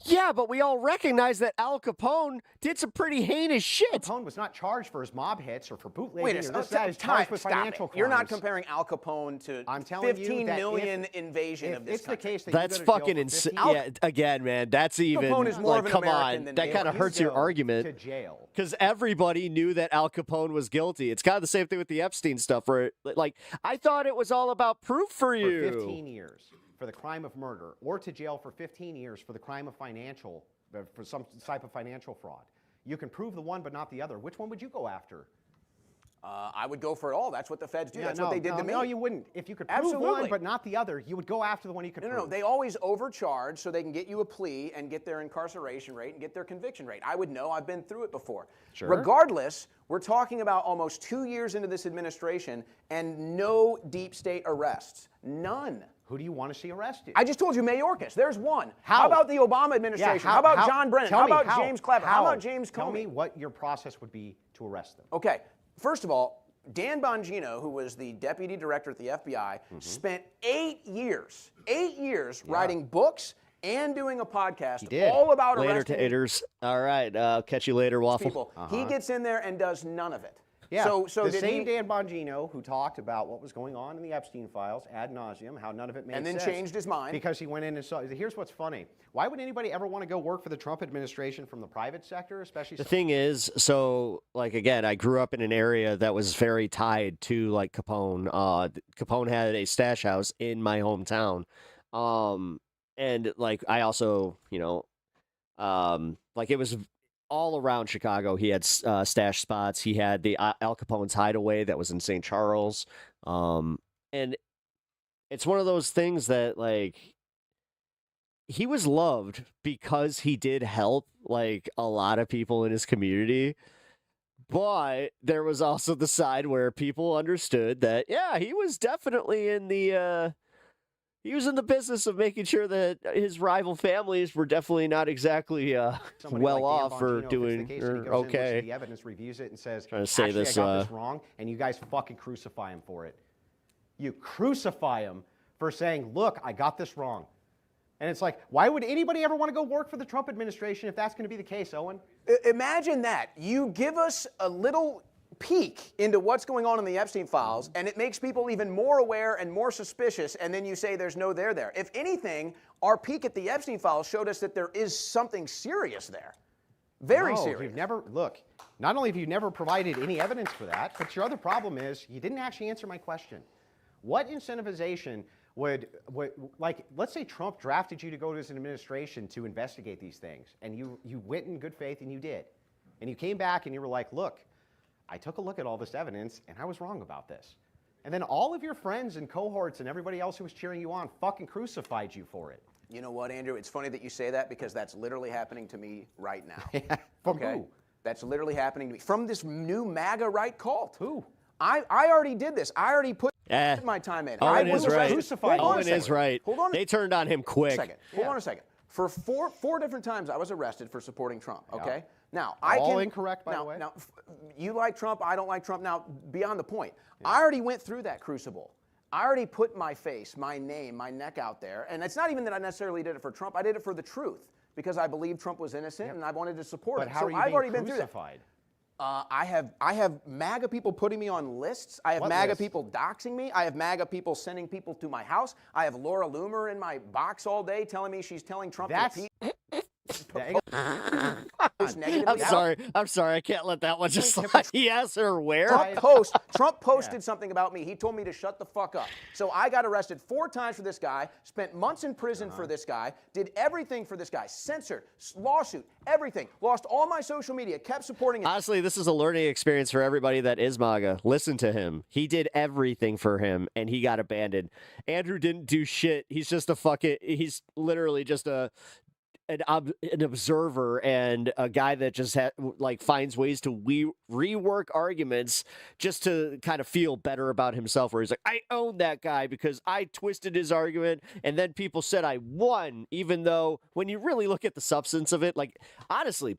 Yeah, but we all recognize that Al Capone did some pretty heinous shit. Al Capone was not charged for his mob hits or for bootlegging. Wait a second. He's charged with financial crimes. You're not comparing Al Capone to 15 million invasion of this country. The case that that's fucking insane. Yeah, again, man, that's even Capone is more like, of an come American on, than that kind of hurts your argument. To jail. Because everybody knew that Al Capone was guilty. It's kind of the same thing with the Epstein stuff, where like I thought it was all about proof for you. For 15 years. For the crime of murder, or to jail for 15 years for the crime of for some type of financial fraud. You can prove the one but not the other. Which one would you go after? I would go for it all. That's what the feds do. That's what they did to me. No, you wouldn't. If you could prove one but not the other, you would go after the one you could prove. No, they always overcharge so they can get you a plea and get their incarceration rate and get their conviction rate. I would know. I've been through it before. Sure. Regardless, we're talking about almost 2 years into this administration and no deep state arrests. None. Who do you want to see arrested? I just told you Mayorkas. There's one. How about the Obama administration? Yeah, how about John Brennan? How about James Clapper? How about James Comey? Tell me what your process would be to arrest them. Okay. First of all, Dan Bongino, who was the deputy director at the FBI, spent 8 years writing books and doing a podcast all about arresting taters. All right. I'll catch you later, Waffle. people. He gets in there and does none of it. Yeah, so the same Dan Bongino who talked about what was going on in the Epstein files ad nauseum, how none of it made sense. And then changed his mind. Because he went in and saw. Here's what's funny. Why would anybody ever want to go work for the Trump administration from the private sector, especially? The thing is, so, like, again, I grew up in an area that was very tied to, like, Capone. Capone had a stash house in my hometown. And, like, I also, you know, like, it was all around Chicago. He had stash spots. He had the Al Capone's hideaway that was in St. Charles. And it's one of those things that, like, he was loved because he did help, like, a lot of people in his community. But there was also the side where people understood that, yeah, he was definitely in the... He was in the business of making sure that his rival families were definitely not exactly well off for doing okay. The evidence reviews it and says, trying to say actually, this, I got this wrong, and you guys fucking crucify him for it. You crucify him for saying, look, I got this wrong. And it's like, why would anybody ever want to go work for the Trump administration if that's going to be the case, Owen? Imagine that. You give us a little peek into what's going on in the Epstein files, and it makes people even more aware and more suspicious, and then you say there's no there. If anything, our peek at the Epstein files showed us that there is something serious there. Very serious. You've never, look, not only have you never provided any evidence for that, but your other problem is you didn't actually answer my question. What incentivization would like, let's say Trump drafted you to go to his administration to investigate these things, and you went in good faith and you did. And you came back and you were like, look, I took a look at all this evidence, and I was wrong about this. And then all of your friends and cohorts and everybody else who was cheering you on fucking crucified you for it. You know what, Andrew? It's funny that you say that because that's literally happening to me right now. From who? That's literally happening to me. From this new MAGA right cult. Who? I already did this. I already put my time in. Owen is right. Owen is right. They turned on him quick. Hold on a second. For four different times, I was arrested for supporting Trump, okay? Yeah. Now, incorrect, by the way. Now, you like Trump, I don't like Trump. Now, beyond the point, I already went through that crucible. I already put my face, my name, my neck out there. And it's not even that I necessarily did it for Trump. I did it for the truth because I believed Trump was innocent and I wanted to support him. But how so are you I've being already crucified? Been through that. I have MAGA people putting me on lists. I have What MAGA lists? people doxing me. I have MAGA people sending people to my house. I have Laura Loomer in my box all day telling me she's telling Trump to I'm sorry. I can't let that one just slide. He asked her where. Trump posted something about me. He told me to shut the fuck up. So I got arrested 4 times for this guy, spent months in prison for this guy, did everything for this guy, censored, lawsuit, everything, lost all my social media, kept supporting him. Honestly, this is a learning experience for everybody that is MAGA. Listen to him. He did everything for him, and he got abandoned. Andrew didn't do shit. He's just he's literally just an observer and a guy that just finds ways to rework arguments just to kind of feel better about himself, where he's like, I own that guy because I twisted his argument and then people said I won, even though when you really look at the substance of it, like honestly,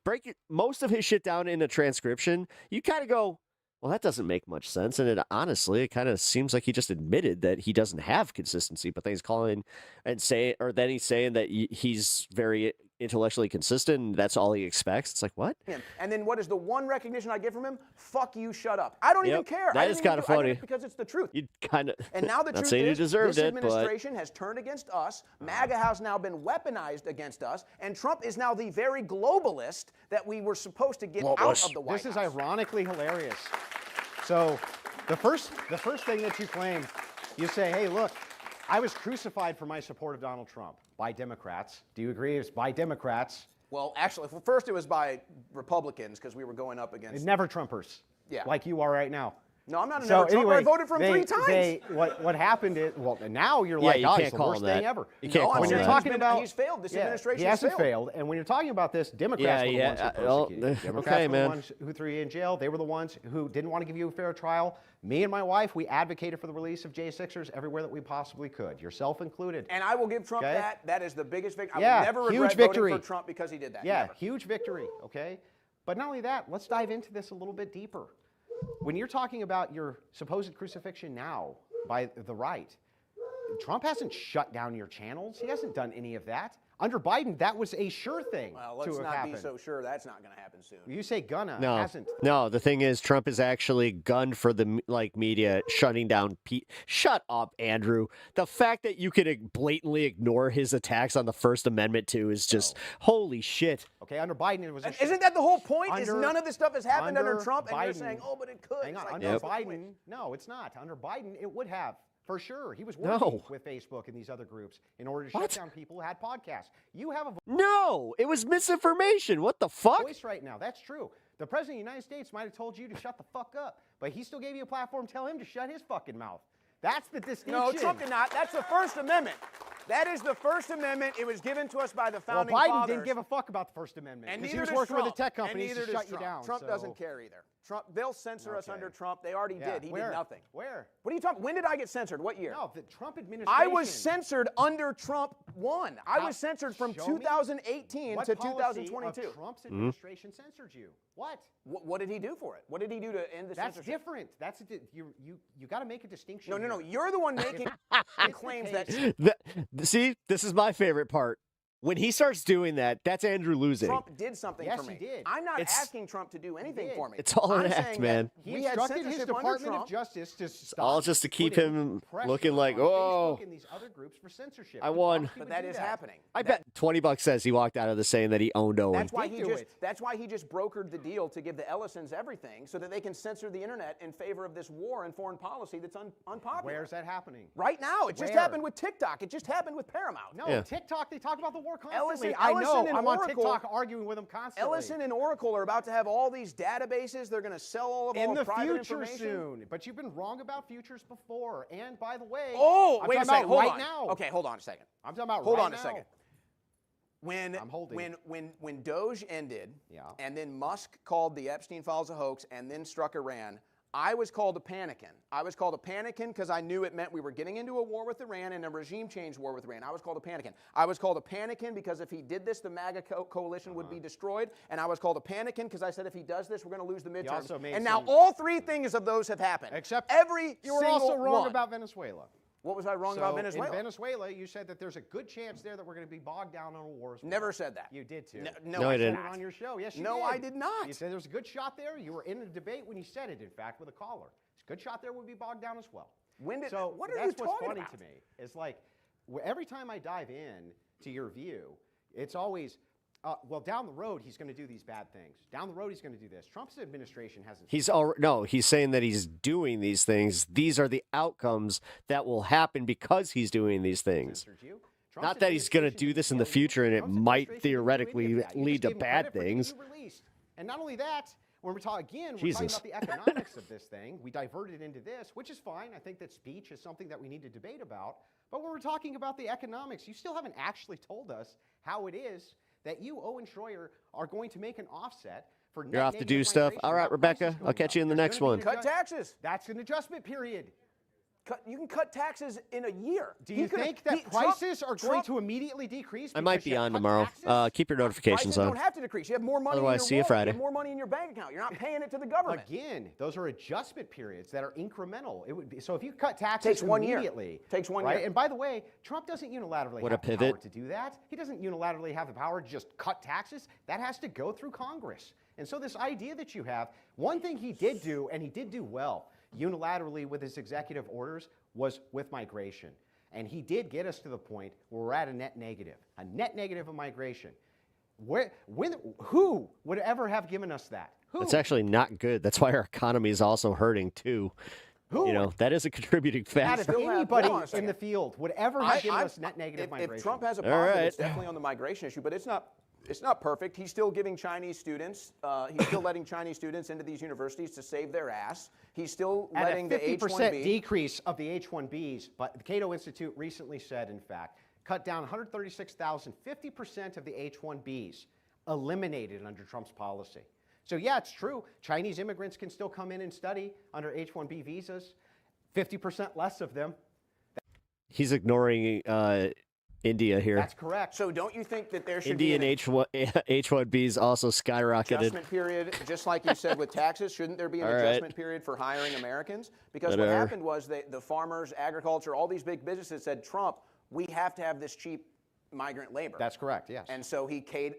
most of his shit down in a transcription, you kind of go, well, that doesn't make much sense. And it kind of seems like he just admitted that he doesn't have consistency, but then he's calling and then he's saying that he's very intellectually consistent and that's all he expects. It's like, what? And then what is the one recognition I get from him? Fuck you, shut up. I don't even care. That is kind of funny. Because it's the truth. You kind of. And now the not truth saying is, you deserved this it, administration has turned against us. MAGA has now been weaponized against us, and Trump is now the very globalist that we were supposed to get out of the White House. This is ironically hilarious. So the first thing that you claim, you say, hey, look, I was crucified for my support of Donald Trump by Democrats. Do you agree it's by Democrats? Well, actually, first it was by Republicans because we were going up against... Never Trumpers. Yeah. Like you are right now. No, I'm not a never Trumper. I voted for him 3 times. What happened is, well, now you're like, you oh, can't it's the call worst him that. thing ever. You can't call when you're him talking that. about... He's failed. This administration he hasn't failed. And when you're talking about this, Democrats were the ones who persecuted. Democrats were the ones who threw you in jail. They were the ones who didn't want to give you a fair trial. Me and my wife, we advocated for the release of J6ers everywhere that we possibly could, yourself included. And I will give Trump that. That is the biggest victory. Yeah, I will never regret voting for Trump because he did that. Yeah, Never. huge victory, okay? But not only that, let's dive into this a little bit deeper. When you're talking about your supposed crucifixion now by the right, Trump hasn't shut down your channels. He hasn't done any of that. Under Biden, that was a sure thing to have happened. Well, let's not be so sure that's not going to happen soon. You say gonna, No, hasn't. no. The thing is, Trump is actually gunned for the media shutting down. Shut up, Andrew. The fact that you can blatantly ignore his attacks on the First Amendment too is just holy shit. Okay, under Biden it was. Isn't that the whole point? Is none of this stuff has happened under Trump, and you're saying, oh, but it could. Hang on, like, under Biden, no, it's not. Under Biden, it would have. For sure. He was working with Facebook and these other groups in order to shut down people who had podcasts. You have a No, it was misinformation. What the fuck? voice right now. That's true. The President of the United States might have told you to shut the fuck up, but he still gave you a platform. Tell him to shut his fucking mouth. That's the distinction. No, Trump did not. That's the First Amendment. That is the First Amendment. It was given to us by the founding Biden fathers. didn't give a fuck about the First Amendment. And because neither he was working Trump. with the tech companies and to shut you down. Trump doesn't care either. They'll censor us under Trump. They already did. He did nothing. Where? What are you talking? When did I get censored? What year? No, the Trump administration. I was censored under Trump 1. I was censored from 2018 to 2022. Of Trump's administration censored you? What? What did he do for it? What did he do to end the censorship? That's different. That's you got to make a distinction. No. You're the one making claims that. See, this is my favorite part. When he starts doing that, that's Andrew losing. Trump did something for me. Yes, he did. I'm not asking Trump to do anything for me. It's all an act, man. He instructed his Department of Justice to stop. All just to keep him looking like, oh, and these other groups for censorship. I won. But that is happening. I bet $20 says he walked out of this saying that he owned Owen. That's why he just brokered the deal to give the Ellisons everything so that they can censor the internet in favor of this war and foreign policy that's unpopular. Where's that happening? Right now. It just happened with TikTok. It just happened with Paramount. No, TikTok, they talk about the war constantly. Ellison I know. and I'm Oracle, on TikTok arguing with them constantly. Ellison and Oracle are about to have all these databases. They're going to sell all of our private information. In the future soon. But you've been wrong about futures before. And by the way, wait a second. Hold on. Now. Okay, hold on a second. I'm talking about hold right on a now. second. When Doge ended, and then Musk called the Epstein files a hoax, and then struck Iran, I was called a panickin. I was called a panickin because I knew it meant we were getting into a war with Iran and a regime change war with Iran. I was called a panickin. I was called a panickin because if he did this, the MAGA coalition would be destroyed. And I was called a panickin because I said if he does this, we're going to lose the midterms. And now all 3 things of those have happened. Except every you were single also wrong one. about Venezuela. What was I wrong about Venezuela? In Venezuela, you said that there's a good chance there that we're going to be bogged down in a war as well. Never said that. You did too. No, I didn't. On your show. Yes, you did. No, I did not. You said there's a good shot there. You were in a debate when you said it, in fact, with a caller. It's a good shot there would be bogged down as well. When did, so what are that's you what's talking funny about? to me. It's like every time I dive in to your view, it's always, well, down the road, he's going to do these bad things. Down the road, he's going to do this. Trump's administration hasn't. He's saying that he's doing these things. These are the outcomes that will happen because he's doing these things. Not that he's going to do this in the future and it might theoretically lead to bad things. And not only that, when we're talking again, we're talking about the economics of this thing. We diverted into this, which is fine. I think that speech is something that we need to debate about. But when we're talking about the economics, you still haven't actually told us how it is that you, Owen Shroyer, are going to make an offset for You're off to do stuff. All right, Rebecca, I'll catch you in the next one. Cut taxes. That's an adjustment period. You can cut taxes in a year. Do you think that prices are going to immediately decrease? I might be on tomorrow. Keep your notifications on. Prices don't have to decrease. You have more money Otherwise, in your see you wallet. Friday. You have more money in your bank account. You're not paying it to the government. Again, those are adjustment periods that are incremental. It would be so if you cut taxes immediately. Takes one right? year. And by the way, Trump doesn't unilaterally have the power to do that. He doesn't unilaterally have the power to just cut taxes. That has to go through Congress. And so this idea that you have, one thing he did do, and he did do well, unilaterally with his executive orders, was with migration. And he did get us to the point where we're at a net negative of migration. Who would ever have given us that? Who? It's actually not good. That's why our economy is also hurting too. Who? You know, that is a contributing factor. If anybody in the field would ever have given us net negative migration. If Trump has a problem, it's definitely on the migration issue, but it's not perfect. He's still giving Chinese students, he's still letting Chinese students into these universities to save their ass. He's still letting the H-1B. 50% decrease of the H-1Bs, but the Cato Institute recently said, in fact, cut down 136,000, 50% of the H-1Bs eliminated under Trump's policy. So yeah, it's true. Chinese immigrants can still come in and study under H-1B visas, 50% less of them. He's ignoring India here. That's correct. So don't you think that there should Indian be H-1Bs also skyrocketed? Adjustment period, just like you said with taxes? Shouldn't there be an adjustment period for hiring Americans? Because what happened was the farmers, agriculture, all these big businesses said, Trump, we have to have this cheap migrant labor. That's correct, yes. And so he caved.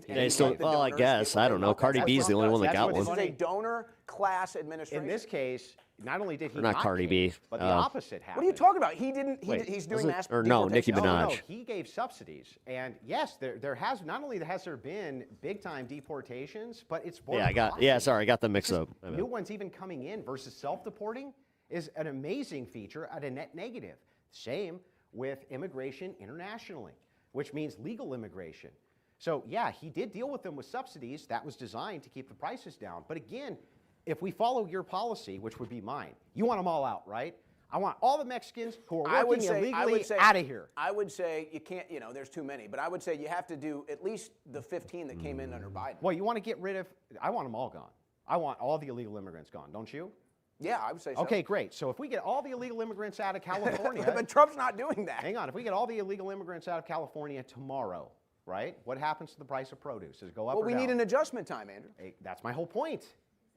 And they still, well, I guess. I don't know. Cardi B's the only one that got one. This is a donor class administration. In this case, not only did he not Cardi B, but the opposite happened. What are you talking about? He didn't. He's doing mass or no, Nicki Minaj. No, he gave subsidies, and yes, there has not only has there been big time deportations, but it's border I got them mixed up. New ones even coming in versus self-deporting is an amazing feature at a net negative. Same with immigration internationally, which means legal immigration. So yeah, he did deal with them with subsidies. That was designed to keep the prices down. But again, if we follow your policy, which would be mine, you want them all out, right? I want all the Mexicans who are working illegally out of here. I would say you can't, there's too many, but I would say you have to do at least the 15 that came in under Biden. Well, you want to get rid of, I want them all gone. I want all the illegal immigrants gone, don't you? Yeah, I would say so. Okay, great. So if we get all the illegal immigrants out of California. But Trump's not doing that. Hang on. If we get all the illegal immigrants out of California tomorrow, right, what happens to the price of produce? Does it go up or down? Well, we need an adjustment time, Andrew. Hey, that's my whole point.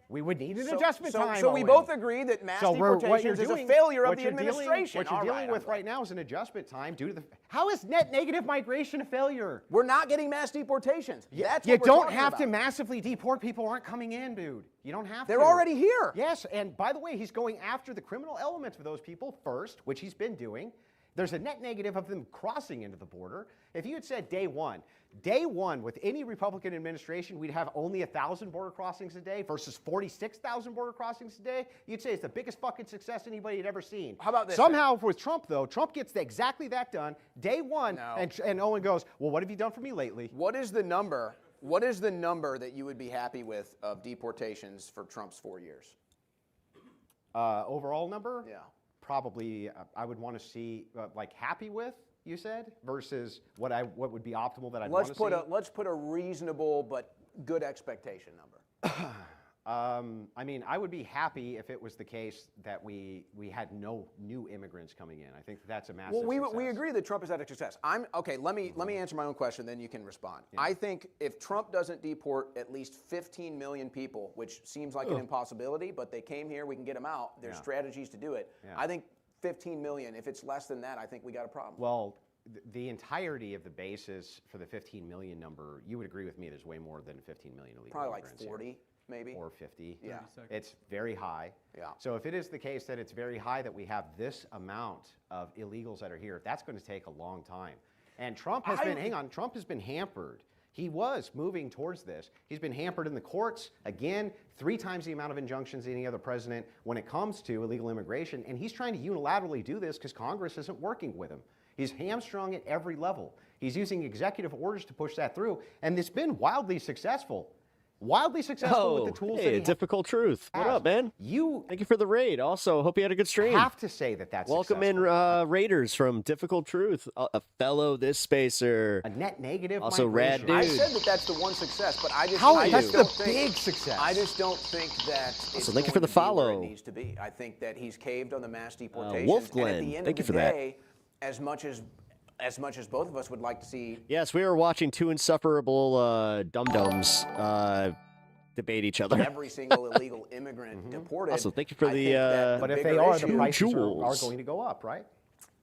We would need an adjustment time. So we both agree that mass deportations is a failure of the administration. What you're dealing with right now is an adjustment time due to the. How is net negative migration a failure? We're not getting mass deportations. That's you don't have to massively deport people who aren't coming in, dude. You don't have to. They're already here. Yes, and by the way, he's going after the criminal elements of those people first, which he's been doing. There's a net negative of them crossing into the border. If you had said day one with any Republican administration, we'd have only 1,000 border crossings a day versus 46,000 border crossings a day, you'd say it's the biggest fucking success anybody had ever seen. How about this? Somehow with Trump, though, Trump gets exactly that done day one, and Owen goes, well, what have you done for me lately? What is the number that you would be happy with of deportations for Trump's 4 years? Overall number? Yeah. Probably I would want to see like happy with, you said, versus what would be optimal that I'd want to see. Let's put a reasonable but good expectation number. I mean, I would be happy if it was the case that we had no new immigrants coming in. I think that's a massive success. We agree that Trump has had a success. Okay. Let me answer my own question, then you can respond. Yeah. I think if Trump doesn't deport at least 15 million people, which seems like an impossibility, but they came here, we can get them out. There's strategies to do it. Yeah. I think 15 million. If it's less than that, I think we got a problem. Well, the entirety of the basis for the 15 million number, you would agree with me, there's way more than 15 million illegal Probably like immigrants 40, here. maybe. Or 50. Yeah. It's very high. Yeah. So if it is the case that it's very high that we have this amount of illegals that are here, that's going to take a long time. And Trump has Trump has been hampered. He was moving towards this. He's been hampered in the courts, again, 3 times the amount of injunctions any other president when it comes to illegal immigration. And he's trying to unilaterally do this because Congress isn't working with him. He's hamstrung at every level. He's using executive orders to push that through. And it's been wildly successful. Wildly successful with the tools that he Difficult Truth. has. What up, man? Thank you for the raid. Also, hope you had a good stream. Have to say that that's Welcome successful. in Raiders from Difficult Truth, a fellow this spacer. A net negative. Also rad dude. I said that that's the one success, but I just That's don't the think, big success. I just don't think that it's thank you going for the to be where follow. it needs to be. I think that he's caved on the mass deportations. Wolf and at Glenn, the end thank of you the for that. day, as much as both of us would like to see. Yes, we were watching 2 insufferable dum-dums debate each other. Every single illegal immigrant deported. Also, thank you for the But if they are, the prices are jewels. going to go up, right?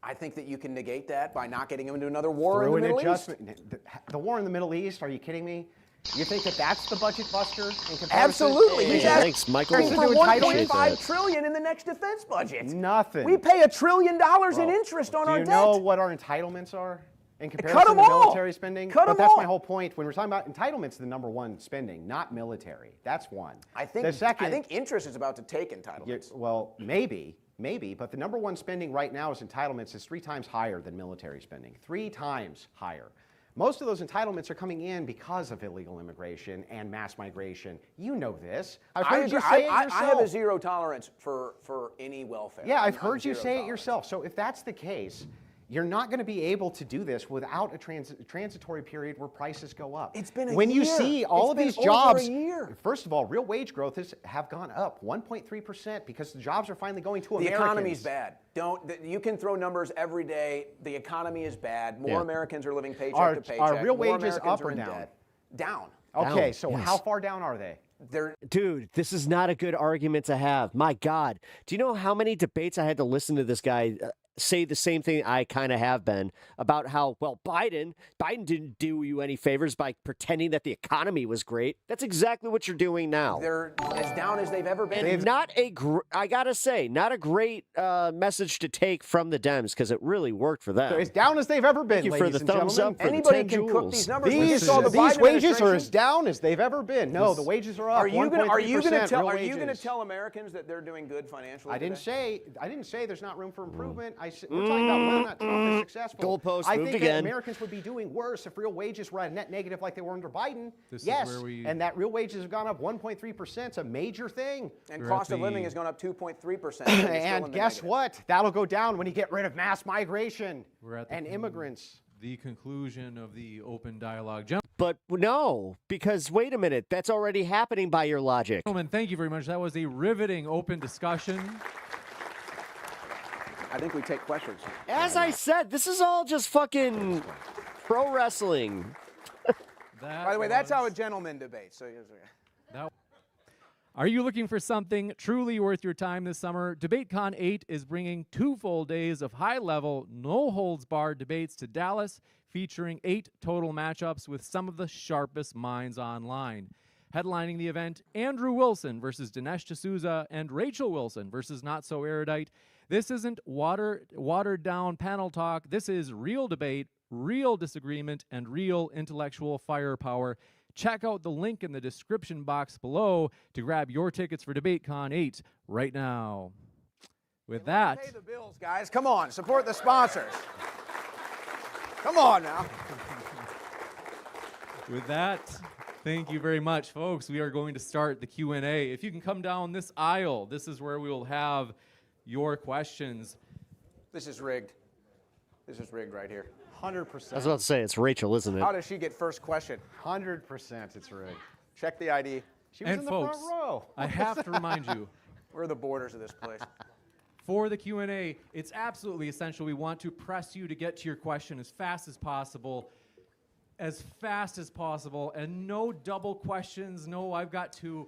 I think that you can negate that by not getting them into another war in the Middle East. The war in the Middle East, are you kidding me? You think that that's the budget buster in comparison? Absolutely. Hey, He's thanks, Michael. asking for $1.5 trillion in the next defense budget. Nothing. We pay $1 trillion in interest on our debt. Do you know what our entitlements are in comparison Cut 'em to all. military spending? Cut 'em But that's all. my whole point. When we're talking about entitlements, the number one spending, not military. That's one. I think the second, I think interest is about to take entitlements. well, maybe, but the number one spending right now is entitlements is 3 times higher than military spending. 3 times higher. Most of those entitlements are coming in because of illegal immigration and mass migration. You know this. I've heard you say it yourself. I have a zero tolerance for any welfare. Yeah, I've heard you say it yourself. So if that's the case, you're not going to be able to do this without a transitory period where prices go up. It's been a when year. you see all It's of been these over jobs, a year. first of all, real wage growth have gone up 1.3% because the jobs are finally going to The Americans. economy's bad. You can throw numbers every day. The economy is bad. More Americans are living paycheck to paycheck. Are real More wages Americans up are or in down? debt. Down. Okay, Down, so yes. how far down are they? Dude, this is not a good argument to have. My God. Do you know how many debates I had to listen to this guy say the same thing I kind of have been about how, well, Biden didn't do you any favors by pretending that the economy was great. That's exactly what you're doing now. They're as down as they've ever been. And I gotta say, not a great message to take from the Dems because it really worked for them. They're as down as they've ever been, Thank you for ladies the and thumbs gentlemen. up for Anybody the 10 can cook these numbers. These wages are as down as they've ever been. No, the wages are up. Are you going real to tell Americans that they're doing good financially? I didn't today? say there's not room for improvement. We're talking about whether or not Trump is successful. Goalpost I moved think again. that Americans would be doing worse if real wages were at net negative like they were under Biden. This is yes, where we- and that real wages have gone up 1.3%. It's a major thing. And cost of living has gone up 2.3%. And guess what? That'll go down when you get rid of mass migration We're at and immigrants. The conclusion of the open dialogue. But no, because wait a minute, that's already happening by your logic. Gentlemen, thank you very much. That was a riveting open discussion. I think we take questions. As I said, this is all just fucking pro wrestling. By the way, that's how a gentleman debates. So Are you looking for something truly worth your time this summer? DebateCon 8 is bringing 2 full days of high-level, no-holds-barred debates to Dallas, featuring 8 total matchups with some of the sharpest minds online. Headlining the event, Andrew Wilson versus Dinesh D'Souza and Rachel Wilson versus Not So Erudite. This isn't watered-down panel talk. This is real debate, real disagreement, and real intellectual firepower. Check out the link in the description box below to grab your tickets for DebateCon 8 right now. With that, pay the bills, guys. Come on, support the sponsors. Come on now. With that, thank you very much, folks. We are going to start the Q&A. If you can come down this aisle, this is where we will have your questions. This is rigged. This is rigged right here. 100%. I was about to say, it's Rachel, isn't it? How does she get first question? 100% it's rigged. Check the ID. She was And in the folks, front row. I have to remind you, We're the borders of this place. for the Q&A, it's absolutely essential. We want to press you to get to your question as fast as possible, and no double questions. No, I've got to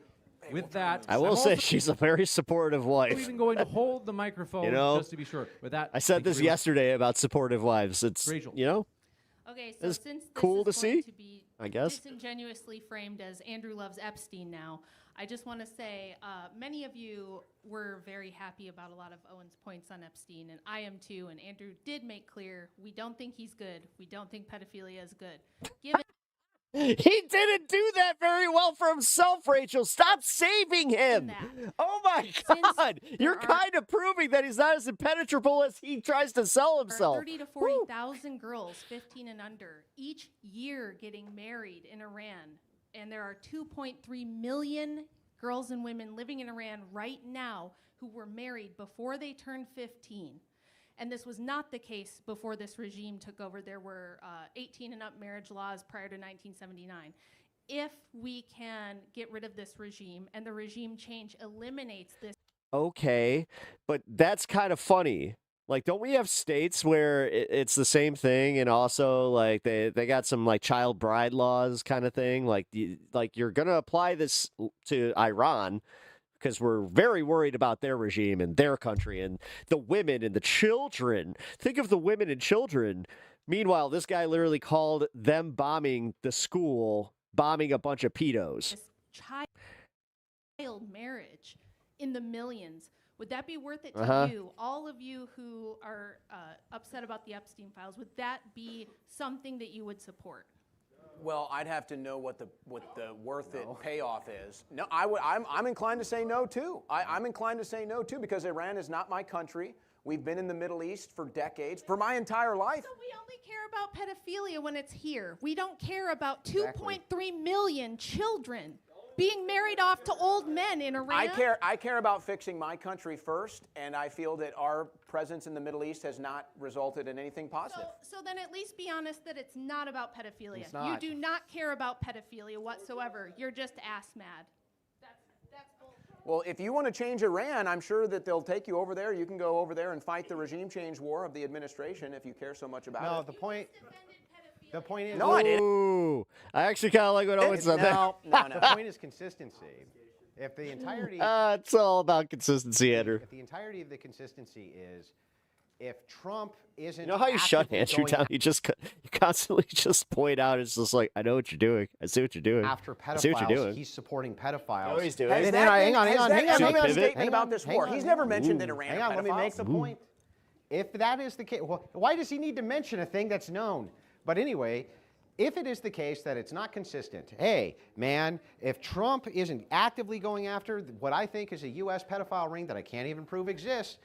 With that, I will say she's a very supportive wife. I'm even going to hold the microphone just to be sure. With that, I said this yesterday about supportive wives. It's Rachel. Okay, so since this cool to is going see, to be I guess. disingenuously framed as Andrew loves Epstein now, I just want to say many of you were very happy about a lot of Owen's points on Epstein, and I am too. And Andrew did make clear we don't think he's good. We don't think pedophilia is good. Given He didn't do that very well for himself, Rachel. Stop saving him. Oh my God. You're kind of proving that he's not as impenetrable as he tries to sell himself. 30 to 40,000 girls, 15 and under, each year getting married in Iran. And there are 2.3 million girls and women living in Iran right now who were married before they turned 15. And this was not the case before this regime took over. There were 18 and up marriage laws prior to 1979. If we can get rid of this regime and the regime change eliminates this. Okay, but that's kind of funny. Like, don't we have states where it's the same thing, and also like they got some like child bride laws kind of thing? Like you're gonna apply this to Iran because we're very worried about their regime and their country and the women and the children. Think of the women and children. Meanwhile, this guy literally called them bombing the school, bombing a bunch of pedos. Child marriage in the millions. Would that be worth it to you, all of you who are upset about the Epstein files? Would that be something that you would support? Well, I'd have to know what the worth it payoff is. No, I'm inclined to say no too. I'm inclined to say no too because Iran is not my country. We've been in the Middle East for decades, for my entire life. So we only care about pedophilia when it's here. We don't care about 2.3 million children being married off to old men in Iran. I care about fixing my country first, and I feel that our presence in the Middle East has not resulted in anything positive. So then at least be honest that it's not about pedophilia. It's not. You do not care about pedophilia whatsoever. You're just ass mad. That's bullshit. Well, if you want to change Iran, I'm sure that they'll take you over there. You can go over there and fight the regime change war of the administration if you care so much about it. No, the point is... No, I didn't. Ooh, I actually kind of like what Owen said there. No. The point is consistency. If the entirety... it's all about consistency, Andrew. If the entirety of the consistency is, if Trump isn't... You know how you shut Andrew down? You constantly just point out, it's just like, I know what you're doing. I see what you're doing. After pedophiles, I see what you're doing. he's supporting pedophiles. I know he's doing. Hang on. Statement about this war. He's never mentioned that Iran. Hang on, let me make the point. If that is the case, well, why does he need to mention a thing that's known? But anyway, if it is the case that it's not consistent, hey, man, if Trump isn't actively going after what I think is a U.S. pedophile ring that I can't even prove exists,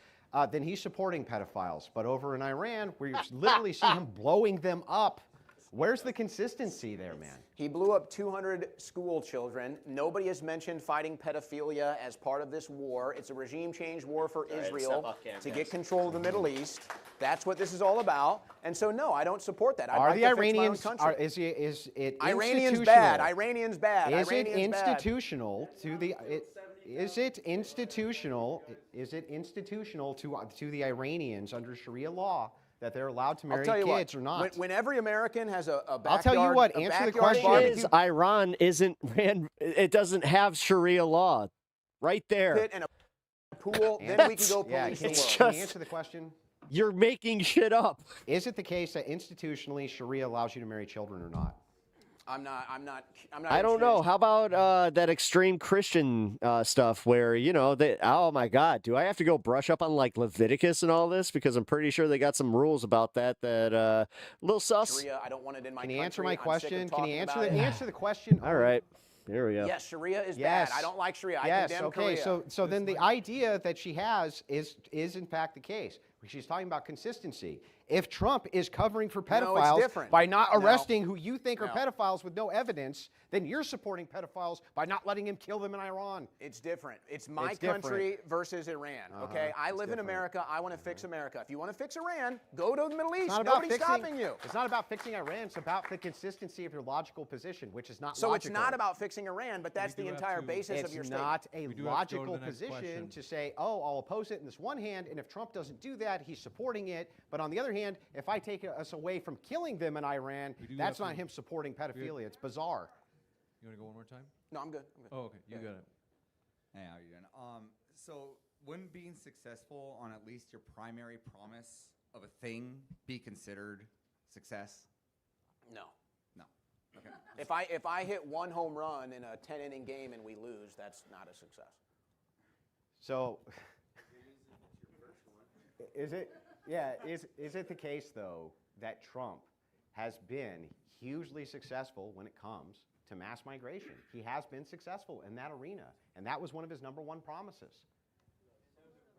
then he's supporting pedophiles. But over in Iran, where you literally see him blowing them up, where's the consistency there, man? He blew up 200 school children. Nobody has mentioned fighting pedophilia as part of this war. It's a regime change war for Israel to get control of the Middle East. That's what this is all about. And so, no, I don't support that. Are the Iranians? Is it Iranians bad? Iranians bad. Is it institutional to the? Is it institutional? Is it institutional to the Iranians under Sharia law that they're allowed to marry kids or not? When every American has a backyard, I'll tell you what. Answer the question. Iran isn't ran. It doesn't have Sharia law, right there. And a pool. Then we can go police the world. Can you answer the question? You're making shit up. Is it the case that institutionally Sharia allows you to marry children or not? I'm not. I don't know. How about that extreme Christian stuff where, oh my God, do I have to go brush up on like Leviticus and all this? Because I'm pretty sure they got some rules about that a little sus. Sharia, I don't want it in my country. Can you answer my question? Can you answer the question? All right. Here we go. Yes, Sharia is bad. I don't like Sharia. I condemn okay. Korea. So then the idea that she has is in fact the case. She's talking about consistency. If Trump is covering for pedophiles by not arresting who you think are pedophiles with no evidence, then you're supporting pedophiles by not letting him kill them in Iran. It's different. It's my country versus Iran, okay? I live in America. I want to fix America. If you want to fix Iran, go to the Middle East. Nobody's stopping you. It's not about fixing Iran. It's about the consistency of your logical position, which is not logical. So it's not about fixing Iran, but that's the entire basis of your state. It's not a logical position to say, oh, I'll oppose it in this one hand, and if Trump doesn't do that, he's supporting it. But on the other hand, if I take us away from killing them in Iran, that's not him supporting pedophilia. It's bizarre. You want to go one more time? No, I'm good. Oh, okay. You got it. Hey, how are you doing? So wouldn't being successful on at least your primary promise of a thing be considered success? No. No. Okay. If I hit one home run in a 10-inning game and we lose, that's not a success. So, is it the case though that Trump has been hugely successful when it comes to mass migration? He has been successful in that arena, and that was one of his #1 promises.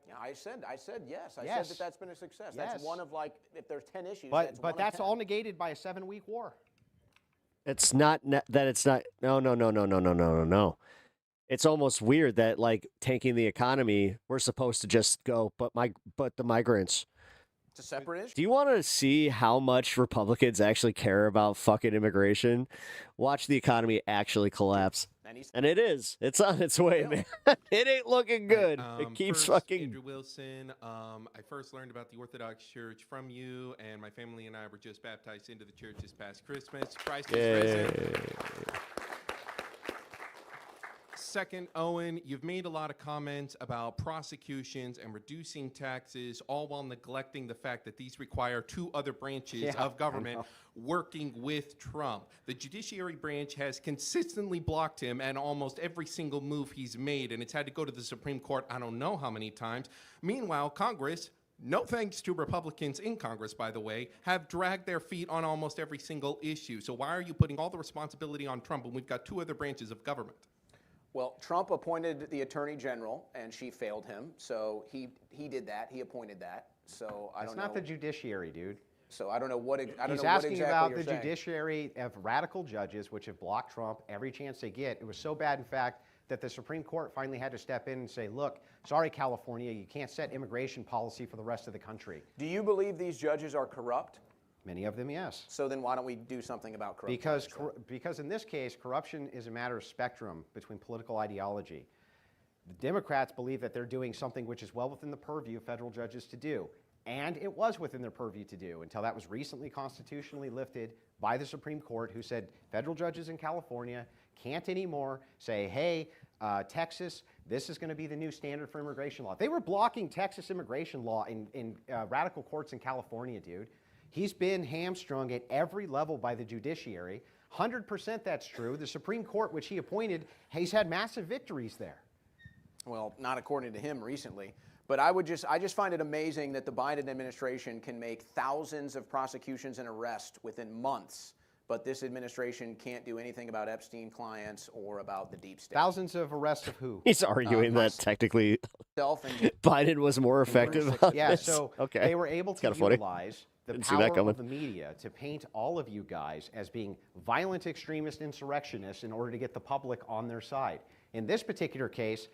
Yeah, I said yes. I Yes. said that's been a success. Yes. That's one of, like, if there's 10 issues. But that's all negated by a 7-week war. It's not that it's not. No. It's almost weird that, like, tanking the economy, we're supposed to just go, but the migrants. It's a separate issue. Do you want to see how much Republicans actually care about fucking immigration? Watch the economy actually collapse. And it is. It's on its way, man. It ain't looking good. It keeps first, fucking... Andrew Wilson, I first learned about the Orthodox Church from you, and my family and I were just baptized into the church this past Christmas. Christ is risen. Second, Owen, you've made a lot of comments about prosecutions and reducing taxes, all while neglecting the fact that these require 2 other branches of government working with Trump. The judiciary branch has consistently blocked him and almost every single move he's made, and it's had to go to the Supreme Court I don't know how many times. Meanwhile, Congress, no thanks to Republicans in Congress, by the way, have dragged their feet on almost every single issue. So why are you putting all the responsibility on Trump when we've got 2 other branches of government? Well, Trump appointed the Attorney General, and she failed him. So he did that. He appointed that. So I don't know. It's not the judiciary, dude. So I don't know what. He's asking about the judiciary of radical judges, which have blocked Trump every chance they get. It was so bad, in fact, that the Supreme Court finally had to step in and say, look, sorry, California, you can't set immigration policy for the rest of the country. Do you believe these judges are corrupt? Many of them, yes. So then why don't we do something about corruption? Because in this case, corruption is a matter of spectrum between political ideology. The Democrats believe that they're doing something which is well within the purview of federal judges to do. And it was within their purview to do until that was recently constitutionally lifted by the Supreme Court, who said federal judges in California can't anymore say, hey, Texas, this is going to be the new standard for immigration law. They were blocking Texas immigration law in radical courts in California, dude. He's been hamstrung at every level by the judiciary. 100% that's true. The Supreme Court, which he appointed, he's had massive victories there. Well, not according to him recently. But I just find it amazing that the Biden administration can make thousands of prosecutions and arrests within months, but this administration can't do anything about Epstein clients or about the deep state. Thousands of arrests of who? He's arguing that technically Biden was more effective. Yeah, so they were able to utilize the power of the media to paint all of you guys as being violent extremist insurrectionists in order to get the public on their side. In this particular case,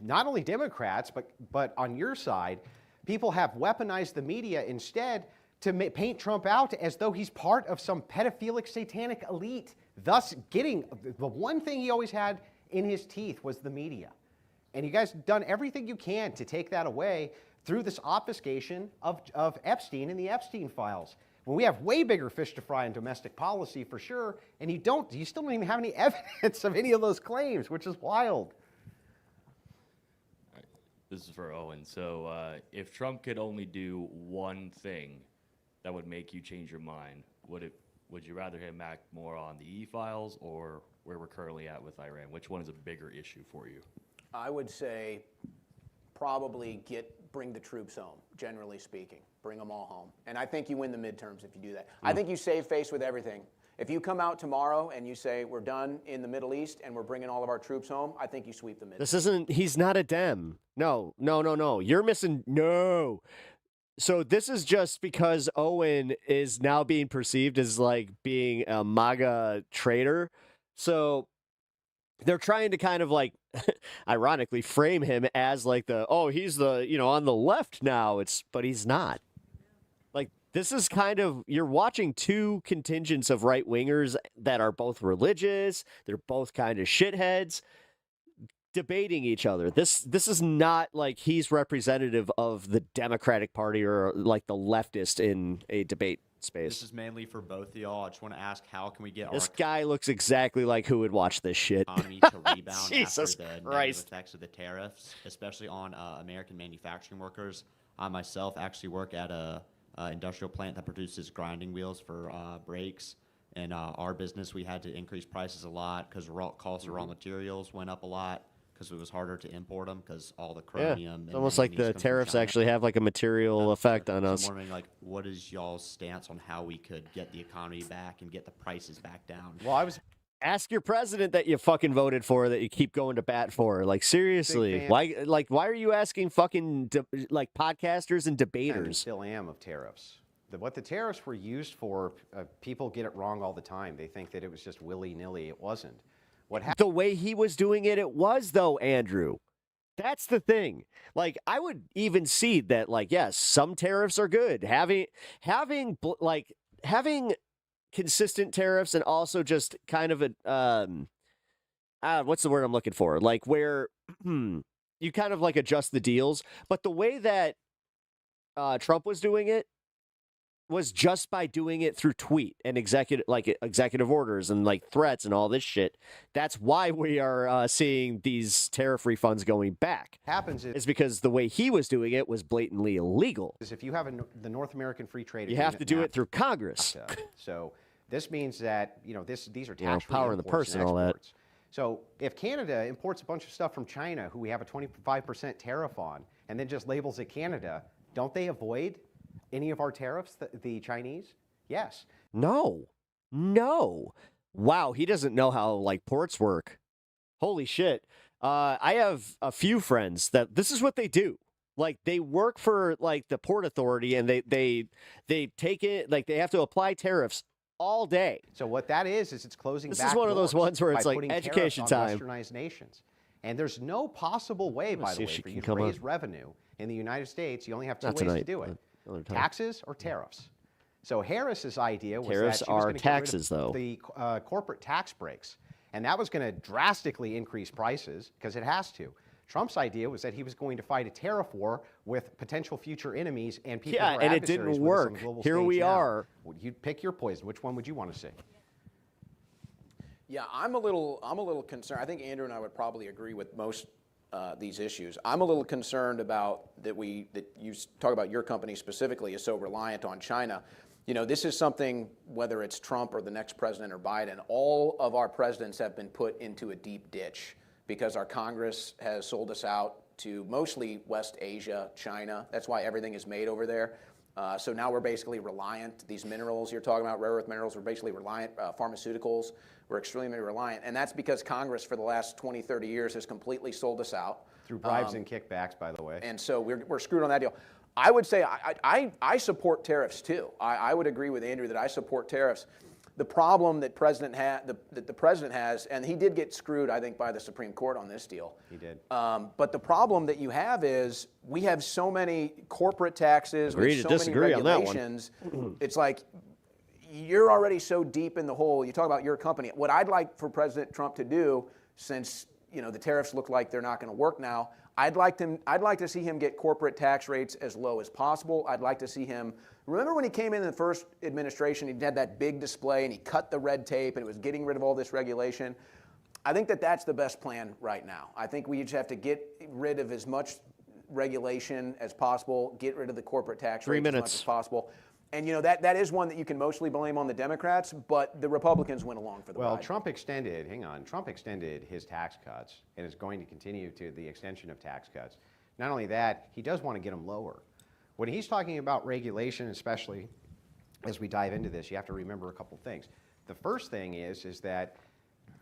not only Democrats, but on your side, people have weaponized the media instead to paint Trump out as though he's part of some pedophilic satanic elite, thus getting the one thing he always had in his teeth was the media. And you guys have done everything you can to take that away through this obfuscation of Epstein and the Epstein files. When we have way bigger fish to fry in domestic policy for sure, and you still don't even have any evidence of any of those claims, which is wild. This is for Owen. So if Trump could only do one thing that would make you change your mind, would you rather him act more on the E-files or where we're currently at with Iran? Which one is a bigger issue for you? I would say probably bring the troops home, generally speaking. Bring them all home. And I think you win the midterms if you do that. I think you save face with everything. If you come out tomorrow and you say, we're done in the Middle East and we're bringing all of our troops home, I think you sweep the midterms. He's not a Dem. No. You're missing, no. So this is just because Owen is now being perceived as like being a MAGA traitor. So they're trying to kind of like, ironically, frame him as like he's the, on the left now. But he's not. Like, this is kind of, you're watching two contingents of right-wingers that are both religious. They're both kind of shitheads. debating each other. This is not like he's representative of the Democratic Party or like the leftist in a debate space. This is mainly for both of y'all. I just want to ask, how can we get this guy looks exactly like who would watch this shit. Economy to rebound Jesus after the Christ. negative effects of the tariffs, especially on American manufacturing workers? I myself actually work at a industrial plant that produces grinding wheels for brakes. In our business, we had to increase prices a lot because costs of raw materials went up a lot because it was harder to import them because all the chromium. It's almost like the tariffs actually have like a material effect on us. I'm wondering, like, what is y'all's stance on how we could get the economy back and get the prices back down? Well, ask your president that you fucking voted for, that you keep going to bat for. Like, seriously, why are you asking fucking like podcasters and debaters? I still am of tariffs. What the tariffs were used for, people get it wrong all the time. They think that it was just willy-nilly. It wasn't. The way he was doing it, it was, though, Andrew. That's the thing. Like, I would even see that, like, yes, some tariffs are good. Having consistent tariffs and also just kind of a what's the word I'm looking for? Like, where you kind of like adjust the deals. But the way that Trump was doing it was just by doing it through tweet and executive orders and like threats and all this shit. That's why we are seeing these tariff refunds going back. Is because the way he was doing it was blatantly illegal. If you have the North American Free Trade you have to do it through Congress. So this means that these are tax-free power in the purse and all that. So if Canada imports a bunch of stuff from China, who we have a 25% tariff on, and then just labels it Canada, don't they avoid any of our tariffs, the Chinese? Yes. No. Wow, he doesn't know how like ports work. Holy shit. I have a few friends that this is what they do. Like, they work for like the port authority, and they take it, like they have to apply tariffs all day. So what that is it's closing. This is one of those ones where it's like education time. Westernized nations, and there's no possible way, by the way, for you to raise revenue in the United States. You only have two ways to do it. Taxes or tariffs. So Harris's idea was tariffs that she was are going to taxes, get rid of though. the corporate tax breaks, and that was going to drastically increase prices because it has to. Trump's idea was that he was going to fight a tariff war with potential future enemies and people who are and it adversaries didn't with us on work. the global Here stage we now. are. You pick your poison. Which one would you want to see? Yeah, I'm a little concerned. I think Andrew and I would probably agree with most these issues. I'm a little concerned about that you talk about your company specifically is so reliant on China. You know, this is something, whether it's Trump or the next president or Biden, all of our presidents have been put into a deep ditch because our Congress has sold us out to mostly West Asia, China. That's why everything is made over there. So now we're basically reliant. These minerals you're talking about, rare earth minerals, we're basically reliant. Pharmaceuticals, we're extremely reliant. And that's because Congress for the last 20, 30 years has completely sold us out. Through bribes and kickbacks, by the way. And so we're screwed on that deal. I would say I support tariffs too. I would agree with Andrew that I support tariffs. The problem that the president has, and he did get screwed, I think, by the Supreme Court on this deal. He did. But the problem that you have is we have so many corporate taxes, Agree to so disagree many regulations. On that one. It's like you're already so deep in the hole. You talk about your company. What I'd like for President Trump to do, since the tariffs look like they're not going to work now, I'd like to see him get corporate tax rates as low as possible. I'd like to see him. Remember when he came in the first administration, he had that big display and he cut the red tape and it was getting rid of all this regulation. I think that's the best plan right now. I think we just have to get rid of as much regulation as possible, get rid of the corporate tax rates as much as possible. And that is one that you can mostly blame on the Democrats, but the Republicans went along for the ride. Well, Trump extended his tax cuts and is going to continue to the extension of tax cuts. Not only that, he does want to get them lower. When he's talking about regulation, especially as we dive into this, you have to remember a couple things. The first thing is that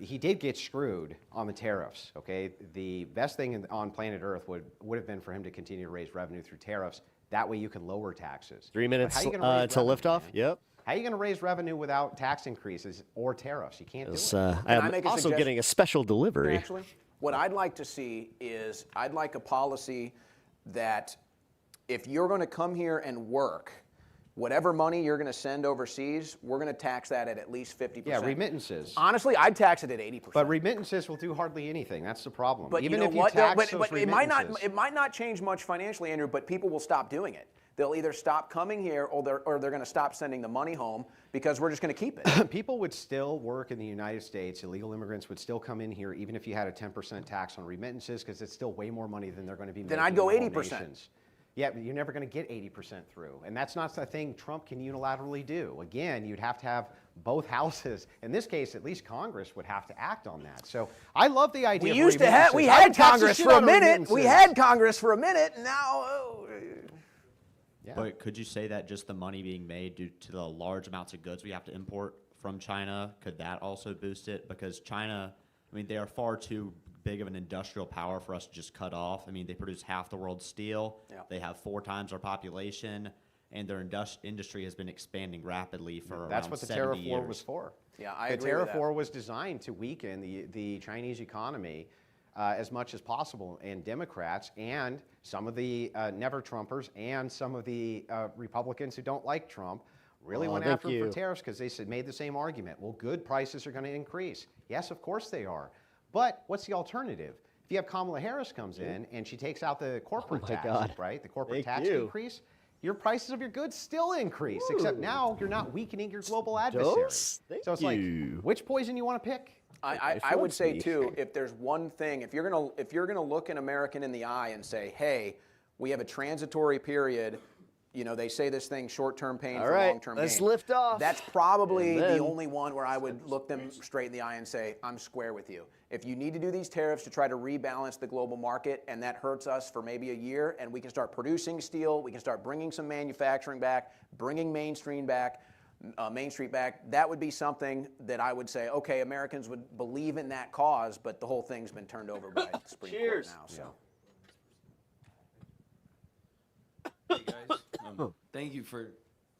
he did get screwed on the tariffs, okay? The best thing on planet Earth would have been for him to continue to raise revenue through tariffs. That way you can lower taxes. 3 minutes to liftoff. Yep. How are you going to raise revenue without tax increases or tariffs? You can't do it. I'm also getting a special delivery. Actually, what I'd like to see is I'd like a policy that if you're going to come here and work, whatever money you're going to send overseas, we're going to tax that at least 50%. Yeah, remittances. Honestly, I'd tax it at 80%. But remittances will do hardly anything. That's the problem. But even you know if what? you tax But those it might remittances. not change much financially, Andrew, but people will stop doing it. They'll either stop coming here or they're going to stop sending the money home because we're just going to keep it. People would still work in the United States. Illegal immigrants would still come in here even if you had a 10% tax on remittances because it's still way more money than they're going to be making. Then I'd go in all 80%. nations. Yeah, but you're never going to get 80% through. And that's not the thing Trump can unilaterally do. Again, you'd have to have both houses. In this case, at least Congress would have to act on that. So I love the idea We of used to have, we had Congress for a minute. We had Congress for a minute, and now... Yeah. But could you say that just the money being made due to the large amounts of goods we have to import from China, could that also boost it? Because China, I mean, they are far too big of an industrial power for us to just cut off. I mean, they produce half the world's steel. Yeah. They have 4 times our population, and their industry has been expanding rapidly for That's around what the 70 tariff war years. was for. Yeah, I the agree tariff with that. war was designed to weaken the Chinese economy as much as possible. And Democrats and some of the never-Trumpers and some of the Republicans who don't like Trump really went after him for tariffs because they made the same argument. Well, good prices are going to increase. Yes, of course they are. But what's the alternative? If you have Kamala Harris comes in and she takes out the corporate tax, right? The corporate tax increase, your prices of your goods still increase, except now you're not weakening your global adversaries. So it's like, which poison you want to pick? I would say too, if there's one thing, if you're gonna look an American in the eye and say, hey, we have a transitory period, you know, they say this thing, short-term pain for long-term gain. Let's lift off. That's probably the only one where I would look them straight in the eye and say, I'm square with you. If you need to do these tariffs to try to rebalance the global market and that hurts us for maybe a year and we can start producing steel, we can start bringing some manufacturing back, bringing Main Street back, that would be something that I would say, okay, Americans would believe in that cause, but the whole thing's been turned over by the Supreme Court now. So. Hey guys, thank you for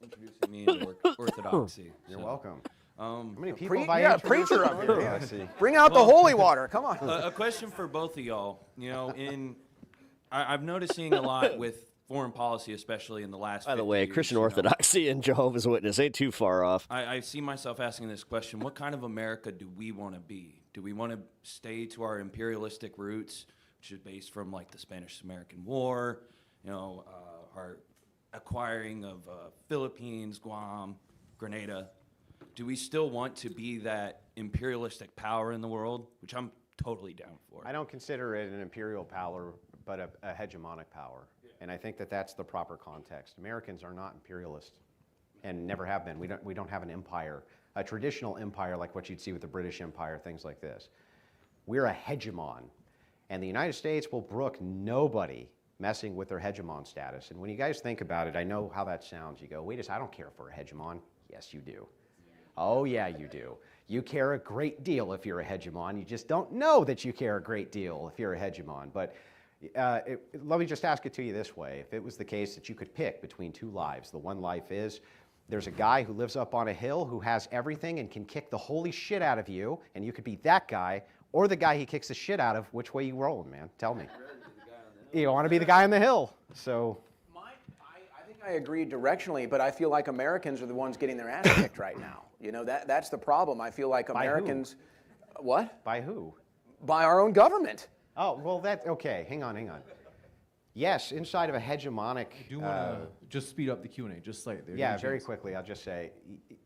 introducing me into orthodoxy. You're welcome. How many people preacher up here. Bring out the holy water. Come on. A question for both of y'all. You know, I'm noticing a lot with foreign policy, especially in the last 50 By the way, years, Christian Orthodoxy and Jehovah's Witness ain't too far off. I see myself asking this question: what kind of America do we want to be? Do we want to stay to our imperialistic roots, which is based from like the Spanish-American War? You know, our acquiring of Philippines, Guam, Grenada. Do we still want to be that imperialistic power in the world, which I'm totally down for? I don't consider it an imperial power, but a hegemonic power. Yeah. And I think that that's the proper context. Americans are not imperialist and never have been. We don't have an empire, a traditional empire like what you'd see with the British Empire, things like this. We're a hegemon. And the United States will brook nobody messing with their hegemon status. And when you guys think about it, I know how that sounds. You go, wait a second, I don't care for a hegemon. Yes, you do. Oh, yeah, you do. You care a great deal if you're a hegemon. You just don't know that you care a great deal if you're a hegemon. But let me just ask it to you this way. If it was the case that you could pick between two lives, the one life is there's a guy who lives up on a hill who has everything and can kick the holy shit out of you, and you could be that guy, or the guy he kicks the shit out of, which way you rolling, man? Tell me. You want to be the guy on the hill. So I think I agree directionally, but I feel like Americans are the ones getting their ass kicked right now. You know, that's the problem. I feel like Americans... By who? What? By who? By our own government. Oh, well, okay. Hang on. Yes, inside of a hegemonic... I do want to just speed up the Q&A, just slightly. Yeah, very quickly. I'll just say,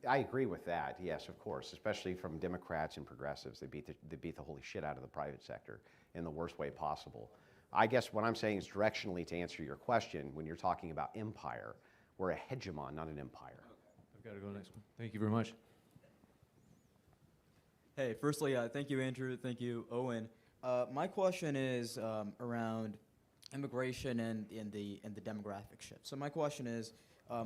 I agree with that. Yes, of course, especially from Democrats and progressives. They beat the holy shit out of the private sector in the worst way possible. I guess what I'm saying is directionally to answer your question, when you're talking about empire, we're a hegemon, not an empire. I've got to go next one. Thank you very much. Hey, firstly, thank you, Andrew. Thank you, Owen. My question is around immigration and the demographic shift. So my question is,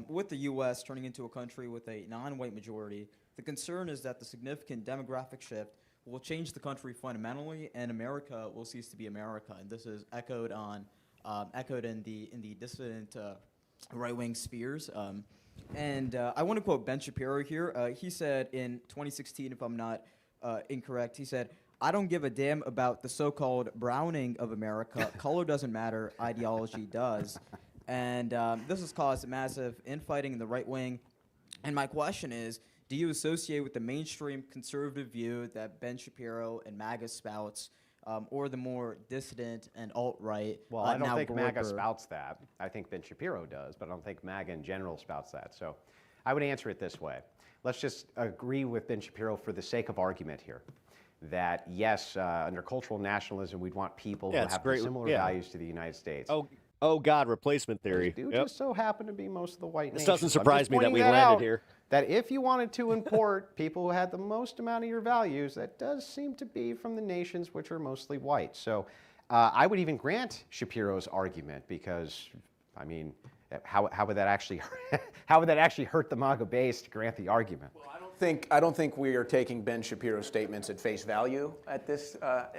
with the U.S. turning into a country with a non-white majority, the concern is that the significant demographic shift will change the country fundamentally, and America will cease to be America. And this is echoed in the dissident right-wing spheres. I want to quote Ben Shapiro here. He said in 2016, if I'm not incorrect, he said, "I don't give a damn about the so-called browning of America. Color doesn't matter. Ideology does." and this has caused massive infighting in the right wing. And my question is, do you associate with the mainstream conservative view that Ben Shapiro and MAGA spouts, or the more dissident and alt-right? Well, I don't think MAGA spouts that. I think Ben Shapiro does, but I don't think MAGA in general spouts that. So I would answer it this way. Let's just agree with Ben Shapiro for the sake of argument here, that yes, under cultural nationalism, we'd want people who have similar values to the United States. Oh God, replacement theory. Those do just so happen to be most of the white nations. This doesn't surprise me that we landed here. That if you wanted to import people who had the most amount of your values, that does seem to be from the nations which are mostly white. So I would even grant Shapiro's argument because, I mean, how would that actually hurt the MAGA base to grant the argument? Well, I don't think we are taking Ben Shapiro's statements at face value at this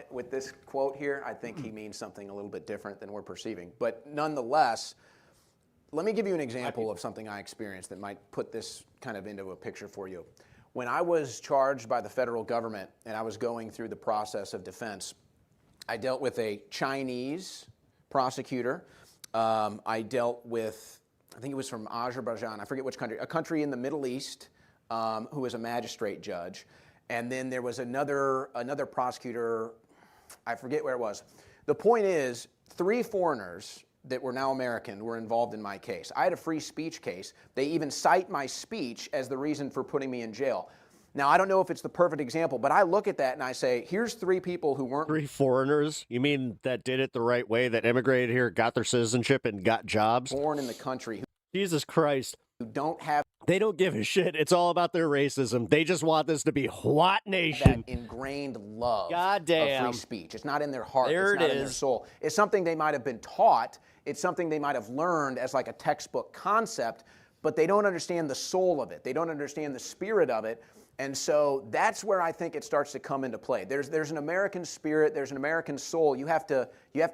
with this quote here. I think he means something a little bit different than we're perceiving. But nonetheless, let me give you an example of something I experienced that might put this kind of into a picture for you. When I was charged by the federal government and I was going through the process of defense, I dealt with a Chinese prosecutor. I dealt with, I think it was from Azerbaijan, I forget which country, a country in the Middle East, who was a magistrate judge. And then there was another prosecutor, I forget where it was. The point is, 3 foreigners that were now American were involved in my case. I had a free speech case. They even cite my speech as the reason for putting me in jail. Now, I don't know if it's the perfect example, but I look at that and I say, here's 3 people who weren't... 3 foreigners? You mean that did it the right way, that immigrated here, got their citizenship, and got jobs? Born in the country. Jesus Christ. Who don't have... They don't give a shit. It's all about their racism. They just want this to be what nation? That ingrained love Goddamn. of free speech. It's not in their heart. There it's not it in their is. soul. It's something they might have been taught. It's something they might have learned as like a textbook concept, but they don't understand the soul of it. They don't understand the spirit of it. And so that's where I think it starts to come into play. There's an American spirit. There's an American soul. You have to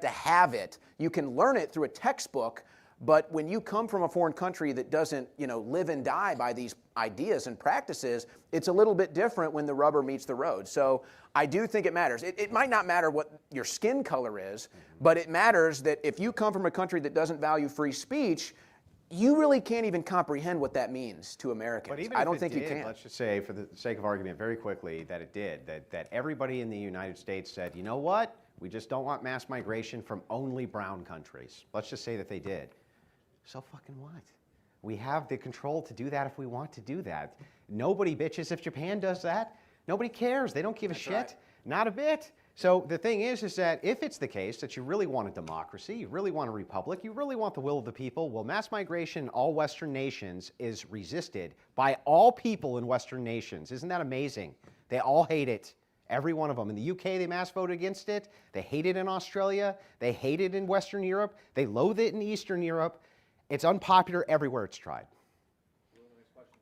have it. You can learn it through a textbook. But when you come from a foreign country that doesn't, live and die by these ideas and practices, it's a little bit different when the rubber meets the road. So I do think it matters. It might not matter what your skin color is, but it matters that if you come from a country that doesn't value free speech, you really can't even comprehend what that means to Americans. But even I don't if think it you did, can. Let's just say, for the sake of argument, very quickly, that it did. That everybody in the United States said, you know what? We just don't want mass migration from only brown countries. Let's just say that they did. So fucking what? We have the control to do that if we want to do that. Nobody bitches if Japan does that. Nobody cares. They don't give a shit. Right. Not a bit. So the thing is that if it's the case that you really want a democracy, you really want a republic, you really want the will of the people, well, mass migration in all Western nations is resisted by all people in Western nations. Isn't that amazing? They all hate it. Every one of them. In the UK, they mass voted against it. They hate it in Australia. They hate it in Western Europe. They loathe it in Eastern Europe. It's unpopular everywhere it's tried. Next question.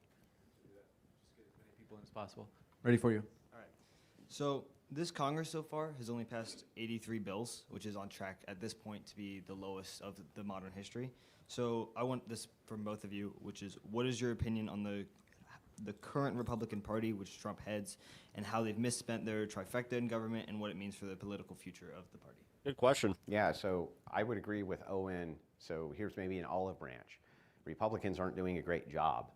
Just get as many people in as possible. Ready for you. All right. So this Congress so far has only passed 83 bills, which is on track at this point to be the lowest of the modern history. So I want this from both of you, which is, what is your opinion on the current Republican Party, which Trump heads, and how they've misspent their trifecta in government and what it means for the political future of the party? Good question. Yeah, so I would agree with Owen. So here's maybe an olive branch. Republicans aren't doing a great job.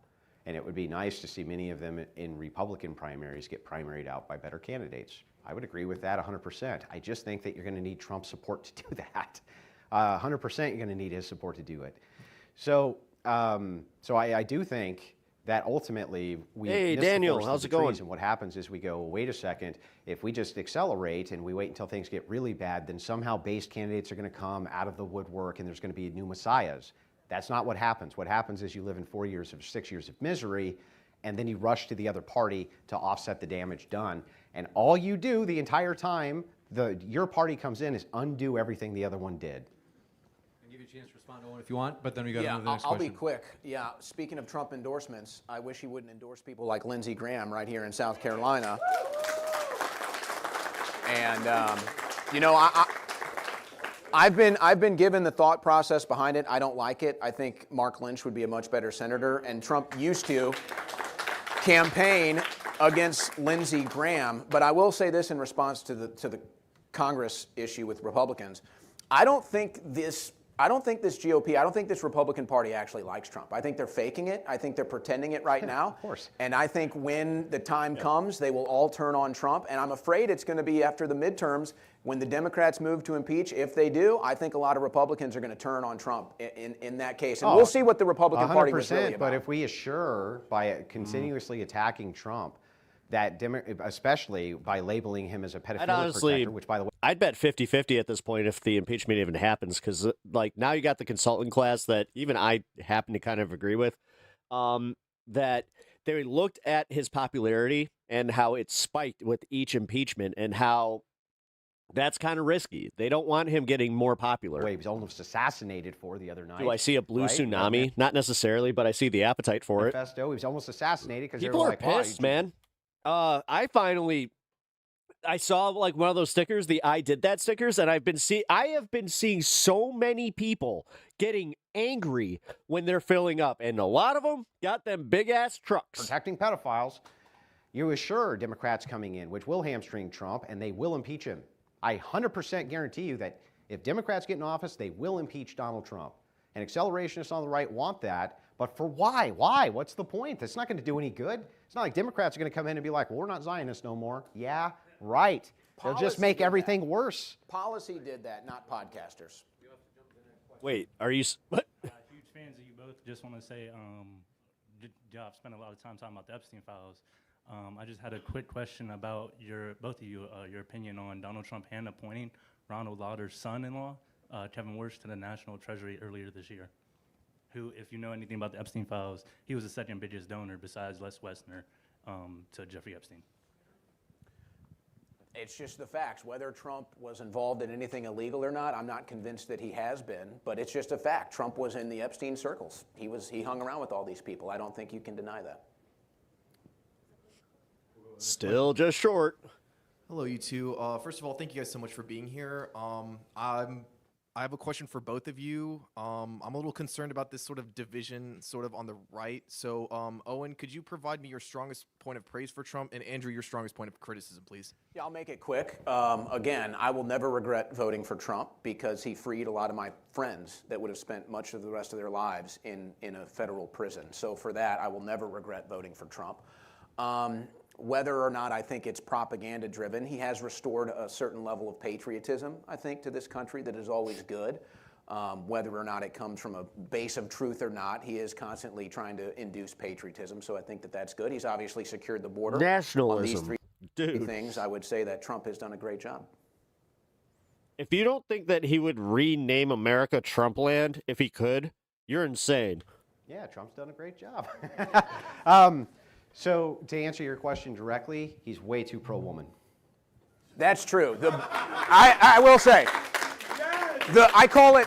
And it would be nice to see many of them in Republican primaries get primaried out by better candidates. I would agree with that 100%. I just think that you're going to need Trump's support to do that. 100% you're going to need his support to do it. So, I do think that ultimately we Hey, miss the Daniel, forest of how's the it going? trees, and what happens is we go, wait a second, if we just accelerate and we wait until things get really bad, then somehow base candidates are going to come out of the woodwork and there's going to be new messiahs. That's not what happens. What happens is you live in 4 years of 6 years of misery, and then you rush to the other party to offset the damage done. And all you do the entire time your party comes in is undo everything the other one did. I'll give you a chance to respond to one if you want, but then we got to move to the next I'll question. be quick. Yeah, speaking of Trump endorsements, I wish he wouldn't endorse people like Lindsey Graham right here in South Carolina. And I've been given the thought process behind it. I don't like it. I think Mark Lynch would be a much better senator, and Trump used to campaign against Lindsey Graham. But I will say this in response to the Congress issue with Republicans. I don't think this I don't think this GOP, I don't think this Republican Party actually likes Trump. I think they're faking it. I think they're pretending it right now. Of course. And I think when the time comes, they will all turn on Trump. And I'm afraid it's going to be after the midterms when the Democrats move to impeach. If they do, I think a lot of Republicans are going to turn on Trump in that case. And we'll see what the Republican Party was really about. But if we assure by continuously attacking Trump, that especially by labeling him as a pedophile protector, which, by the way, I'd bet 50-50 at this point if the impeachment even happens, because like now you got the consultant class that even I happen to kind of agree with, that they looked at his popularity and how it spiked with each impeachment and how that's kind of risky. They don't want him getting more popular. He was almost assassinated for the other night. Do I see a blue tsunami? Not necessarily, but I see the appetite for it. He was almost assaminated because people are pissed, man. I saw like one of those stickers, the "I did that" stickers, and I have been seeing so many people getting angry when they're filling up, and a lot of them got them big ass trucks. Protecting pedophiles. You assure Democrats coming in, which will hamstring Trump, and they will impeach him. I 100% guarantee you that if Democrats get in office, they will impeach Donald Trump. And accelerationists on the right want that. But for why? Why? What's the point? That's not going to do any good. It's not like Democrats are going to come in and be like, well, we're not Zionists no more. Yeah, right. They'll just make everything worse. Policy did that, not podcasters. Wait, are you... What? Huge fans of you both. Just want to say, I've spent a lot of time talking about the Epstein files. I just had a quick question about both of you, your opinion on Donald Trump hand appointing Ronald Lauder's son-in-law, Kevin Wirtz, to the National Treasury earlier this year. Who, if you know anything about the Epstein files, he was the second biggest donor besides Les Wessner to Jeffrey Epstein. It's just the facts. Whether Trump was involved in anything illegal or not, I'm not convinced that he has been, but it's just a fact. Trump was in the Epstein circles. He hung around with all these people. I don't think you can deny that. Still just short. Hello, you two. First of all, thank you guys so much for being here. I have a question for both of you. I'm a little concerned about this sort of division sort of on the right. So, Owen, could you provide me your strongest point of praise for Trump? And Andrew, your strongest point of criticism, please. Yeah, I'll make it quick. Again, I will never regret voting for Trump because he freed a lot of my friends that would have spent much of the rest of their lives in a federal prison. So for that, I will never regret voting for Trump. Whether or not I think it's propaganda driven, he has restored a certain level of patriotism, I think, to this country that is always good. Whether or not it comes from a base of truth or not, he is constantly trying to induce patriotism. So I think that that's good. He's obviously secured the border. Nationalism. On these three things, I would say that Trump has done a great job. If you don't think that he would rename America Trumpland if he could, you're insane. Yeah, Trump's done a great job. So to answer your question directly, he's way too pro-woman. That's true. I will say, I call it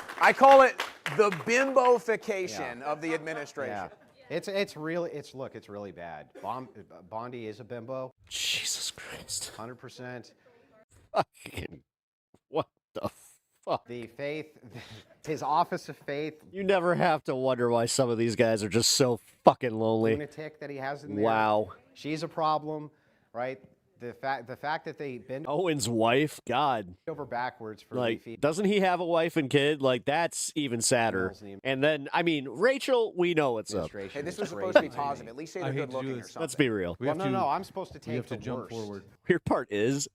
the bimbofication of the administration. Yeah. It's really bad. Bondi is a bimbo. Jesus Christ. 100%. Fucking what the fuck? The faith, his office of faith. You never have to wonder why some of these guys are just so fucking lonely. Lunatic that he has in there. Wow. She's a problem, right? The fact that they bend Owen's wife, God, over backwards for like, doesn't he have a wife and kid? Like, that's even sadder. And then, I mean, Rachel, we know what's up. Hey, this was supposed to be positive. At least say they're good looking or something. Let's be real. Well, no, I'm supposed to take we have to the jump worst. forward. Weird part is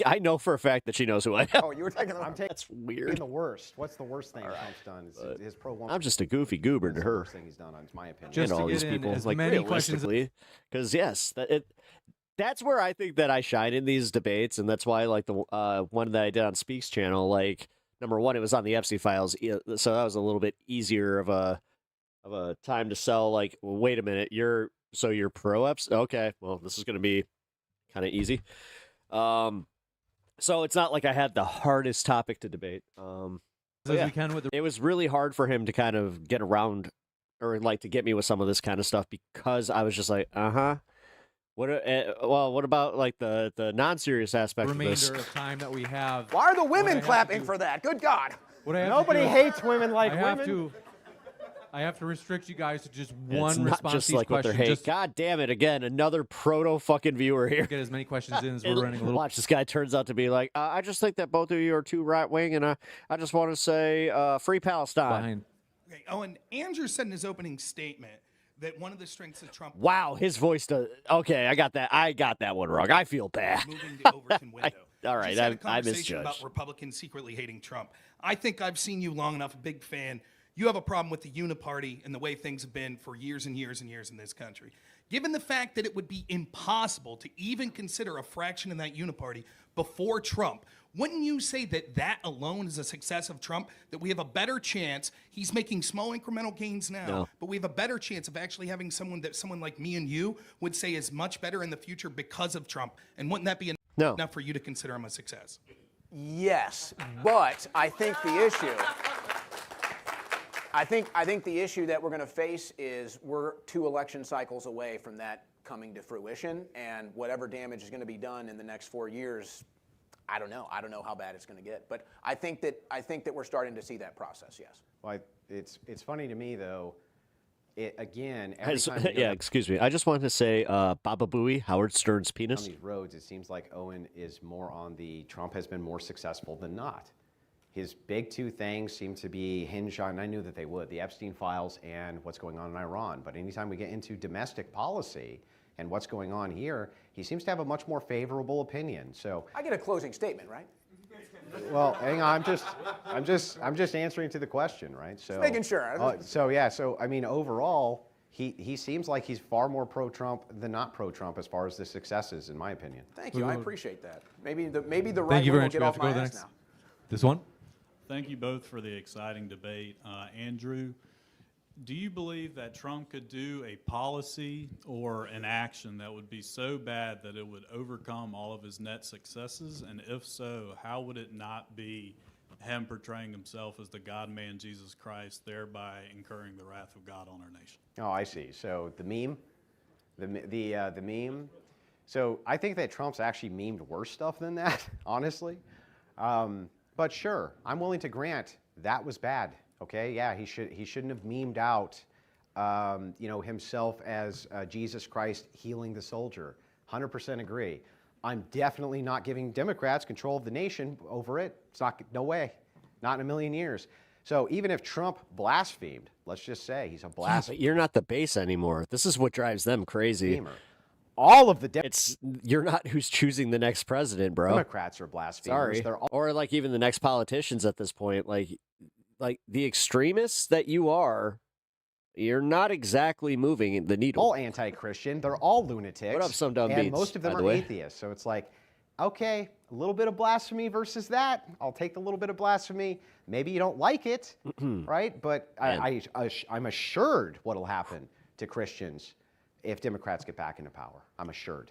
I know for a fact that she knows who I am. Oh, you were taking the That's weird. The worst. What's the worst thing Trump's done? Is his pro-woman. I'm just a goofy goober to her. Worst thing he's done, in my opinion. Just all to these get in people, as like, many questions. Because yes, that's where I think that I shine in these debates, and that's why, like, the one that I did on Speak's channel, like, number one, it was on the Epstein files, so that was a little bit easier of a time to sell. Like, well, wait a minute, you're pro Epstein? Okay, well, this is going to be kind of easy. So it's not like I had the hardest topic to debate. It was really hard for him to kind of get around, or like to get me with some of this kind of stuff, because I was just like, What about like the non-serious aspect of this? Remainder of time that we have. Why are the women clapping for that? Good God! Nobody hates women like women. I have to restrict you guys to just It's one not response just to each like what they're question. hating. Just God damn it! Again, another proto fucking viewer here. get as many questions in as we're running a little. Watch, this guy turns out to be like, I just think that both of you are too right wing, and I just want to say, free Palestine. Okay, Owen, Andrew said in his opening statement that one of the strengths of Trump. Wow, his voice does. Okay, I got that one wrong. I feel bad. Moving to Overton window. All right, Just had a I conversation misjudged. about Republicans secretly hating Trump. I think I've seen you long enough, a big fan. You have a problem with the uniparty and the way things have been for years and years and years in this country. Given the fact that it would be impossible to even consider a fraction in that uniparty before Trump, wouldn't you say that that alone is a success of Trump? That we have a better chance, he's making small incremental gains now, but we have a better chance of actually having someone like me and you would say is much better in the future because of Trump? And wouldn't that be enough for you to consider him a success? Yes, but I think the issue... I think the issue that we're going to face is we're 2 election cycles away from that coming to fruition, and whatever damage is going to be done in the next 4 years, I don't know. I don't know how bad it's going to get, but I think that we're starting to see that process. Yes. Well, it's funny to me though. Again, every time excuse me. I just wanted to say, Baba Booey, Howard Stern's penis. on these roads, it seems like Owen is more on the Trump has been more successful than not. His big 2 things seem to be hinged on, and I knew that they would, the Epstein files and what's going on in Iran. But anytime we get into domestic policy and what's going on here, he seems to have a much more favorable opinion. So I get a closing statement, right? well, hang on, I'm just answering to the question, right? So just making sure. So I mean, overall, he seems like he's far more pro-Trump than not pro-Trump as far as the successes, in my opinion. Thank you. I appreciate that. Maybe the right wing will get off my ass now. This one. Thank you both for the exciting debate. Andrew, do you believe that Trump could do a policy or an action that would be so bad that it would overcome all of his net successes? And if so, how would it not be him portraying himself as the God-man Jesus Christ, thereby incurring the wrath of God on our nation? Oh, I see. So the meme, the meme. So I think that Trump's actually memed worse stuff than that, honestly. But sure, I'm willing to grant that was bad. Okay, yeah, he shouldn't have memed out, himself as Jesus Christ healing the soldier. 100% agree. I'm definitely not giving Democrats control of the nation over it. It's no way, not in a million years. So even if Trump blasphemed, let's just say he's a blasphemer. Yeah, but you're not the base anymore. This is what drives them crazy. All of the you're not who's choosing the next president, bro. Democrats are blasphemers. Sorry. Or like even the next politicians at this point, like the extremists that you are, you're not exactly moving the needle. All anti-Christian. They're all lunatics. What up, some dumb and beats, most of them by the are way? atheists. So it's like, okay, a little bit of blasphemy versus that. I'll take the little bit of blasphemy. Maybe you don't like it, right? But I'm assured what'll happen to Christians if Democrats get back into power. I'm assured.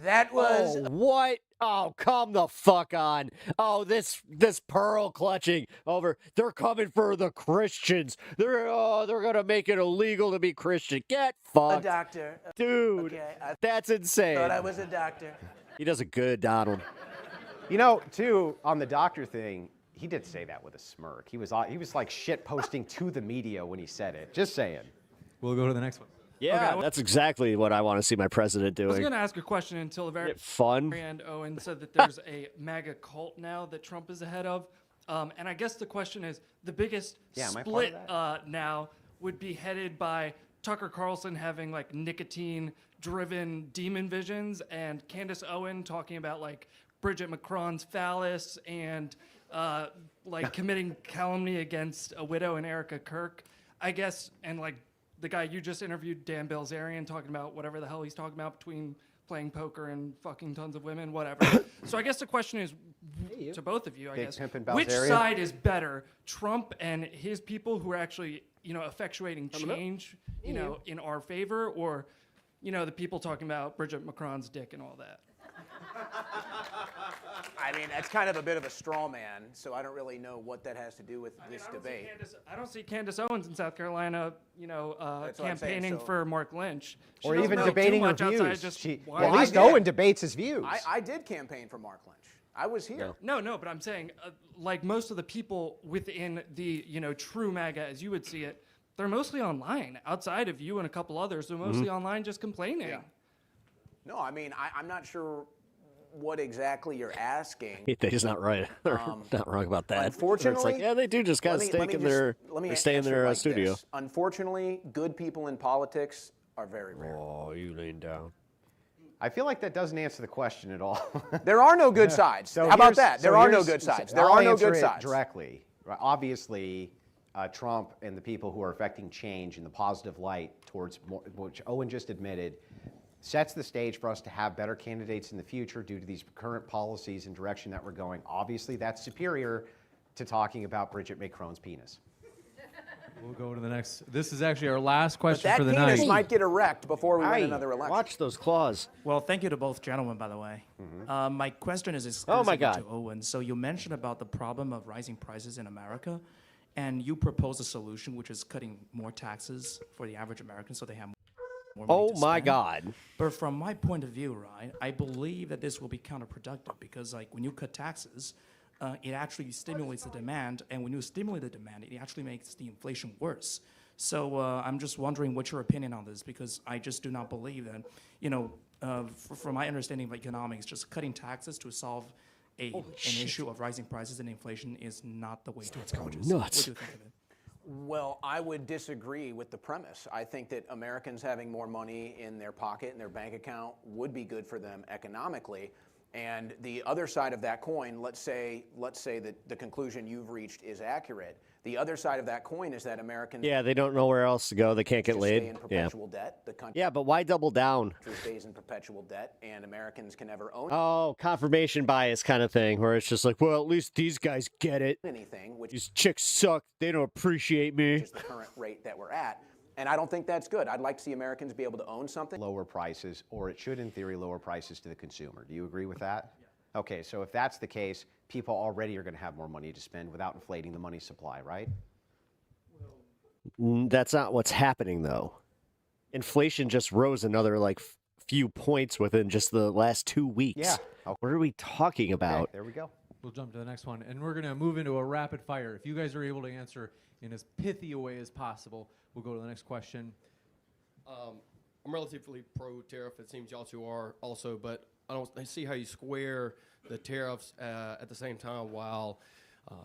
That was what? Oh, come the fuck on. Oh, this pearl clutching over. They're coming for the Christians. They're gonna make it illegal to be Christian. Get fucked. a doctor. Dude, Okay, I that's insane. thought I was a doctor. He does a good Donald. Too, on the doctor thing, he did say that with a smirk. He was like shit posting to the media when he said it. Just saying. We'll go to the next one. Yeah, that's exactly what I want to see my president doing. I was going to ask a question until the very fun. end. Owen said that there's a MAGA cult now that Trump is ahead of. And I guess the question is, the biggest split now would be headed by Tucker Carlson having like nicotine-driven demon visions and Candace Owen talking about like Bridget Macron's phallus and like committing calumny against a widow and Erica Kirk, I guess, and like the guy you just interviewed, Dan Bilzerian, talking about whatever the hell he's talking about between playing poker and fucking tons of women, whatever. So I guess the question is to both of you, I guess, which side is better, Trump and his people who are actually, effectuating change, in our favor, or, the people talking about Bridget Macron's dick and all that? I mean, that's kind of a bit of a straw man, so I don't really know what that has to do with this debate. I don't see Candace Owens in South Carolina, campaigning for Mark Lynch. Or even debating her views. At least I Owen debates his views. I did campaign for Mark Lynch. I was here. No, but I'm saying, like most of the people within the, true MAGA, as you would see it, they're mostly online. Outside of you and a couple others, they're mostly online just complaining. Yeah. No, I mean, I'm not sure what exactly you're asking. He's not right. Not wrong about that. Unfortunately, it's like, yeah, they do just kind of stay in their studio. This. Unfortunately, good people in politics are very rare. Oh, you lean down. I feel like that doesn't answer the question at all. There are no good sides. How about that? There are no good sides. There are no good sides. Directly. Obviously, Trump and the people who are affecting change in the positive light towards more, which Owen just admitted, sets the stage for us to have better candidates in the future due to these current policies and direction that we're going. Obviously, that's superior to talking about Bridget Macron's penis. We'll go to the next. This is actually our last question but for the that night. penis might get erect before we win another election. Watch those claws. Well, thank you to both gentlemen, by the way. My question is exclusive to Owen. So you mentioned about the problem of rising prices in America, and you propose a solution which is cutting more taxes for the average American so they have more money to my spend. God. But from my point of view, right, I believe that this will be counterproductive because, like, when you cut taxes, it actually stimulates the demand, and when you stimulate the demand, it actually makes the inflation worse. So I'm just wondering what's your opinion on this, because I just do not believe that, you know, from my understanding of economics, just cutting taxes to solve an issue of rising prices and inflation is not the way to approach it. Nuts. What do you think of it? Well, I would disagree with the premise. I think that Americans having more money in their pocket, in their bank account, would be good for them economically. And the other side of that coin, let's say that the conclusion you've reached is accurate. The other side of that coin is that Americans they don't know where else to go. They can't get just laid. stay in perpetual debt. The country but why double down? stays in perpetual debt, and Americans can never own Oh, confirmation bias kind of thing, where it's just like, well, at least these guys get it. anything, which These chicks suck. They don't appreciate me. is the current rate that we're at. And I don't think that's good. I'd like to see Americans be able to own something. Lower prices, or it should, in theory, lower prices to the consumer. Do you agree with that? Yeah. Okay, so if that's the case, people already are going to have more money to spend without inflating the money supply, right? That's not what's happening, though. Inflation just rose another, few points within just the last 2 weeks. Yeah. What are we talking about? Okay, there we go. We'll jump to the next one, and we're going to move into a rapid fire. If you guys are able to answer in as pithy a way as possible, we'll go to the next question. I'm relatively pro-tariff. It seems y'all two are also, but I see how you square the tariffs at the same time while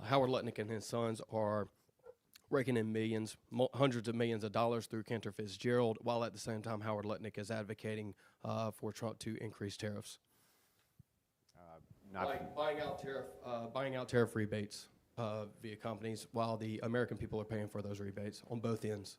Howard Lutnick and his sons are raking in millions, hundreds of millions of dollars through Cantor Fitzgerald, while at the same time Howard Lutnick is advocating for Trump to increase tariffs. Like buying out tariff rebates via companies, while the American people are paying for those rebates on both ends.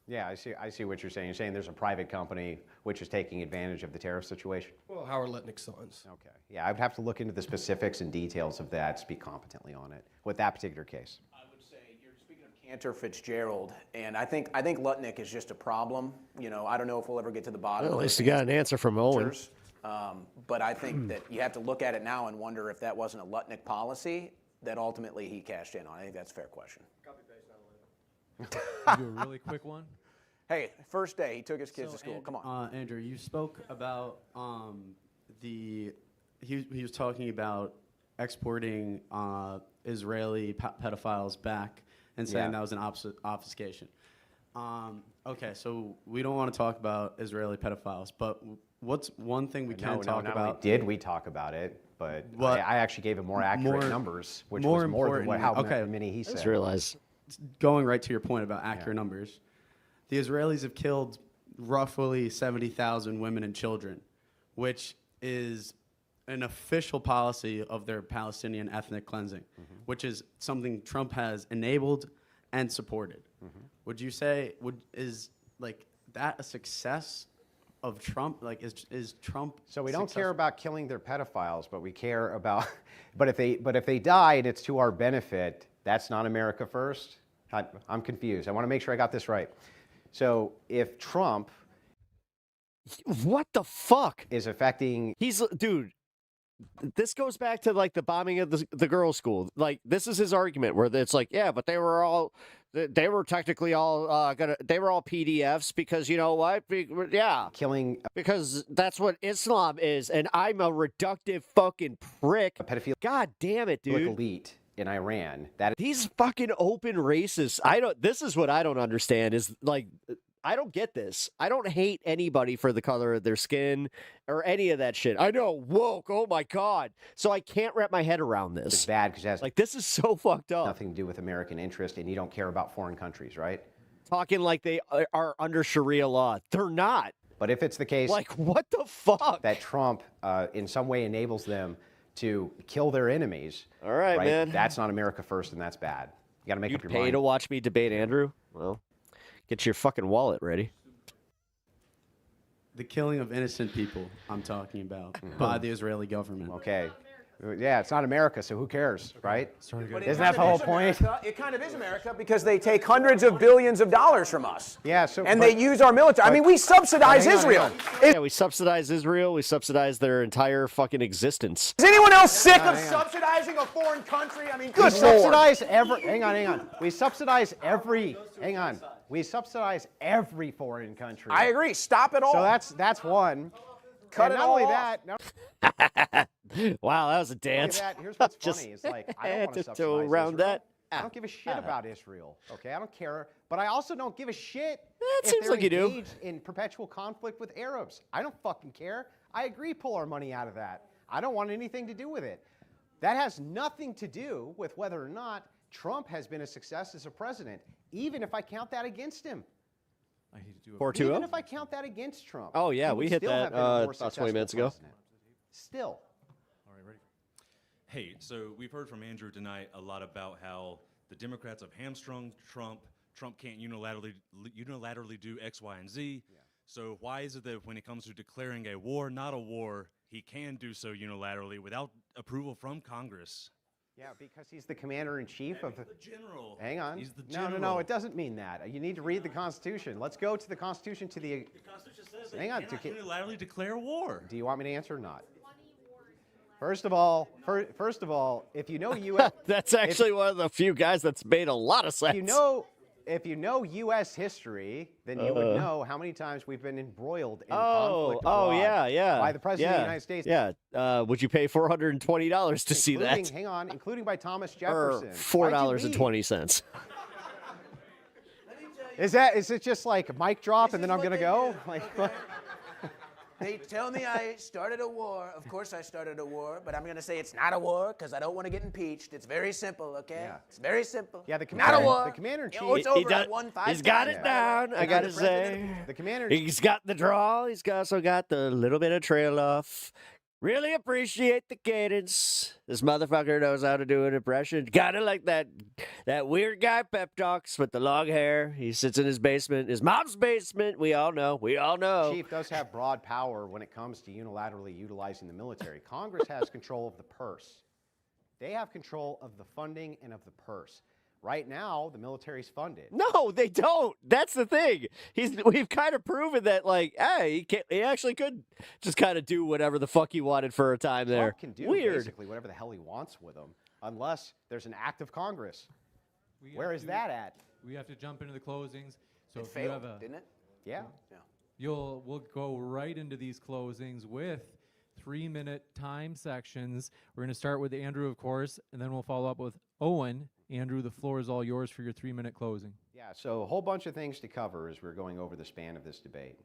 Yeah, I see what you're saying. You're saying there's a private company which is taking advantage of the tariff situation? Well, Howard Lutnick's sons. Okay. Yeah, I would have to look into the specifics and details of that, speak competently on it, with that particular case. I would say, you're speaking of Cantor Fitzgerald, and I think Lutnick is just a problem. You know, I don't know if we'll ever get to the bottom of it. At least you got an answer from Owen. But I think that you have to look at it now and wonder if that wasn't a Lutnick policy that ultimately he cashed in on. I think that's a fair question. Copy paste, not Do a really quick one. Hey, first day, he took his kids to school. Andrew, Come on. Andrew, you spoke about he was talking about exporting Israeli pedophiles back and saying that was an obfuscation. Okay, so we don't want to talk about Israeli pedophiles, but what's one thing we can talk about? Not only did we talk about it, but I actually gave him more accurate numbers, which was more than how many he said. I just realized, going right to your point about accurate numbers, the Israelis have killed roughly 70,000 women and children, which is an official policy of their Palestinian ethnic cleansing, which is something Trump has enabled and supported. Would you say is that a success of Trump? Like, is Trump? So we don't care about killing their pedophiles, but we care about. But if they die and it's to our benefit, that's not America first. I'm confused. I want to make sure I got this right. So if Trump, what the fuck is affecting? Dude. This goes back to the bombing of the girls' school. This is his argument where it's but they were technically all they were all PDFs because you know what? Killing because that's what Islam is, and I'm a reductive fucking prick. A pedophile. God damn it, dude. Elite in Iran. That these fucking open racists. This is what I don't understand is like, I don't get this. I don't hate anybody for the color of their skin or any of that shit. I know, woke. Oh my God. So I can't wrap my head around this. It's bad because it has like this is so fucked up. Nothing to do with American interest, and you don't care about foreign countries, right? Talking like they are under Sharia law. They're not. But if it's the case, like what the fuck, that Trump in some way enables them to kill their enemies. All right, man. That's not America first, and that's bad. You got to make up your mind. Pay to watch me debate Andrew? Well, get your fucking wallet ready. The killing of innocent people I'm talking about by the Israeli government. Okay. Yeah, it's not America, so who cares, right? But Isn't that the whole point? America. It kind of is America because they take hundreds of billions of dollars from us. Yeah, so and they use our military. I mean, we subsidize Israel. Yeah, we subsidize Israel. We subsidize their entire fucking existence. Is anyone else sick of subsidizing a foreign country? I mean, good We Lord. subsidize every. Hang on. We subsidize every. Hang on. We subsidize every foreign country. I agree. Stop it all. So that's one. Cut and it not all only off. that. Wow, that was a dance. Look at that. Here's what's Just funny. It's like I don't had want to to subsidize go around Israel. that. I don't give a shit about Israel. Okay, I don't care. But I also don't give a shit It if seems they're like you do. engaged in perpetual conflict with Arabs. I don't fucking care. I agree. Pull our money out of that. I don't want anything to do with it. That has nothing to do with whether or not Trump has been a success as a president, even if I count that against him. I hate to do it. 4-2-0? Even if I count that against Trump. Oh, yeah, he we would hit still that have been a more about 20 successful minutes ago. president. Still. All right, ready? Hey, so we've heard from Andrew tonight a lot about how the Democrats have hamstrung Trump. Trump can't unilaterally do X, Y, and Z. Yeah. So why is it that when it comes to declaring a war, not a war, he can do so unilaterally without approval from Congress? Yeah, because he's the commander-in-chief of the general. Hang on. He's the No, general. it doesn't mean that. You need to read the Constitution. Let's go to the Constitution to the. The Constitution says Hang on. that you cannot unilaterally declare war. Do you want me to answer or not? First of all, if you know U.S. That's actually one of the few guys that's made a lot of sense. If you know U.S. history, then you would know how many times we've been embroiled in conflict abroad yeah. by the President of the United States. Yeah. Would you pay $420 to see that? Hang on, including by Thomas Jefferson. Or $4.20. Is it just like a mic drop and then I'm going to go? Like, They tell me I started a war. Of course I started a war, but I'm going to say it's not a war because I don't want to get impeached. It's very simple, okay? Yeah. It's very simple. Yeah, not a war. The commander-in-chief. Oh, it's over. I won 5 He's got times, it by the way. down, I got to say. The commander. He's got the draw. He's also got the little bit of trail off. Really appreciate the cadence. This motherfucker knows how to do an impression. Kind of like that weird guy Peptalks with the long hair. He sits in his basement, his mom's basement. We all know. Chief does have broad power when it comes to unilaterally utilizing the military. Congress has control of the purse. They have control of the funding and of the purse. Right now, the military's funded. No, they don't. That's the thing. We've kind of proven that, like, hey, he actually could just kind of do whatever the fuck he wanted for a time there. Trump can do Weird. basically whatever the hell he wants with them, unless there's an act of Congress. Where is that at? We have to jump into the closings. So It if failed, you have a, didn't it? Yeah. we'll go right into these closings with 3-minute time sections. We're going to start with Andrew, of course, and then we'll follow up with Owen. Andrew, the floor is all yours for your 3-minute closing. Yeah, so a whole bunch of things to cover as we're going over the span of this debate.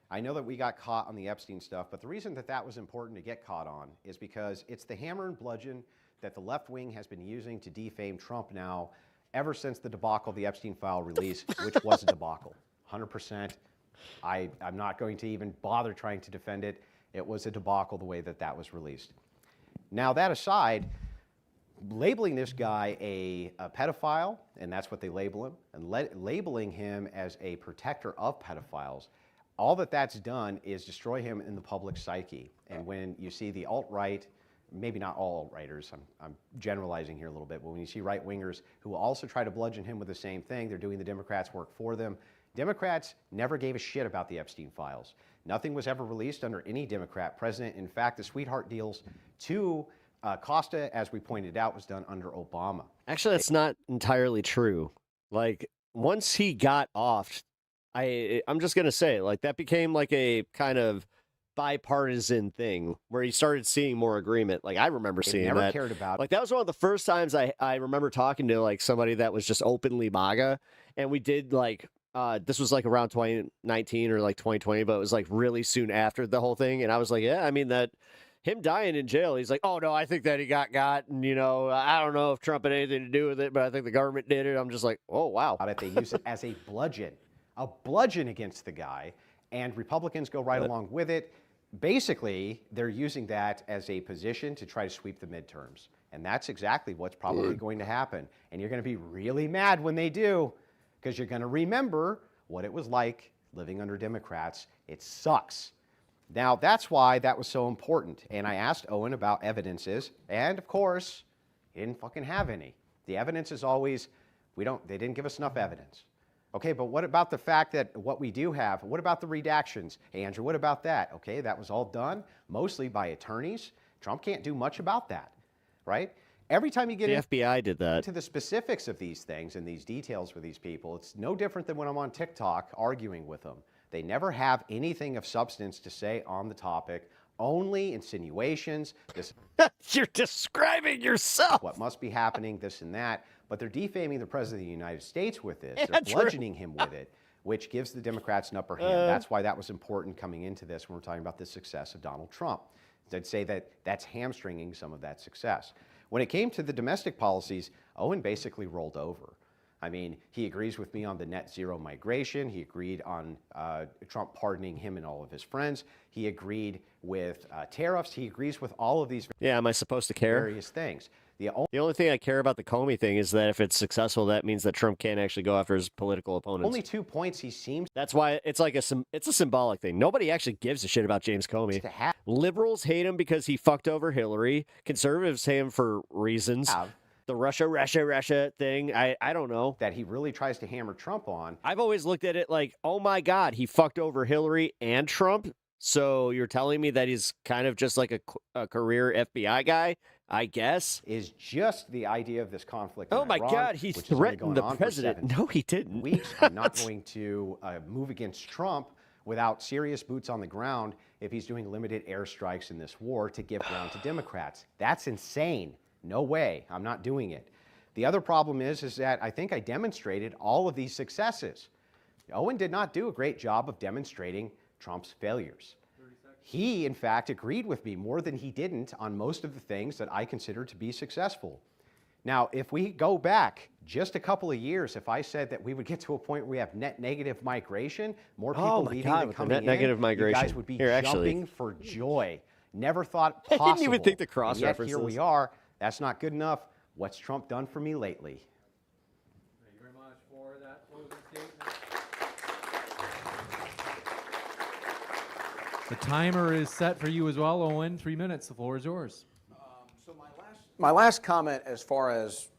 I know that we got caught on the Epstein stuff, but the reason that was important to get caught on is because it's the hammer and bludgeon that the left wing has been using to defame Trump now ever since the debacle of the Epstein file release, which was a debacle, 100%. I'm not going to even bother trying to defend it. It was a debacle the way that was released. Now, that aside, labeling this guy a pedophile, and that's what they label him, and labeling him as a protector of pedophiles, all that's done is destroy him in the public psyche. And when you see the alt-right, maybe not all alt-righters, I'm generalizing here a little bit, but when you see right-wingers who also try to bludgeon him with the same thing, they're doing the Democrats' work for them. Democrats never gave a shit about the Epstein files. Nothing was ever released under any Democrat president. In fact, the sweetheart deals to Costa, as we pointed out, was done under Obama. Actually, that's not entirely true. Like, once he got off, I'm just going to say, like, that became like a kind of bipartisan thing where you started seeing more agreement. Like I remember seeing never that. cared about. Like that was one of the first times I remember talking to like somebody that was just openly MAGA, and we did like this was like around 2019 or like 2020, but it was like really soon after the whole thing, and I was like, yeah, I mean that. Him dying in jail, he's like, oh, no, I think that he got, and, you know, I don't know if Trump had anything to do with it, but I think the government did it. I'm just like, oh, wow. They use it as a bludgeon against the guy, and Republicans go right along with it. Basically, they're using that as a position to try to sweep the midterms, and that's exactly what's probably going to happen. And you're going to be really mad when they do, because you're going to remember what it was like living under Democrats. It sucks. Now, that's why that was so important. And I asked Owen about evidences, and of course, he didn't fucking have any. The evidence is always, they didn't give us enough evidence. Okay, but what about the fact that what we do have, what about the redactions? Hey, Andrew, what about that? Okay, that was all done mostly by attorneys. Trump can't do much about that, right? Every time you get the FBI did that. Into the specifics of these things and these details with these people, it's no different than when I'm on TikTok arguing with them. They never have anything of substance to say on the topic, only insinuations. You're describing yourself. What must be happening, this and that. But they're defaming the President of the United States with this. Yeah, they're bludgeoning him with it, which gives the Democrats an upper hand. That's why that was important coming into this when we're talking about the success of Donald Trump. I'd say that that's hamstringing some of that success. When it came to the domestic policies, Owen basically rolled over. I mean, he agrees with me on the net zero migration. He agreed on Trump pardoning him and all of his friends. He agreed with tariffs. He agrees with all of these am I supposed to care? Various things. The only thing I care about the Comey thing is that if it's successful, that means that Trump can't actually go after his political opponents. Only 2 points he seems. That's why it's like it's a symbolic thing. Nobody actually gives a shit about James Comey. Liberals hate him because he fucked over Hillary. Conservatives hate him for reasons. The Russia thing, I don't know. That he really tries to hammer Trump on. I've always looked at it like, oh my God, he fucked over Hillary and Trump. So you're telling me that he's kind of just like a career FBI guy, I guess? Is just the idea of this conflict. Oh my God, he threatened the president. No, he didn't. Weeks. I'm not going to move against Trump without serious boots on the ground if he's doing limited airstrikes in this war to give ground to Democrats. That's insane. No way, I'm not doing it. The other problem is that I think I demonstrated all of these successes. Owen did not do a great job of demonstrating Trump's failures. He, in fact, agreed with me more than he didn't on most of the things that I consider to be successful. Now, if we go back just a couple of years, if I said that we would get to a point where we have net negative migration, more people leaving than coming in, negative migration. You guys would be jumping for joy. Never thought possible. I didn't even think the cross yet references. Here we are. That's not good enough. What's Trump done for me lately? Thank you very much for that closing statement. The timer is set for you as well, Owen. 3 minutes. The floor is yours. My last comment as far as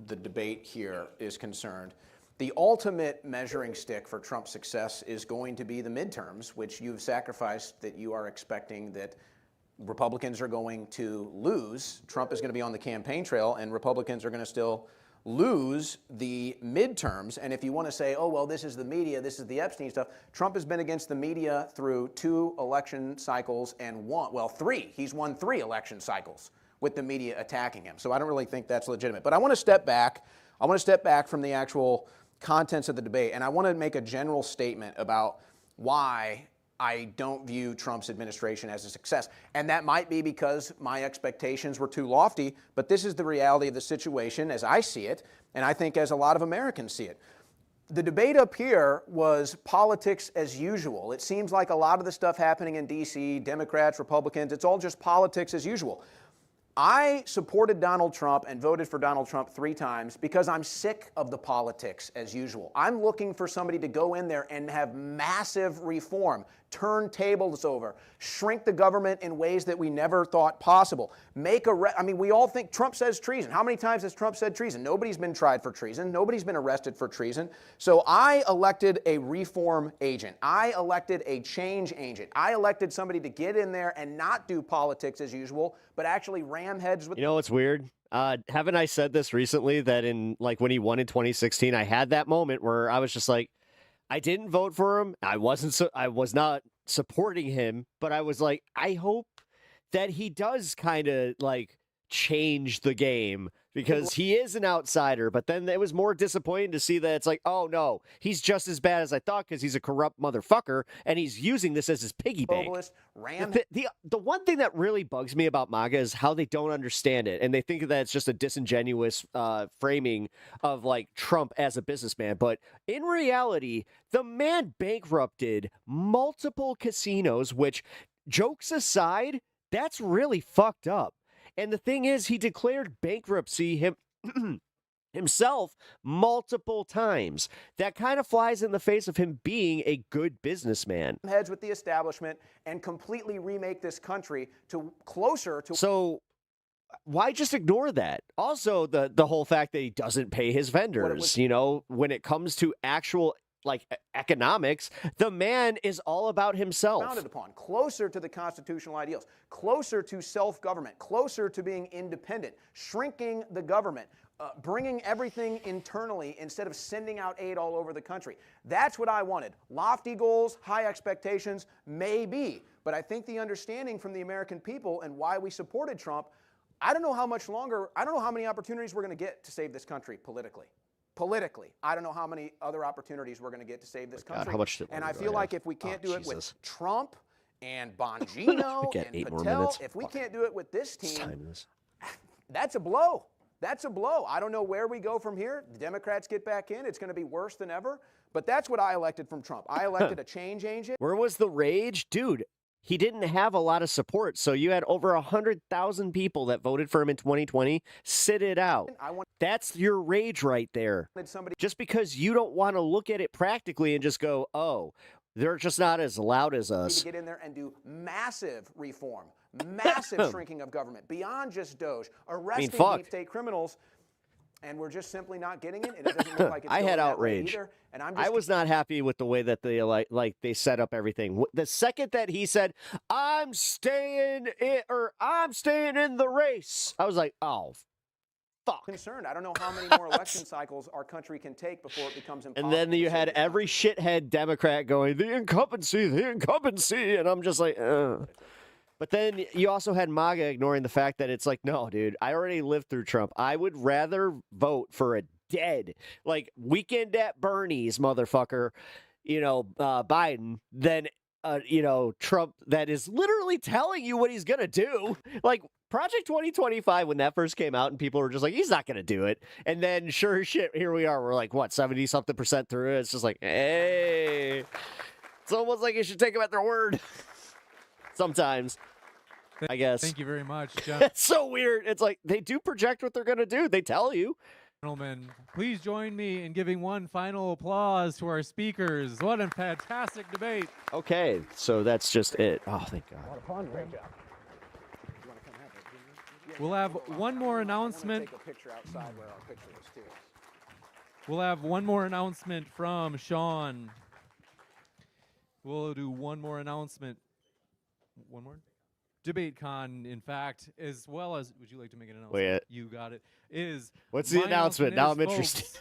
the debate here is concerned, the ultimate measuring stick for Trump's success is going to be the midterms, which you've sacrificed, that you are expecting that Republicans are going to lose. Trump is going to be on the campaign trail, and Republicans are going to still lose the midterms. And if you want to say, oh, well, this is the media, this is the Epstein stuff, Trump has been against the media through 2 election cycles and 3. He's won 3 election cycles with the media attacking him. So I don't really think that's legitimate. But I want to step back. I want to step back from the actual contents of the debate, and I want to make a general statement about why I don't view Trump's administration as a success. And that might be because my expectations were too lofty, but this is the reality of the situation as I see it, and I think as a lot of Americans see it. The debate up here was politics as usual. It seems like a lot of the stuff happening in D.C., Democrats, Republicans, it's all just politics as usual. I supported Donald Trump and voted for Donald Trump 3 times because I'm sick of the politics as usual. I'm looking for somebody to go in there and have massive reform, turn tables over, shrink the government in ways that we never thought possible. We all think Trump says treason. How many times has Trump said treason? Nobody's been tried for treason. Nobody's been arrested for treason. So I elected a reform agent. I elected a change agent. I elected somebody to get in there and not do politics as usual, but actually ram heads with... You know what's weird? Haven't I said this recently that in when he won in 2016, I had that moment where I was just like, I didn't vote for him. I was not supporting him, but I was like, I hope that he does kind of like change the game because he is an outsider. But then it was more disappointing to see that it's like, oh no, he's just as bad as I thought because he's a corrupt motherfucker and he's using this as his piggy bank. Globalist ran The one thing that really bugs me about MAGA is how they don't understand it, and they think that it's just a disingenuous framing of like Trump as a businessman. But in reality, the man bankrupted multiple casinos, which, jokes aside, that's really fucked up. And the thing is, he declared bankruptcy himself multiple times. That kind of flies in the face of him being a good businessman. Heads with the establishment and completely remake this country to closer to. So why just ignore that? Also, the whole fact that he doesn't pay his vendors, you know, when it comes to actual like economics, the man is all about himself. Founded upon, closer to the constitutional ideals, closer to self-government, closer to being independent, shrinking the government, bringing everything internally instead of sending out aid all over the country. That's what I wanted. Lofty goals, high expectations, maybe. But I think the understanding from the American people and why we supported Trump, I don't know how much longer, I don't know how many opportunities we're going to get to save this country politically. I don't know how many other opportunities we're going to get to save this country. God, how much and I feel like if we can't do it with Trump and Bongino and Patel, if we can't do it with this team, that's a blow. That's a blow. I don't know where we go from here. The Democrats get back in. It's going to be worse than ever. But that's what I elected from Trump. I elected a change agent. Where was the rage? Dude, he didn't have a lot of support. So you had over 100,000 people that voted for him in 2020. Sit it out. That's your rage right there. Just because you don't want to look at it practically and just go, oh, they're just not as loud as us. To get in there and do massive reform, massive shrinking of government, beyond just Doge, arresting deep state criminals. And we're just simply not getting it, and it doesn't look like it's I had going that way outrage. either. And I was not happy with the way that they like they set up everything. The second that he said, I'm staying in the race, I was like, oh, fuck. Concerned. I don't know how many more election cycles our country can take before it becomes impossible. And then you had every shithead Democrat going, the incumbency, and I'm just like, But then you also had MAGA ignoring the fact that it's like, no, dude, I already lived through Trump. I would rather vote for a dead, like, Weekend at Bernie's motherfucker, Biden, than, Trump that is literally telling you what he's going to do. Like, Project 2025, when that first came out and people were just like, he's not going to do it. And then sure as shit, here we are. We're like, what, 70-something% through it? It's just like, hey, it's almost like you should take them at their word. Sometimes, I guess. Thank you very much, Jeff. It's so weird. It's like they do project what they're going to do. They tell you. Gentlemen, please join me in giving one final applause to our speakers. What a fantastic debate. Okay, so that's just it. Oh, thank God. A lot of fun. Great job. We'll have one more announcement. Take a picture outside where our picture is too. We'll have one more announcement from Sean. We'll do one more announcement. One more? DebateCon, in fact, as well as, would you like to make an announcement? Wait. You got it. Is What's the announcement? Now I'm interested.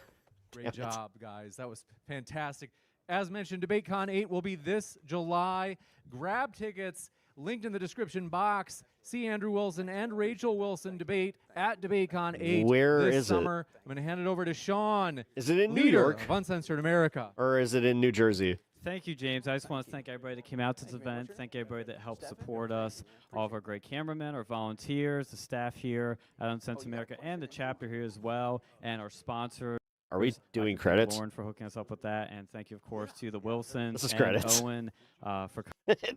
Great job, guys. That was fantastic. As mentioned, DebateCon 8 will be this July. Grab tickets, linked in the description box. See Andrew Wilson and Rachel Wilson debate at DebateCon 8 Where this is summer. I'm going to hand it over to Sean. Is it in New leader York? of Uncensored America. Or is it in New Jersey? Thank you, James. I just want to thank everybody that came out to this event. Thank everybody that helped support us, all of our great cameramen, our volunteers, the staff here at Uncensored America, and the chapter here as well, and our sponsors. Are we doing credits? Lauren for hooking us up with that, and thank you, of course, to the Wilsons This is and credits. Owen for.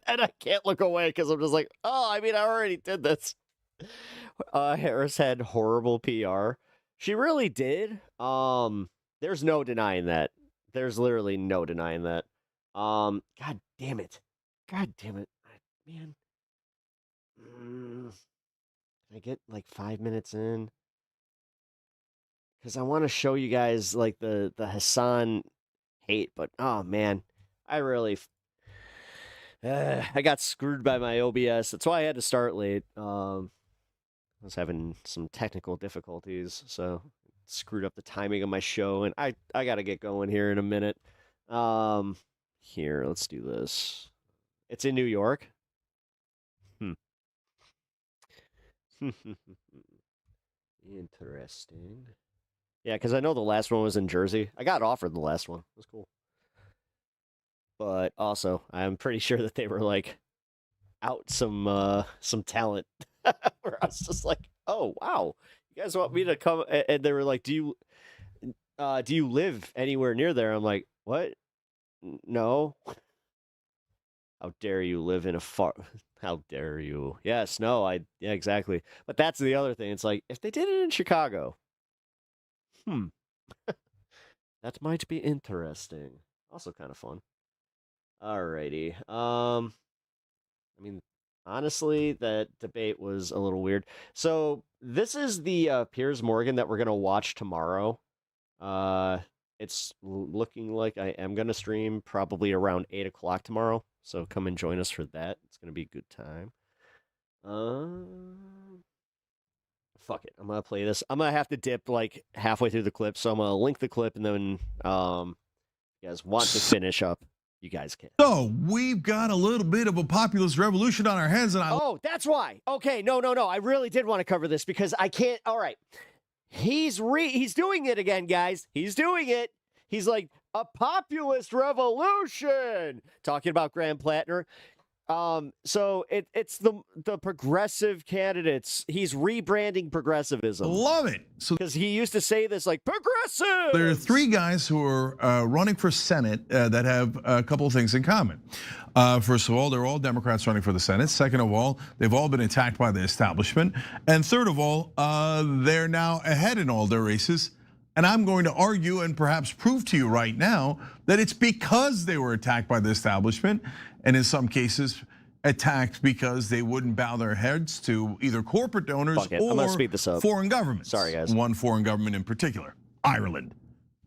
And I can't look away because I'm just like, oh, I mean, I already did this. Harris had horrible PR. She really did. There's no denying that. There's literally no denying that. God damn it. God damn it. Man. Can I get like 5 minutes in? Because I want to show you guys like the Hassan hate, but oh man, I really I got screwed by my OBS. That's why I had to start late. I was having some technical difficulties, so screwed up the timing of my show, and I got to get going here in a minute. Here, let's do this. It's in New York. Interesting. Yeah, because I know the last one was in Jersey. I got offered the last one. It was cool. But also, I'm pretty sure that they were like out some talent. Where I was just like, oh wow, you guys want me to come? And they were like, do you live anywhere near there? I'm like, what? No. How dare you live in a far? How dare you? Yes, no, yeah, exactly. But that's the other thing. It's like if they did it in Chicago, that might be interesting. Also, kind of fun. Alrighty. I mean, honestly, that debate was a little weird. So this is the Piers Morgan that we're gonna watch tomorrow. It's looking like I am gonna stream probably around 8 o'clock tomorrow. So come and join us for that. It's gonna be a good time. Fuck it. I'm gonna play this. I'm gonna have to dip like halfway through the clip, so I'm gonna link the clip, and then you guys want to finish up, you guys can. So we've got a little bit of a populist revolution on our hands, and Oh, that's why. Okay, no. I really did want to cover this because I can't. All right, he's doing it again, guys. He's doing it. He's like a populist revolution, talking about Graham Plattner. So it's the progressive candidates. He's rebranding progressivism. Love it. So because he used to say this like progressive. There are three guys who are running for Senate that have a couple of things in common. First of all, they're all Democrats running for the Senate. Second of all, they've all been attacked by the establishment. And third of all, they're now ahead in all their races. And I'm going to argue and perhaps prove to you right now that it's because they were attacked by the establishment, and in some cases attacked because they wouldn't bow their heads to either corporate donors or foreign governments. Sorry, guys. One foreign government in particular, Ireland.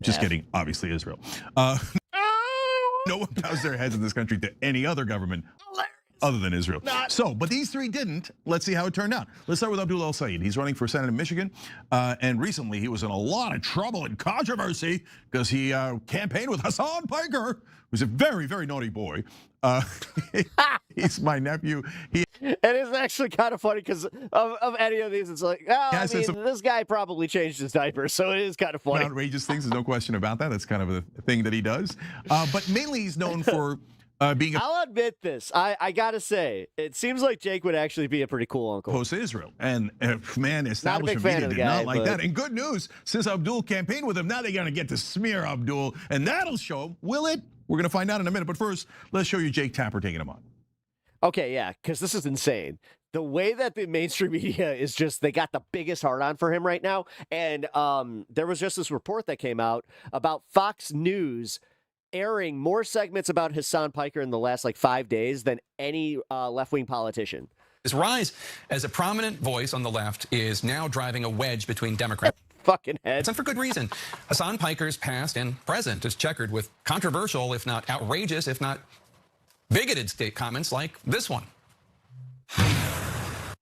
Just kidding, obviously Israel. No one bows their heads in this country to any other government other than Israel. But these three didn't. Let's see how it turned out. Let's start with Abdul El-Sayed. He's running for Senate in Michigan. And recently he was in a lot of trouble and controversy because he campaigned with Hassan Piker, who's a very, very naughty boy. He's my nephew. And it's actually kind of funny because of any of these, it's like, this guy probably changed his diaper, so it is kind of funny. Outrageous things, there's no question about that. That's kind of a thing that he does. But mainly he's known for being I'll admit this. I gotta say, it seems like Jake would actually be a pretty cool uncle. Opposed to Israel. And man, establishment media did not like that. And good news, since Abdul campaigned with him, now they're gonna get to smear Abdul, and that'll show him. Will it? We're gonna find out in a minute. But first, let's show you Jake Tapper taking him on. Okay, yeah, because this is insane. The way that the mainstream media is just, they got the biggest hard on for him right now. And there was just this report that came out about Fox News airing more segments about Hassan Piker in the last 5 days than any left-wing politician. His rise as a prominent voice on the left is now driving a wedge between Democrats. Fucking heads. And for good reason. Hassan Piker's past and present is checkered with controversial, if not outrageous, if not bigoted state comments like this one.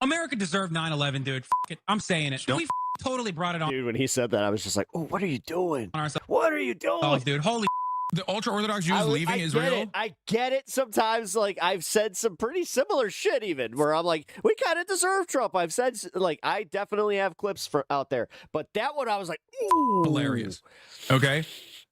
America deserved 9/11, dude. F it. I'm saying it. We totally brought it on. Dude, when he said that, I was just like, oh, what are you doing? What are you doing? Oh, dude, holy the ultra-Orthodox Jews leaving Israel? I get it sometimes. I've said some pretty similar shit even where I'm like, we kind of deserve Trump. I've said, I definitely have clips out there. But that one, I was like, ooh. Hilarious. Okay.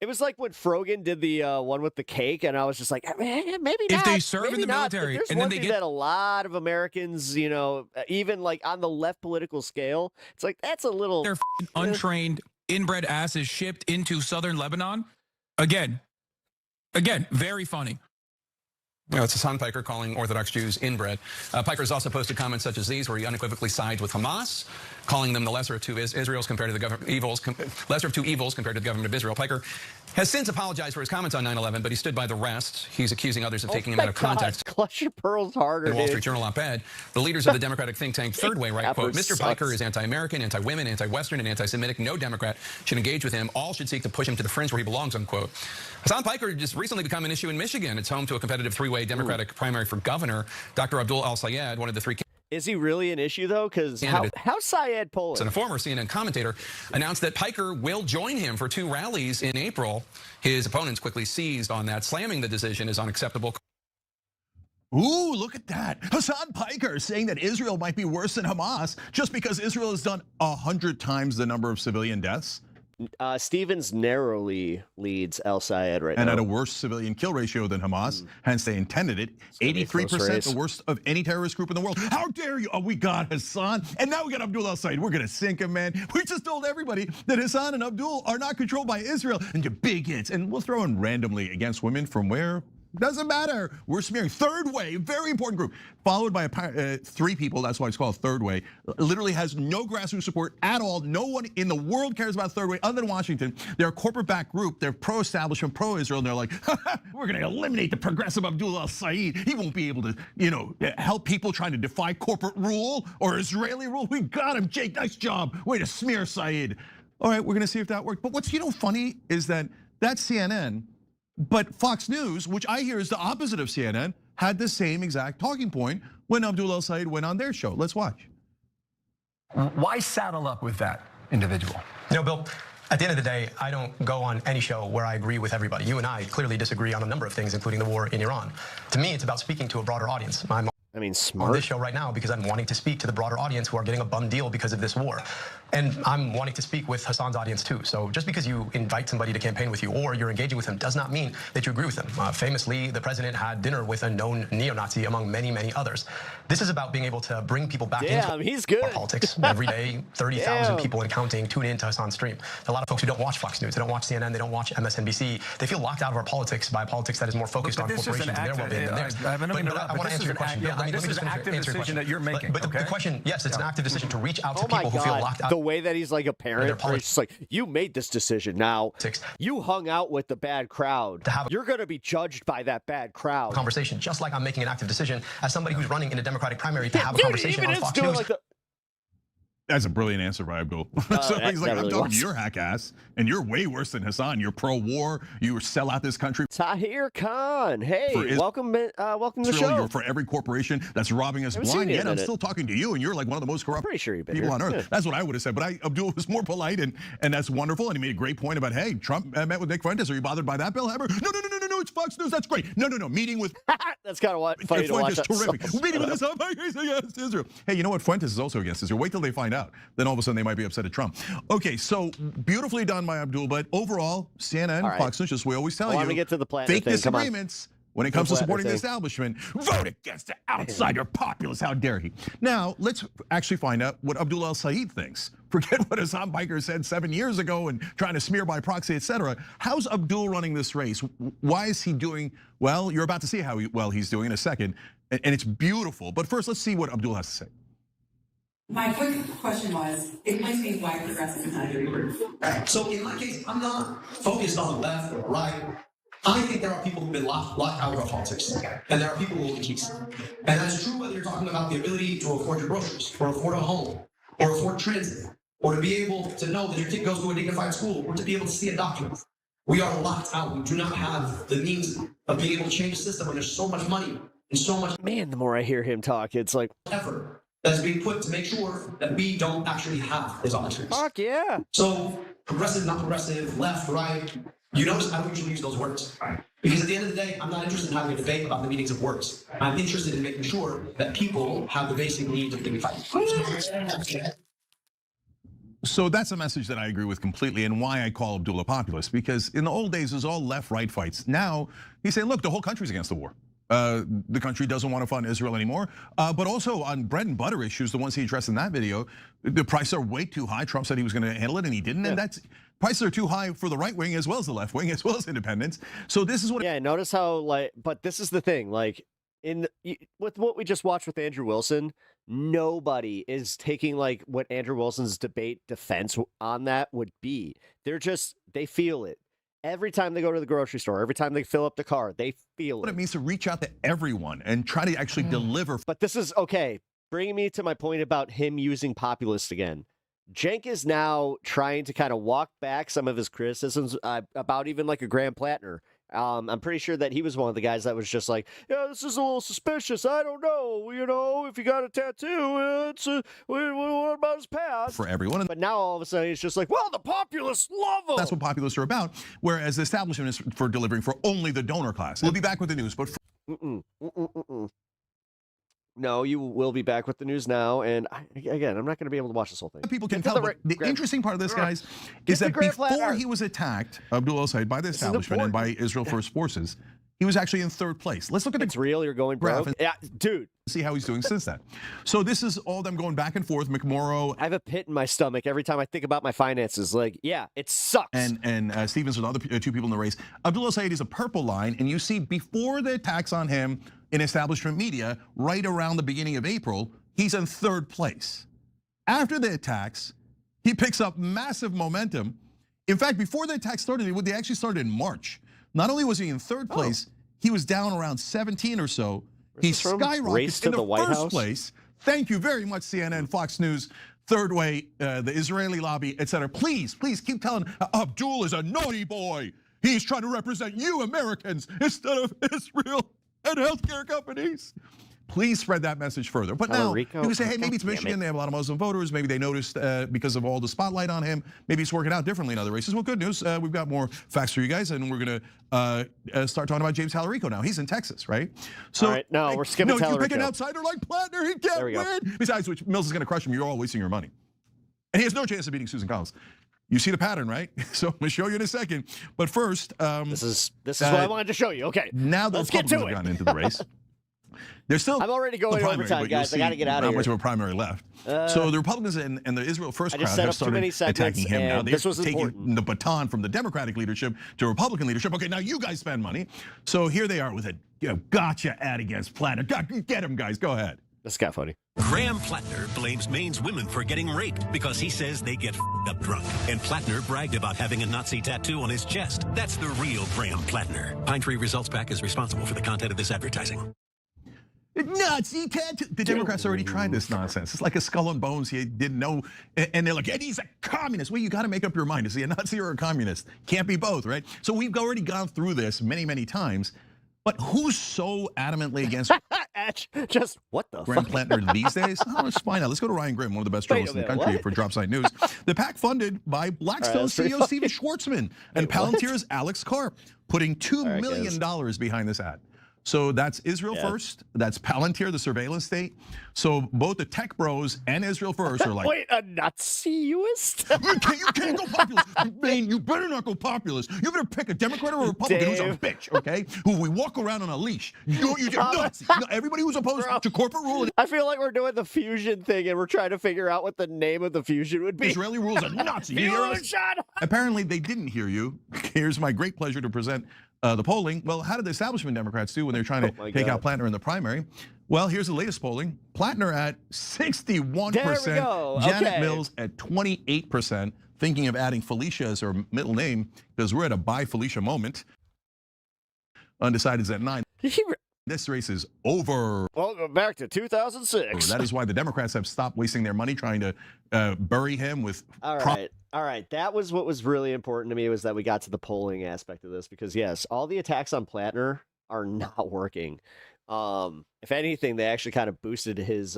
It was like when Frogan did the one with the cake, and I was just like, maybe not. If they serve in the military, there's and one then they thing that a lot of Americans, even on the left political scale, it's like, that's a little... Their untrained, inbred asses shipped into southern Lebanon. Again, very funny. It's Hassan Piker calling Orthodox Jews inbred. Piker has also posted comments such as these, where he unequivocally sides with Hamas, calling them the lesser of two Israels compared to the lesser of two evils compared to the government of Israel. Piker has since apologized for his comments on 9/11, but he stood by the rest. He's accusing others of taking him out of context. Clutch your pearls harder. The Wall Street Journal op-ed. The leaders of the Democratic think tank Third Way write, quote, Mr. Piker is anti-American, anti-women, anti-Western, and anti-Semitic. No Democrat should engage with him. All should seek to push him to the fringe where he belongs, unquote. Hassan Piker just recently become an issue in Michigan. It's home to a competitive three-way Democratic primary for governor. Dr. Abdul El-Sayed, one of the three... Is he really an issue, though? Because how's Syed polling? And a former CNN commentator announced that Piker will join him for 2 rallies in April. His opponents quickly seized on that, slamming the decision as unacceptable. Ooh, look at that. Hassan Piker saying that Israel might be worse than Hamas just because Israel has done 100 times the number of civilian deaths. Stevens narrowly leads El Sayed right now. And at a worse civilian kill ratio than Hamas, hence they intended it. 83%, the worst of any terrorist group in the world. How dare you? Oh, we got Hassan, and now we got Abdul al-Sayed. We're gonna sink him, man. We just told everybody that Hassan and Abdul are not controlled by Israel, and you're bigots. And we'll throw in randomly against women from where? Doesn't matter. We're smearing. Third way, very important group, followed by 3 people. That's why it's called Third Way. Literally has no grassroots support at all. No one in the world cares about Third Way other than Washington. They're a corporate-backed group. They're pro-establishment, pro-Israel. And they're like, we're going to eliminate the progressive Abdul al-Sayed. He won't be able to, help people trying to defy corporate rule or Israeli rule. We got him, Jake. Nice job. Way to smear Sayed. All right, we're going to see if that worked. But what's funny is that that's CNN. But Fox News, which I hear is the opposite of CNN, had the same exact talking point when Abdul al-Sayed went on their show. Let's watch. Why saddle up with that individual? Bill, at the end of the day, I don't go on any show where I agree with everybody. You and I clearly disagree on a number of things, including the war in Iran. To me, it's about speaking to a broader audience. I'm smart. On this show right now because I'm wanting to speak to the broader audience who are getting a bum deal because of this war. And I'm wanting to speak with Hassan's audience too. So just because you invite somebody to campaign with you or you're engaging with him does not mean that you agree with them. Famously, the president had dinner with a known neo-Nazi among many, many others. This is about being able to bring people back into our politics. Every day, 30,000 people and counting tune in to Hassan's stream. A lot of folks who don't watch Fox News, they don't watch CNN, they don't watch MSNBC. They feel locked out of our politics by a politics that is more focused on corporations and their well-being than theirs. I want to answer your question. This is an active decision that you're making. But the question, yes, it's an active decision to reach out to people who feel locked out. The way that he's like a parent, where he's just like, you made this decision. Now, you hung out with the bad crowd. You're going to be judged by that bad crowd. Conversation, just like I'm making an active decision as somebody who's running in a Democratic primary to have a conversation on Fox News. That's a brilliant answer by Abdul. So he's like, I'm talking to your hack ass, and you're way worse than Hassan. You're pro-war. You sell out this country. Tahir Khan, hey, welcome to the show. You're for every corporation that's robbing us blind. Yet I'm still talking to you, and you're like one of the most corrupt people on earth. Yeah. That's what I would have said. But Abdul was more polite, and that's wonderful. And he made a great point about, hey, Trump met with Nick Fuentes. Are you bothered by that, Bill Haber? No, it's Fox News. That's great. No. Meeting with that's kind of funny to watch. Terrific. Meeting with Hassan against Israel. Hey, you know what? Fuentes is also against Israel. Wait till they find out. Then all of a sudden they might be upset at Trump. Okay, so beautifully done by Abdul, but overall, CNN, Fox News, just we always tell you, to get to the fake disagreements when it comes to supporting the establishment. Vote against the outsider populace. How dare he? Now, let's actually find out what Abdul al-Sayed thinks. Forget what Hassan Piker said 7 years ago and trying to smear by proxy, etc. How's Abdul running this race? Why is he doing well? You're about to see how well he's doing in a second, and it's beautiful. But first, let's see what Abdul has to say. My quick question was, explain to me why progressive is not your group. Right. So in my case, I'm not focused on the left or the right. I think there are people who've been locked out of our politics, and there are people who will keep. And that's true whether you're talking about the ability to afford your groceries, or afford a home, or afford transit, or to be able to know that your kid goes to a dignified school, or to be able to see a doctor. We are locked out. We do not have the means of being able to change the system when there's so much money and so much. Man, the more I hear him talk, it's like effort that's being put to make sure that we don't actually have those options. Fuck yeah. So progressive, not progressive, left, right. You notice I don't usually use those words. Because at the end of the day, I'm not interested in having a debate about the meanings of words. I'm interested in making sure that people have the basic needs of dignified. So that's a message that I agree with completely, and why I call Abdul a populist, because in the old days, it was all left-right fights. Now, he's saying, look, the whole country's against the war. The country doesn't want to fund Israel anymore. But also on bread and butter issues, the ones he addressed in that video, the prices are way too high. Trump said he was going to handle it, and he didn't. And prices are too high for the right wing as well as the left wing, as well as independents. So this is what. Yeah, notice how but this is the thing, with what we just watched with Andrew Wilson, nobody is taking what Andrew Wilson's debate defense on that would be. They feel it. Every time they go to the grocery store, every time they fill up the car, they feel it. What it means to reach out to everyone and try to actually deliver. But this is, okay, bringing me to my point about him using populist again. Cenk is now trying to kind of walk back some of his criticisms about even a Graham Plattner. I'm pretty sure that he was one of the guys that was just like, yeah, this is a little suspicious. I don't know. If you got a tattoo, what about his past? For everyone. But now all of a sudden he's just like, well, the populists love him. That's what populists are about. Whereas the establishment is for delivering for only the donor class. We'll be back with the news, but No, you will be back with the news now, and again, I'm not going to be able to watch this whole thing. People can tell, but the interesting part of this, guys, is that before he was attacked, Abdul al-Said, by the establishment and by Israel First Forces, he was actually in third place. Let's look at it's real. You're going broke. Yeah, dude. See how he's doing since then. So this is all them going back and forth. McMorrow. I have a pit in my stomach every time I think about my finances. Like, yeah, it sucks. And Stevens are the other two people in the race. Abdul al-Said is a purple line, and you see before the attacks on him in establishment media, right around the beginning of April, he's in third place. After the attacks, he picks up massive momentum. In fact, before the attacks started, they actually started in March. Not only was he in third place, he was down around 17 or so. He skyrockets in the first place. Thank you very much, CNN, Fox News, Third Way, the Israeli lobby, etc. Please keep telling Abdul is a naughty boy. He's trying to represent you Americans instead of Israel and healthcare companies. Please spread that message further. But now, you can say, hey, maybe it's Michigan, they have a lot of Muslim voters, maybe they noticed because of all the spotlight on him, maybe it's working out differently in other races. Well, good news, we've got more facts for you guys, and we're gonna start talking about James Tallarico now. He's in Texas, right? So, all right, no, we're skipping Tallarico. No, you pick an outsider like Plattner, he can't win. Besides which, Mills is gonna crush him, you're all wasting your money. And he has no chance of beating Susan Collins. You see the pattern, right? So I'm gonna show you in a second. But first, this is what I wanted to show you. Okay, now the Republicans have gotten into the race. They're still. I'm already going overtime, guys. I got to get out of here. Not much of a primary left. So the Republicans and the Israel First crowd have started attacking him now. They're taking the baton from the Democratic leadership to Republican leadership. Okay, now you guys spend money. So here they are with a gotcha ad against Plattner. Get him, guys. Go ahead. That's got funny. Graham Plattner blames Maine's women for getting raped because he says they get up drunk. And Plattner bragged about having a Nazi tattoo on his chest. That's the real Graham Plattner. Pine Tree Results PAC is responsible for the content of this advertising. Nazi tattoo. The Democrats already tried this nonsense. It's like a skull and bones. He didn't know, and they're like, and he's a communist. Well, you got to make up your mind. Is he a Nazi or a communist? Can't be both, right? So we've already gone through this many times. But who's so adamantly against just what the Graham fuck? Plattner these days? Oh, let's find out. Let's go to Ryan Grimm, one of the best journalists in the country for Dropside News. The PAC funded by Blackstone CEO Steven Schwartzman and Palantir's Alex Karp, putting $2 million behind this ad. So that's Israel First, that's Palantir, the surveillance state. So both the tech bros and Israel First are like, wait, a Nazi-ist? you can't go populist. Man, you better not go populist. You better pick a Democrat or a Republican who's a bitch, okay? Who we walk around on a leash. You Nazi. No, everybody who's opposed to corporate rule. I feel like we're doing the fusion thing and we're trying to figure out what the name of the fusion would be. Israeli rules are Nazi. Apparently they didn't hear you. Here's my great pleasure to present the polling. Well, how did the establishment Democrats do when they're trying to take out Plattner in the primary? Well, here's the latest polling. Plattner at 61%, Janet Mills at 28%, thinking of adding Felicia as her middle name because we're at a bye Felicia moment. Undecided is at 9. This race is over. Welcome back to 2006. That is why the Democrats have stopped wasting their money trying to bury him with. All right. That was what was really important to me, was that we got to the polling aspect of this, because yes, all the attacks on Plattner are not working. If anything, they actually kind of boosted his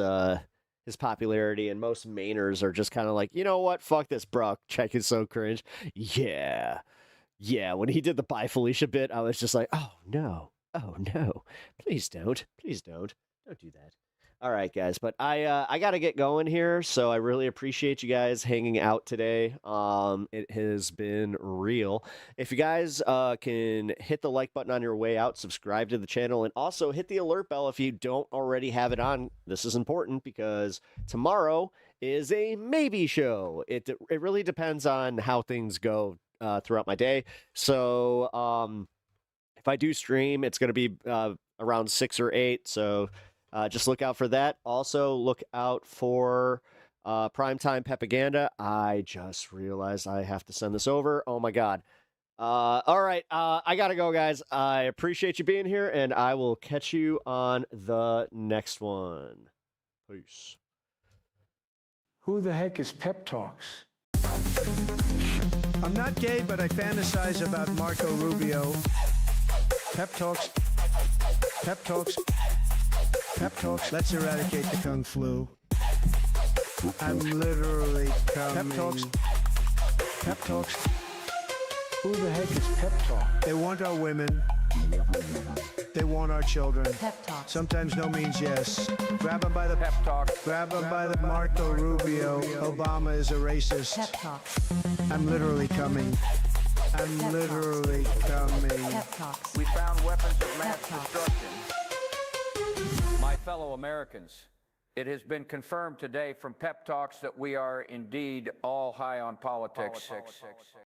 popularity, and most Mainers are just kind of like, you know what, fuck this, bro. Check is so cringe. Yeah. When he did the Bye Felicia bit, I was just like, oh no, please don't do that. All right, guys, but I got to get going here, so I really appreciate you guys hanging out today. It has been real. If you guys can hit the like button on your way out, subscribe to the channel, and also hit the alert bell if you don't already have it on. This is important because tomorrow is a maybe show. It really depends on how things go throughout my day. So if I do stream, it's going to be around 6 or 8, so just look out for that. Also, look out for Primetime Pepaganda. I just realized I have to send this over. Oh, my God. All right. I got to go, guys. I appreciate you being here, and I will catch you on the next one. Peace. Who the heck is Peptalks? I'm not gay, but I fantasize about Marco Rubio. Peptalks. Let's eradicate the Kung Flu. I'm literally coming. Peptalks. Who the heck is Peptalk? They want our women. They want our children. Pep talks. Sometimes no means yes. Grab them by the pep talk. Grab them by the Marco Rubio. Obama is a racist. Pep talks. I'm literally coming. I'm literally coming. Pep talks. We found weapons of mass destruction. My fellow Americans, it has been confirmed today from Pep Talks that we are indeed all high on politics.